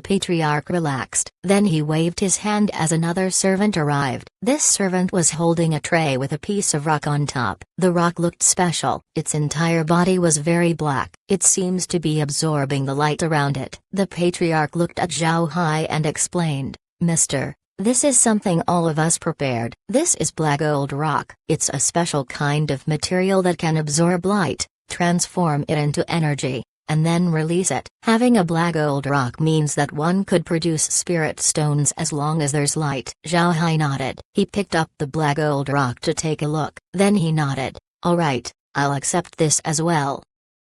Speaker 1: patriarch relaxed. Then he waved his hand as another servant arrived. This servant was holding a tray with a piece of rock on top. The rock looked special. Its entire body was very black. It seems to be absorbing the light around it. The patriarch looked at Zhao Hai and explained, "Mr. This is something all of us prepared. This is black gold rock. It's a special kind of material that can absorb light, transform it into energy. and then release it. Having a black gold rock means that one could produce spirit stones as long as there's light. Zhao Hai nodded. He picked up the black gold rock to take a look. Then he nodded. Alright, I'll accept this as well.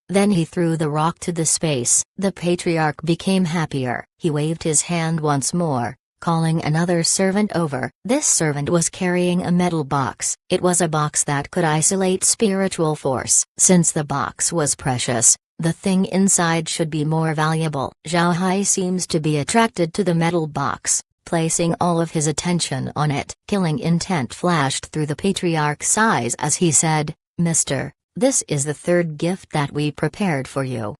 Speaker 1: Then he threw the rock to the space. The patriarch became happier. He waved his hand once more, calling another servant over. This servant was carrying a metal box. It was a box that could isolate spiritual force. Since the box was precious, the thing inside should be more valuable. Zhao Hai seems to be attracted to the metal box, placing all of his attention on it. Killing intent flashed through the patriarch's eyes as he said, "Mister, this is the third gift that we prepared for you."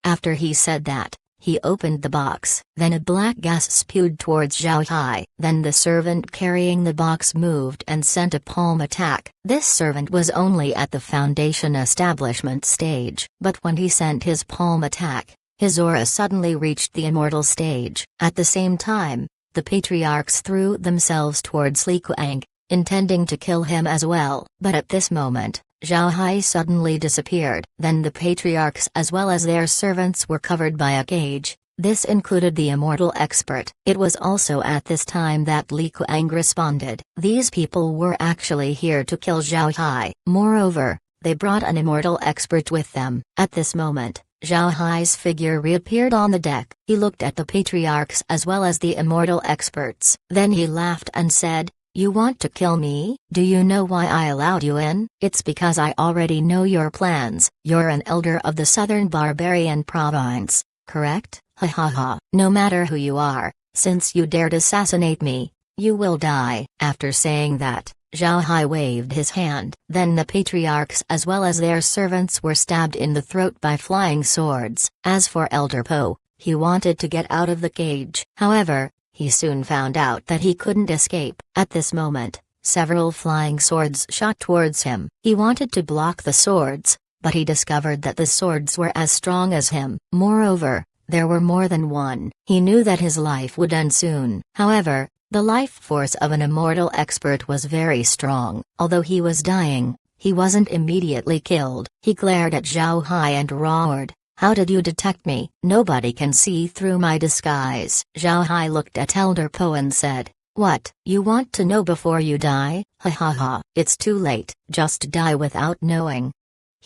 Speaker 1: After he said that, he opened the box. Then a black gas spewed towards Zhao Hai. Then the servant carrying the box moved and sent a palm attack. This servant was only at the foundation establishment stage. But when he sent his palm attack, his aura suddenly reached the immortal stage. At the same time, the patriarchs threw themselves towards Li Kuang, intending to kill him as well. But at this moment, Zhao Hai suddenly disappeared. Then the patriarchs as well as their servants were covered by a cage. This included the immortal expert. It was also at this time that Li Kuang responded. These people were actually here to kill Zhao Hai. Moreover, they brought an immortal expert with them. At this moment, Zhao Hai's figure reappeared on the deck. He looked at the patriarchs as well as the immortal experts. Then he laughed and said, "You want to kill me? Do you know why I allowed you in? It's because I already know your plans. You're an elder of the southern barbarian province, correct? Ha ha ha. No matter who you are, since you dared assassinate me, you will die." After saying that, Zhao Hai waved his hand. Then the patriarchs as well as their servants were stabbed in the throat by flying swords. As for Elder Po, he wanted to get out of the cage. However, he soon found out that he couldn't escape. At this moment, several flying swords shot towards him. He wanted to block the swords, but he discovered that the swords were as strong as him. Moreover, there were more than one. He knew that his life would end soon. However, the life force of an immortal expert was very strong. Although he was dying, he wasn't immediately killed. He glared at Zhao Hai and roared, "How did you detect me? Nobody can see through my disguise." Zhao Hai looked at Elder Po and said, "What? You want to know before you die? Ha ha ha. It's too late, just die without knowing."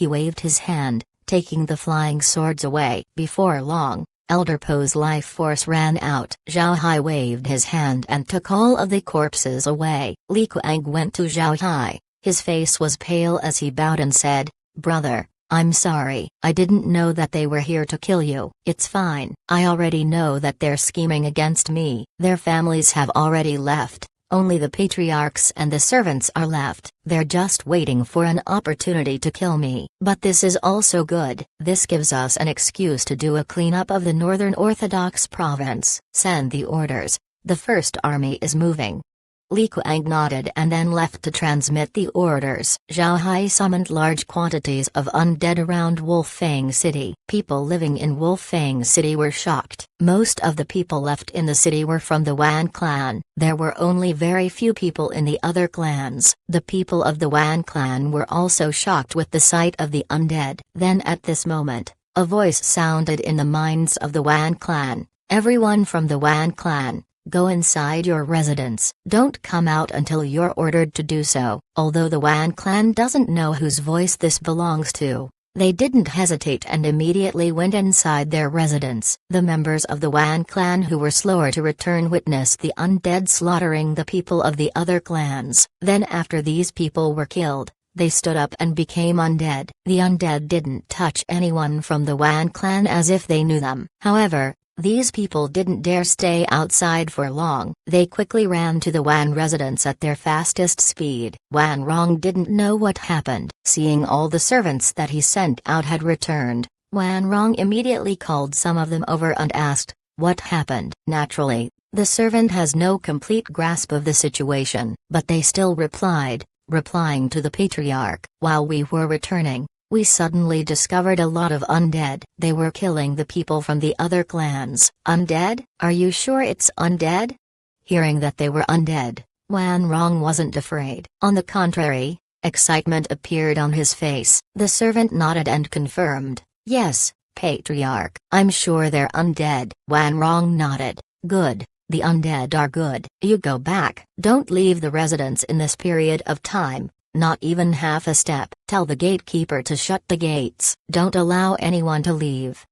Speaker 1: He waved his hand, taking the flying swords away. Before long, Elder Po's life force ran out. Zhao Hai waved his hand and took all of the corpses away. Li Kuang went to Zhao Hai. His face was pale as he bowed and said, "Brother, I'm sorry. I didn't know that they were here to kill you." "It's fine. I already know that they're scheming against me. Their families have already left. Only the patriarchs and the servants are left. They're just waiting for an opportunity to kill me. But this is also good. This gives us an excuse to do a cleanup of the Northern Orthodox province. Send the orders. The first army is moving." Li Kuang nodded and then left to transmit the orders. Zhao Hai summoned large quantities of undead around Wolfang City. People living in Wolfang City were shocked. Most of the people left in the city were from the Wan clan. There were only very few people in the other clans. The people of the Wan clan were also shocked with the sight of the undead. Then at this moment, a voice sounded in the minds of the Wan clan. "Everyone from the Wan clan, go inside your residence. Don't come out until you're ordered to do so." Although the Wan clan doesn't know whose voice this belongs to, they didn't hesitate and immediately went inside their residence. The members of the Wan clan who were slower to return witnessed the undead slaughtering the people of the other clans. Then after these people were killed, they stood up and became undead. The undead didn't touch anyone from the Wan clan as if they knew them. However, these people didn't dare stay outside for long. They quickly ran to the Wan residence at their fastest speed. Wan Rong didn't know what happened. Seeing all the servants that he sent out had returned, Wan Rong immediately called some of them over and asked, "What happened?" Naturally, the servant has no complete grasp of the situation, but they still replying to the patriarch, "While we were returning, we suddenly discovered a lot of undead. They were killing the people from the other clans." "Undead? Are you sure it's undead?" Hearing that they were undead, Wan Rong wasn't afraid. On the contrary, excitement appeared on his face. The servant nodded and confirmed, "Yes, Patriarch, I'm sure they're undead. Wan Rong nodded. Good. The undead are good. You go back. Don't leave the residence in this period of time, not even half a step. Tell the gatekeeper to shut the gates. Don't allow anyone to leave.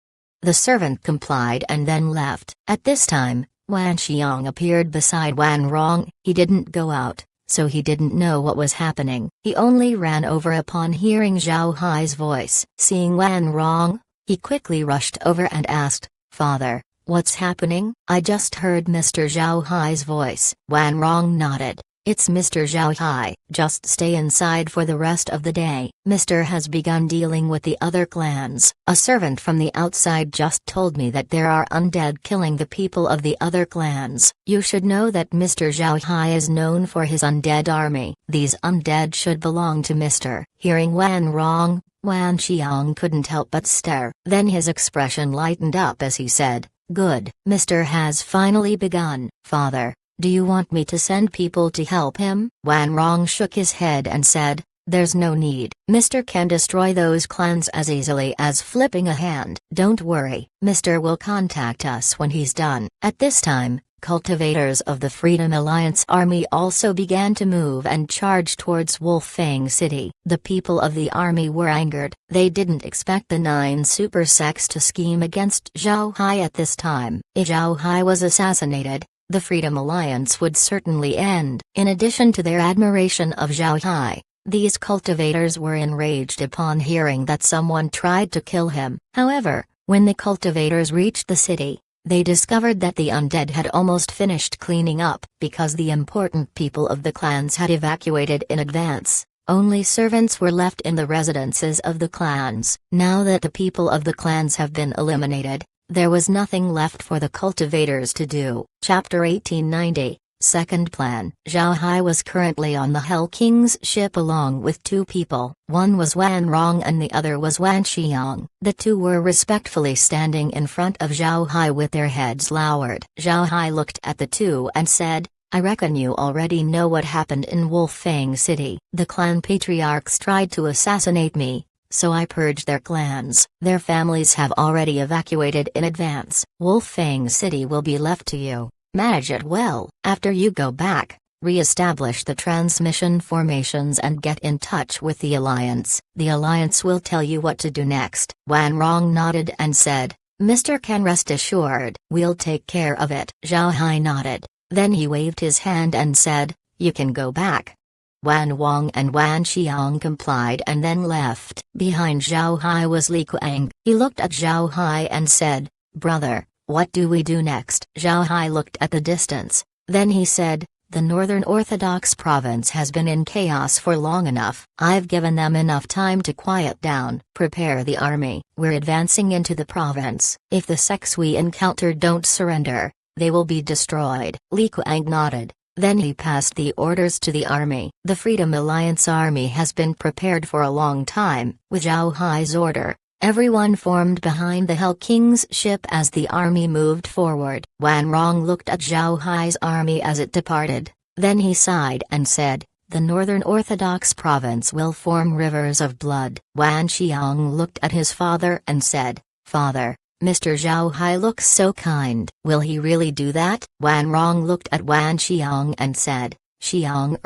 Speaker 1: The servant complied and then left. At this time, Wan Xiang appeared beside Wan Rong. He didn't go out, so he didn't know what was happening. He only ran over upon hearing Zhao Hai's voice. Seeing Wan Rong, he quickly rushed over and asked, "Father, what's happening?" "I just heard Mr. Zhao Hai's voice." Wan Rong nodded. "It's Mr. Zhao Hai. Just stay inside for the rest of the day. Mr. has begun dealing with the other clans. A servant from the outside just told me that there are undead killing the people of the other clans. You should know that Mr. Zhao Hai is known for his undead army. These undead should belong to Mr." Hearing Wan Rong, Wan Xiang couldn't help but stare. Then his expression lightened up as he said, "Good. Mr. has finally begun." "Father, do you want me to send people to help him?" Wan Rong shook his head and said, "There's no need. Mr. can destroy those clans as easily as flipping a hand. Don't worry, Mr. will contact us when he's done." At this time, cultivators of the Freedom Alliance army also began to move and charge towards Wolfang City. The people of the army were angered. They didn't expect the 9 super sects to scheme against Zhao Hai at this time. If Zhao Hai was assassinated, the Freedom Alliance would certainly end. In addition to their admiration of Zhao Hai, these cultivators were enraged upon hearing that someone tried to kill him. However, when the cultivators reached the city, they discovered that the undead had almost finished cleaning up. Because the important people of the clans had evacuated in advance, only servants were left in the residences of the clans. Now that the people of the clans have been eliminated, there was nothing left for the cultivators to do. Chapter 1890, Second Plan. Zhao Hai was currently on the Hell King's ship along with 2 people. One was Wan Rong and the other was Wan Xiang. The 2 were respectfully standing in front of Zhao Hai with their heads lowered. Zhao Hai looked at the 2 and said, "I reckon you already know what happened in Wolfang City. The clan patriarchs tried to assassinate me, so I purged their clans. Their families have already evacuated in advance. Wolfang City will be left to you. Manage it well. After you go back, re-establish the transmission formations and get in touch with the Alliance. The Alliance will tell you what to do next." Wan Rong nodded and said, "Mr. can rest assured. We'll take care of it." Zhao Hai nodded. Then he waved his hand and said, "You can go back." Wan Wang and Wan Xiang complied and then left. Behind Zhao Hai was Li Kuang. He looked at Zhao Hai and said, "Brother, what do we do next?" Zhao Hai looked at the distance. Then he said, "The Northern Orthodox province has been in chaos for long enough. I've given them enough time to quiet down. Prepare the army. We're advancing into the province. If the sects we encounter don't surrender, they will be destroyed." Li Kuang nodded. Then he passed the orders to the army. The Freedom Alliance army has been prepared for a long time. With Zhao Hai's order, everyone formed behind the Hell King's ship as the army moved forward. Wan Rong looked at Zhao Hai's army as it departed. Then he sighed and said, "The Northern Orthodox province will form rivers of blood." Wan Xiang looked at his father and said, "Father, Mr. Zhao Hai looks so kind. Will he really do that?" Wan Rong looked at Wan Xiang and said, "Xiang,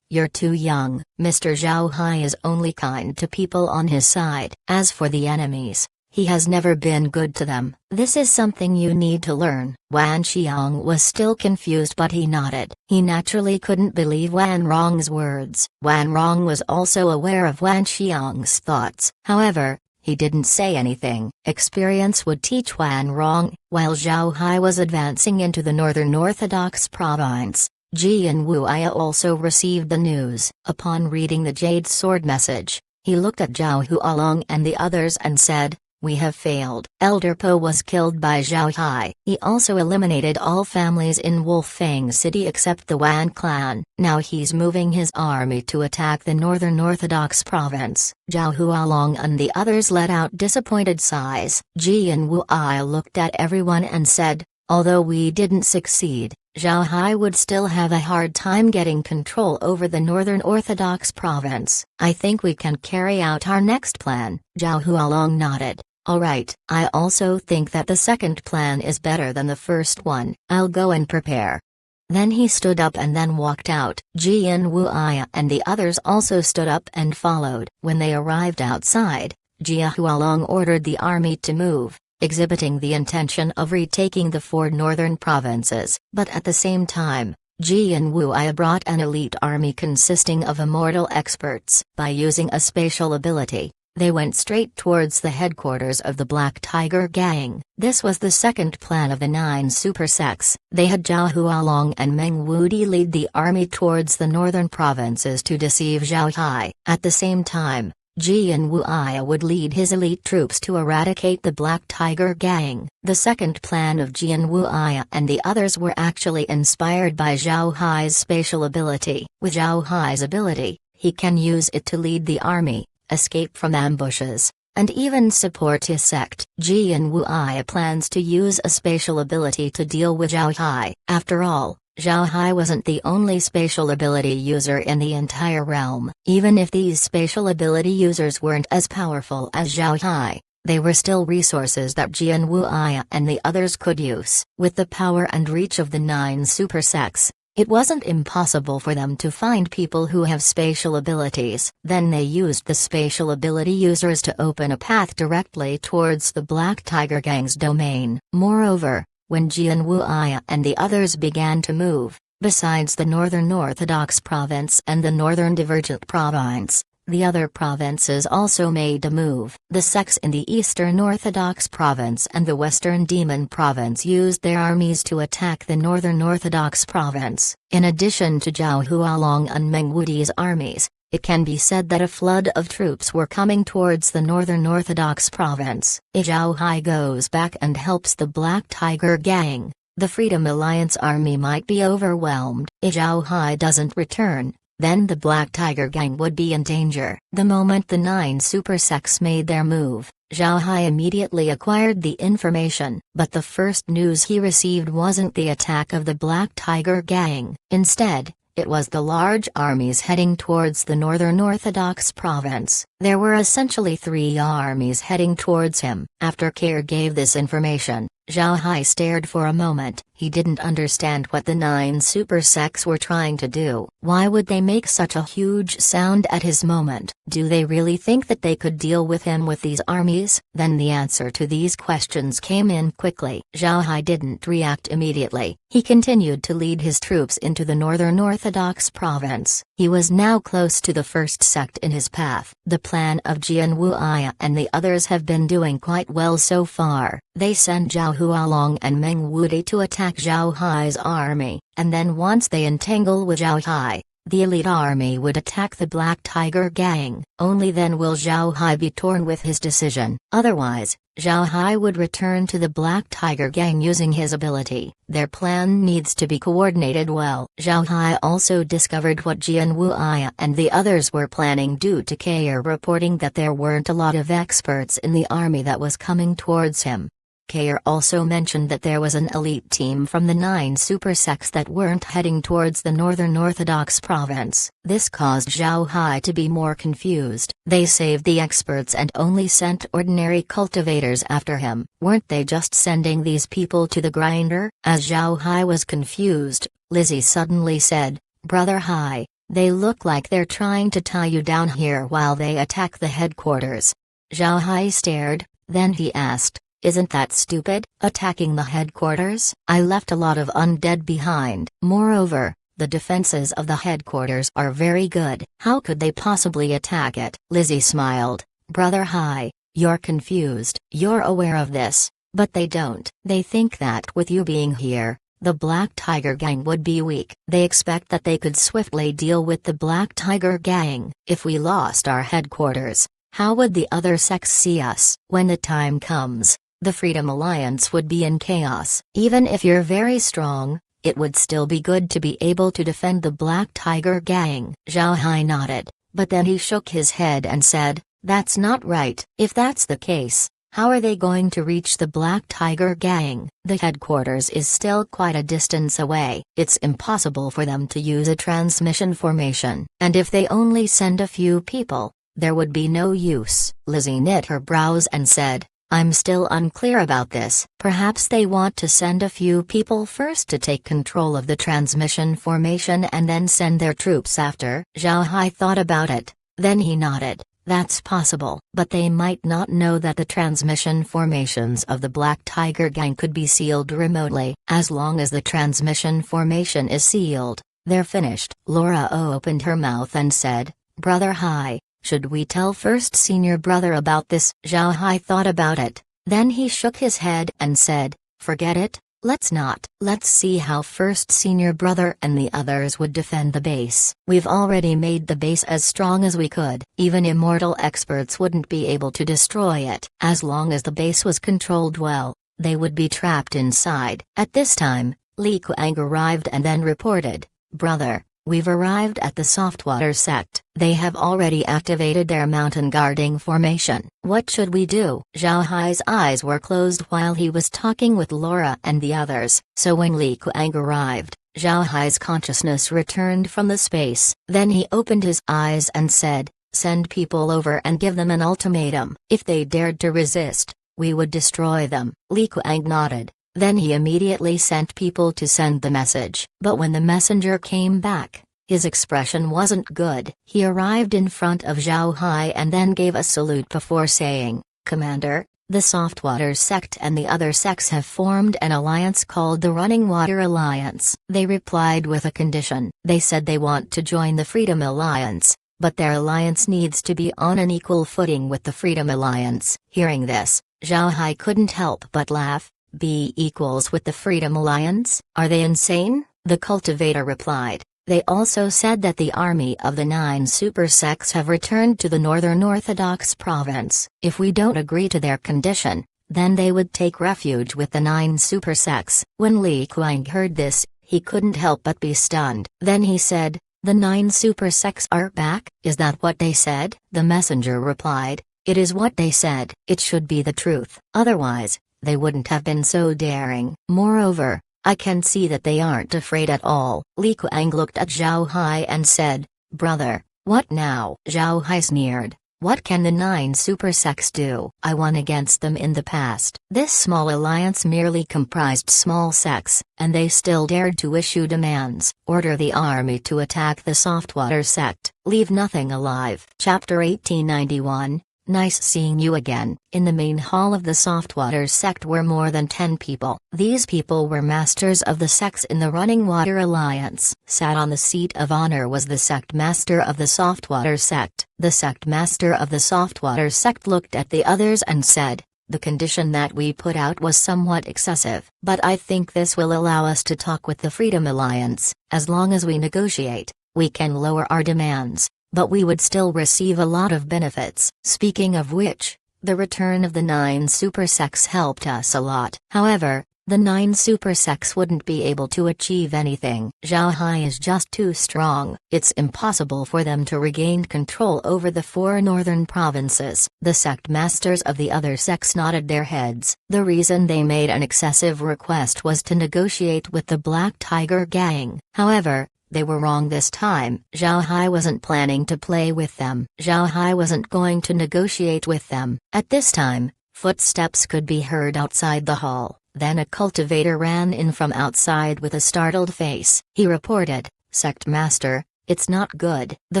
Speaker 1: you're too young. Mr. Zhao Hai is only kind to people on his side. As for the enemies, he has never been good to them. This is something you need to learn." Wan Xiang was still confused but he nodded. He naturally couldn't believe Wan Rong's words. Wan Rong was also aware of Wan Xiang's thoughts. However, he didn't say anything. Experience would teach Wan Rong. While Zhao Hai was advancing into the Northern Orthodox province, Jian Wuya also received the news. Upon reading the Jade Sword message, he looked at Zhao Hualong and the others and said, "We have failed." Elder Po was killed by Zhao Hai. He also eliminated all families in Wolfang City except the Wan clan. Now he's moving his army to attack the Northern Orthodox province. Zhao Hualong and the others let out disappointed sighs. Jian Wuya looked at everyone and said, "Although we didn't succeed, Zhao Hai would still have a hard time getting control over the Northern Orthodox province. I think we can carry out our next plan." Zhao Hualong nodded. Alright, I also think that the second plan is better than the first one. I'll go and prepare. Then he stood up and then walked out. Jian Wuya and the others also stood up and followed. When they arrived outside, Jia Hualong ordered the army to move, exhibiting the intention of retaking the 4 northern provinces. But at the same time, Jian Wuya brought an elite army consisting of immortal experts. By using a spatial ability, they went straight towards the headquarters of the Black Tiger Gang. This was the second plan of the 9 super sects. They had Zhao Hualong and Meng Wudi lead the army towards the northern provinces to deceive Zhao Hai. At the same time, Jian Wuya would lead his elite troops to eradicate the Black Tiger Gang. The second plan of Jian Wuya and the others were actually inspired by Zhao Hai's spatial ability. With Zhao Hai's ability, he can use it to lead the army, escape from ambushes, and even support his sect. Jian Wuya plans to use a spatial ability to deal with Zhao Hai. After all, Zhao Hai wasn't the only spatial ability user in the entire realm. Even if these spatial ability users weren't as powerful as Zhao Hai, they were still resources that Jian Wuya and the others could use. With the power and reach of the 9 super sects, it wasn't impossible for them to find people who have spatial abilities. Then they used the spatial ability users to open a path directly towards the Black Tiger Gang's domain. Moreover, when Jian Wuya and the others began to move, besides the Northern Orthodox Province and the Northern Divergent Province, the other provinces also made a move. The sects in the Eastern Orthodox Province and the Western Demon Province used their armies to attack the Northern Orthodox Province. In addition to Zhao Hualong and Meng Wudi's armies, it can be said that a flood of troops were coming towards the Northern Orthodox Province. If Zhao Hai goes back and helps the Black Tiger Gang, the Freedom Alliance army might be overwhelmed. If Zhao Hai doesn't return, then the Black Tiger Gang would be in danger. The moment the 9 super sects made their move, Zhao Hai immediately acquired the information. But the first news he received wasn't the attack of the Black Tiger Gang. Instead, it was the large armies heading towards the Northern Orthodox Province. There were essentially 3 armies heading towards him. After Kair gave this information, Zhao Hai stared for a moment. He didn't understand what the 9 super sects were trying to do. Why would they make such a huge sound at his moment? Do they really think that they could deal with him with these armies? Then the answer to these questions came in quickly. Zhao Hai didn't react immediately. He continued to lead his troops into the Northern Orthodox Province. He was now close to the first sect in his path. The plan of Jian Wuya and the others have been doing quite well so far. They sent Zhao Hualong and Meng Wudi to attack Zhao Hai's army, and then once they entangle with Zhao Hai, the elite army would attack the Black Tiger Gang. Only then will Zhao Hai be torn with his decision. Otherwise, Zhao Hai would return to the Black Tiger Gang using his ability. Their plan needs to be coordinated well. Zhao Hai also discovered what Jian Wuya and the others were planning due to Kair reporting that there weren't a lot of experts in the army that was coming towards him. Kair also mentioned that there was an elite team from the 9 super sects that weren't heading towards the Northern Orthodox Province. This caused Zhao Hai to be more confused. They saved the experts and only sent ordinary cultivators after him. Weren't they just sending these people to the grinder? As Zhao Hai was confused, Lizzie suddenly said, "Brother Hai, they look like they're trying to tie you down here while they attack the headquarters." Zhao Hai stared, then he asked, "Isn't that stupid, attacking the headquarters? I left a lot of undead behind. Moreover, the defenses of the headquarters are very good. How could they possibly attack it?" Lizzie smiled. "Brother Hai, you're confused. You're aware of this, but they don't. They think that with you being here, the Black Tiger Gang would be weak. They expect that they could swiftly deal with the Black Tiger Gang. If we lost our headquarters, how would the other sects see us? When the time comes, the Freedom Alliance would be in chaos. Even if you're very strong, it would still be good to be able to defend the Black Tiger Gang." Zhao Hai nodded, but then he shook his head and said, "That's not right. If that's the case, how are they going to reach the Black Tiger Gang? The headquarters is still quite a distance away. It's impossible for them to use a transmission formation. And if they only send a few people, there would be no use." Lizzie knit her brows and said, I'm still unclear about this. Perhaps they want to send a few people first to take control of the transmission formation and then send their troops after. Zhao Hai thought about it, then he nodded. That's possible. But they might not know that the transmission formations of the Black Tiger Gang could be sealed remotely. As long as the transmission formation is sealed, they're finished. Laura opened her mouth and said, Brother Hai, should we tell First Senior Brother about this? Zhao Hai thought about it, then he shook his head and said, forget it, let's not. Let's see how First Senior Brother and the others would defend the base. We've already made the base as strong as we could. Even immortal experts wouldn't be able to destroy it. As long as the base was controlled well, they would be trapped inside. At this time, Li Kuang arrived and then reported, Brother, we've arrived at the Softwater sect. They have already activated their mountain guarding formation. What should we do? Zhao Hai's eyes were closed while he was talking with Laura and the others, so when Li Kuang arrived, Zhao Hai's consciousness returned from the space. Then he opened his eyes and said, send people over and give them an ultimatum. If they dared to resist, we would destroy them. Li Kuang nodded. Then he immediately sent people to send the message. But when the messenger came back, his expression wasn't good. He arrived in front of Zhao Hai and then gave a salute before saying, Commander, the Softwater sect and the other sects have formed an alliance called the Running Water Alliance. They replied with a condition. They said they want to join the Freedom Alliance, but their alliance needs to be on an equal footing with the Freedom Alliance. Hearing this, Zhao Hai couldn't help but laugh. Be equals with the Freedom Alliance? Are they insane? The cultivator replied. They also said that the army of the 9 super sects have returned to the Northern Orthodox province. If we don't agree to their condition, then they would take refuge with the 9 super sects. When Li Kuang heard this, he couldn't help but be stunned. Then he said, the 9 super sects are back? Is that what they said? The messenger replied, it is what they said. It should be the truth. Otherwise, they wouldn't have been so daring. Moreover, I can see that they aren't afraid at all. Li Kuang looked at Zhao Hai and said, Brother, what now? Zhao Hai sneered, what can the 9 super sects do? I won against them in the past. This small alliance merely comprised small sects, and they still dared to issue demands. Order the army to attack the Softwater sect. Leave nothing alive. Chapter 1891. Nice seeing you again. In the main hall of the Softwater sect were more than 10 people. These people were masters of the sects in the Running Water Alliance. Sat on the seat of honor was the sect master of the Softwater sect. The sect master of the Softwater sect looked at the others and said, the condition that we put out was somewhat excessive. But I think this will allow us to talk with the Freedom Alliance. As long as we negotiate, we can lower our demands. But we would still receive a lot of benefits. Speaking of which, the return of the 9 super sects helped us a lot. However, the 9 super sects wouldn't be able to achieve anything. Zhao Hai is just too strong. It's impossible for them to regain control over the 4 northern provinces. The sect masters of the other sects nodded their heads. The reason they made an excessive request was to negotiate with the Black Tiger Gang. However, they were wrong this time. Zhao Hai wasn't planning to play with them. Zhao Hai wasn't going to negotiate with them. At this time, footsteps could be heard outside the hall. Then a cultivator ran in from outside with a startled face. He reported, Sect Master, it's not good. The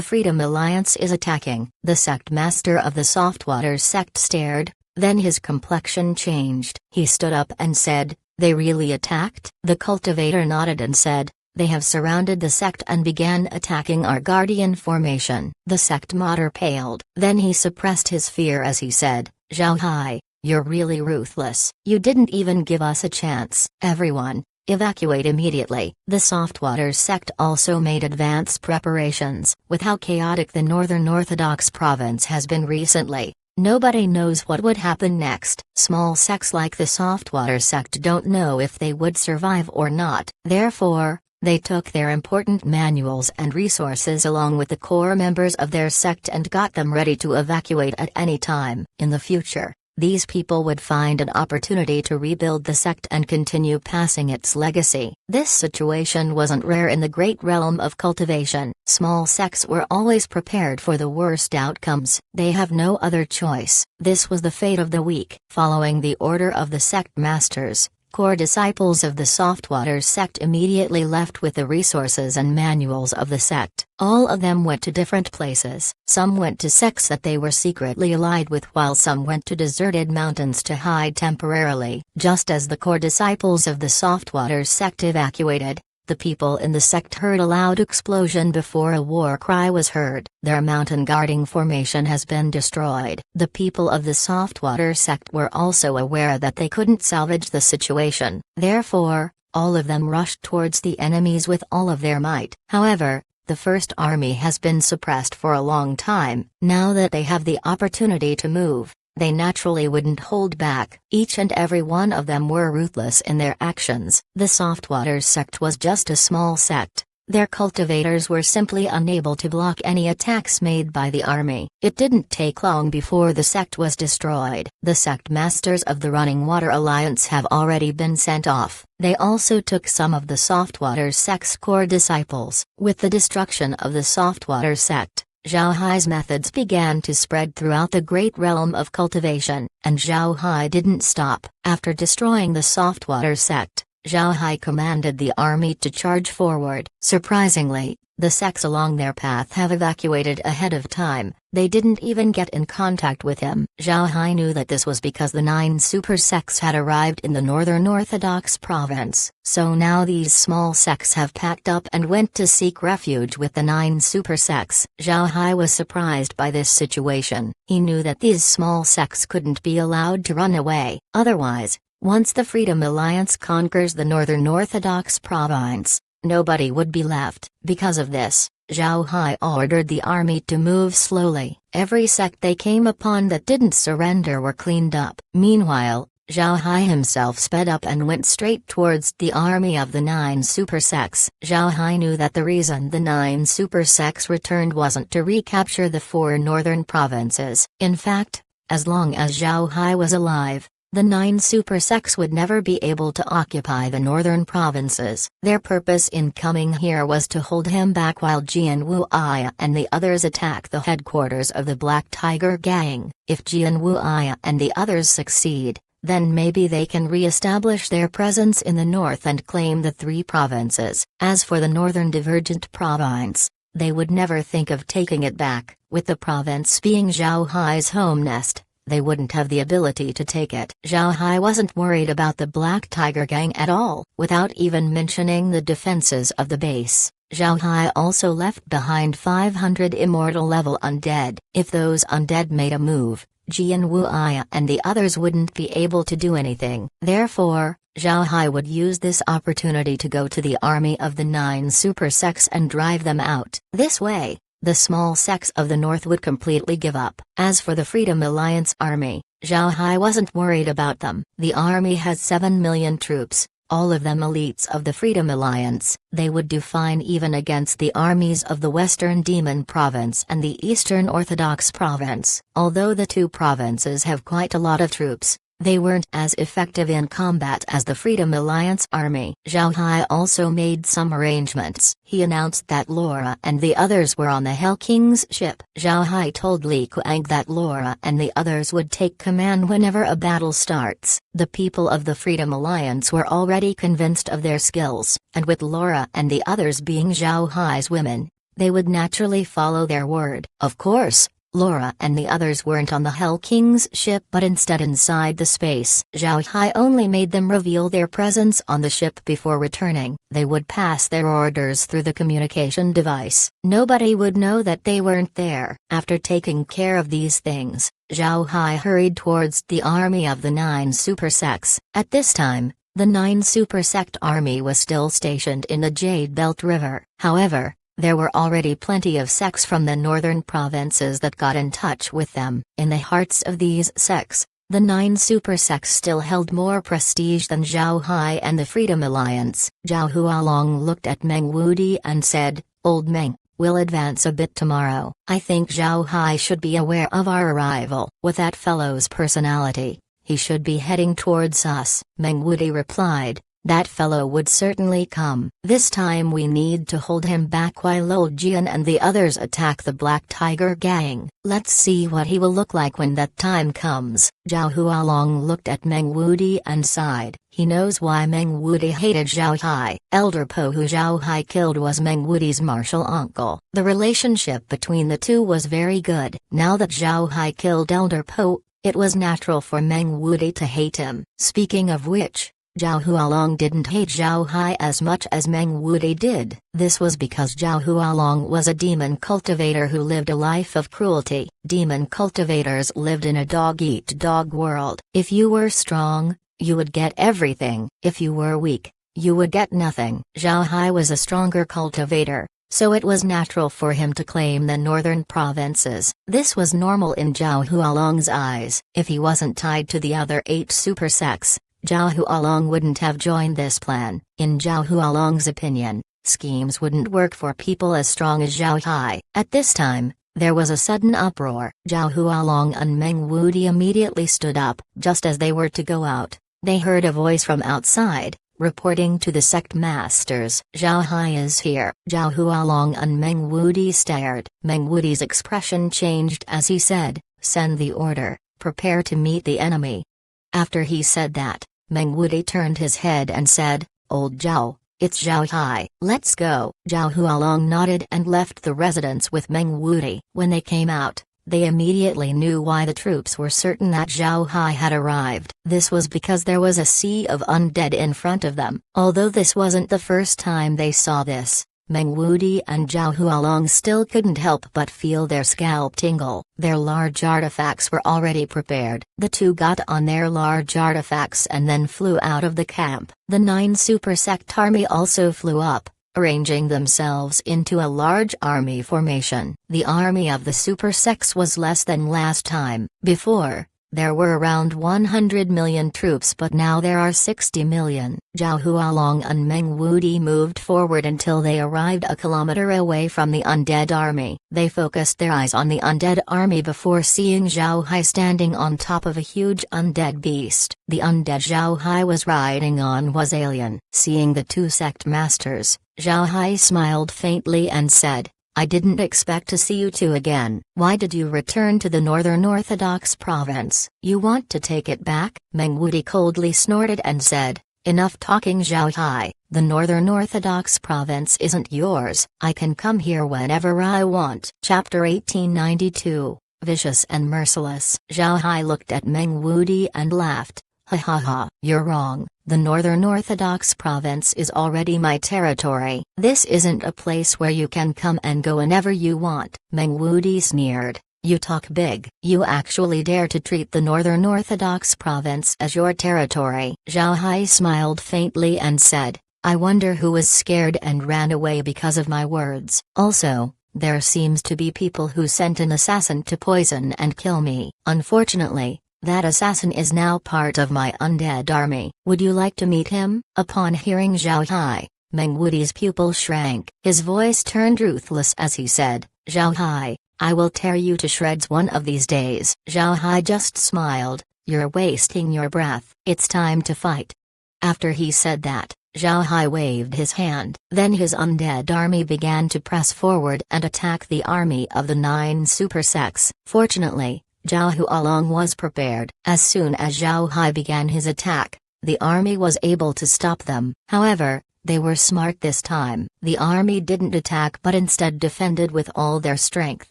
Speaker 1: Freedom Alliance is attacking. The Sect Master of the Softwater sect stared, then his complexion changed. He stood up and said, they really attacked? The cultivator nodded and said, they have surrounded the sect and began attacking our guardian formation. The sect master paled. Then he suppressed his fear as he said, Zhao Hai, you're really ruthless. You didn't even give us a chance. Everyone, evacuate immediately. The Softwater sect also made advance preparations. With how chaotic the Northern Orthodox province has been recently, nobody knows what would happen next. Small sects like the Softwater sect don't know if they would survive or not. Therefore, they took their important manuals and resources along with the core members of their sect and got them ready to evacuate at any time. In the future, these people would find an opportunity to rebuild the sect and continue passing its legacy. This situation wasn't rare in the great realm of cultivation. Small sects were always prepared for the worst outcomes. They have no other choice. This was the fate of the weak. Following the order of the sect masters, core disciples of the Softwater sect immediately left with the resources and manuals of the sect. All of them went to different places. Some went to sects that they were secretly allied with, while some went to deserted mountains to hide temporarily. Just as the core disciples of the Softwater sect evacuated, the people in the sect heard a loud explosion before a war cry was heard. Their mountain guarding formation has been destroyed. The people of the Softwater sect were also aware that they couldn't salvage the situation. Therefore, all of them rushed towards the enemies with all of their might. However, the First Army has been suppressed for a long time. Now that they have the opportunity to move, they naturally wouldn't hold back. Each and every one of them were ruthless in their actions. The Softwater sect was just a small sect. Their cultivators were simply unable to block any attacks made by the army. It didn't take long before the sect was destroyed. The sect masters of the Running Water Alliance have already been sent off. They also took some of the Softwater sect's core disciples. With the destruction of the Softwater sect, Zhao Hai's methods began to spread throughout the great realm of cultivation, and Zhao Hai didn't stop. After destroying the Softwater sect, Zhao Hai commanded the army to charge forward. Surprisingly, the sects along their path have evacuated ahead of time. They didn't even get in contact with him. Zhao Hai knew that this was because the 9 super sects had arrived in the Northern Orthodox province. So now these small sects have packed up and went to seek refuge with the 9 super sects. Zhao Hai was surprised by this situation. He knew that these small sects couldn't be allowed to run away. Otherwise, once the Freedom Alliance conquers the Northern Orthodox province, nobody would be left. Because of this, Zhao Hai ordered the army to move slowly. Every sect they came upon that didn't surrender were cleaned up. Meanwhile, Zhao Hai himself sped up and went straight towards the army of the 9 super sects. Zhao Hai knew that the reason the 9 super sects returned wasn't to recapture the 4 northern provinces. In fact, as long as Zhao Hai was alive, the 9 super sects would never be able to occupy the northern provinces. Their purpose in coming here was to hold him back while Jian Wuya and the others attack the headquarters of the Black Tiger Gang. If Jian Wuya and the others succeed, then maybe they can re-establish their presence in the north and claim the 3 provinces. As for the northern divergent province, they would never think of taking it back. With the province being Zhao Hai's home nest, they wouldn't have the ability to take it. Zhao Hai wasn't worried about the Black Tiger Gang at all. Without even mentioning the defenses of the base, Zhao Hai also left behind 500 immortal level undead. If those undead made a move, Jian Wuya and the others wouldn't be able to do anything. Therefore, Zhao Hai would use this opportunity to go to the army of the 9 super sects and drive them out. This way, the small sects of the north would completely give up. As for the Freedom Alliance army, Zhao Hai wasn't worried about them. The army has 7 million troops, all of them elites of the Freedom Alliance. They would do fine even against the armies of the Western Demon Province and the Eastern Orthodox Province. Although the 2 provinces have quite a lot of troops, they weren't as effective in combat as the Freedom Alliance army. Zhao Hai also made some arrangements. He announced that Laura and the others were on the Hell King's ship. Zhao Hai told Li Kuang that Laura and the others would take command whenever a battle starts. The people of the Freedom Alliance were already convinced of their skills, and with Laura and the others being Zhao Hai's women, they would naturally follow their word. Of course, Laura and the others weren't on the Hell King's ship but instead inside the space. Zhao Hai only made them reveal their presence on the ship before returning. They would pass their orders through the communication device. Nobody would know that they weren't there. After taking care of these things, Zhao Hai hurried towards the army of the 9 super sects. At this time, the 9 super sect army was still stationed in the Jade Belt River. However, there were already plenty of sects from the northern provinces that got in touch with them. In the hearts of these sects, the 9 super sects still held more prestige than Zhao Hai and the Freedom Alliance. Zhao Hualong looked at Meng Wudi and said, "Old Meng, We'll advance a bit tomorrow. I think Zhao Hai should be aware of our arrival. With that fellow's personality, he should be heading towards us." Meng Wuti replied. "That fellow would certainly come. This time we need to hold him back while old Jian and the others attack the Black Tiger gang. Let's see what he will look like when that time comes." Zhao Hualong looked at Meng Wuti and sighed. He knows why Meng Wuti hated Zhao Hai. Elder Po who Zhao Hai killed was Meng Wuti's martial uncle. The relationship between the two was very good. Now that Zhao Hai killed Elder Po, it was natural for Meng Wuti to hate him. Speaking of which, Zhao Hualong didn't hate Zhao Hai as much as Meng Wuti did. This was because Zhao Hualong was a demon cultivator who lived a life of cruelty. Demon cultivators lived in a dog-eat-dog world. If you were strong, you would get everything. If you were weak, you would get nothing. Zhao Hai was a stronger cultivator, so it was natural for him to claim the northern provinces. This was normal in Zhao Hualong's eyes. If he wasn't tied to the other 8 super sects, Zhao Hualong wouldn't have joined this plan. In Zhao Hualong's opinion, schemes wouldn't work for people as strong as Zhao Hai. At this time, there was a sudden uproar. Zhao Hualong and Meng Wuti immediately stood up. Just as they were to go out, they heard a voice from outside, reporting to the sect masters. "Zhao Hai is here." Zhao Hualong and Meng Wuti stared. Meng Wuti's expression changed as he said, "Send the order, prepare to meet the enemy." After he said that, Meng Wuti turned his head and said, "Old Zhao, it's Zhao Hai. Let's go." Zhao Hualong nodded and left the residence with Meng Wuti. When they came out, they immediately knew why the troops were certain that Zhao Hai had arrived. This was because there was a sea of undead in front of them. Although this wasn't the first time they saw this, Meng Wuti and Zhao Hualong still couldn't help but feel their scalp tingle. Their large artifacts were already prepared. The two got on their large artifacts and then flew out of the camp. The 9 super sect army also flew up, arranging themselves into a large army formation. The army of the super sects was less than last time. Before, there were around 100 million troops, but now there are 60 million. Zhao Hualong and Meng Wuti moved forward until they arrived a kilometer away from the undead army. They focused their eyes on the undead army before seeing Zhao Hai standing on top of a huge undead beast. The undead Zhao Hai was riding on was alien. Seeing the 2 sect masters, Zhao Hai smiled faintly and said, "I didn't expect to see you two again. Why did you return to the Northern Orthodox province? You want to take it back?" Meng Wuti coldly snorted and said, "Enough talking, Zhao Hai. The Northern Orthodox province isn't yours. I can come here whenever I want." Chapter 1892, Vicious and Merciless. Zhao Hai looked at Meng Wuti and laughed. "Ha ha ha, you're wrong. The Northern Orthodox province is already my territory. This isn't a place where you can come and go whenever you want." Meng Wuti sneered. "You talk big. You actually dare to treat the Northern Orthodox province as your territory." Zhao Hai smiled faintly and said, "I wonder who was scared and ran away because of my words. Also, there seems to be people who sent an assassin to poison and kill me. Unfortunately, that assassin is now part of my undead army. Would you like to meet him?" Upon hearing Zhao Hai, Meng Wuti's pupil shrank. His voice turned ruthless as he said, "Zhao Hai, I will tear you to shreds one of these days." Zhao Hai just smiled. "You're wasting your breath. It's time to fight." After he said that, Zhao Hai waved his hand. Then his undead army began to press forward and attack the army of the 9 super sects. Fortunately, Zhao Hualong was prepared. As soon as Zhao Hai began his attack, the army was able to stop them. However, they were smart this time. The army didn't attack but instead defended with all their strength.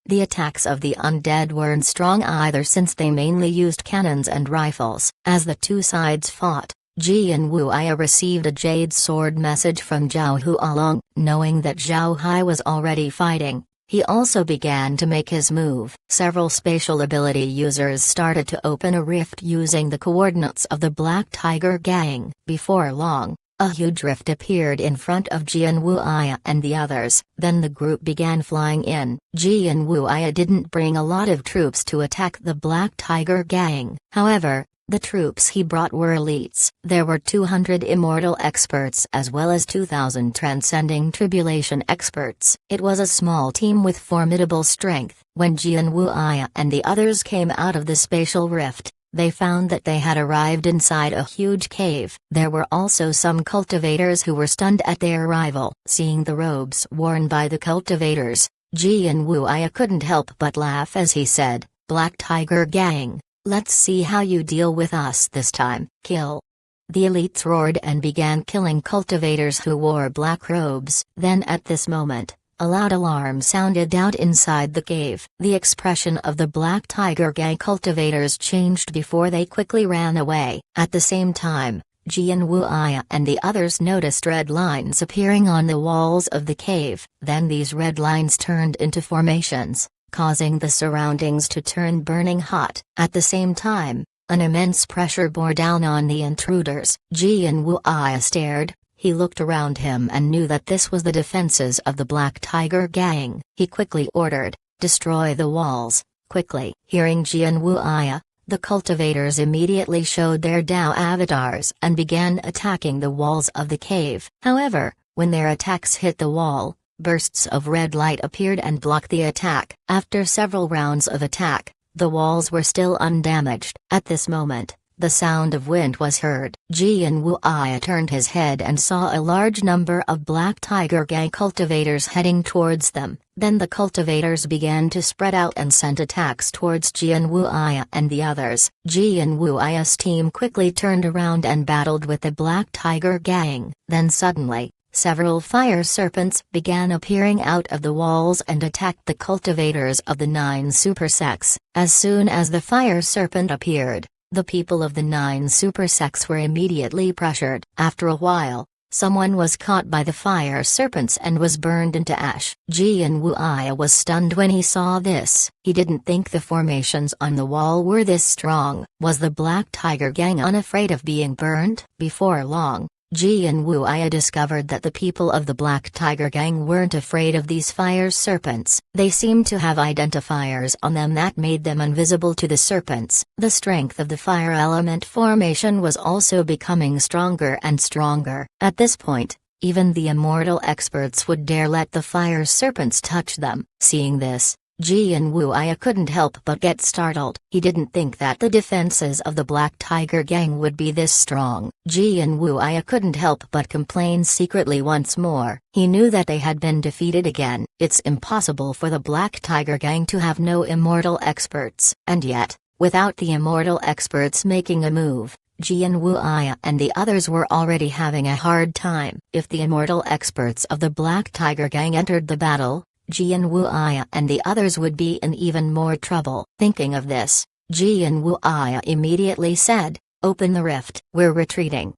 Speaker 1: The attacks of the undead weren't strong either since they mainly used cannons and rifles. As the two sides fought, Jian Wuya received a jade sword message from Zhao Hualong. Knowing that Zhao Hai was already fighting, he also began to make his move. Several spatial ability users started to open a rift using the coordinates of the Black Tiger gang. Before long, a huge rift appeared in front of Jian Wuya and the others. Then the group began flying in. Jian Wuya didn't bring a lot of troops to attack the Black Tiger gang. However, The troops he brought were elites. There were 200 immortal experts as well as 2,000 transcending tribulation experts. It was a small team with formidable strength. When Jian Wuya and the others came out of the spatial rift, they found that they had arrived inside a huge cave. There were also some cultivators who were stunned at their arrival. Seeing the robes worn by the cultivators, Jian Wuya couldn't help but laugh as he said, "Black Tiger Gang, let's see how you deal with us this time." Kill. The elites roared and began killing cultivators who wore black robes. Then at this moment, a loud alarm sounded out inside the cave. The expression of the Black Tiger Gang cultivators changed before they quickly ran away. At the same time, Jian Wuya and the others noticed red lines appearing on the walls of the cave. Then these red lines turned into formations, causing the surroundings to turn burning hot. At the same time, an immense pressure bore down on the intruders. Jian Wuya stared. He looked around him and knew that this was the defenses of the Black Tiger Gang. He quickly ordered, "Destroy the walls, quickly." Hearing Jian Wuya, the cultivators immediately showed their Dao avatars and began attacking the walls of the cave. However, when their attacks hit the wall, bursts of red light appeared and blocked the attack. After several rounds of attack, the walls were still undamaged. At this moment, the sound of wind was heard. Jian Wuya turned his head and saw a large number of Black Tiger Gang cultivators heading towards them. Then the cultivators began to spread out and sent attacks towards Jian Wuya and the others. Jian Wuya's team quickly turned around and battled with the Black Tiger Gang. Then suddenly, several fire serpents began appearing out of the walls and attacked the cultivators of the 9 super sects. As soon as the fire serpent appeared, the people of the 9 super sects were immediately pressured. After a while, someone was caught by the fire serpents and was burned into ash. Jian Wuya was stunned when he saw this. He didn't think the formations on the wall were this strong. Was the Black Tiger Gang unafraid of being burned? Before long, Jian Wuya discovered that the people of the Black Tiger Gang weren't afraid of these fire serpents. They seemed to have identifiers on them that made them invisible to the serpents. The strength of the fire element formation was also becoming stronger and stronger. At this point, even the immortal experts would dare let the fire serpents touch them. Seeing this, Jian Wuya couldn't help but get startled. He didn't think that the defenses of the Black Tiger Gang would be this strong. Jian Wuya couldn't help but complain secretly once more. He knew that they had been defeated again. It's impossible for the Black Tiger Gang to have no immortal experts. And yet, without the immortal experts making a move, Jian Wuya and the others were already having a hard time. If the immortal experts of the Black Tiger Gang entered the battle, Jian Wuya and the others would be in even more trouble. Thinking of this, Jian Wuya immediately said, "Open the rift. We're retreating."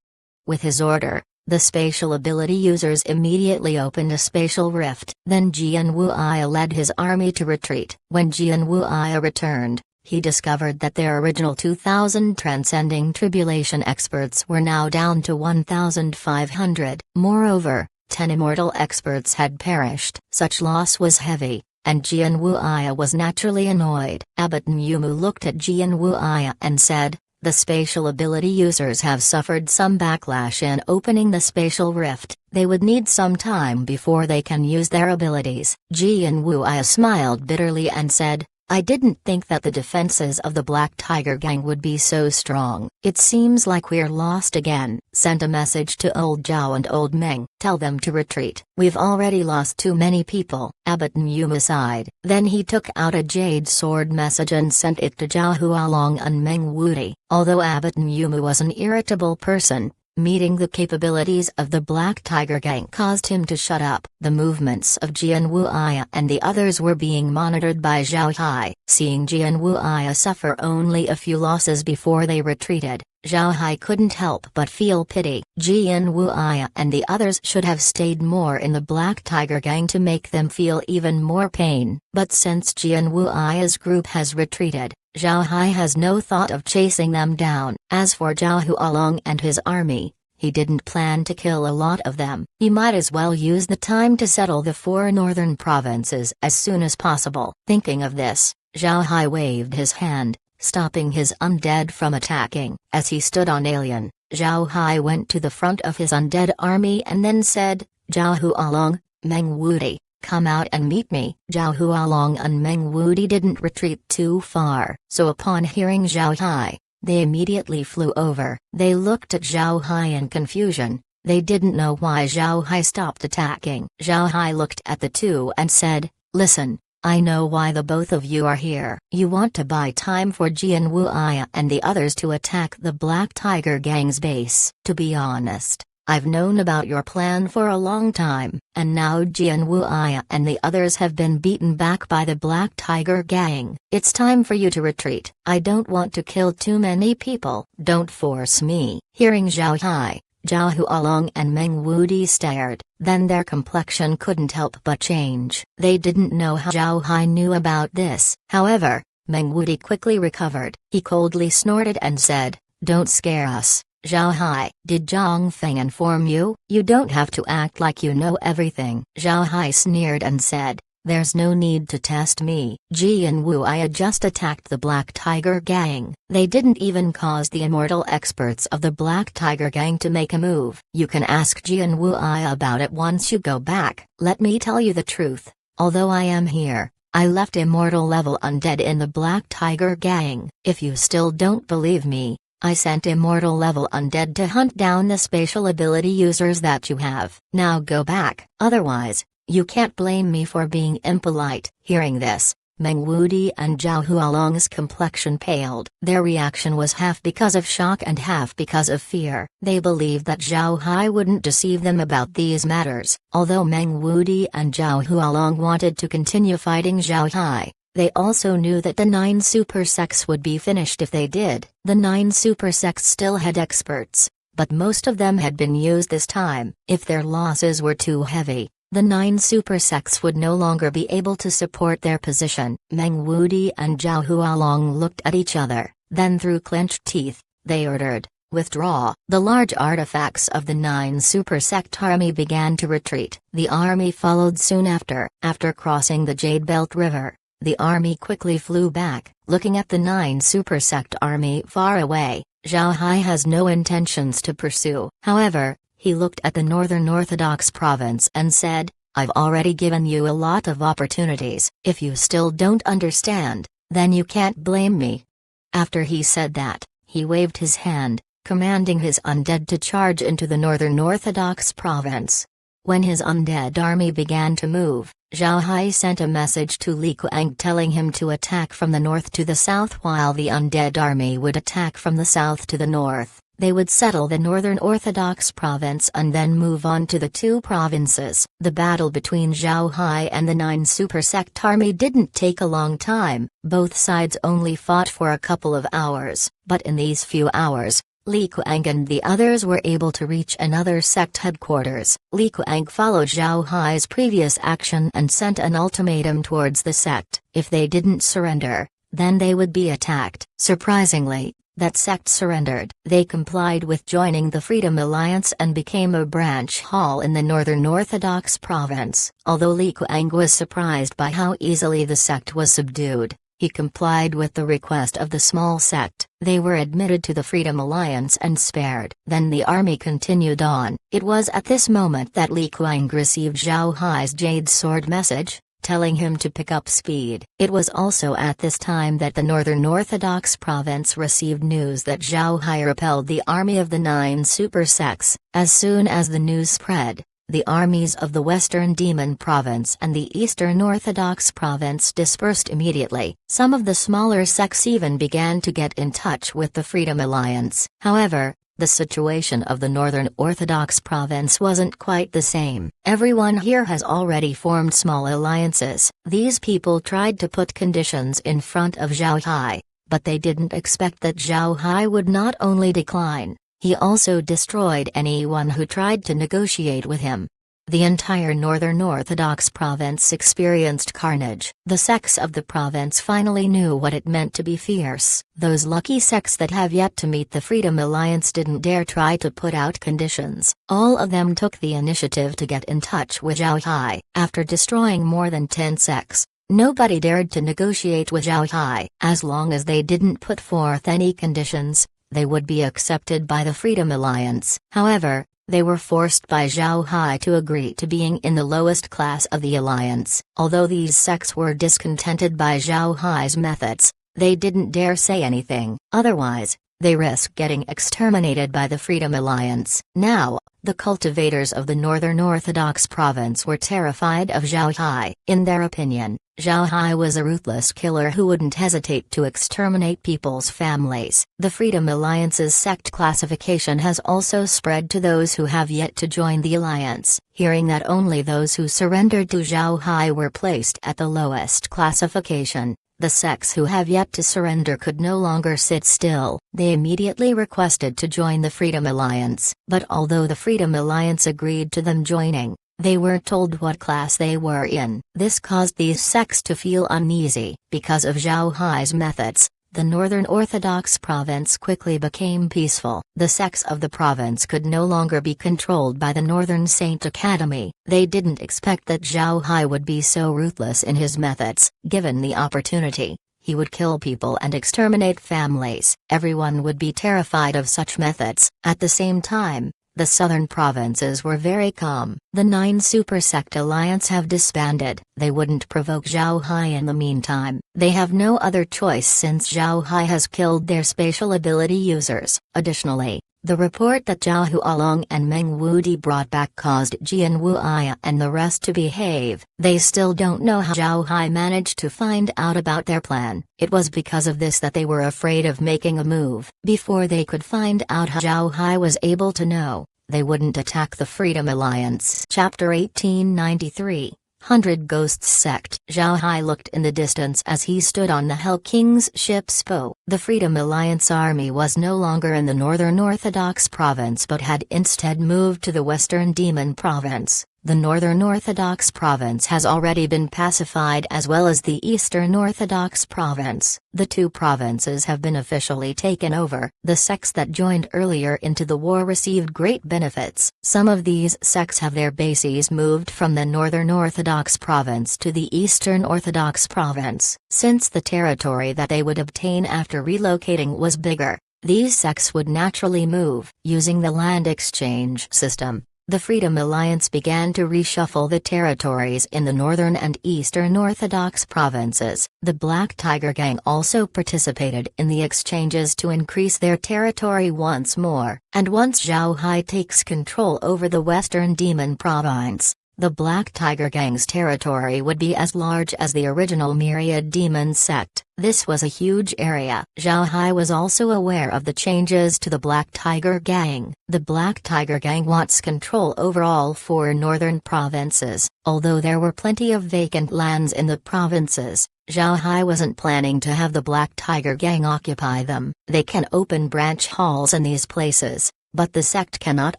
Speaker 1: With his order, the spatial ability users immediately opened a spatial rift. Then Jian Wuya led his army to retreat. When Jian Wuya returned, he discovered that their original 2,000 transcending tribulation experts were now down to 1,500. Moreover, 10 immortal experts had perished. Such loss was heavy, and Jian Wuya was naturally annoyed. Abbot Nyumu looked at Jian Wuya and said, "The spatial ability users have suffered some backlash in opening the spatial rift. They would need some time before they can use their abilities." Jian Wuya smiled bitterly and said, "I didn't think that the defenses of the Black Tiger Gang would be so strong. It seems like we're lost again." Send a message to Old Zhao and Old Meng. Tell them to retreat. We've already lost too many people. Abbot Nyumu sighed. Then he took out a jade sword message and sent it to Zhao Hualong and Meng Wuti. Although Abbot Nyumu was an irritable person, meeting the capabilities of the Black Tiger Gang caused him to shut up. The movements of Jian Wuya and the others were being monitored by Zhao Hai. Seeing Jian Wuya suffer only a few losses before they retreated, Zhao Hai couldn't help but feel pity. Jian Wuya and the others should have stayed more in the Black Tiger Gang to make them feel even more pain. But since Jian Wuya's group has retreated, Zhao Hai has no thought of chasing them down. As for Zhao Hualong and his army, he didn't plan to kill a lot of them. He might as well use the time to settle the 4 northern provinces as soon as possible. Thinking of this, Zhao Hai waved his hand, stopping his undead from attacking. As he stood on Alien, Zhao Hai went to the front of his undead army and then said, "Zhao Hualong, Meng Wuti, come out and meet me." Zhao Hualong and Meng Wuti didn't retreat too far, so upon hearing Zhao Hai, they immediately flew over. They looked at Zhao Hai in confusion. They didn't know why Zhao Hai stopped attacking. Zhao Hai looked at the two and said, "Listen, I know why the both of you are here. You want to buy time for Jian Wuya and the others to attack the Black Tiger Gang's base. To be honest, I've known about your plan for a long time, and now Jian Wuya and the others have been beaten back by the Black Tiger Gang. It's time for you to retreat. I don't want to kill too many people. Don't force me." Hearing Zhao Hai, Zhao Hualong and Meng Wuti stared, then their complexion couldn't help but change. They didn't know how Zhao Hai knew about this. However, Meng Wuti quickly recovered. He coldly snorted and said, "Don't scare us, Zhao Hai. Did Zhang Feng inform you? You don't have to act like you know everything." Zhao Hai sneered and said, "There's no need to test me. Jian Wuya just attacked the Black Tiger Gang. They didn't even cause the immortal experts of the Black Tiger Gang to make a move. You can ask Jian Wuya about it once you go back. Let me tell you the truth. Although I am here, I left immortal level undead in the Black Tiger Gang. If you still don't believe me, I sent immortal level undead to hunt down the spatial ability users that you have. Now go back, otherwise, you can't blame me for being impolite." Hearing this, Meng Wuti and Zhao Hualong's complexion paled. Their reaction was half because of shock and half because of fear. They believed that Zhao Hai wouldn't deceive them about these matters. Although Meng Wuti and Zhao Hualong wanted to continue fighting Zhao Hai, they also knew that the 9 super sects would be finished if they did. The 9 super sects still had experts, but most of them had been used this time. If their losses were too heavy, the 9 super sects would no longer be able to support their position. Meng Wuti and Zhao Hualong looked at each other, then through clenched teeth, they ordered, "Withdraw." The large artifacts of the 9 super sect army began to retreat. The army followed soon after. After crossing the Jade Belt River, the army quickly flew back. Looking at the 9 super sect army far away, Zhao Hai has no intentions to pursue. However, he looked at the Northern Orthodox province and said, "I've already given you a lot of opportunities. If you still don't understand, then you can't blame me." After he said that, he waved his hand, commanding his undead to charge into the Northern Orthodox province. When his undead army began to move, Zhao Hai sent a message to Li Kuang telling him to attack from the north to the south while the undead army would attack from the south to the north. They would settle the Northern Orthodox province and then move on to the 2 provinces. The battle between Zhao Hai and the 9 super sect army didn't take a long time. Both sides only fought for a couple of hours, but in these few hours, Li Kuang and the others were able to reach another sect headquarters. Li Kuang followed Zhao Hai's previous action and sent an ultimatum towards the sect. If they didn't surrender, then they would be attacked. Surprisingly, that sect surrendered. They complied with joining the Freedom Alliance and became a branch hall in the Northern Orthodox province. Although Li Kuang was surprised by how easily the sect was subdued, he complied with the request of the small sect. They were admitted to the Freedom Alliance and spared. Then the army continued on. It was at this moment that Li Kuang received Zhao Hai's Jade Sword message, telling him to pick up speed. It was also at this time that the Northern Orthodox province received news that Zhao Hai repelled the army of the 9 super sects. As soon as the news spread, the armies of the Western Demon Province and the Eastern Orthodox Province dispersed immediately. Some of the smaller sects even began to get in touch with the Freedom Alliance. However, the situation of the Northern Orthodox Province wasn't quite the same. Everyone here has already formed small alliances. These people tried to put conditions in front of Zhao Hai, but they didn't expect that Zhao Hai would not only decline, he also destroyed anyone who tried to negotiate with him. The entire Northern Orthodox province experienced carnage. The sects of the province finally knew what it meant to be fierce. Those lucky sects that have yet to meet the Freedom Alliance didn't dare try to put out conditions. All of them took the initiative to get in touch with Zhao Hai. After destroying more than 10 sects, Nobody dared to negotiate with Zhao Hai. As long as they didn't put forth any conditions, they would be accepted by the Freedom Alliance. However, they were forced by Zhao Hai to agree to being in the lowest class of the alliance. Although these sects were discontented by Zhao Hai's methods, they didn't dare say anything. Otherwise, they risk getting exterminated by the Freedom Alliance. Now, the cultivators of the Northern Orthodox province were terrified of Zhao Hai. In their opinion, Zhao Hai was a ruthless killer who wouldn't hesitate to exterminate people's families. The Freedom Alliance's sect classification has also spread to those who have yet to join the alliance. Hearing that only those who surrendered to Zhao Hai were placed at the lowest classification, the sects who have yet to surrender could no longer sit still. They immediately requested to join the Freedom Alliance. But although the Freedom Alliance agreed to them joining, they weren't told what class they were in. This caused these sects to feel uneasy. Because of Zhao Hai's methods, the Northern Orthodox province quickly became peaceful. The sects of the province could no longer be controlled by the Northern Saint Academy. They didn't expect that Zhao Hai would be so ruthless in his methods. Given the opportunity, he would kill people and exterminate families. Everyone would be terrified of such methods. At the same time, the southern provinces were very calm. The 9 Super Sect Alliance have disbanded. They wouldn't provoke Zhao Hai in the meantime. They have no other choice since Zhao Hai has killed their spatial ability users. Additionally, the report that Zhao Hualong and Meng Wudi brought back caused Jian Wuya and the rest to behave. They still don't know how Zhao Hai managed to find out about their plan. It was because of this that they were afraid of making a move. Before they could find out how Zhao Hai was able to know, they wouldn't attack the Freedom Alliance. Chapter 1893. 100 Ghosts Sect. Zhao Hai looked in the distance as he stood on the Hell King's ship's bow. The Freedom Alliance army was no longer in the Northern Orthodox province but had instead moved to the Western Demon province. The Northern Orthodox province has already been pacified as well as the Eastern Orthodox province. The two provinces have been officially taken over. The sects that joined earlier into the war received great benefits. Some of these sects have their bases moved from the Northern Orthodox province to the Eastern Orthodox province. Since the territory that they would obtain after relocating was bigger, these sects would naturally move. Using the land exchange system, the Freedom Alliance began to reshuffle the territories in the Northern and Eastern Orthodox provinces. The Black Tiger Gang also participated in the exchanges to increase their territory once more. And once Zhao Hai takes control over the Western Demon province, the Black Tiger Gang's territory would be as large as the original Myriad Demon sect. This was a huge area. Zhao Hai was also aware of the changes to the Black Tiger Gang. The Black Tiger Gang wants control over all 4 northern provinces. Although there were plenty of vacant lands in the provinces, Zhao Hai wasn't planning to have the Black Tiger Gang occupy them. They can open branch halls in these places, but the sect cannot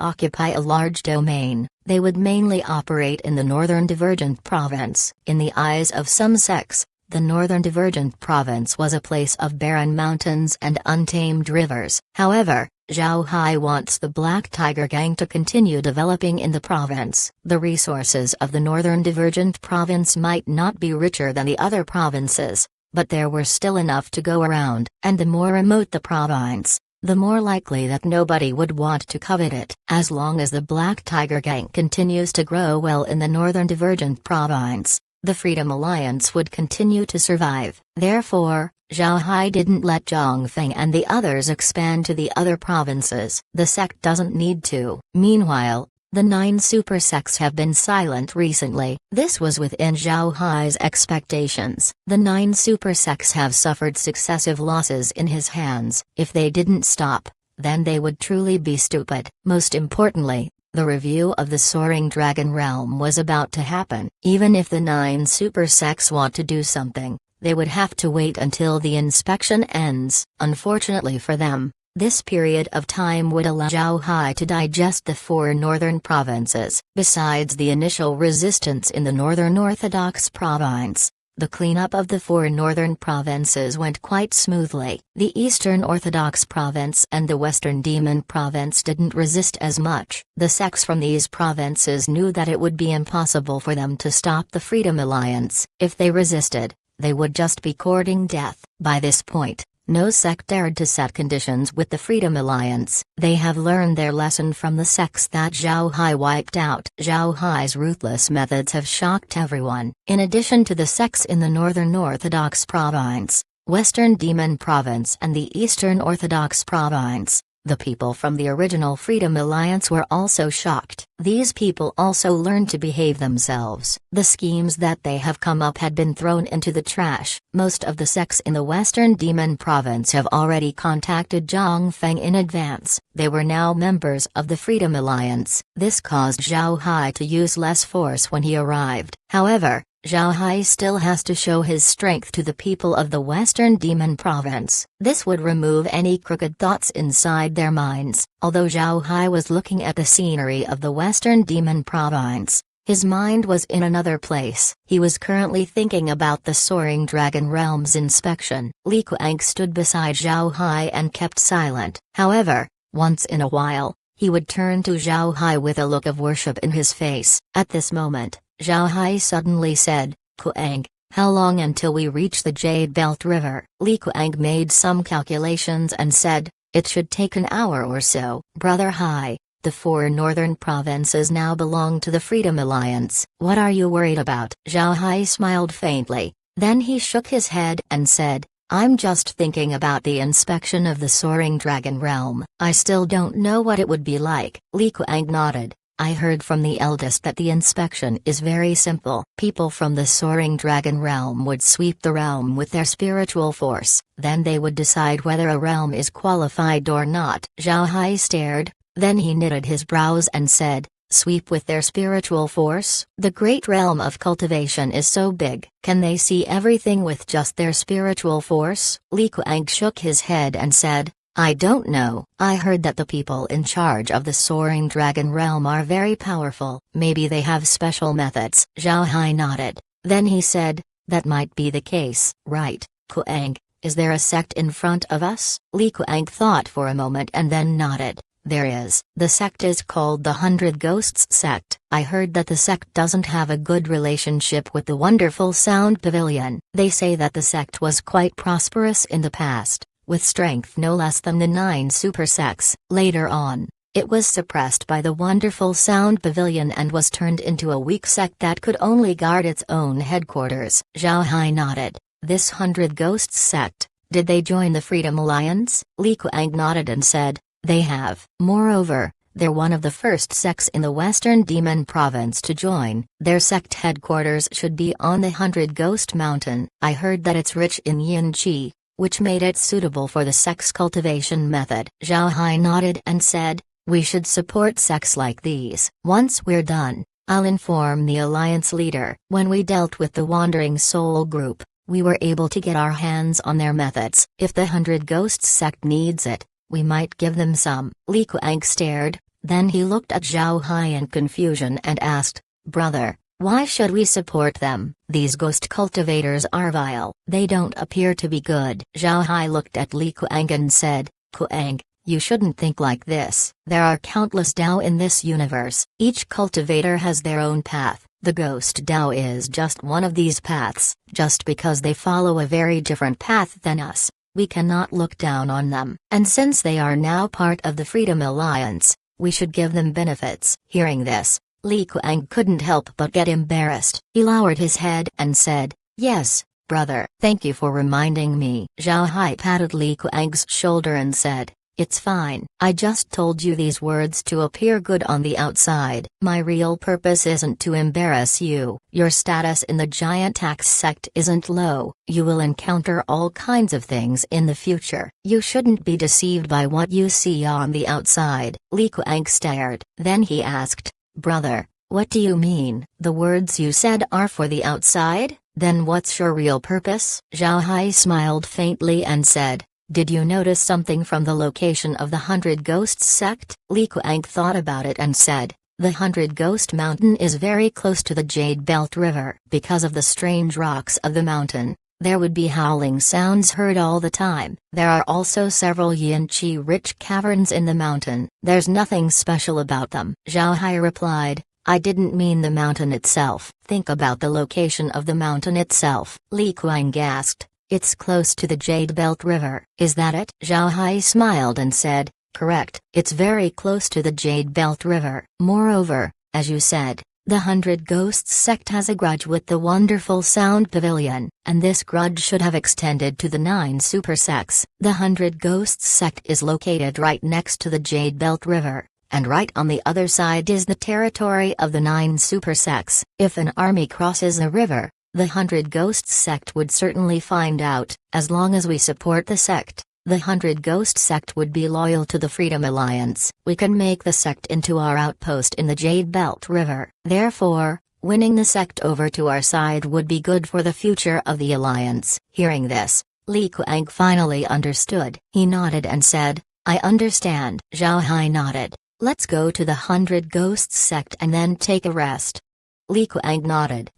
Speaker 1: occupy a large domain. They would mainly operate in the Northern Divergent Province. In the eyes of some sects, the Northern Divergent Province was a place of barren mountains and untamed rivers. However, Zhao Hai wants the Black Tiger Gang to continue developing in the province. The resources of the Northern Divergent Province might not be richer than the other provinces, but there were still enough to go around. And the more remote the province, the more likely that nobody would want to covet it. As long as the Black Tiger Gang continues to grow well in the Northern Divergent Province, the Freedom Alliance would continue to survive. Therefore, Zhao Hai didn't let Zhang Feng and the others expand to the other provinces. The sect doesn't need to. Meanwhile, the 9 super sects have been silent recently. This was within Zhao Hai's expectations. The 9 super sects have suffered successive losses in his hands. If they didn't stop, then they would truly be stupid. Most importantly, the review of the Soaring Dragon Realm was about to happen. Even if the 9 super sects want to do something, they would have to wait until the inspection ends. Unfortunately for them, this period of time would allow Zhao Hai to digest the 4 northern provinces. Besides the initial resistance in the Northern Orthodox province, The cleanup of the 4 northern provinces went quite smoothly. The Eastern Orthodox province and the Western Demon province didn't resist as much. The sects from these provinces knew that it would be impossible for them to stop the Freedom Alliance. If they resisted, they would just be courting death. By this point, no sect dared to set conditions with the Freedom Alliance. They have learned their lesson from the sects that Zhao Hai wiped out. Zhao Hai's ruthless methods have shocked everyone. In addition to the sects in the Northern Orthodox Province, Western Demon Province and the Eastern Orthodox Province, the people from the original Freedom Alliance were also shocked. These people also learned to behave themselves. The schemes that they have come up had been thrown into the trash. Most of the sects in the Western Demon Province have already contacted Zhang Feng in advance. They were now members of the Freedom Alliance. This caused Zhao Hai to use less force when he arrived. However, Zhao Hai still has to show his strength to the people of the Western Demon Province. This would remove any crooked thoughts inside their minds. Although Zhao Hai was looking at the scenery of the Western Demon Province, his mind was in another place. He was currently thinking about the Soaring Dragon Realm's inspection. Li Kuang stood beside Zhao Hai and kept silent. However, once in a while, he would turn to Zhao Hai with a look of worship in his face. At this moment, Zhao Hai suddenly said, "Kuang, how long until we reach the Jade Belt River?" Li Kuang made some calculations and said, "It should take an hour or so." "Brother Hai, the 4 northern provinces now belong to the Freedom Alliance. What are you worried about?" Zhao Hai smiled faintly, then he shook his head and said, "I'm just thinking about the inspection of the Soaring Dragon Realm. I still don't know what it would be like." Li Kuang nodded. "I heard from the eldest that the inspection is very simple. People from the Soaring Dragon Realm would sweep the realm with their spiritual force, then they would decide whether a realm is qualified or not." Zhao Hai stared, then he knitted his brows and said, "Sweep with their spiritual force? The great realm of cultivation is so big. Can they see everything with just their spiritual force?" Li Kuang shook his head and said, "I don't know. I heard that the people in charge of the Soaring Dragon Realm are very powerful. Maybe they have special methods." Zhao Hai nodded. Then he said, "That might be the case." "Right, Kuang, is there a sect in front of us?" Li Kuang thought for a moment and then nodded. "There is. The sect is called the 100 Ghosts Sect. I heard that the sect doesn't have a good relationship with the wonderful Sound Pavilion. They say that the sect was quite prosperous in the past, with strength no less than the 9 super sects. Later on, it was suppressed by the wonderful Sound Pavilion and was turned into a weak sect that could only guard its own headquarters." Zhao Hai nodded. "This 100 Ghosts Sect, did they join the Freedom Alliance?" Li Kuang nodded and said, "They have. Moreover, they're one of the first sects in the Western Demon Province to join. Their sect headquarters should be on the 100 Ghost Mountain. I heard that it's rich in yin qi, which made it suitable for the sect's cultivation method." Zhao Hai nodded and said, "We should support sects like these. Once we're done, I'll inform the Alliance leader." When we dealt with the Wandering Soul Group, we were able to get our hands on their methods. If the 100 Ghosts sect needs it, we might give them some. Li Kuang stared, then he looked at Zhao Hai in confusion and asked, "Brother, why should we support them? These ghost cultivators are vile. They don't appear to be good." Zhao Hai looked at Li Kuang and said, "Kuang, you shouldn't think like this. There are countless Dao in this universe. Each cultivator has their own path. The Ghost Dao is just one of these paths. Just because they follow a very different path than us, we cannot look down on them. And since they are now part of the Freedom Alliance, we should give them benefits." Hearing this, Li Kuang couldn't help but get embarrassed. He lowered his head and said, "Yes, brother. Thank you for reminding me." Zhao Hai patted Li Kuang's shoulder and said, "It's fine. I just told you these words to appear good on the outside. My real purpose isn't to embarrass you. Your status in the Giant Axe sect isn't low. You will encounter all kinds of things in the future. You shouldn't be deceived by what you see on the outside." Li Kuang stared. Then he asked, "Brother, what do you mean? The words you said are for the outside? Then what's your real purpose?" Zhao Hai smiled faintly and said, "Did you notice something from the location of the 100 Ghosts sect?" Li Kuang thought about it and said, The Hundred Ghost Mountain is very close to the Jade Belt River. Because of the strange rocks of the mountain, there would be howling sounds heard all the time. There are also several Yin-Chi-rich caverns in the mountain. There's nothing special about them. Zhao Hai replied, I didn't mean the mountain itself. Think about the location of the mountain itself. Li Kuang asked, it's close to the Jade Belt River. Is that it? Zhao Hai smiled and said, correct. It's very close to the Jade Belt River. Moreover, as you said, the Hundred Ghosts sect has a grudge with the Wonderful Sound Pavilion, and this grudge should have extended to the 9 super sects. The Hundred Ghosts sect is located right next to the Jade Belt River, and right on the other side is the territory of the 9 super sects. If an army crosses the river, the Hundred Ghosts sect would certainly find out. As long as we support the sect, the Hundred Ghost sect would be loyal to the Freedom Alliance. We can make the sect into our outpost in the Jade Belt River. Therefore, winning the sect over to our side would be good for the future of the alliance. Hearing this, Li Kuang finally understood. He nodded and said, I understand. Zhao Hai nodded. Let's go to the Hundred Ghosts sect and then take a rest. Li Kuang nodded.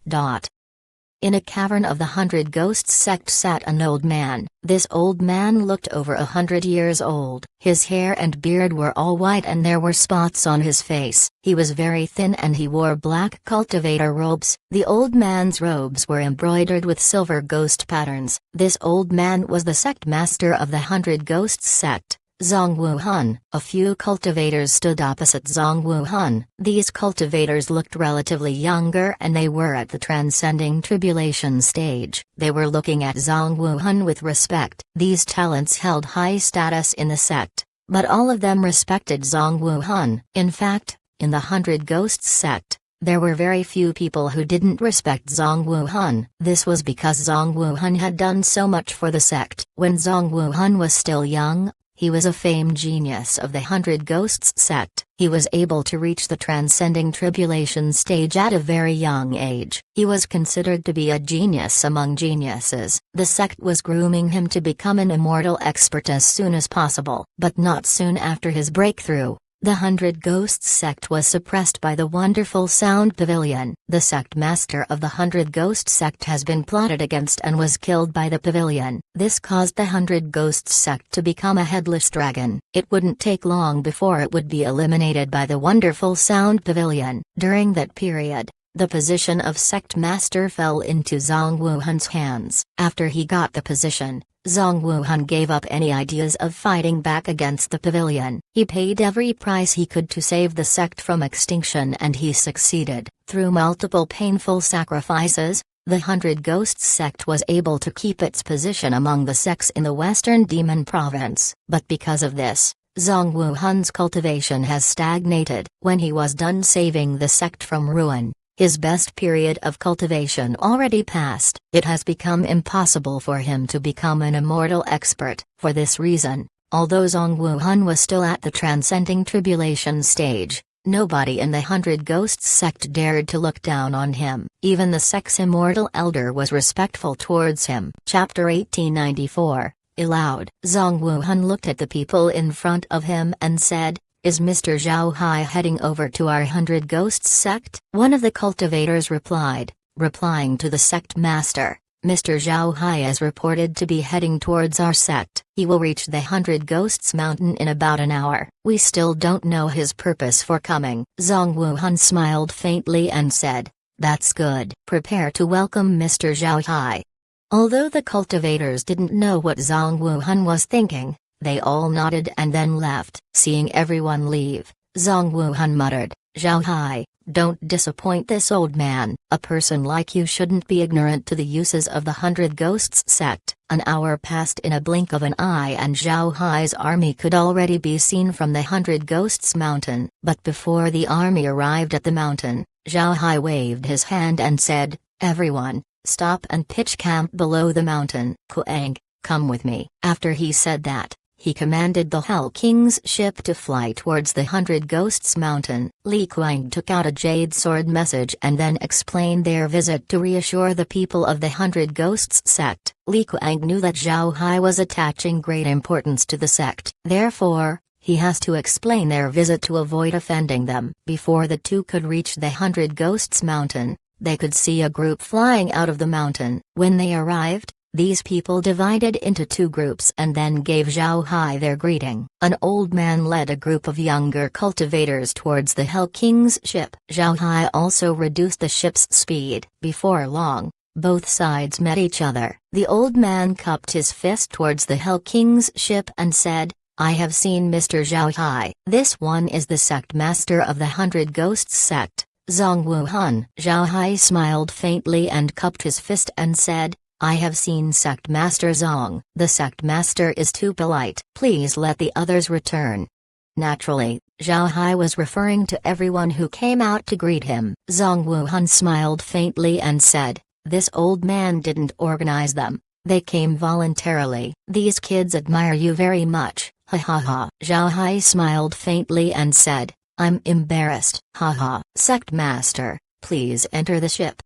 Speaker 1: In a cavern of the Hundred Ghosts sect sat an old man. This old man looked over 100 years old. His hair and beard were all white and there were spots on his face. He was very thin and he wore black cultivator robes. The old man's robes were embroidered with silver ghost patterns. This old man was the sect master of the Hundred Ghosts sect, Zhang Wuhan. A few cultivators stood opposite Zhang Wuhan. These cultivators looked relatively younger and they were at the transcending tribulation stage. They were looking at Zhang Wuhan with respect. These talents held high status in the sect, but all of them respected Zhang Wuhan. In fact, in the Hundred Ghosts sect, there were very few people who didn't respect Zhang Wuhan. This was because Zhang Wuhan had done so much for the sect. When Zhang Wuhan was still young, he was a famed genius of the Hundred Ghosts sect. He was able to reach the transcending tribulation stage at a very young age. He was considered to be a genius among geniuses. The sect was grooming him to become an immortal expert as soon as possible. But not soon after his breakthrough, the Hundred Ghosts sect was suppressed by the Wonderful Sound Pavilion. The sect master of the Hundred Ghost sect has been plotted against and was killed by the pavilion. This caused the Hundred Ghosts sect to become a headless dragon. It wouldn't take long before it would be eliminated by the Wonderful Sound Pavilion. During that period, the position of sect master fell into Zhang Wuhan's hands. After he got the position, Zhang Wuhan gave up any ideas of fighting back against the pavilion. He paid every price he could to save the sect from extinction and he succeeded. Through multiple painful sacrifices, the Hundred Ghosts sect was able to keep its position among the sects in the Western Demon Province. But because of this, Zhang Wuhan's cultivation has stagnated. When he was done saving the sect from ruin, his best period of cultivation already passed. It has become impossible for him to become an immortal expert. For this reason, although Zhang Wuhan was still at the transcending tribulation stage, nobody in the Hundred Ghosts sect dared to look down on him. Even the sect's immortal elder was respectful towards him. Chapter 1894, Aloud. Zhang Wuhan looked at the people in front of him and said, Is Mr. Zhao Hai heading over to our Hundred Ghosts sect? One of the cultivators replied, replying to the sect master, Mr. Zhao Hai is reported to be heading towards our sect. He will reach the Hundred Ghosts mountain in about an hour. We still don't know his purpose for coming. Zhang Wuhan smiled faintly and said, That's good. Prepare to welcome Mr. Zhao Hai. Although the cultivators didn't know what Zhang Wuhan was thinking, they all nodded and then left. Seeing everyone leave, Zhang Wuhan muttered, Zhao Hai, don't disappoint this old man. A person like you shouldn't be ignorant to the uses of the Hundred Ghosts sect. An hour passed in a blink of an eye and Zhao Hai's army could already be seen from the Hundred Ghosts mountain. But before the army arrived at the mountain, Zhao Hai waved his hand and said, Everyone, stop and pitch camp below the mountain. Kuang, come with me. After he said that, he commanded the Hell King's ship to fly towards the Hundred Ghosts mountain. Li Kuang took out a jade sword message and then explained their visit to reassure the people of the Hundred Ghosts sect. Li Kuang knew that Zhao Hai was attaching great importance to the sect. Therefore, he has to explain their visit to avoid offending them. Before the two could reach the 100 Ghosts Mountain, they could see a group flying out of the mountain. When they arrived, these people divided into two groups and then gave Zhao Hai their greeting. An old man led a group of younger cultivators towards the Hell King's ship. Zhao Hai also reduced the ship's speed. Before long, both sides met each other. The old man cupped his fist towards the Hell King's ship and said, "I have seen Mr. Zhao Hai. This one is the sect master of the 100 Ghosts sect, Zhang Wuhan." Zhao Hai smiled faintly and cupped his fist and said, "I have seen Sect Master Zhang. The Sect Master is too polite. Please let the others return." Naturally, Zhao Hai was referring to everyone who came out to greet him. Zhang Wuhan smiled faintly and said, "This old man didn't organize them. They came voluntarily. These kids admire you very much. Ha ha ha." Zhao Hai smiled faintly and said, "I'm embarrassed. Ha ha." "Sect Master, please enter the ship."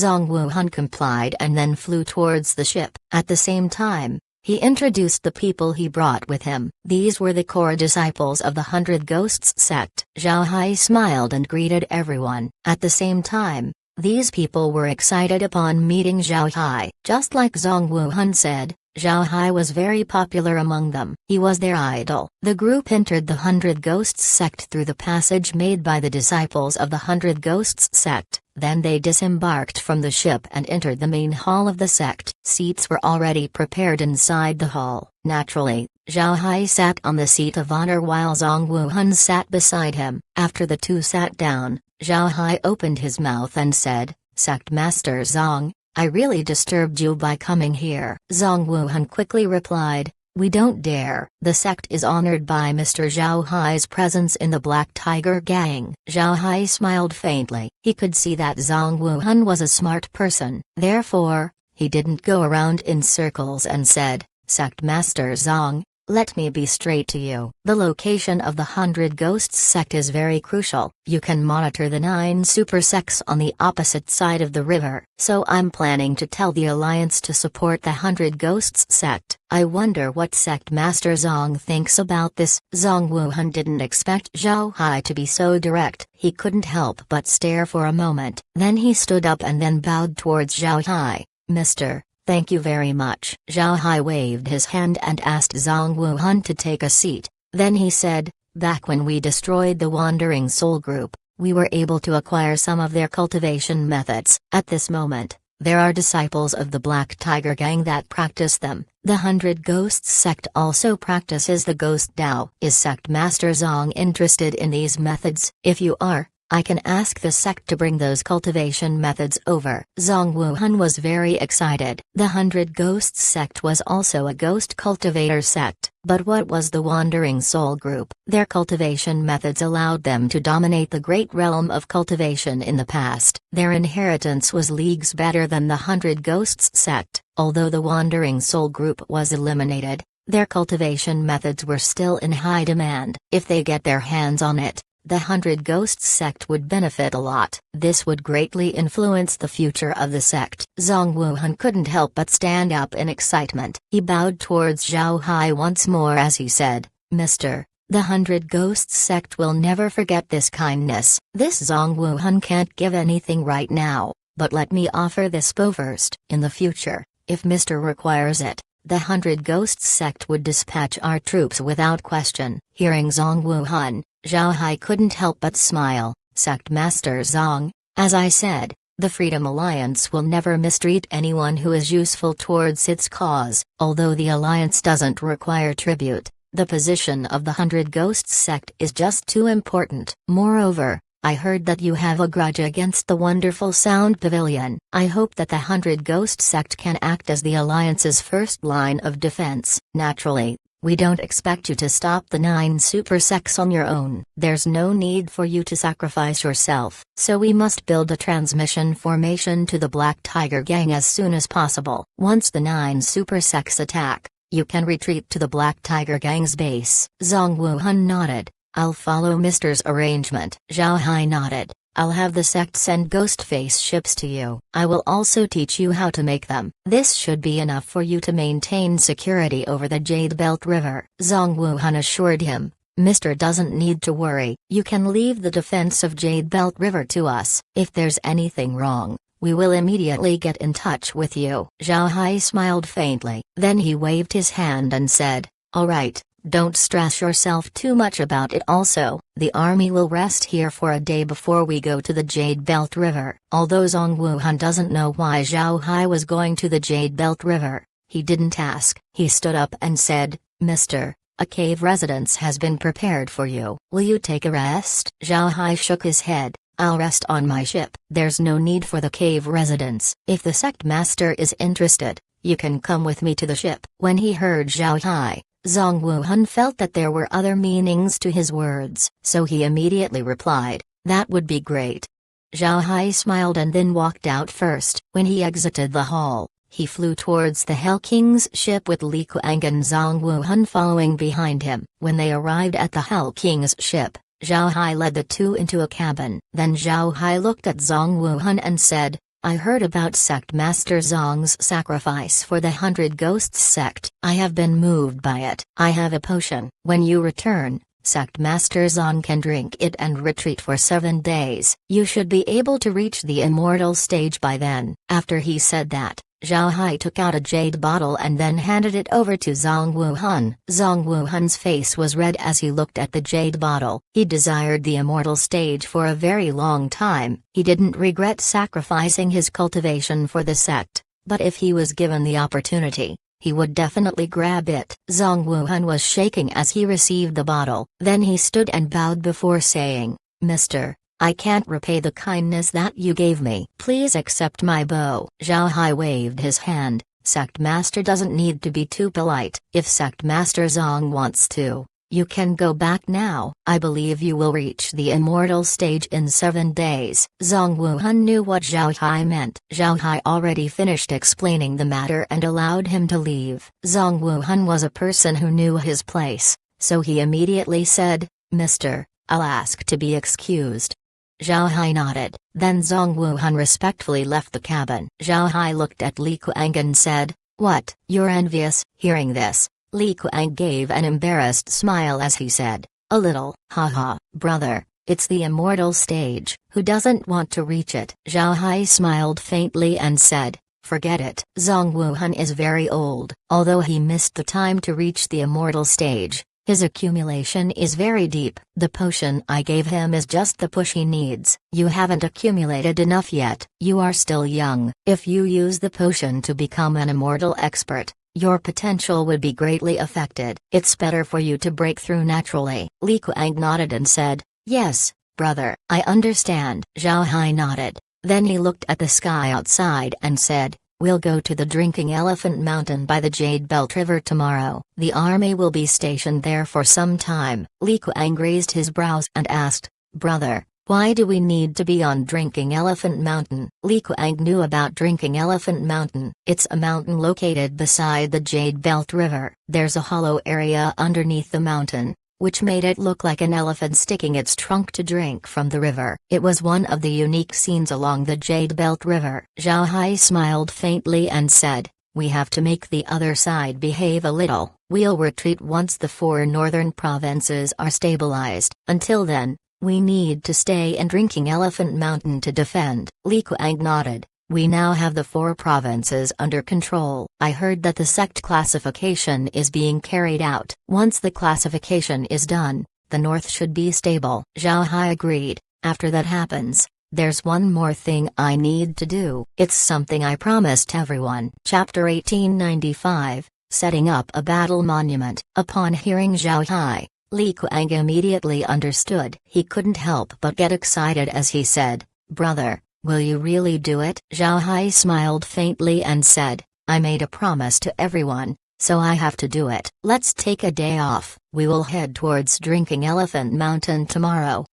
Speaker 1: Zhang Wuhan complied and then flew towards the ship. At the same time, he introduced the people he brought with him. These were the core disciples of the 100 Ghosts sect. Zhao Hai smiled and greeted everyone. At the same time, these people were excited upon meeting Zhao Hai. Just like Zhang Wuhan said, Zhao Hai was very popular among them. He was their idol. The group entered the 100 Ghosts sect through the passage made by the disciples of the 100 Ghosts sect. Then they disembarked from the ship and entered the main hall of the sect. Seats were already prepared inside the hall. Naturally, Zhao Hai sat on the seat of honor while Zhang Wuhan sat beside him. After the two sat down, Zhao Hai opened his mouth and said, "Sect Master Zhang, I really disturbed you by coming here." Zhang Wuhan quickly replied, "We don't dare." The sect is honored by Mr. Zhao Hai's presence in the Black Tiger Gang. Zhao Hai smiled faintly. He could see that Zhang Wuhan was a smart person. Therefore, he didn't go around in circles and said, "Sect Master Zhang, let me be straight to you. The location of the 100 Ghosts sect is very crucial. You can monitor the 9 super sects on the opposite side of the river. So I'm planning to tell the Alliance to support the 100 Ghosts sect. I wonder what Sect Master Zhang thinks about this." Zhang Wuhan didn't expect Zhao Hai to be so direct. He couldn't help but stare for a moment. Then he stood up and then bowed towards Zhao Hai. "Mr. Thank you very much." Zhao Hai waved his hand and asked Zhang Wuhan to take a seat. Then he said, "Back when we destroyed the Wandering Soul Group, we were able to acquire some of their cultivation methods. At this moment, there are disciples of the Black Tiger Gang that practice them. The 100 Ghosts sect also practices the Ghost Dao. Is Sect Master Zhang interested in these methods? If you are, I can ask the sect to bring those cultivation methods over." Zhang Wuhan was very excited. The 100 Ghosts sect was also a ghost cultivator sect. But what was the Wandering Soul Group? Their cultivation methods allowed them to dominate the great realm of cultivation in the past. Their inheritance was leagues better than the 100 Ghosts sect. Although the Wandering Soul Group was eliminated, their cultivation methods were still in high demand. If they get their hands on it, the 100 Ghosts sect would benefit a lot. This would greatly influence the future of the sect. Zhang Wuhan couldn't help but stand up in excitement. He bowed towards Zhao Hai once more as he said, "Mr. The 100 Ghosts sect will never forget this kindness." This Zhang Wuhan can't give anything right now, but let me offer this first. In the future, if Mr. requires it, the 100 Ghosts sect would dispatch our troops without question. Hearing Zhang Wuhan, Zhao Hai couldn't help but smile. "Sect Master Zhang, as I said, the Freedom Alliance will never mistreat anyone who is useful towards its cause. Although the Alliance doesn't require tribute, the position of the 100 Ghosts sect is just too important. Moreover, I heard that you have a grudge against the wonderful Sound Pavilion. I hope that the 100 Ghost sect can act as the Alliance's first line of defense. Naturally, we don't expect you to stop the 9 super sects on your own. There's no need for you to sacrifice yourself. So we must build a transmission formation to the Black Tiger Gang as soon as possible. Once the 9 super sects attack, you can retreat to the Black Tiger Gang's base." Zhang Wuhan nodded. "I'll follow Mr.'s arrangement." Zhao Hai nodded. "I'll have the sect send Ghostface ships to you. I will also teach you how to make them. This should be enough for you to maintain security over the Jade Belt River." Zhang Wuhan assured him, Mr. doesn't need to worry. You can leave the defense of Jade Belt River to us. If there's anything wrong, we will immediately get in touch with you." Zhao Hai smiled faintly. Then he waved his hand and said, "All right, don't stress yourself too much about it. Also, the army will rest here for a day before we go to the Jade Belt River." Although Zhang Wuhan doesn't know why Zhao Hai was going to the Jade Belt River, he didn't ask. He stood up and said, "Mister, a cave residence has been prepared for you. Will you take a rest?" Zhao Hai shook his head. "I'll rest on my ship. There's no need for the cave residence. If the sect master is interested, you can come with me to the ship." When he heard Zhao Hai, Zhang Wuhan felt that there were other meanings to his words, so he immediately replied, "That would be great." Zhao Hai smiled and then walked out first. When he exited the hall, he flew towards the Hell King's ship with Li Kuang and Zhang Wuhan following behind him. When they arrived at the Hell King's ship, Zhao Hai led the two into a cabin. Then Zhao Hai looked at Zhang Wuhan and said, "I heard about Sect Master Zhang's sacrifice for the 100 Ghosts sect. I have been moved by it. I have a potion. When you return, Sect Master Zhang can drink it and retreat for 7 days. You should be able to reach the immortal stage by then." After he said that, Zhao Hai took out a jade bottle and then handed it over to Zhang Wuhan. Zhang Wuhan's face was red as he looked at the jade bottle. He desired the immortal stage for a very long time. He didn't regret sacrificing his cultivation for the sect, but if he was given the opportunity, he would definitely grab it. Zhang Wuhan was shaking as he received the bottle. Then he stood and bowed before saying, "Mister, I can't repay the kindness that you gave me. Please accept my bow." Zhao Hai waved his hand. "Sect Master doesn't need to be too polite. If Sect Master Zhang wants to, you can go back now. I believe you will reach the immortal stage in 7 days." Zhang Wuhan knew what Zhao Hai meant. Zhao Hai already finished explaining the matter and allowed him to leave. Zhang Wuhan was a person who knew his place, so he immediately said, "Mister, I'll ask to be excused." Zhao Hai nodded. Then Zhang Wuhan respectfully left the cabin. Zhao Hai looked at Li Kuang and said, "What? You're envious?" Hearing this, Li Kuang gave an embarrassed smile as he said, "A little." "Haha, brother, it's the immortal stage. Who doesn't want to reach it?" Zhao Hai smiled faintly and said, "Forget it." Zhang Wuhan is very old. Although he missed the time to reach the immortal stage, his accumulation is very deep. The potion I gave him is just the push he needs. You haven't accumulated enough yet. You are still young. If you use the potion to become an immortal expert, your potential would be greatly affected. It's better for you to break through naturally. Li Kuang nodded and said, "Yes, brother, I understand." Zhao Hai nodded. Then he looked at the sky outside and said, "We'll go to the Drinking Elephant Mountain by the Jade Belt River tomorrow. The army will be stationed there for some time." Li Kuang raised his brows and asked, "Brother, why do we need to be on Drinking Elephant Mountain?" Li Kuang knew about Drinking Elephant Mountain. It's a mountain located beside the Jade Belt River. There's a hollow area underneath the mountain, which made it look like an elephant sticking its trunk to drink from the river. It was one of the unique scenes along the Jade Belt River. Zhao Hai smiled faintly and said, "We have to make the other side behave a little. We'll retreat once the 4 northern provinces are stabilized. Until then, we need to stay in Drinking Elephant Mountain to defend." Li Kuang nodded. "We now have the 4 provinces under control. I heard that the sect classification is being carried out. Once the classification is done, the north should be stable." Zhao Hai agreed. "After that happens, there's one more thing I need to do. It's something I promised everyone." Chapter 1895, Setting Up a Battle Monument. Upon hearing Zhao Hai, Li Kuang immediately understood. He couldn't help but get excited as he said, "Brother, will you really do it?" Zhao Hai smiled faintly and said, "I made a promise to everyone, so I have to do it. Let's take a day off. We will head towards Drinking Elephant Mountain tomorrow."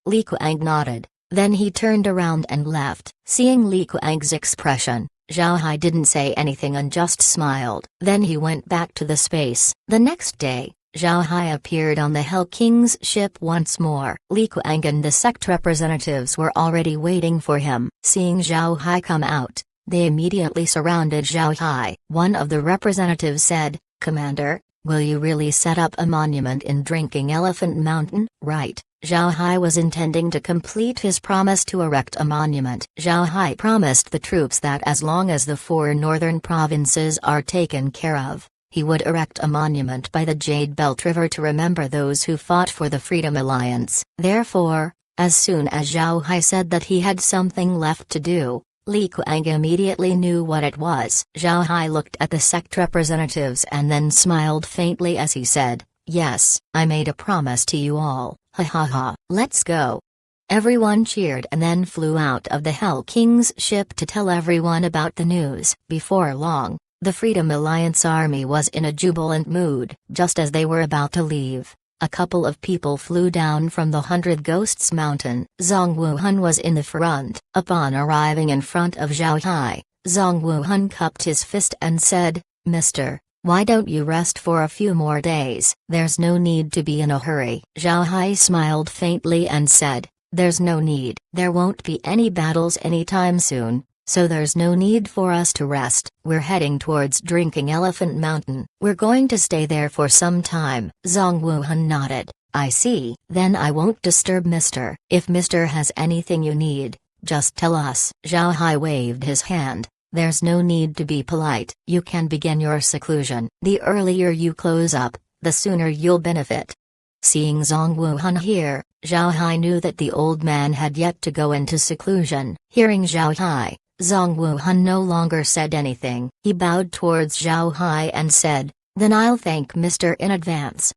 Speaker 1: Li Kuang nodded. Then he turned around and left. Seeing Li Kuang's expression, Zhao Hai didn't say anything and just smiled. Then he went back to the space. The next day, Zhao Hai appeared on the Hell King's ship once more. Li Kuang and the sect representatives were already waiting for him. Seeing Zhao Hai come out, they immediately surrounded Zhao Hai. One of the representatives said, "Commander, will you really set up a monument in Drinking Elephant Mountain? Right. Zhao Hai was intending to complete his promise to erect a monument. Zhao Hai promised the troops that as long as the 4 northern provinces are taken care of, he would erect a monument by the Jade Belt River to remember those who fought for the Freedom Alliance. Therefore, as soon as Zhao Hai said that he had something left to do, Li Kuang immediately knew what it was. Zhao Hai looked at the sect representatives and then smiled faintly as he said, "Yes, I made a promise to you all. Ha ha ha, let's go." Everyone cheered and then flew out of the Hell King's ship to tell everyone about the news. Before long, the Freedom Alliance army was in a jubilant mood. Just as they were about to leave, a couple of people flew down from the 100 Ghosts Mountain. Zhang Wuhan was in the front. Upon arriving in front of Zhao Hai, Zhang Wuhan cupped his fist and said, "Mister, why don't you rest for a few more days? There's no need to be in a hurry." Zhao Hai smiled faintly and said, "There's no need. There won't be any battles anytime soon, so there's no need for us to rest. We're heading towards Drinking Elephant Mountain. We're going to stay there for some time." Zhang Wuhan nodded. "I see. Then I won't disturb Mister. If Mister has anything you need, just tell us." Zhao Hai waved his hand. "There's no need to be polite. You can begin your seclusion. The earlier you close up, the sooner you'll benefit." Seeing Zhang Wuhan here, Zhao Hai knew that the old man had yet to go into seclusion. Hearing Zhao Hai, Zhang Wuhan no longer said anything. He bowed towards Zhao Hai and said, "Then I'll thank Mister in advance."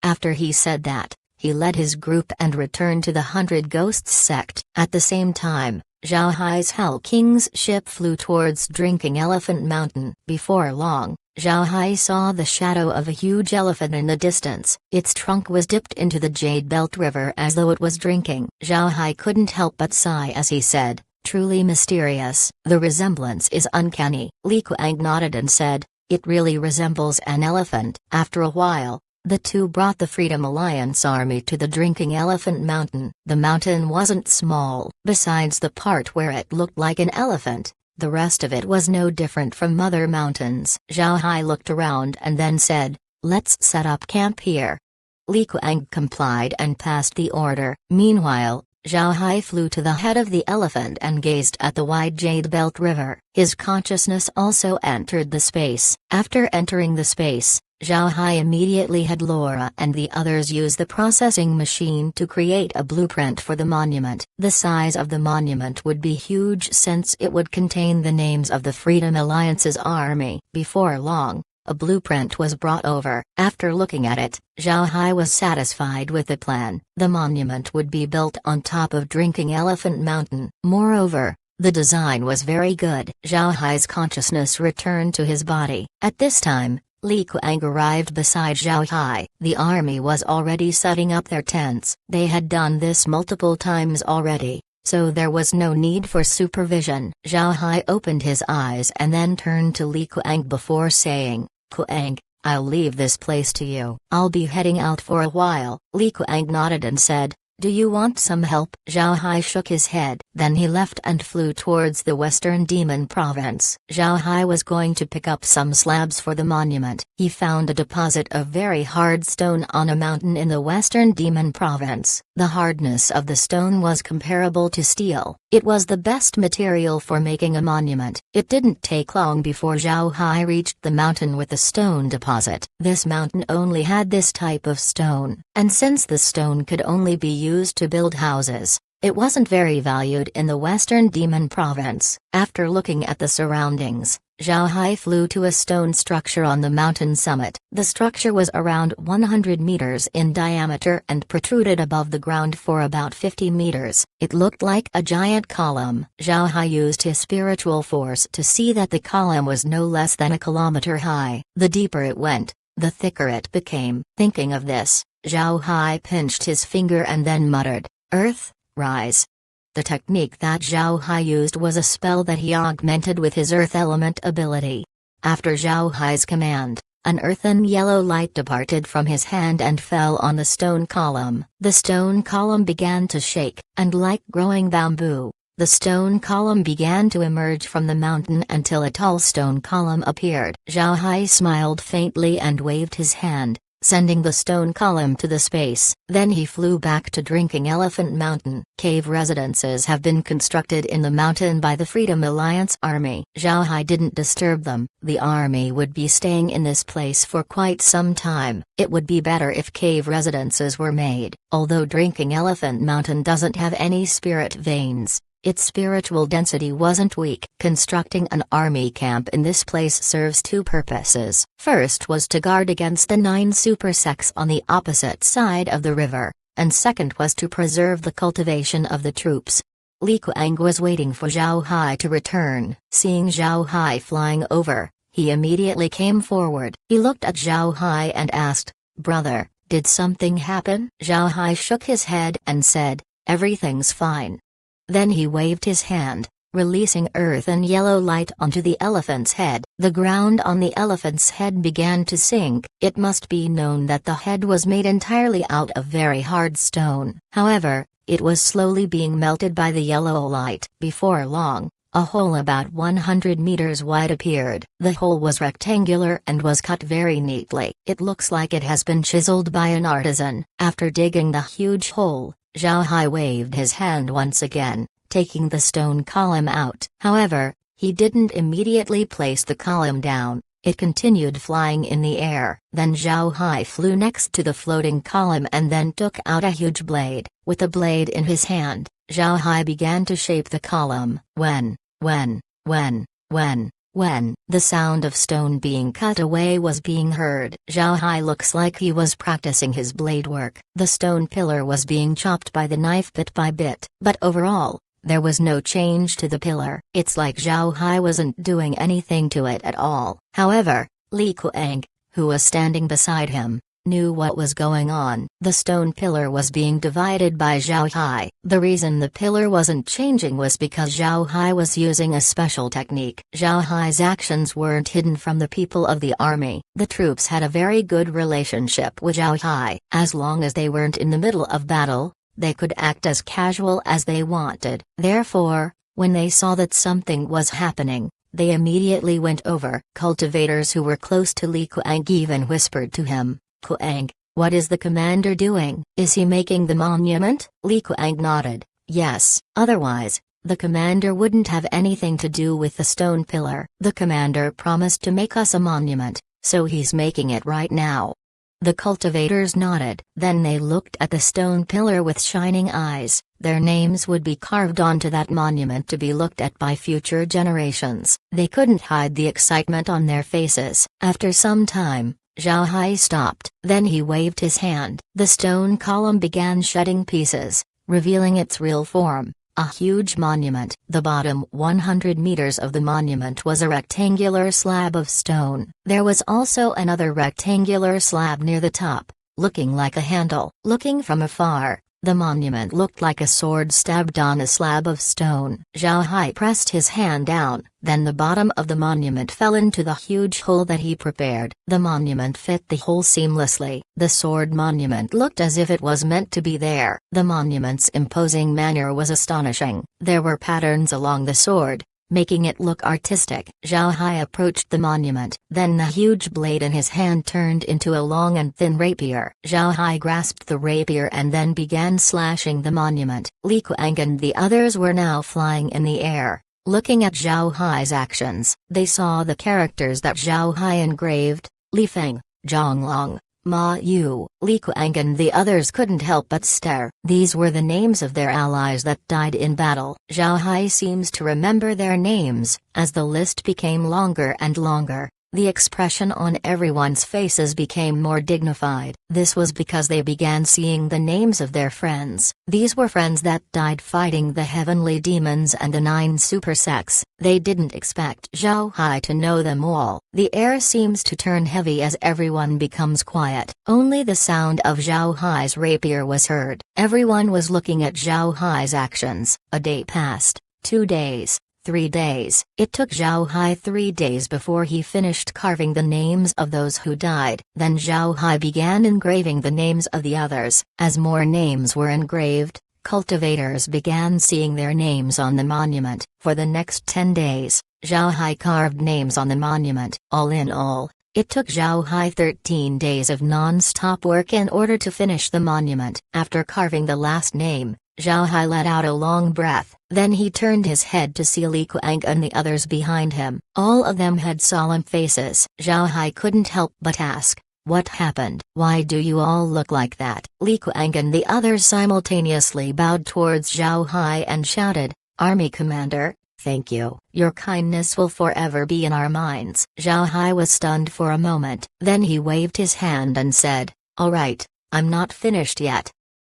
Speaker 1: After he said that, he led his group and returned to the 100 Ghosts sect. At the same time, Zhao Hai's Hell King's ship flew towards Drinking Elephant Mountain. Before long, Zhao Hai saw the shadow of a huge elephant in the distance. Its trunk was dipped into the Jade Belt River as though it was drinking. Zhao Hai couldn't help but sigh as he said, "Truly mysterious. The resemblance is uncanny." Li Kuang nodded and said, "It really resembles an elephant." After a while, the two brought the Freedom Alliance army to the Drinking Elephant Mountain. The mountain wasn't small. Besides the part where it looked like an elephant, the rest of it was no different from other mountains. Zhao Hai looked around and then said, "Let's set up camp here." Li Kuang complied and passed the order. Meanwhile, Zhao Hai flew to the head of the elephant and gazed at the wide Jade Belt River. His consciousness also entered the space. After entering the space, Zhao Hai immediately had Laura and the others use the processing machine to create a blueprint for the monument. The size of the monument would be huge since it would contain the names of the Freedom Alliance's army. Before long, a blueprint was brought over. After looking at it, Zhao Hai was satisfied with the plan. The monument would be built on top of Drinking Elephant Mountain. Moreover, the design was very good. Zhao Hai's consciousness returned to his body. At this time, Li Kuang arrived beside Zhao Hai. The army was already setting up their tents. They had done this multiple times already, so there was no need for supervision. Zhao Hai opened his eyes and then turned to Li Kuang before saying, "Kuang, I'll leave this place to you. I'll be heading out for a while." Li Kuang nodded and said, "Do you want some help?" Zhao Hai shook his head. Then he left and flew towards the Western Demon Province. Zhao Hai was going to pick up some slabs for the monument. He found a deposit of very hard stone on a mountain in the Western Demon Province. The hardness of the stone was comparable to steel. It was the best material for making a monument. It didn't take long before Zhao Hai reached the mountain with the stone deposit. This mountain only had this type of stone, and since the stone could only be used to build houses, it wasn't very valued in the Western Demon Province. After looking at the surroundings, Zhao Hai flew to a stone structure on the mountain summit. The structure was around 100 meters in diameter and protruded above the ground for about 50 meters. It looked like a giant column. Zhao Hai used his spiritual force to see that the column was no less than a kilometer high. The deeper it went, the thicker it became. Thinking of this, Zhao Hai pinched his finger and then muttered, "Earth, rise." The technique that Zhao Hai used was a spell that he augmented with his earth element ability. After Zhao Hai's command, an earthen yellow light departed from his hand and fell on the stone column. The stone column began to shake, and like growing bamboo, the stone column began to emerge from the mountain until a tall stone column appeared. Zhao Hai smiled faintly and waved his hand, sending the stone column to the space. Then he flew back to Drinking Elephant Mountain. Cave residences have been constructed in the mountain by the Freedom Alliance Army. Zhao Hai didn't disturb them. The army would be staying in this place for quite some time. It would be better if cave residences were made. Although Drinking Elephant Mountain doesn't have any spirit veins, its spiritual density wasn't weak. Constructing an army camp in this place serves two purposes. First was to guard against the 9 super sects on the opposite side of the river, and second was to preserve the cultivation of the troops. Li Kuang was waiting for Zhao Hai to return. Seeing Zhao Hai flying over, he immediately came forward. He looked at Zhao Hai and asked, "Brother, did something happen?" Zhao Hai shook his head and said, "Everything's fine." Then he waved his hand, releasing earth and yellow light onto the elephant's head. The ground on the elephant's head began to sink. It must be known that the head was made entirely out of very hard stone. However, it was slowly being melted by the yellow light. Before long, a hole about 100 meters wide appeared. The hole was rectangular and was cut very neatly. It looks like it has been chiseled by an artisan. After digging the huge hole, Zhao Hai waved his hand once again, taking the stone column out. However, he didn't immediately place the column down. It continued flying in the air. Then Zhao Hai flew next to the floating column and then took out a huge blade. With the blade in his hand, Zhao Hai began to shape the column. When the sound of stone being cut away was being heard. Zhao Hai looks like he was practicing his blade work. The stone pillar was being chopped by the knife bit by bit. But overall, there was no change to the pillar. It's like Zhao Hai wasn't doing anything to it at all. However, Li Kuang, who was standing beside him, knew what was going on. The stone pillar was being divided by Zhao Hai. The reason the pillar wasn't changing was because Zhao Hai was using a special technique. Zhao Hai's actions weren't hidden from the people of the army. The troops had a very good relationship with Zhao Hai. As long as they weren't in the middle of battle, they could act as casual as they wanted. Therefore, when they saw that something was happening, they immediately went over. Cultivators who were close to Li Kuang even whispered to him, "Kuang, what is the commander doing? Is he making the monument?" Li Kuang nodded, "Yes, otherwise, the commander wouldn't have anything to do with the stone pillar. The commander promised to make us a monument, so he's making it right now." The cultivators nodded. Then they looked at the stone pillar with shining eyes. Their names would be carved onto that monument to be looked at by future generations. They couldn't hide the excitement on their faces. After some time, Zhao Hai stopped. Then he waved his hand. The stone column began shedding pieces, revealing its real form. A huge monument. The bottom 100 meters of the monument was a rectangular slab of stone. There was also another rectangular slab near the top, looking like a handle. Looking from afar, the monument looked like a sword stabbed on a slab of stone. Zhao Hai pressed his hand down, then the bottom of the monument fell into the huge hole that he prepared. The monument fit the hole seamlessly. The sword monument looked as if it was meant to be there. The monument's imposing manner was astonishing. There were patterns along the sword, making it look artistic. Zhao Hai approached the monument. Then the huge blade in his hand turned into a long and thin rapier. Zhao Hai grasped the rapier and then began slashing the monument. Li Kuang and the others were now flying in the air. Looking at Zhao Hai's actions, they saw the characters that Zhao Hai engraved: Li Feng, Zhang Long, Ma Yu. Li Kuang and the others couldn't help but stare. These were the names of their allies that died in battle. Zhao Hai seems to remember their names. As the list became longer and longer, the expression on everyone's faces became more dignified. This was because they began seeing the names of their friends. These were friends that died fighting the heavenly demons and the 9 super sects. They didn't expect Zhao Hai to know them all. The air seems to turn heavy as everyone becomes quiet. Only the sound of Zhao Hai's rapier was heard. Everyone was looking at Zhao Hai's actions. A day passed, 2 days. 3 days. It took Zhao Hai 3 days before he finished carving the names of those who died. Then Zhao Hai began engraving the names of the others. As more names were engraved, cultivators began seeing their names on the monument. For the next 10 days, Zhao Hai carved names on the monument. All in all, it took Zhao Hai 13 days of non-stop work in order to finish the monument. After carving the last name, Zhao Hai let out a long breath, then he turned his head to see Li Kuang and the others behind him. All of them had solemn faces. Zhao Hai couldn't help but ask, "What happened? Why do you all look like that?" Li Kuang and the others simultaneously bowed towards Zhao Hai and shouted, "Army Commander, thank you. Your kindness will forever be in our minds." Zhao Hai was stunned for a moment, then he waved his hand and said, "All right, I'm not finished yet."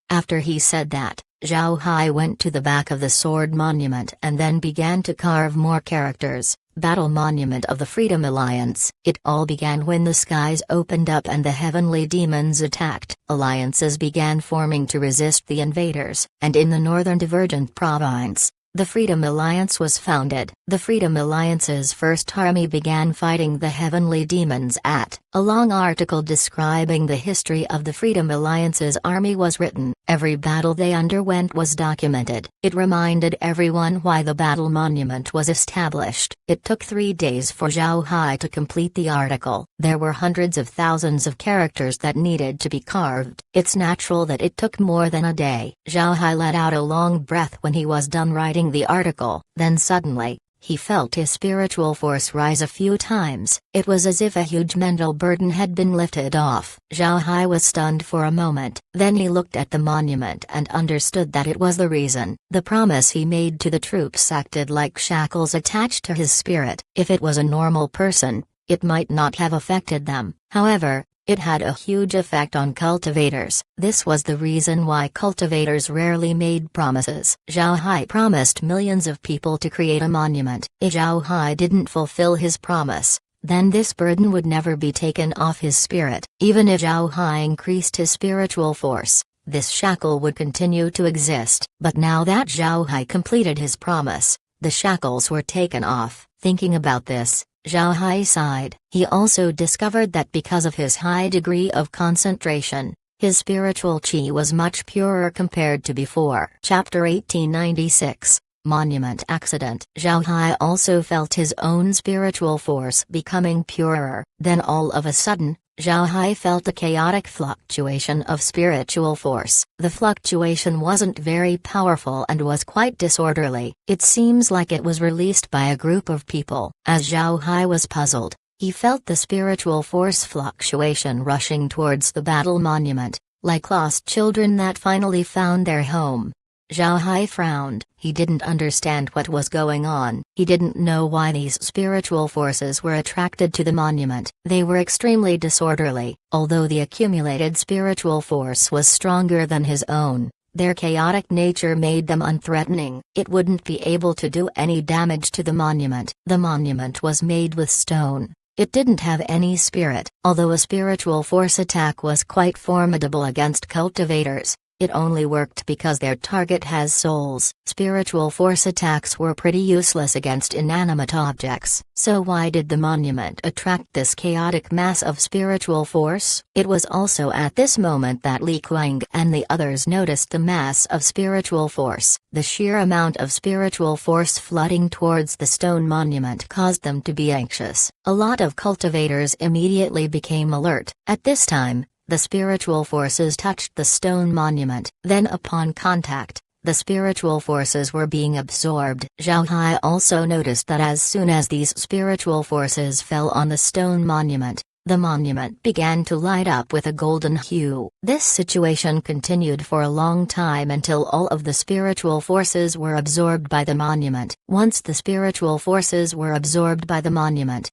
Speaker 1: After he said that, Zhao Hai went to the back of the sword monument and then began to carve more characters. Battle Monument of the Freedom Alliance. It all began when the skies opened up and the heavenly demons attacked. Alliances began forming to resist the invaders, and in the northern Divergent Province, the Freedom Alliance was founded. The Freedom Alliance's first army began fighting the heavenly demons at. A long article describing the history of the Freedom Alliance's army was written. Every battle they underwent was documented. It reminded everyone why the battle monument was established. It took 3 days for Zhao Hai to complete the article. There were hundreds of thousands of characters that needed to be carved. It's natural that it took more than a day. Zhao Hai let out a long breath when he was done writing the article. Then suddenly, he felt his spiritual force rise a few times. It was as if a huge mental burden had been lifted off. Zhao Hai was stunned for a moment, then he looked at the monument and understood that it was the reason. The promise he made to the troops acted like shackles attached to his spirit. If it was a normal person, it might not have affected them. However, it had a huge effect on cultivators. This was the reason why cultivators rarely made promises. Zhao Hai promised millions of people to create a monument. If Zhao Hai didn't fulfill his promise, then this burden would never be taken off his spirit. Even if Zhao Hai increased his spiritual force, this shackle would continue to exist. But now that Zhao Hai completed his promise, the shackles were taken off. Thinking about this, Zhao Hai sighed. He also discovered that because of his high degree of concentration, his spiritual chi was much purer compared to before. Chapter 1896, Monument Accident. Zhao Hai also felt his own spiritual force becoming purer. Then all of a sudden, Zhao Hai felt a chaotic fluctuation of spiritual force. The fluctuation wasn't very powerful and was quite disorderly. It seems like it was released by a group of people. As Zhao Hai was puzzled, he felt the spiritual force fluctuation rushing towards the battle monument, like lost children that finally found their home. Zhao Hai frowned. He didn't understand what was going on. He didn't know why these spiritual forces were attracted to the monument. They were extremely disorderly. Although the accumulated spiritual force was stronger than his own, their chaotic nature made them unthreatening. It wouldn't be able to do any damage to the monument. The monument was made with stone. It didn't have any spirit. Although a spiritual force attack was quite formidable against cultivators, it only worked because their target has souls. Spiritual force attacks were pretty useless against inanimate objects. So why did the monument attract this chaotic mass of spiritual force? It was also at this moment that Li Kuang and the others noticed the mass of spiritual force. The sheer amount of spiritual force flooding towards the stone monument caused them to be anxious. A lot of cultivators immediately became alert. At this time, the spiritual forces touched the stone monument. Then upon contact, the spiritual forces were being absorbed. Zhao Hai also noticed that as soon as these spiritual forces fell on the stone monument, the monument began to light up with a golden hue. This situation continued for a long time until all of the spiritual forces were absorbed by the monument. Once the spiritual forces were absorbed by the monument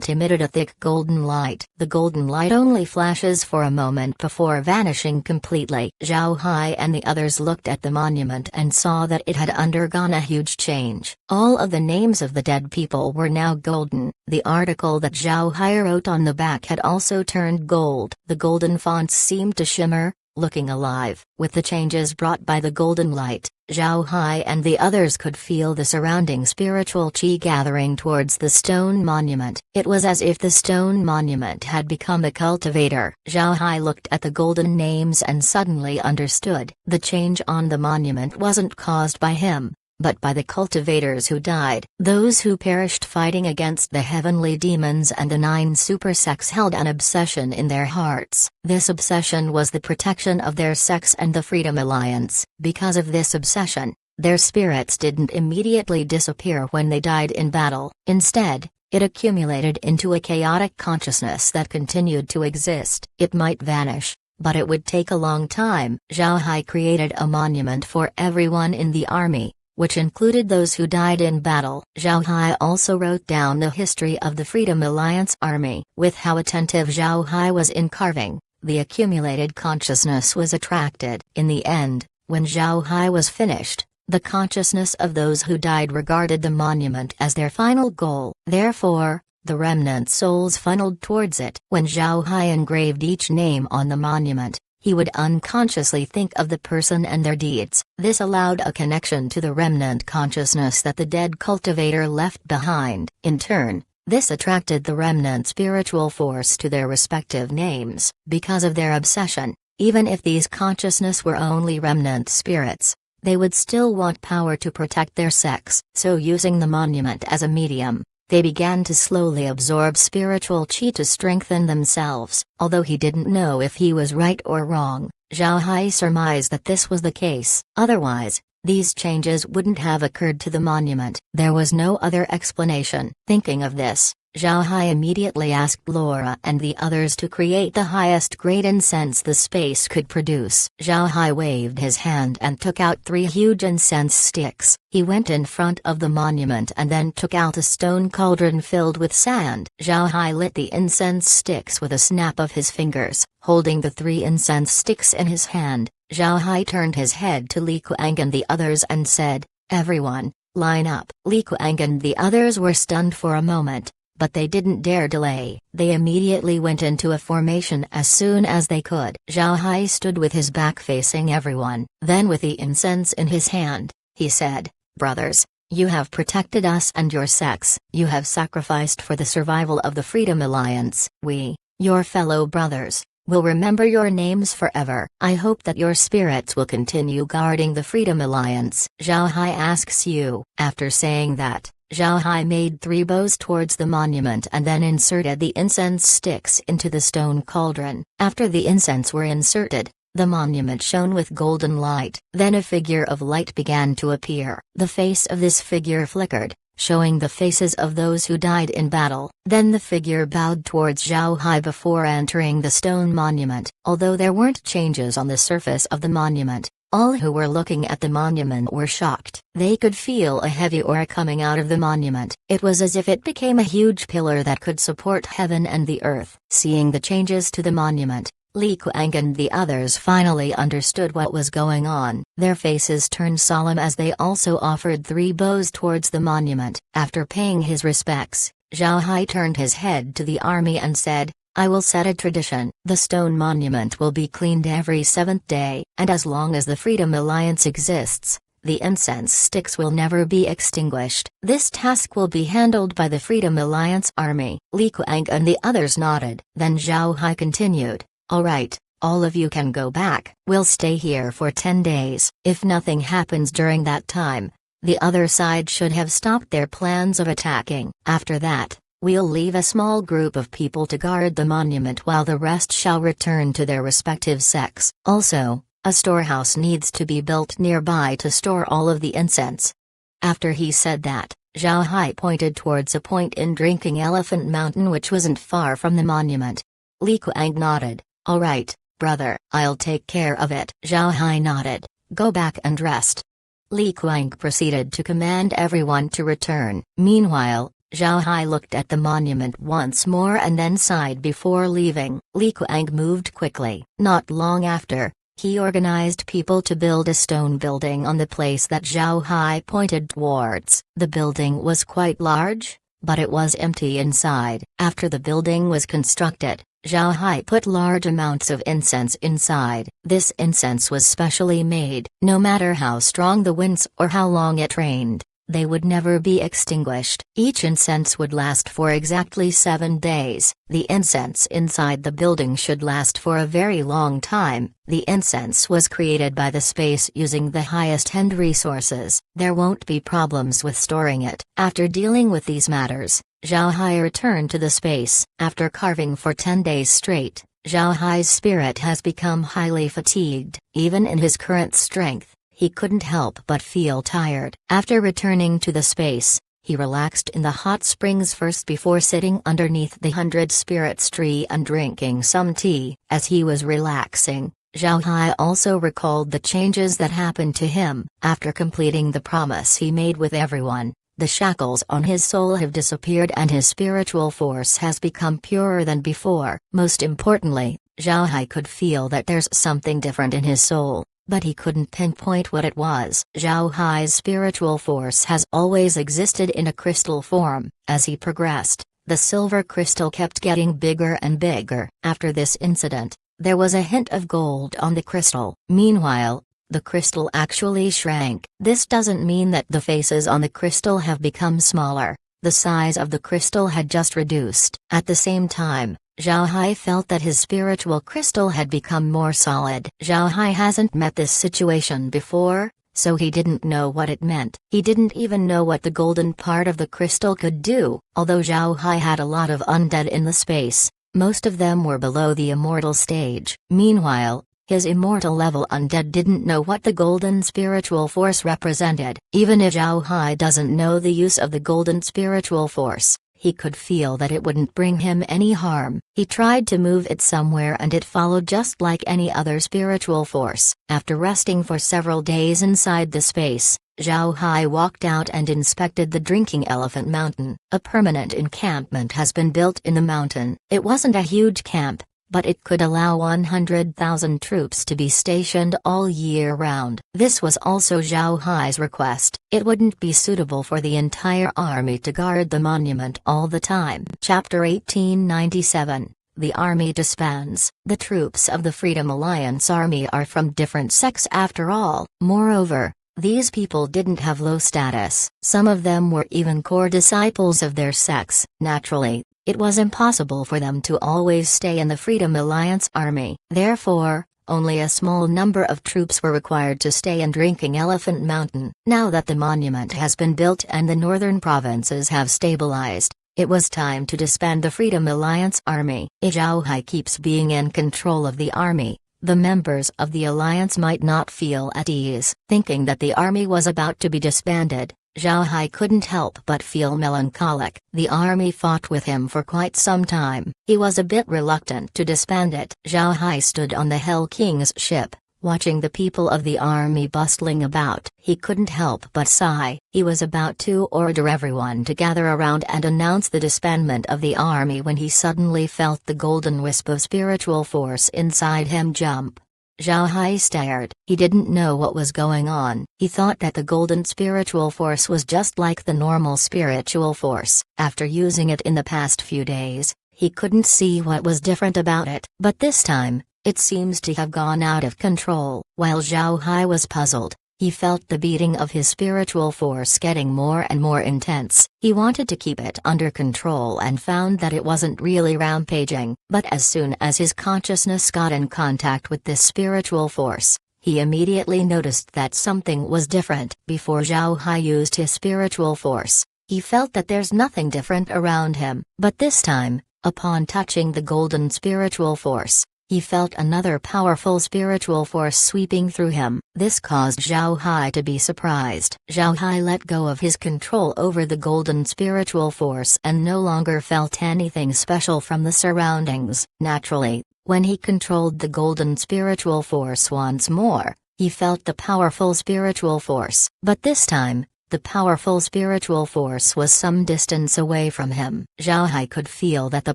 Speaker 1: emitted a thick golden light. The golden light only flashes for a moment before vanishing completely. Zhao Hai and the others looked at the monument and saw that it had undergone a huge change. All of the names of the dead people were now golden. The article that Zhao Hai wrote on the back had also turned gold. The golden fonts seemed to shimmer, looking alive. With the changes brought by the golden light, Zhao Hai and the others could feel the surrounding spiritual qi gathering towards the stone monument. It was as if the stone monument had become a cultivator. Zhao Hai looked at the golden names and suddenly understood. The change on the monument wasn't caused by him, but by the cultivators who died. Those who perished fighting against the heavenly demons, and the 9 super sects held an obsession in their hearts. This obsession was the protection of their sects and the Freedom Alliance. Because of this obsession, their spirits didn't immediately disappear when they died in battle. Instead, it accumulated into a chaotic consciousness that continued to exist. It might vanish, but it would take a long time. Zhao Hai created a monument for everyone in the army, which included those who died in battle. Zhao Hai also wrote down the history of the Freedom Alliance army. With how attentive Zhao Hai was in carving, the accumulated consciousness was attracted. In the end, when Zhao Hai was finished, the consciousness of those who died regarded the monument as their final goal. Therefore, the remnant souls funneled towards it. When Zhao Hai engraved each name on the monument, he would unconsciously think of the person and their deeds. This allowed a connection to the remnant consciousness that the dead cultivator left behind. In turn, this attracted the remnant spiritual force to their respective names. Because of their obsession, even if these consciousness were only remnant spirits, they would still want power to protect their sects. So using the monument as a medium, they began to slowly absorb spiritual qi to strengthen themselves. Although he didn't know if he was right or wrong, Zhao Hai surmised that this was the case. Otherwise, these changes wouldn't have occurred to the monument. There was no other explanation. Thinking of this, Zhao Hai immediately asked Laura and the others to create the highest grade incense the space could produce. Zhao Hai waved his hand and took out 3 huge incense sticks. He went in front of the monument and then took out a stone cauldron filled with sand. Zhao Hai lit the incense sticks with a snap of his fingers. Holding the 3 incense sticks in his hand, Zhao Hai turned his head to Li Kuang and the others and said, "Everyone, line up." Li Kuang and the others were stunned for a moment, but they didn't dare delay. They immediately went into a formation as soon as they could. Zhao Hai stood with his back facing everyone. Then with the incense in his hand, he said, "Brothers, you have protected us and your sects. You have sacrificed for the survival of the Freedom Alliance. We, your fellow brothers, will remember your names forever. I hope that your spirits will continue guarding the Freedom Alliance." Zhao Hai asks you. After saying that, Zhao Hai made 3 bows towards the monument and then inserted the incense sticks into the stone cauldron. After the incense were inserted, the monument shone with golden light. Then a figure of light began to appear. The face of this figure flickered, showing the faces of those who died in battle. Then the figure bowed towards Zhao Hai before entering the stone monument. Although there weren't changes on the surface of the monument, all who were looking at the monument were shocked. They could feel a heavy aura coming out of the monument. It was as if it became a huge pillar that could support heaven and the earth. Seeing the changes to the monument, Li Kuang and the others finally understood what was going on. Their faces turned solemn as they also offered 3 bows towards the monument. After paying his respects, Zhao Hai turned his head to the army and said, "I will set a tradition. The stone monument will be cleaned every 7th day, and as long as the Freedom Alliance exists, the incense sticks will never be extinguished. This task will be handled by the Freedom Alliance army." Li Kuang and the others nodded. Then Zhao Hai continued, "All right, all of you can go back. We'll stay here for 10 days. If nothing happens during that time, the other side should have stopped their plans of attacking. After that, we'll leave a small group of people to guard the monument while the rest shall return to their respective sects. Also, a storehouse needs to be built nearby to store all of the incense." After he said that, Zhao Hai pointed towards a point in Drinking Elephant Mountain which wasn't far from the monument. Li Kuang nodded. "All right, brother, I'll take care of it." Zhao Hai nodded. "Go back and rest." Li Kuang proceeded to command everyone to return. Meanwhile, Zhao Hai looked at the monument once more and then sighed before leaving. Li Kuang moved quickly. Not long after, he organized people to build a stone building on the place that Zhao Hai pointed towards. The building was quite large, but it was empty inside. After the building was constructed, Zhao Hai put large amounts of incense inside. This incense was specially made. No matter how strong the winds or how long it rained, they would never be extinguished. Each incense would last for exactly 7 days. The incense inside the building should last for a very long time. The incense was created by the space using the highest-end resources. There won't be problems with storing it. After dealing with these matters, Zhao Hai returned to the space. After carving for 10 days straight, Zhao Hai's spirit has become highly fatigued. Even in his current strength, he couldn't help but feel tired. After returning to the space, he relaxed in the hot springs first before sitting underneath the 100 Spirits tree and drinking some tea. As he was relaxing, Zhao Hai also recalled the changes that happened to him. After completing the promise he made with everyone, the shackles on his soul have disappeared and his spiritual force has become purer than before. Most importantly, Zhao Hai could feel that there's something different in his soul, but he couldn't pinpoint what it was. Zhao Hai's spiritual force has always existed in a crystal form. As he progressed, the silver crystal kept getting bigger and bigger. After this incident, there was a hint of gold on the crystal. Meanwhile, the crystal actually shrank. This doesn't mean that the faces on the crystal have become smaller. The size of the crystal had just reduced. At the same time, Zhao Hai felt that his spiritual crystal had become more solid. Zhao Hai hasn't met this situation before, so he didn't know what it meant. He didn't even know what the golden part of the crystal could do. Although Zhao Hai had a lot of undead in the space, most of them were below the immortal stage. Meanwhile, his immortal level undead didn't know what the golden spiritual force represented. Even if Zhao Hai doesn't know the use of the golden spiritual force, he could feel that it wouldn't bring him any harm. He tried to move it somewhere and it followed just like any other spiritual force. After resting for several days inside the space, Zhao Hai walked out and inspected the Drinking Elephant Mountain. A permanent encampment has been built in the mountain. It wasn't a huge camp, but it could allow 100,000 troops to be stationed all year round. This was also Zhao Hai's request. It wouldn't be suitable for the entire army to guard the monument all the time. Chapter 1897. The army disbands. The troops of the Freedom Alliance army are from different sects after all. Moreover, these people didn't have low status. Some of them were even core disciples of their sects. Naturally, it was impossible for them to always stay in the Freedom Alliance army. Therefore, only a small number of troops were required to stay in Drinking Elephant Mountain. Now that the monument has been built and the northern provinces have stabilized, it was time to disband the Freedom Alliance army. If Zhao Hai keeps being in control of the army, the members of the alliance might not feel at ease. Thinking that the army was about to be disbanded, Zhao Hai couldn't help but feel melancholic. The army fought with him for quite some time. He was a bit reluctant to disband it. Zhao Hai stood on the Hell King's ship, watching the people of the army bustling about. He couldn't help but sigh. He was about to order everyone to gather around and announce the disbandment of the army when he suddenly felt the golden wisp of spiritual force inside him jump. Zhao Hai stared. He didn't know what was going on. He thought that the golden spiritual force was just like the normal spiritual force. After using it in the past few days, he couldn't see what was different about it. But this time, it seems to have gone out of control. While Zhao Hai was puzzled, he felt the beating of his spiritual force getting more and more intense. He wanted to keep it under control and found that it wasn't really rampaging. But as soon as his consciousness got in contact with this spiritual force, he immediately noticed that something was different. Before Zhao Hai used his spiritual force, he felt that there's nothing different around him. But this time, upon touching the golden spiritual force, he felt another powerful spiritual force sweeping through him. This caused Zhao Hai to be surprised. Zhao Hai let go of his control over the golden spiritual force and no longer felt anything special from the surroundings. Naturally, when he controlled the golden spiritual force once more, he felt the powerful spiritual force. But this time, the powerful spiritual force was some distance away from him. Zhao Hai could feel that the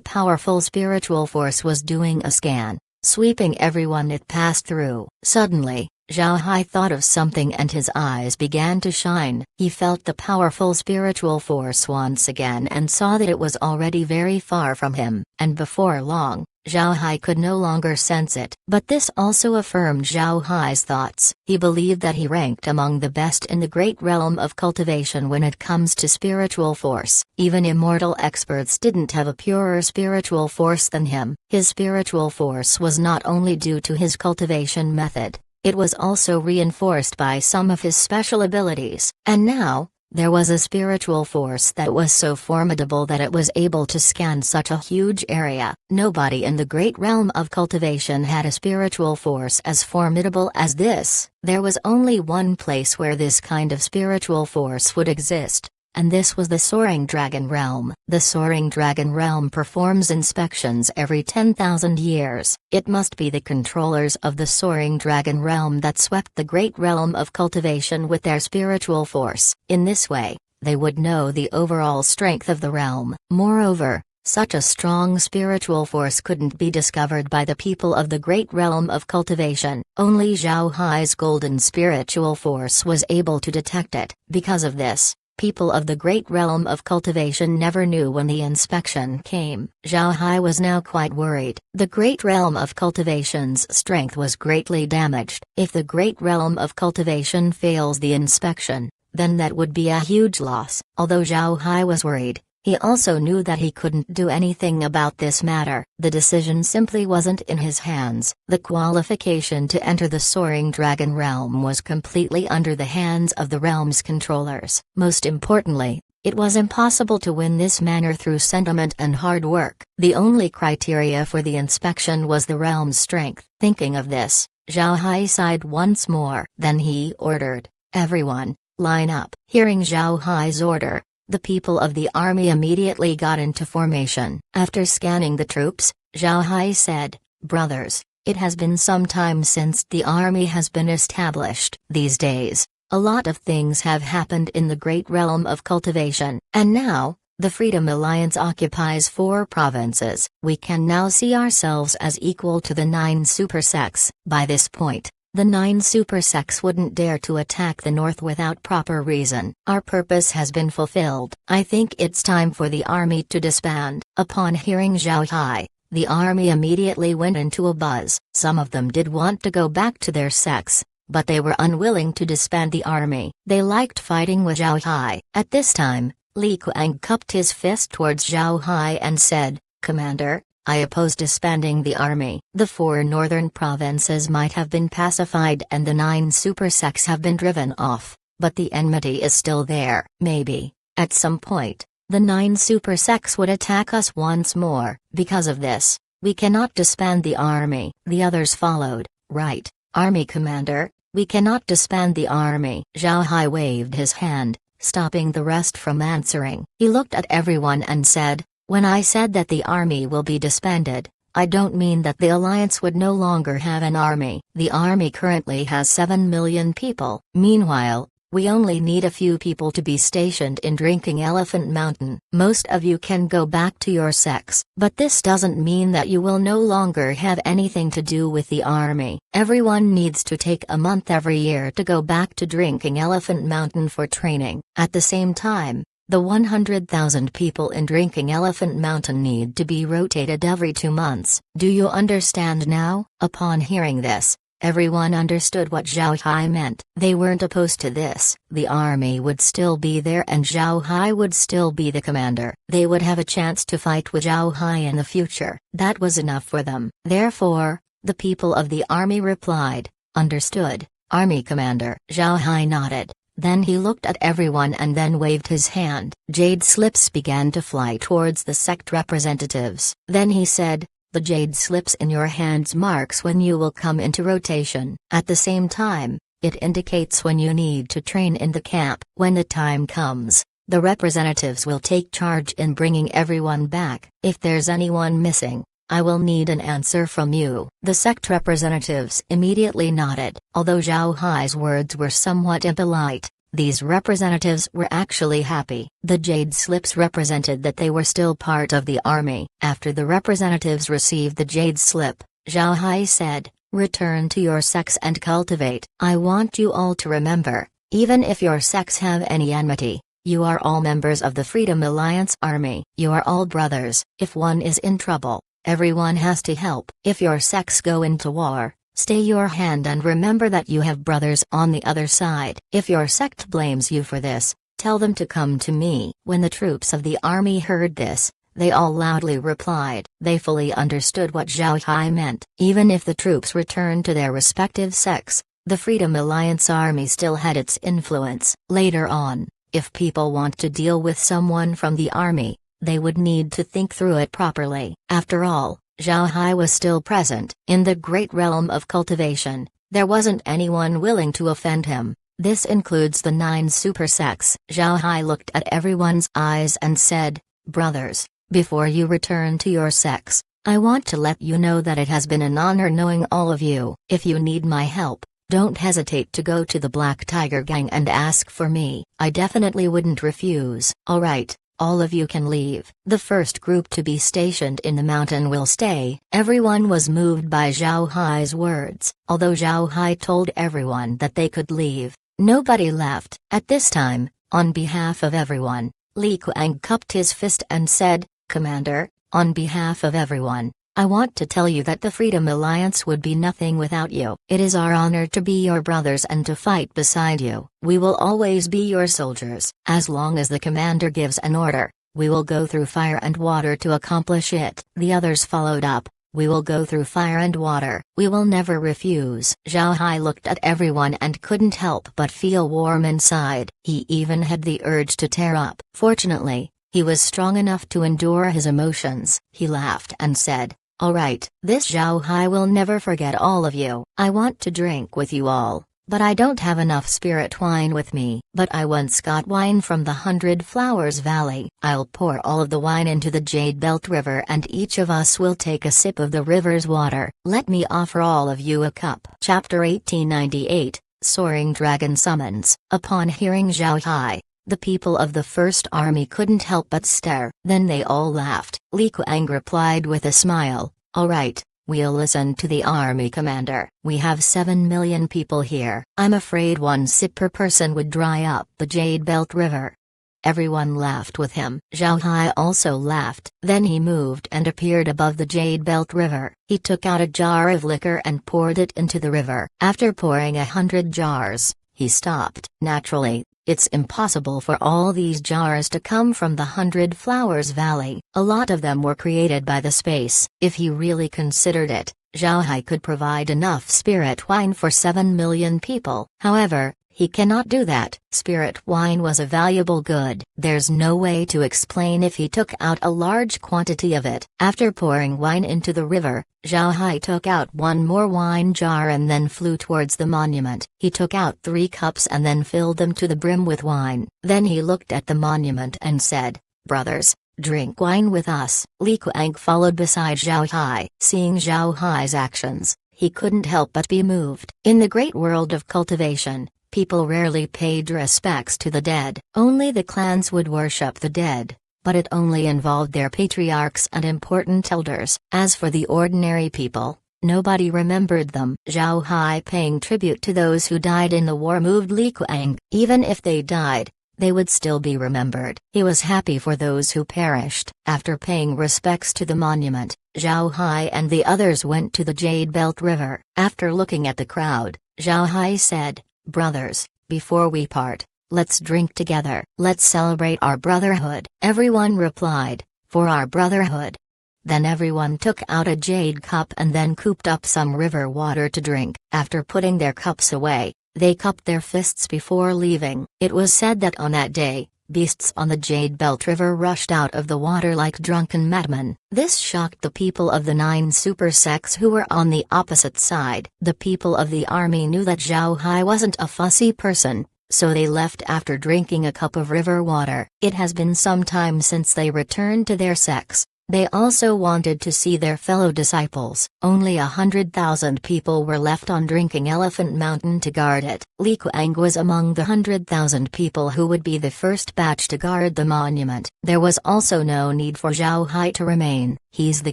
Speaker 1: powerful spiritual force was doing a scan, sweeping everyone it passed through. Suddenly, Zhao Hai thought of something and his eyes began to shine. He felt the powerful spiritual force once again and saw that it was already very far from him, and before long, Zhao Hai could no longer sense it. But this also affirmed Zhao Hai's thoughts. He believed that he ranked among the best in the great realm of cultivation when it comes to spiritual force. Even immortal experts didn't have a purer spiritual force than him. His spiritual force was not only due to his cultivation method, it was also reinforced by some of his special abilities. And now, there was a spiritual force that was so formidable that it was able to scan such a huge area. Nobody in the great realm of cultivation had a spiritual force as formidable as this. There was only one place where this kind of spiritual force would exist, and this was the Soaring Dragon Realm. The Soaring Dragon Realm performs inspections every 10,000 years. It must be the controllers of the Soaring Dragon Realm that swept the great realm of cultivation with their spiritual force. In this way, they would know the overall strength of the realm. Moreover, such a strong spiritual force couldn't be discovered by the people of the great realm of cultivation. Only Zhao Hai's golden spiritual force was able to detect it. Because of this, people of the great realm of cultivation never knew when the inspection came. Zhao Hai was now quite worried. The great realm of cultivation's strength was greatly damaged. If the great realm of cultivation fails the inspection, then that would be a huge loss. Although Zhao Hai was worried, he also knew that he couldn't do anything about this matter. The decision simply wasn't in his hands. The qualification to enter the Soaring Dragon Realm was completely under the hands of the realm's controllers. Most importantly, it was impossible to win this manner through sentiment and hard work. The only criteria for the inspection was the realm's strength. Thinking of this, Zhao Hai sighed once more. Then he ordered, "Everyone, line up." Hearing Zhao Hai's order, the people of the army immediately got into formation. After scanning the troops, Zhao Hai said, "Brothers, it has been some time since the army has been established. These days, a lot of things have happened in the great realm of cultivation. And now, the Freedom Alliance occupies 4 provinces. We can now see ourselves as equal to the 9 super sects. By this point, the 9 super sects wouldn't dare to attack the north without proper reason. Our purpose has been fulfilled. I think it's time for the army to disband." Upon hearing Zhao Hai, the army immediately went into a buzz. Some of them did want to go back to their sects, but they were unwilling to disband the army. They liked fighting with Zhao Hai. At this time, Li Kuang cupped his fist towards Zhao Hai and said, "Commander, I oppose disbanding the army. The 4 northern provinces might have been pacified and the 9 super sects have been driven off, but the enmity is still there. Maybe, at some point, the 9 super sects would attack us once more. Because of this, we cannot disband the army." The others followed. "Right, Army Commander, we cannot disband the army." Zhao Hai waved his hand, stopping the rest from answering. He looked at everyone and said, "When I said that the army will be disbanded, I don't mean that the alliance would no longer have an army. The army currently has 7 million people. Meanwhile, we only need a few people to be stationed in Drinking Elephant Mountain. Most of you can go back to your sects, but this doesn't mean that you will no longer have anything to do with the army. Everyone needs to take a month every year to go back to Drinking Elephant Mountain for training. At the same time, the 100,000 people in Drinking Elephant Mountain need to be rotated every 2 months. Do you understand now?" Upon hearing this, everyone understood what Zhao Hai meant. They weren't opposed to this. The army would still be there and Zhao Hai would still be the commander. They would have a chance to fight with Zhao Hai in the future. That was enough for them. Therefore, the people of the army replied, "Understood, Army Commander." Zhao Hai nodded. Then he looked at everyone and then waved his hand. Jade slips began to fly towards the sect representatives. Then he said, "The jade slips in your hands marks when you will come into rotation. At the same time, it indicates when you need to train in the camp. When the time comes, the representatives will take charge in bringing everyone back. If there's anyone missing, I will need an answer from you." The sect representatives immediately nodded. Although Zhao Hai's words were somewhat impolite, these representatives were actually happy. The jade slips represented that they were still part of the army. After the representatives received the jade slip, Zhao Hai said, Return to your sects and cultivate. I want you all to remember, even if your sects have any enmity, you are all members of the Freedom Alliance Army. You are all brothers. If one is in trouble, everyone has to help. If your sects go into war, stay your hand and remember that you have brothers on the other side. If your sect blames you for this, tell them to come to me. When the troops of the army heard this, they all loudly replied. They fully understood what Zhao Hai meant. Even if the troops returned to their respective sects, the Freedom Alliance Army still had its influence. Later on, if people want to deal with someone from the army, they would need to think through it properly. After all, Zhao Hai was still present. In the great realm of cultivation, there wasn't anyone willing to offend him. This includes the 9 super sects. Zhao Hai looked at everyone's eyes and said, "Brothers, before you return to your sects, I want to let you know that it has been an honor knowing all of you. If you need my help, don't hesitate to go to the Black Tiger Gang and ask for me. I definitely wouldn't refuse." "Alright, all of you can leave. The first group to be stationed in the mountain will stay." Everyone was moved by Zhao Hai's words. Although Zhao Hai told everyone that they could leave, nobody left. At this time, on behalf of everyone, Li Kuang cupped his fist and said, "Commander, on behalf of everyone, I want to tell you that the Freedom Alliance would be nothing without you. It is our honor to be your brothers and to fight beside you. We will always be your soldiers. As long as the commander gives an order, we will go through fire and water to accomplish it." The others followed up, "We will go through fire and water. We will never refuse." Zhao Hai looked at everyone and couldn't help but feel warm inside. He even had the urge to tear up. Fortunately, he was strong enough to endure his emotions. He laughed and said, "Alright, this Zhao Hai will never forget all of you. I want to drink with you all, but I don't have enough spirit wine with me. But I once got wine from the 100 Flowers Valley. I'll pour all of the wine into the Jade Belt River and each of us will take a sip of the river's water. Let me offer all of you a cup." Chapter 1898, Soaring Dragon Summons. Upon hearing Zhao Hai, the people of the First Army couldn't help but stare. Then they all laughed. Li Kuang replied with a smile, "Alright, we'll listen to the army commander. We have 7 million people here. I'm afraid one sip per person would dry up the Jade Belt River." Everyone laughed with him. Zhao Hai also laughed. Then he moved and appeared above the Jade Belt River. He took out a jar of liquor and poured it into the river. After pouring 100 jars, he stopped. Naturally, it's impossible for all these jars to come from the 100 Flowers Valley. A lot of them were created by the space. If he really considered it, Zhao Hai could provide enough spirit wine for 7 million people. However, he cannot do that. Spirit wine was a valuable good. There's no way to explain if he took out a large quantity of it. After pouring wine into the river, Zhao Hai took out one more wine jar and then flew towards the monument. He took out 3 cups and then filled them to the brim with wine. Then he looked at the monument and said, "Brothers, drink wine with us." Li Kuang followed beside Zhao Hai. Seeing Zhao Hai's actions, he couldn't help but be moved. In the great world of cultivation, people rarely paid respects to the dead. Only the clans would worship the dead, but it only involved their patriarchs and important elders. As for the ordinary people, nobody remembered them. Zhao Hai paying tribute to those who died in the war moved Li Kuang. Even if they died, they would still be remembered. He was happy for those who perished. After paying respects to the monument, Zhao Hai and the others went to the Jade Belt River. After looking at the crowd, Zhao Hai said, "Brothers, before we part, let's drink together. Let's celebrate our brotherhood." Everyone replied, "For our brotherhood." Then everyone took out a jade cup and then cooped up some river water to drink. After putting their cups away, they cupped their fists before leaving. It was said that on that day, beasts on the Jade Belt River rushed out of the water like drunken madmen. This shocked the people of the 9 super sects who were on the opposite side. The people of the army knew that Zhao Hai wasn't a fussy person, so they left after drinking a cup of river water. It has been some time since they returned to their sects. They also wanted to see their fellow disciples. Only 100,000 people were left on Drinking Elephant Mountain to guard it. Li Kuang was among the 100,000 people who would be the first batch to guard the monument. There was also no need for Zhao Hai to remain. He's the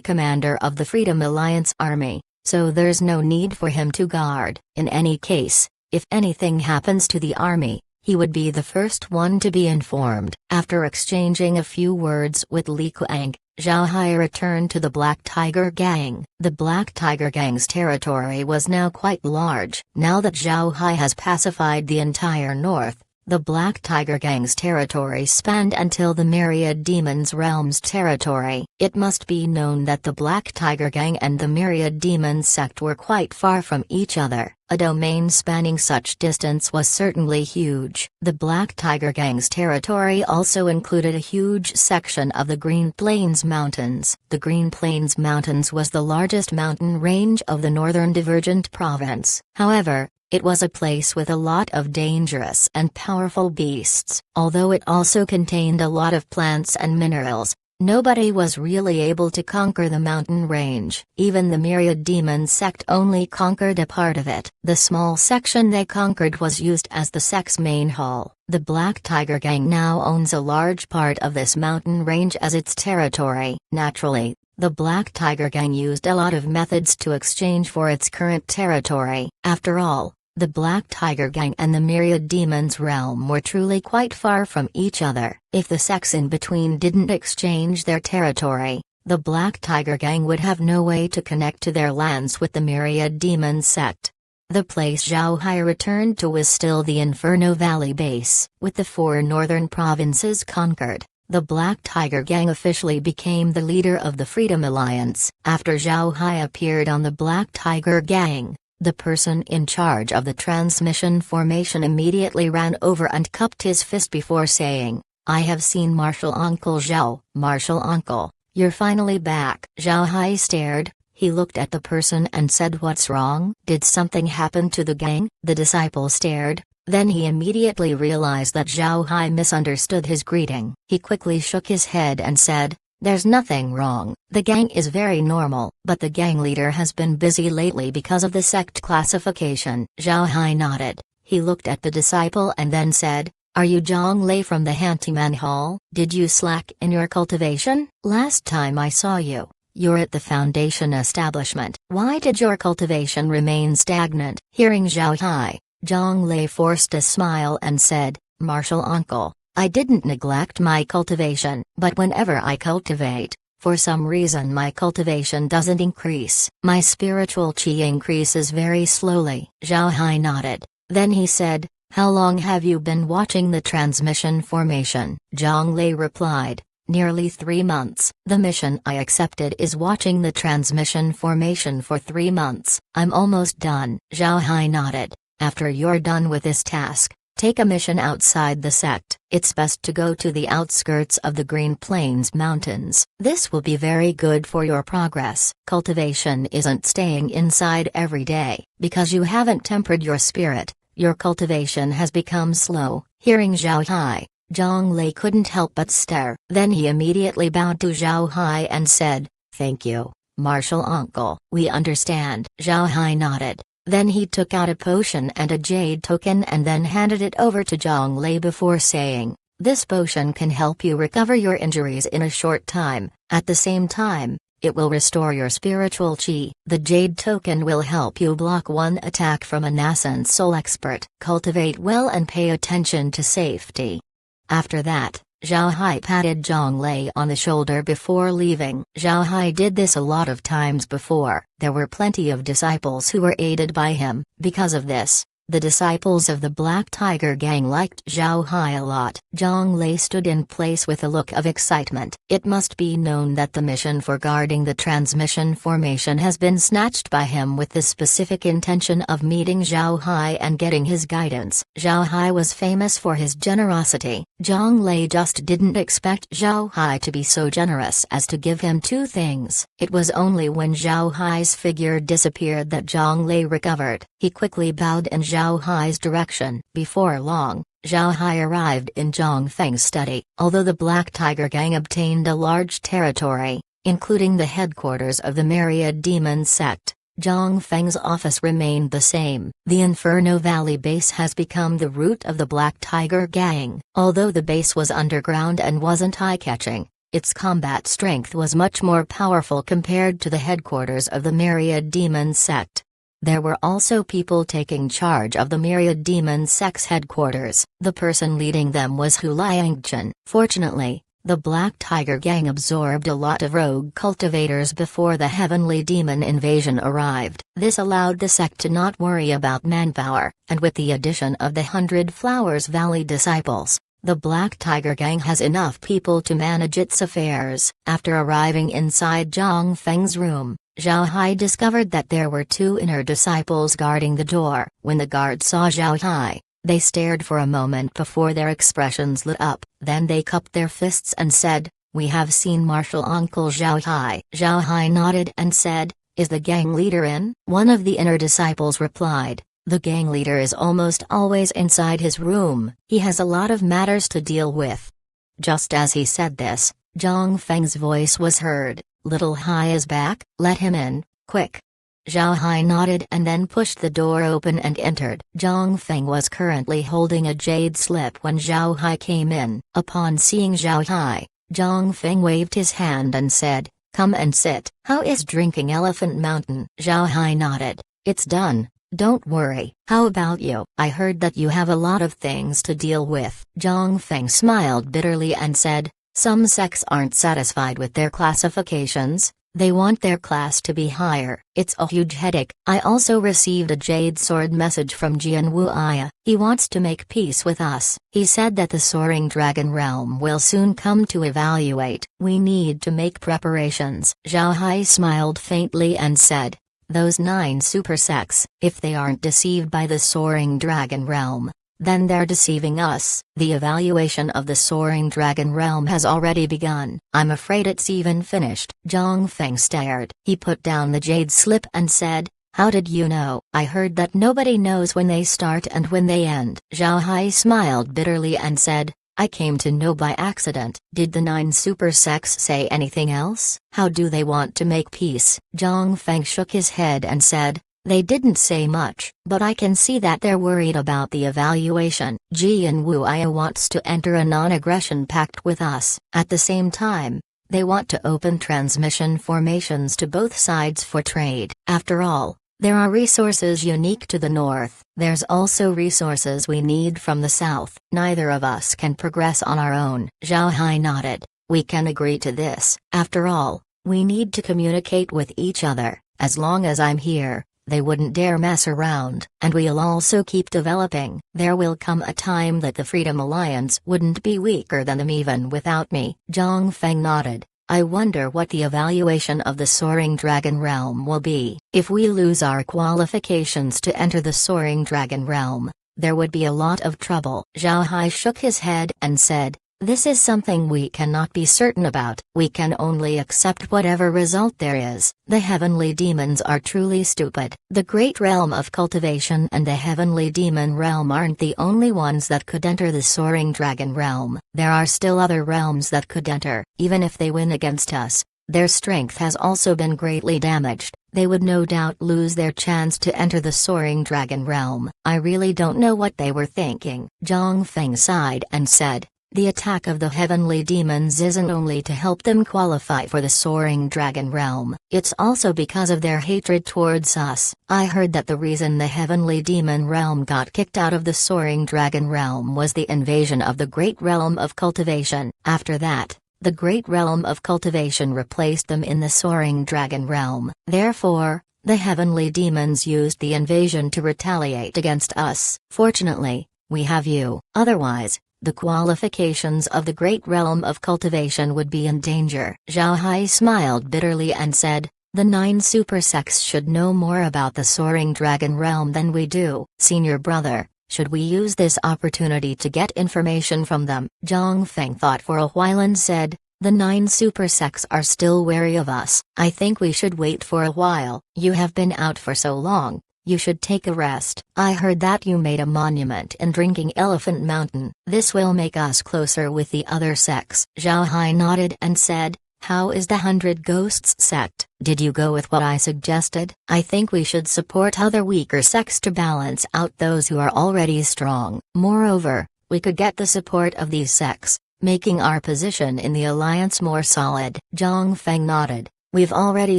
Speaker 1: commander of the Freedom Alliance Army. so there's no need for him to guard. In any case, if anything happens to the army, he would be the first one to be informed. After exchanging a few words with Li Kuang, Zhao Hai returned to the Black Tiger Gang. The Black Tiger Gang's territory was now quite large. Now that Zhao Hai has pacified the entire north, the Black Tiger Gang's territory spanned until the Myriad Demons Realm's territory. It must be known that the Black Tiger Gang and the Myriad Demons sect were quite far from each other. A domain spanning such distance was certainly huge. The Black Tiger Gang's territory also included a huge section of the Green Plains Mountains. The Green Plains Mountains was the largest mountain range of the Northern Divergent Province. However, it was a place with a lot of dangerous and powerful beasts. Although it also contained a lot of plants and minerals, nobody was really able to conquer the mountain range. Even the Myriad Demon sect only conquered a part of it. The small section they conquered was used as the sect's main hall. The Black Tiger Gang now owns a large part of this mountain range as its territory. Naturally, the Black Tiger Gang used a lot of methods to exchange for its current territory. After all, the Black Tiger Gang and the Myriad Demons realm were truly quite far from each other. If the sects in between didn't exchange their territory, the Black Tiger Gang would have no way to connect to their lands with the Myriad Demons sect. The place Zhao Hai returned to was still the Inferno Valley base. With the 4 northern provinces conquered, the Black Tiger Gang officially became the leader of the Freedom Alliance. After Zhao Hai appeared on the Black Tiger Gang, the person in charge of the transmission formation immediately ran over and cupped his fist before saying, "I have seen Martial Uncle Zhao." "Martial Uncle, you're finally back." Zhao Hai stared. He looked at the person and said, "What's wrong? Did something happen to the gang?" The disciple stared. Then he immediately realized that Zhao Hai misunderstood his greeting. He quickly shook his head and said, "There's nothing wrong. The gang is very normal, but the gang leader has been busy lately because of the sect classification." Zhao Hai nodded. He looked at the disciple and then said, "Are you Zhang Lei from the Hantiman Hall? Did you slack in your cultivation? Last time I saw you, you're at the Foundation establishment. Why did your cultivation remain stagnant?" Hearing Zhao Hai, Zhang Lei forced a smile and said, "Martial Uncle, I didn't neglect my cultivation, but whenever I cultivate, for some reason my cultivation doesn't increase. My spiritual chi increases very slowly." Zhao Hai nodded. Then he said, "How long have you been watching the transmission formation?" Zhang Lei replied, "Nearly 3 months. The mission I accepted is watching the transmission formation for 3 months. I'm almost done." Zhao Hai nodded. "After you're done with this task, take a mission outside the sect. It's best to go to the outskirts of the Green Plains Mountains. This will be very good for your progress. Cultivation isn't staying inside every day. Because you haven't tempered your spirit, your cultivation has become slow." Hearing Zhao Hai, Zhang Lei couldn't help but stare. Then he immediately bowed to Zhao Hai and said, "Thank you, Martial Uncle. We understand." Zhao Hai nodded. Then he took out a potion and a jade token and then handed it over to Zhang Lei before saying, "This potion can help you recover your injuries in a short time. At the same time, it will restore your spiritual chi. The jade token will help you block one attack from a nascent soul expert. Cultivate well and pay attention to safety." After that, Zhao Hai patted Zhang Lei on the shoulder before leaving. Zhao Hai did this a lot of times before. There were plenty of disciples who were aided by him. Because of this, the disciples of the Black Tiger Gang liked Zhao Hai a lot. Zhang Lei stood in place with a look of excitement. It must be known that the mission for guarding the transmission formation has been snatched by him with the specific intention of meeting Zhao Hai and getting his guidance. Zhao Hai was famous for his generosity. Zhang Lei just didn't expect Zhao Hai to be so generous as to give him 2 things. It was only when Zhao Hai's figure disappeared that Zhang Lei recovered. He quickly bowed in Zhao Hai's direction. Before long, Zhao Hai arrived in Zhang Feng's study. Although the Black Tiger Gang obtained a large territory, including the headquarters of the Myriad Demon sect, Zhang Feng's office remained the same. The Inferno Valley base has become the root of the Black Tiger Gang. Although the base was underground and wasn't eye-catching, Its combat strength was much more powerful compared to the headquarters of the Myriad Demon sect. There were also people taking charge of the Myriad Demon sect's headquarters. The person leading them was Hu Liangchen. Fortunately, the Black Tiger Gang absorbed a lot of rogue cultivators before the Heavenly Demon invasion arrived. This allowed the sect to not worry about manpower, and with the addition of the 100 Flowers Valley disciples, the Black Tiger Gang has enough people to manage its affairs. After arriving inside Zhang Feng's room, Zhao Hai discovered that there were 2 inner disciples guarding the door. When the guards saw Zhao Hai, they stared for a moment before their expressions lit up, then they cupped their fists and said, "We have seen Martial Uncle Zhao Hai." Zhao Hai nodded and said, "Is the gang leader in?" One of the inner disciples replied, "The gang leader is almost always inside his room, he has a lot of matters to deal with." Just as he said this, Zhang Feng's voice was heard, "Little Hai is back, let him in, quick." Zhao Hai nodded and then pushed the door open and entered. Zhang Feng was currently holding a jade slip when Zhao Hai came in. Upon seeing Zhao Hai, Zhang Feng waved his hand and said, "Come and sit." "How is drinking Elephant Mountain?" Zhao Hai nodded. "It's done, don't worry." "How about you? I heard that you have a lot of things to deal with." Zhang Feng smiled bitterly and said, "Some sects aren't satisfied with their classifications. They want their class to be higher. It's a huge headache." I also received a Jade Sword message from Jian Wuya. He wants to make peace with us. He said that the Soaring Dragon Realm will soon come to evaluate. We need to make preparations. Zhao Hai smiled faintly and said, "Those 9 super sects, if they aren't deceived by the Soaring Dragon Realm, then they're deceiving us." The evaluation of the Soaring Dragon Realm has already begun. I'm afraid it's even finished. Zhang Feng stared. He put down the jade slip and said, "How did you know?" "I heard that nobody knows when they start and when they end." Zhao Hai smiled bitterly and said, "I came to know by accident." "Did the 9 super sects say anything else? How do they want to make peace?" Zhang Feng shook his head and said, "They didn't say much, but I can see that they're worried about the evaluation. Jian Wuya wants to enter a non-aggression pact with us. At the same time, they want to open transmission formations to both sides for trade. After all, there are resources unique to the north. There's also resources we need from the south. Neither of us can progress on our own." Zhao Hai nodded. "We can agree to this. After all, we need to communicate with each other. As long as I'm here, they wouldn't dare mess around, and we'll also keep developing. There will come a time that the Freedom Alliance wouldn't be weaker than them even without me." Zhang Feng nodded. "I wonder what the evaluation of the Soaring Dragon Realm will be. If we lose our qualifications to enter the Soaring Dragon Realm, there would be a lot of trouble." Zhao Hai shook his head and said, "This is something we cannot be certain about. We can only accept whatever result there is. The Heavenly Demons are truly stupid. The Great Realm of Cultivation and the Heavenly Demon Realm aren't the only ones that could enter the Soaring Dragon Realm. There are still other realms that could enter. Even if they win against us, their strength has also been greatly damaged. They would no doubt lose their chance to enter the Soaring Dragon Realm." I really don't know what they were thinking. Zhang Feng sighed and said, "The attack of the Heavenly Demons isn't only to help them qualify for the Soaring Dragon Realm, it's also because of their hatred towards us. I heard that the reason the Heavenly Demon Realm got kicked out of the Soaring Dragon Realm was the invasion of the Great Realm of Cultivation. After that, the Great Realm of Cultivation replaced them in the Soaring Dragon Realm. Therefore, the Heavenly Demons used the invasion to retaliate against us. Fortunately, we have you. Otherwise, the qualifications of the Great Realm of Cultivation would be in danger." Zhao Hai smiled bitterly and said, "The 9 super sects should know more about the Soaring Dragon Realm than we do. Senior brother, should we use this opportunity to get information from them?" Zhang Feng thought for a while and said, "The 9 super sects are still wary of us. I think we should wait for a while. You have been out for so long. You should take a rest. I heard that you made a monument in Drinking Elephant Mountain. This will make us closer with the other sects." Zhao Hai nodded and said, "How is the 100 Ghosts sect? Did you go with what I suggested?" "I think we should support other weaker sects to balance out those who are already strong. Moreover, we could get the support of these sects. making our position in the alliance more solid. Zhang Feng nodded. We've already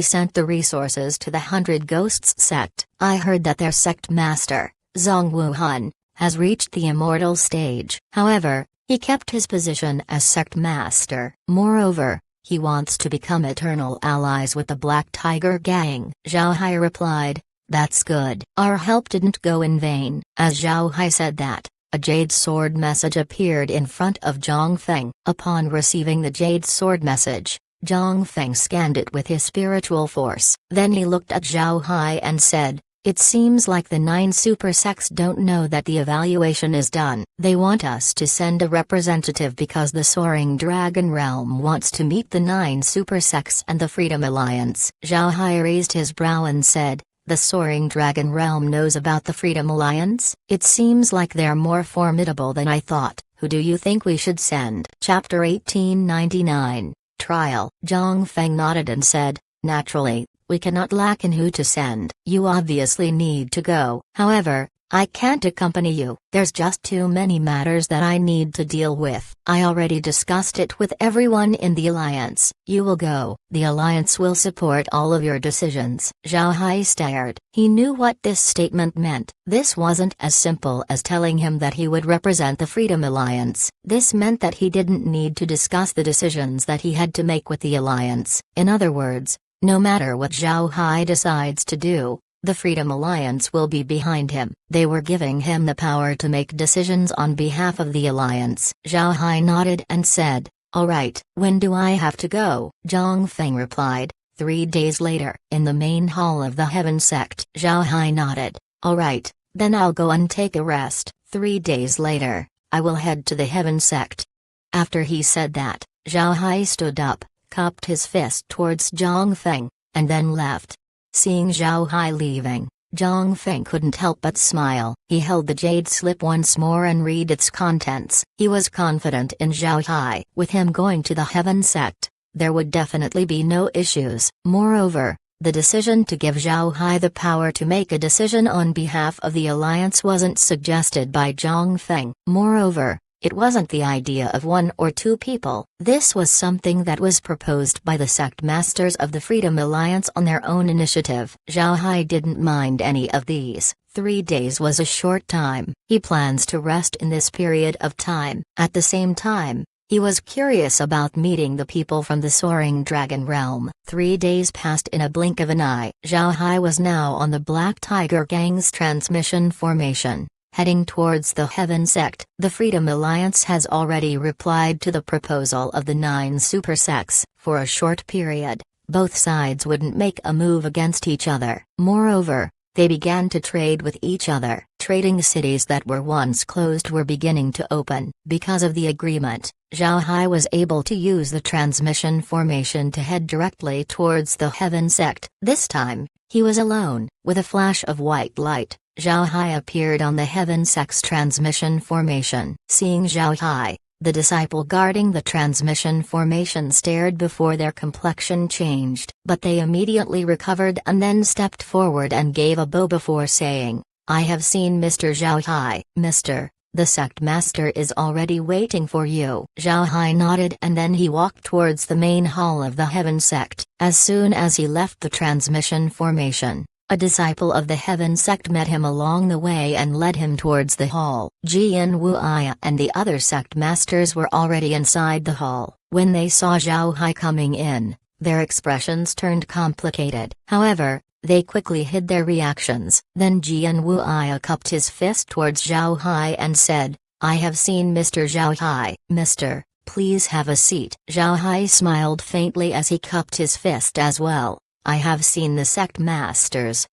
Speaker 1: sent the resources to the 100 Ghosts sect. I heard that their sect master, Zhang Wuhan, has reached the immortal stage. However, he kept his position as sect master. Moreover, he wants to become eternal allies with the Black Tiger Gang. Zhao Hai replied, "That's good. Our help didn't go in vain." As Zhao Hai said that, a jade sword message appeared in front of Zhang Feng. Upon receiving the jade sword message, Zhang Feng scanned it with his spiritual force. Then he looked at Zhao Hai and said, "It seems like the 9 super sects don't know that the evaluation is done. They want us to send a representative because the Soaring Dragon Realm wants to meet the 9 super sects and the Freedom Alliance." Zhao Hai raised his brow and said, "The Soaring Dragon Realm knows about the Freedom Alliance? It seems like they're more formidable than I thought. Who do you think we should send?" Chapter 1899, Trial. Zhang Feng nodded and said, "Naturally, we cannot lack in who to send. You obviously need to go. However, I can't accompany you. There's just too many matters that I need to deal with. I already discussed it with everyone in the Alliance. You will go. The Alliance will support all of your decisions." Zhao Hai stared. He knew what this statement meant. This wasn't as simple as telling him that he would represent the Freedom Alliance. This meant that he didn't need to discuss the decisions that he had to make with the Alliance. In other words, no matter what Zhao Hai decides to do, the Freedom Alliance will be behind him. They were giving him the power to make decisions on behalf of the Alliance. Zhao Hai nodded and said, "All right, when do I have to go?" Zhang Feng replied, 3 days later. In the main hall of the Heaven Sect. Zhao Hai nodded, "All right, then I'll go and take a rest." 3 days later, I will head to the Heaven Sect. After he said that, Zhao Hai stood up, cupped his fist towards Zhang Feng, and then left. Seeing Zhao Hai leaving, Zhang Feng couldn't help but smile. He held the jade slip once more and read its contents. He was confident in Zhao Hai. With him going to the Heaven Sect, there would definitely be no issues. Moreover, the decision to give Zhao Hai the power to make a decision on behalf of the Alliance wasn't suggested by Zhang Feng. Moreover, it wasn't the idea of 1 or 2 people. This was something that was proposed by the sect masters of the Freedom Alliance on their own initiative. Zhao Hai didn't mind any of these. 3 days was a short time. He plans to rest in this period of time. At the same time, he was curious about meeting the people from the Soaring Dragon Realm. 3 days passed in a blink of an eye. Zhao Hai was now on the Black Tiger Gang's transmission formation, heading towards the Heaven Sect. The Freedom Alliance has already replied to the proposal of the 9 super sects. For a short period, both sides wouldn't make a move against each other. Moreover, they began to trade with each other. Trading cities that were once closed were beginning to open. Because of the agreement, Zhao Hai was able to use the transmission formation to head directly towards the Heaven Sect. This time, he was alone. With a flash of white light, Zhao Hai appeared on the Heaven Sect's transmission formation. Seeing Zhao Hai, the disciple guarding the transmission formation stared before their complexion changed. But they immediately recovered and then stepped forward and gave a bow before saying, "I have seen Mr. Zhao Hai." "Mr. The sect master is already waiting for you." Zhao Hai nodded and then he walked towards the main hall of the Heaven Sect. As soon as he left the transmission formation, a disciple of the Heaven Sect met him along the way and led him towards the hall. Jian Wuya and the other sect masters were already inside the hall. When they saw Zhao Hai coming in, their expressions turned complicated. However, they quickly hid their reactions. Then Jian Wuya cupped his fist towards Zhao Hai and said, "I have seen Mr. Zhao Hai." "Mr., please have a seat." Zhao Hai smiled faintly as he cupped his fist as well. "I have seen the sect masters."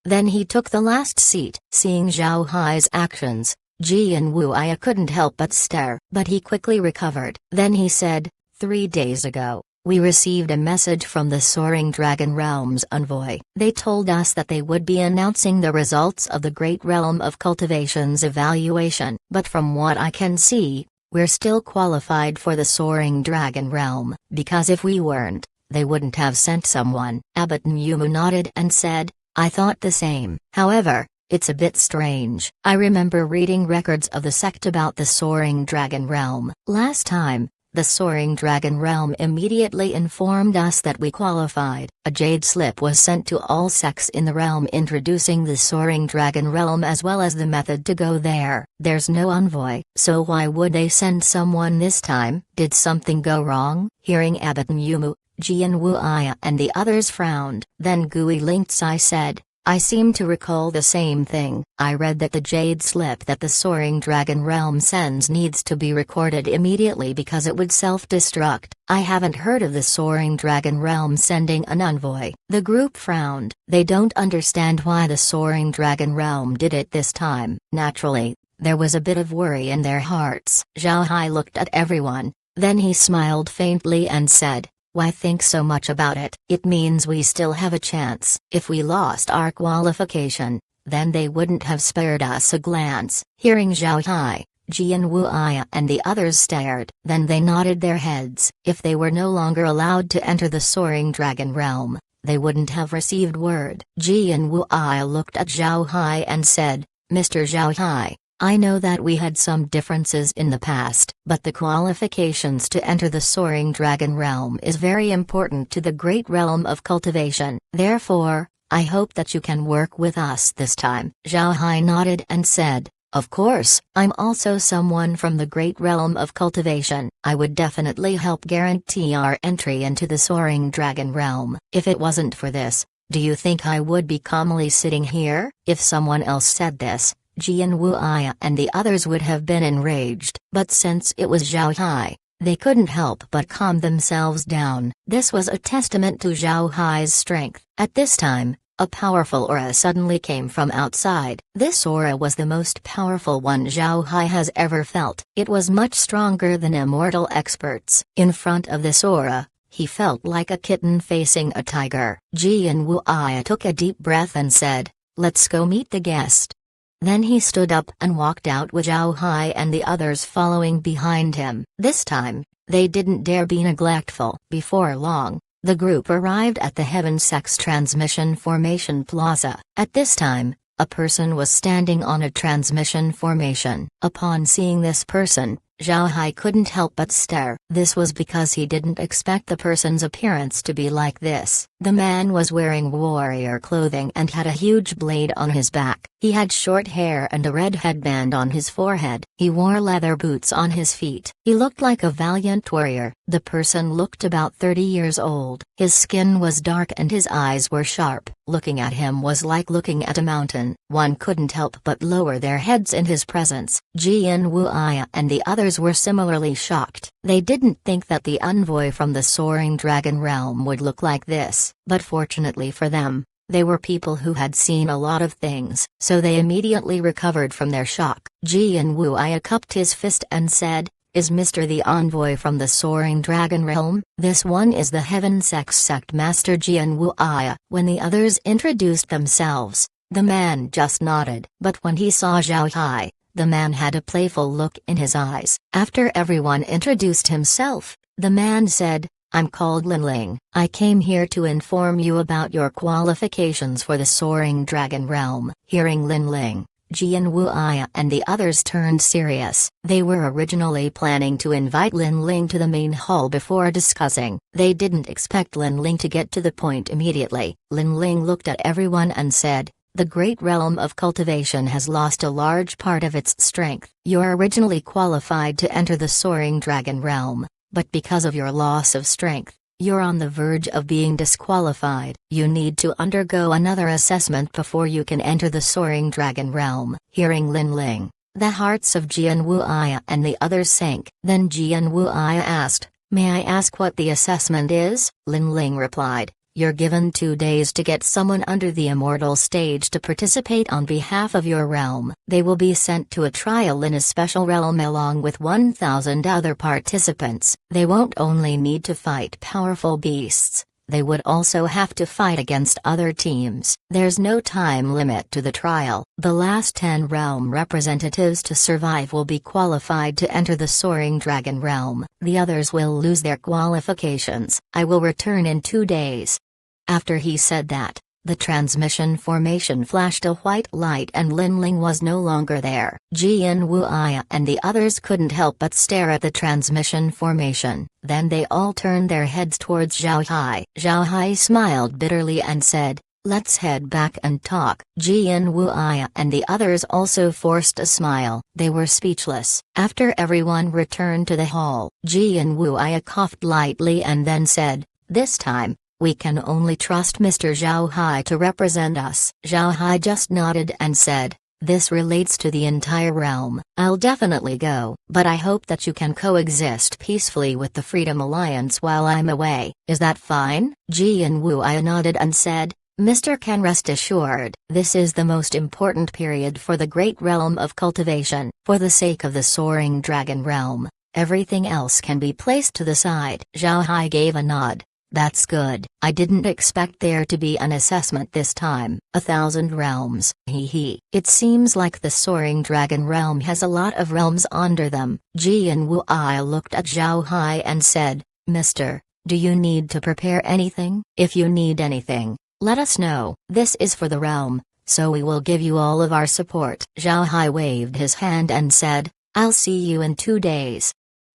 Speaker 1: Then he took the last seat. Seeing Zhao Hai's actions, Jian Wuya couldn't help but stare. But he quickly recovered. Then he said, 3 days ago, we received a message from the Soaring Dragon Realm's envoy. They told us that they would be announcing the results of the Great Realm of Cultivation's evaluation. But from what I can see, we're still qualified for the Soaring Dragon Realm. Because if we weren't, they wouldn't have sent someone. Abbot Nyumu nodded and said, "I thought the same. However, it's a bit strange. I remember reading records of the sect about the Soaring Dragon Realm. Last time, The Soaring Dragon Realm immediately informed us that we qualified. A jade slip was sent to all sects in the realm introducing the Soaring Dragon Realm as well as the method to go there. There's no envoy, so why would they send someone this time? Did something go wrong? Hearing Abaton Yumu, Jian Wuya and the others frowned. Then Gui Lingzai said, I seem to recall the same thing. I read that the jade slip that the Soaring Dragon Realm sends needs to be recorded immediately because it would self-destruct. I haven't heard of the Soaring Dragon Realm sending an envoy. The group frowned. They don't understand why the Soaring Dragon Realm did it this time. Naturally, there was a bit of worry in their hearts. Zhao Hai looked at everyone, then he smiled faintly and said, why think so much about it? It means we still have a chance. If we lost our qualification, then they wouldn't have spared us a glance. Hearing Zhao Hai, Jian Wuya and the others stared. Then they nodded their heads. If they were no longer allowed to enter the Soaring Dragon Realm, they wouldn't have received word. Jian Wuya looked at Zhao Hai and said, Mr. Zhao Hai, I know that we had some differences in the past, but the qualifications to enter the Soaring Dragon Realm is very important to the great realm of cultivation. Therefore, I hope that you can work with us this time. Zhao Hai nodded and said, of course, I'm also someone from the great realm of cultivation. I would definitely help guarantee our entry into the Soaring Dragon Realm. If it wasn't for this, do you think I would be calmly sitting here? If someone else said this, Jian Wuya and the others would have been enraged, but since it was Zhao Hai, they couldn't help but calm themselves down. This was a testament to Zhao Hai's strength. At this time, a powerful aura suddenly came from outside. This aura was the most powerful one Zhao Hai has ever felt. It was much stronger than immortal experts. In front of this aura, he felt like a kitten facing a tiger. Jian Wuya took a deep breath and said, let's go meet the guest. Then he stood up and walked out with Zhao Hai and the others following behind him. This time, they didn't dare be neglectful. Before long, the group arrived at the Heaven Sex Transmission Formation Plaza. At this time, a person was standing on a transmission formation. Upon seeing this person, Zhao Hai couldn't help but stare. This was because he didn't expect the person's appearance to be like this. The man was wearing warrior clothing and had a huge blade on his back. He had short hair and a red headband on his forehead. He wore leather boots on his feet. He looked like a valiant warrior. The person looked about 30 years old. His skin was dark and his eyes were sharp. Looking at him was like looking at a mountain. One couldn't help but lower their heads in his presence. Jian Wuya and the others were similarly shocked. They didn't think that the envoy from the Soaring Dragon Realm would look like this, but fortunately for them, they were people who had seen a lot of things, so they immediately recovered from their shock. Jian Wuya cupped his fist and said, is Mr. the envoy from the Soaring Dragon Realm? This one is the Heaven Sex Sect Master Jian Wuya. When the others introduced themselves, the man just nodded. But when he saw Zhao Hai, the man had a playful look in his eyes. After everyone introduced himself, the man said, I'm called Lin Ling. I came here to inform you about your qualifications for the Soaring Dragon Realm. Hearing Lin Ling, Jian Wuya and the others turned serious. They were originally planning to invite Lin Ling to the main hall before discussing. They didn't expect Lin Ling to get to the point immediately. Lin Ling looked at everyone and said, the great realm of cultivation has lost a large part of its strength. You're originally qualified to enter the Soaring Dragon Realm, but because of your loss of strength, you're on the verge of being disqualified. You need to undergo another assessment before you can enter the Soaring Dragon Realm. Hearing Lin Ling, the hearts of Jian Wuya and the others sank. Then Jian Wuya asked, may I ask what the assessment is? Lin Ling replied, you're given 2 days to get someone under the immortal stage to participate on behalf of your realm. They will be sent to a trial in a special realm along with 1,000 other participants. They won't only need to fight powerful beasts, they would also have to fight against other teams. There's no time limit to the trial. The last 10 realm representatives to survive will be qualified to enter the Soaring Dragon Realm. The others will lose their qualifications. I will return in 2 days. After he said that, The transmission formation flashed a white light and Lin Ling was no longer there. Jian Wuya and the others couldn't help but stare at the transmission formation. Then they all turned their heads towards Zhao Hai. Zhao Hai smiled bitterly and said, "Let's head back and talk." Jian Wuya and the others also forced a smile. They were speechless. After everyone returned to the hall, Jian Wuya coughed lightly and then said, "This time, we can only trust Mr. Zhao Hai to represent us." Zhao Hai just nodded and said, "This relates to the entire realm. I'll definitely go, but I hope that you can coexist peacefully with the Freedom Alliance while I'm away. Is that fine?" Jian Wuya nodded and said, "Mr. Can rest assured, this is the most important period for the great realm of cultivation. For the sake of the soaring dragon realm, everything else can be placed to the side." Zhao Hai gave a nod. "That's good. I didn't expect there to be an assessment this time. 1,000 realms. Hee. It seems like the soaring dragon realm has a lot of realms under them." Jian Wuya looked at Zhao Hai and said, "Mister, do you need to prepare anything? If you need anything, let us know. This is for the realm, so we will give you all of our support." Zhao Hai waved his hand and said, "I'll see you in 2 days."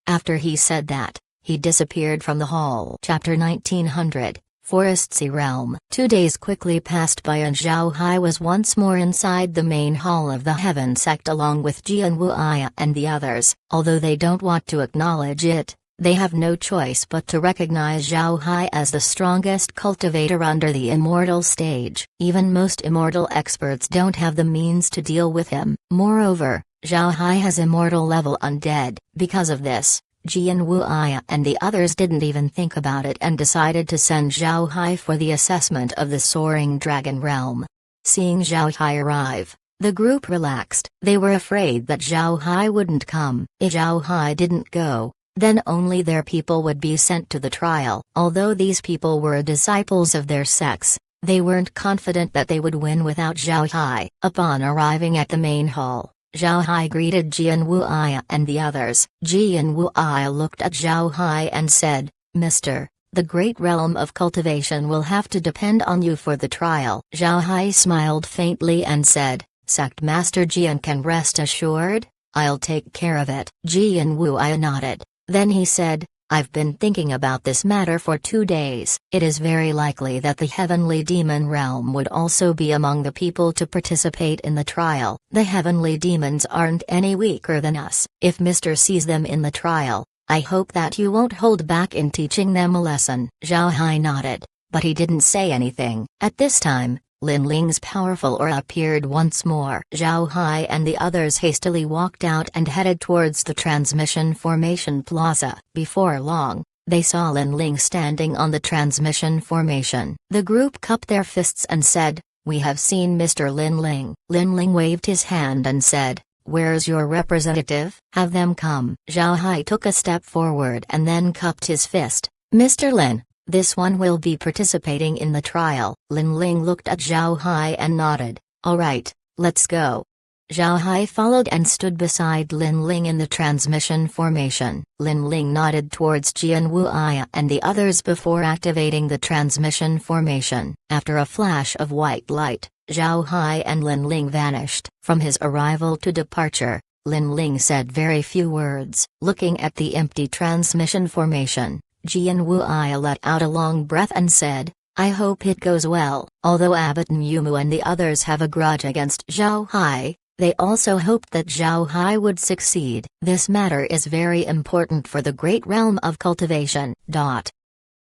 Speaker 1: After he said that, he disappeared from the hall. Chapter 1900, Forest Sea Realm. 2 days quickly passed by and Zhao Hai was once more inside the main hall of the Heaven Sect along with Jian Wuya and the others. Although they don't want to acknowledge it, they have no choice but to recognize Zhao Hai as the strongest cultivator under the immortal stage. Even most immortal experts don't have the means to deal with him. Moreover, Zhao Hai has immortal level undead. Because of this, Jian Wuya and the others didn't even think about it and decided to send Zhao Hai for the assessment of the soaring dragon realm. Seeing Zhao Hai arrive, the group relaxed. They were afraid that Zhao Hai wouldn't come. If Zhao Hai didn't go, then only their people would be sent to the trial. Although these people were disciples of their sects, they weren't confident that they would win without Zhao Hai. Upon arriving at the main hall, Zhao Hai greeted Jian Wuya and the others. Jian Wuya looked at Zhao Hai and said, "Mister, the great realm of cultivation will have to depend on you for the trial." Zhao Hai smiled faintly and said, "Sect Master Jian can rest assured, I'll take care of it." Jian Wuya nodded. Then he said, "I've been thinking about this matter for 2 days. It is very likely that the heavenly demon realm would also be among the people to participate in the trial. The heavenly demons aren't any weaker than us. If Mr. sees them in the trial, I hope that you won't hold back in teaching them a lesson." Zhao Hai nodded, but he didn't say anything. At this time, Lin Ling's powerful aura appeared once more. Zhao Hai and the others hastily walked out and headed towards the transmission formation plaza. Before long, they saw Lin Ling standing on the transmission formation. The group cupped their fists and said, "We have seen Mr. Lin Ling." Lin Ling waved his hand and said, "Where's your representative? Have them come." Zhao Hai took a step forward and then cupped his fist. "Mr. Lin, this one will be participating in the trial." Lin Ling looked at Zhao Hai and nodded. "All right, let's go." Zhao Hai followed and stood beside Lin Ling in the transmission formation. Lin Ling nodded towards Jian Wuya and the others before activating the transmission formation. After a flash of white light, Zhao Hai and Lin Ling vanished. From his arrival to departure, Lin Ling said very few words. Looking at the empty transmission formation, Jian Wuya let out a long breath and said, "I hope it goes well." Although Abbot Yumu and the others have a grudge against Zhao Hai, they also hoped that Zhao Hai would succeed. This matter is very important for the great realm of cultivation.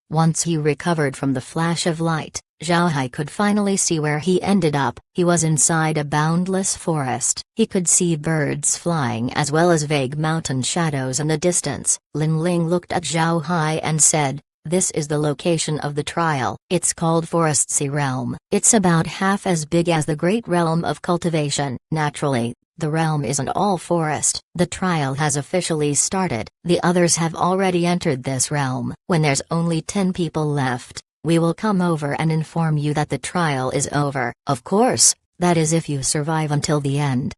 Speaker 1: Once he recovered from the flash of light, Zhao Hai could finally see where he ended up. He was inside a boundless forest. He could see birds flying as well as vague mountain shadows in the distance. Lin Ling looked at Zhao Hai and said, "This is the location of the trial. It's called Forest Sea Realm. It's about half as big as the great realm of cultivation. Naturally, the realm isn't all forest. The trial has officially started. The others have already entered this realm. When there's only 10 people left, we will come over and inform you that the trial is over. Of course, that is if you survive until the end."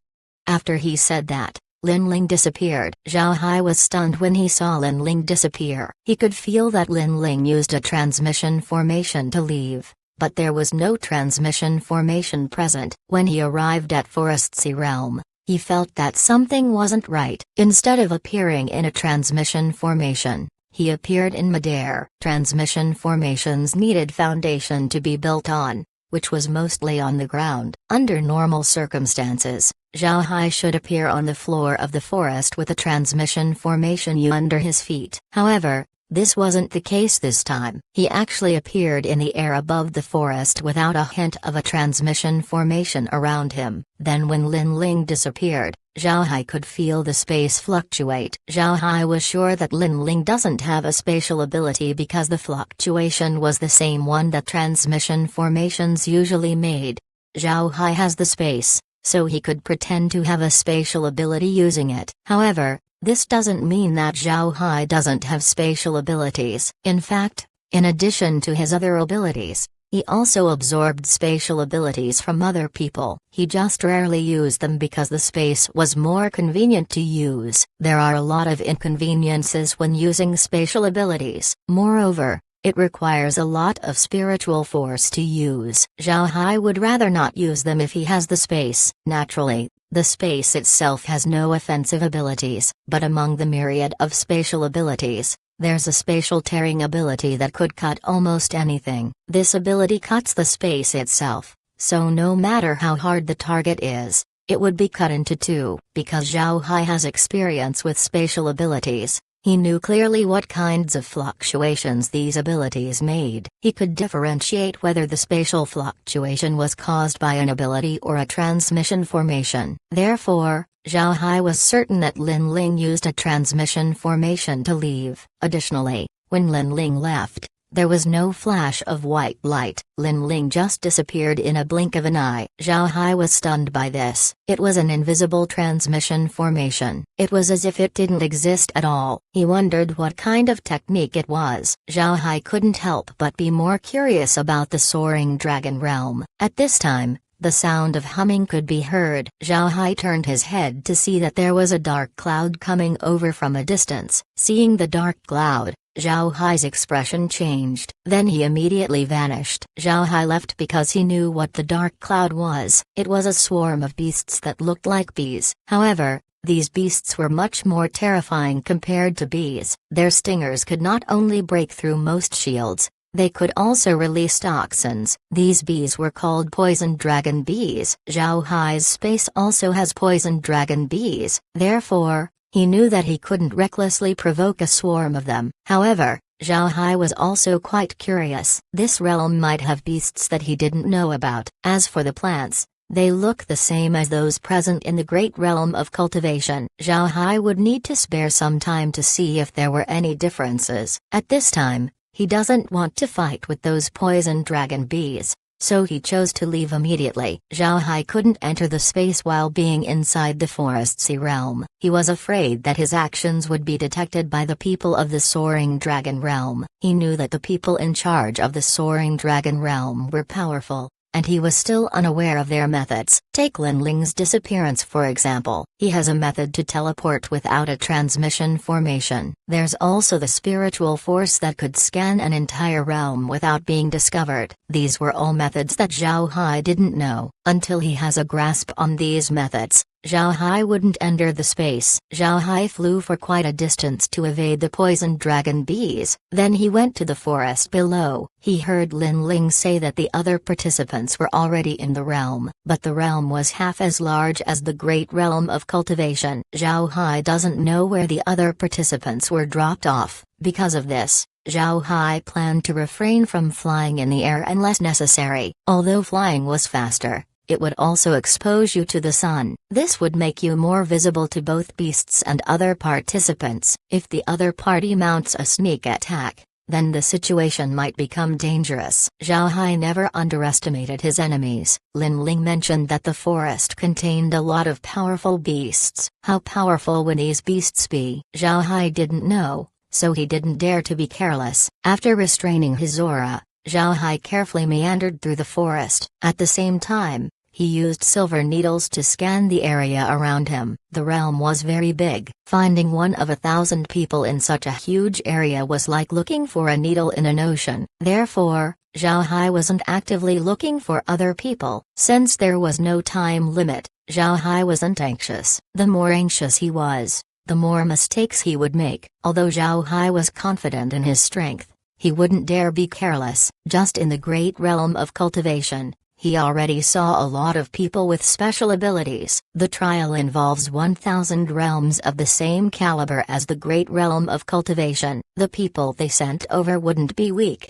Speaker 1: After he said that, Lin Ling disappeared. Zhao Hai was stunned when he saw Lin Ling disappear. He could feel that Lin Ling used a transmission formation to leave. but there was no transmission formation present. When he arrived at Forest Sea Realm, he felt that something wasn't right. Instead of appearing in a transmission formation, he appeared in midair. Transmission formations needed foundation to be built on, which was mostly on the ground. Under normal circumstances, Zhao Hai should appear on the floor of the forest with a transmission formation under his feet. However, this wasn't the case this time. He actually appeared in the air above the forest without a hint of a transmission formation around him. Then when Lin Ling disappeared, Zhao Hai could feel the space fluctuate. Zhao Hai was sure that Lin Ling doesn't have a spatial ability because the fluctuation was the same one that transmission formations usually made. Zhao Hai has the space, so he could pretend to have a spatial ability using it. However, this doesn't mean that Zhao Hai doesn't have spatial abilities. In fact, in addition to his other abilities, he also absorbed spatial abilities from other people. He just rarely used them because the space was more convenient to use. There are a lot of inconveniences when using spatial abilities. Moreover, it requires a lot of spiritual force to use. Zhao Hai would rather not use them if he has the space. Naturally, the space itself has no offensive abilities, but among the myriad of spatial abilities, there's a spatial tearing ability that could cut almost anything. This ability cuts the space itself, so no matter how hard the target is, it would be cut into two. Because Zhao Hai has experience with spatial abilities, he knew clearly what kinds of fluctuations these abilities made. He could differentiate whether the spatial fluctuation was caused by an ability or a transmission formation. Therefore, Zhao Hai was certain that Lin Ling used a transmission formation to leave. Additionally, when Lin Ling left, there was no flash of white light. Lin Ling just disappeared in a blink of an eye. Zhao Hai was stunned by this. It was an invisible transmission formation. It was as if it didn't exist at all. He wondered what kind of technique it was. Zhao Hai couldn't help but be more curious about the soaring dragon realm. At this time, the sound of humming could be heard. Zhao Hai turned his head to see that there was a dark cloud coming over from a distance. Seeing the dark cloud, Zhao Hai's expression changed. Then he immediately vanished. Zhao Hai left because he knew what the dark cloud was. It was a swarm of beasts that looked like bees. However, these beasts were much more terrifying compared to bees. Their stingers could not only break through most shields, they could also release toxins. These bees were called poison dragon bees. Zhao Hai's space also has poison dragon bees. Therefore, he knew that he couldn't recklessly provoke a swarm of them. However, Zhao Hai was also quite curious. This realm might have beasts that he didn't know about. As for the plants, they look the same as those present in the great realm of cultivation. Zhao Hai would need to spare some time to see if there were any differences. At this time, he doesn't want to fight with those poison dragon bees, so he chose to leave immediately. Zhao Hai couldn't enter the space while being inside the Forest Sea realm. He was afraid that his actions would be detected by the people of the Soaring Dragon realm. He knew that the people in charge of the Soaring Dragon realm were powerful, and he was still unaware of their methods. Take Lin Ling's disappearance for example. He has a method to teleport without a transmission formation. There's also the spiritual force that could scan an entire realm without being discovered. These were all methods that Zhao Hai didn't know. Until he has a grasp on these methods, Zhao Hai wouldn't enter the space. Zhao Hai flew for quite a distance to evade the poison dragon bees. Then he went to the forest below. He heard Lin Ling say that the other participants were already in the realm, but the realm was half as large as the great realm of cultivation. Zhao Hai doesn't know where the other participants were dropped off. Because of this, Zhao Hai planned to refrain from flying in the air unless necessary. Although flying was faster, it would also expose you to the sun. This would make you more visible to both beasts and other participants. If the other party mounts a sneak attack, then the situation might become dangerous. Zhao Hai never underestimated his enemies. Lin Ling mentioned that the forest contained a lot of powerful beasts. How powerful would these beasts be? Zhao Hai didn't know, so he didn't dare to be careless. After restraining his aura, Zhao Hai carefully meandered through the forest. At the same time, He used silver needles to scan the area around him. The realm was very big. Finding one of 1,000 people in such a huge area was like looking for a needle in an ocean. Therefore, Zhao Hai wasn't actively looking for other people. Since there was no time limit, Zhao Hai wasn't anxious. The more anxious he was, the more mistakes he would make. Although Zhao Hai was confident in his strength, he wouldn't dare be careless. Just in the great realm of cultivation, he already saw a lot of people with special abilities. The trial involves 1,000 realms of the same caliber as the great realm of cultivation. The people they sent over wouldn't be weak.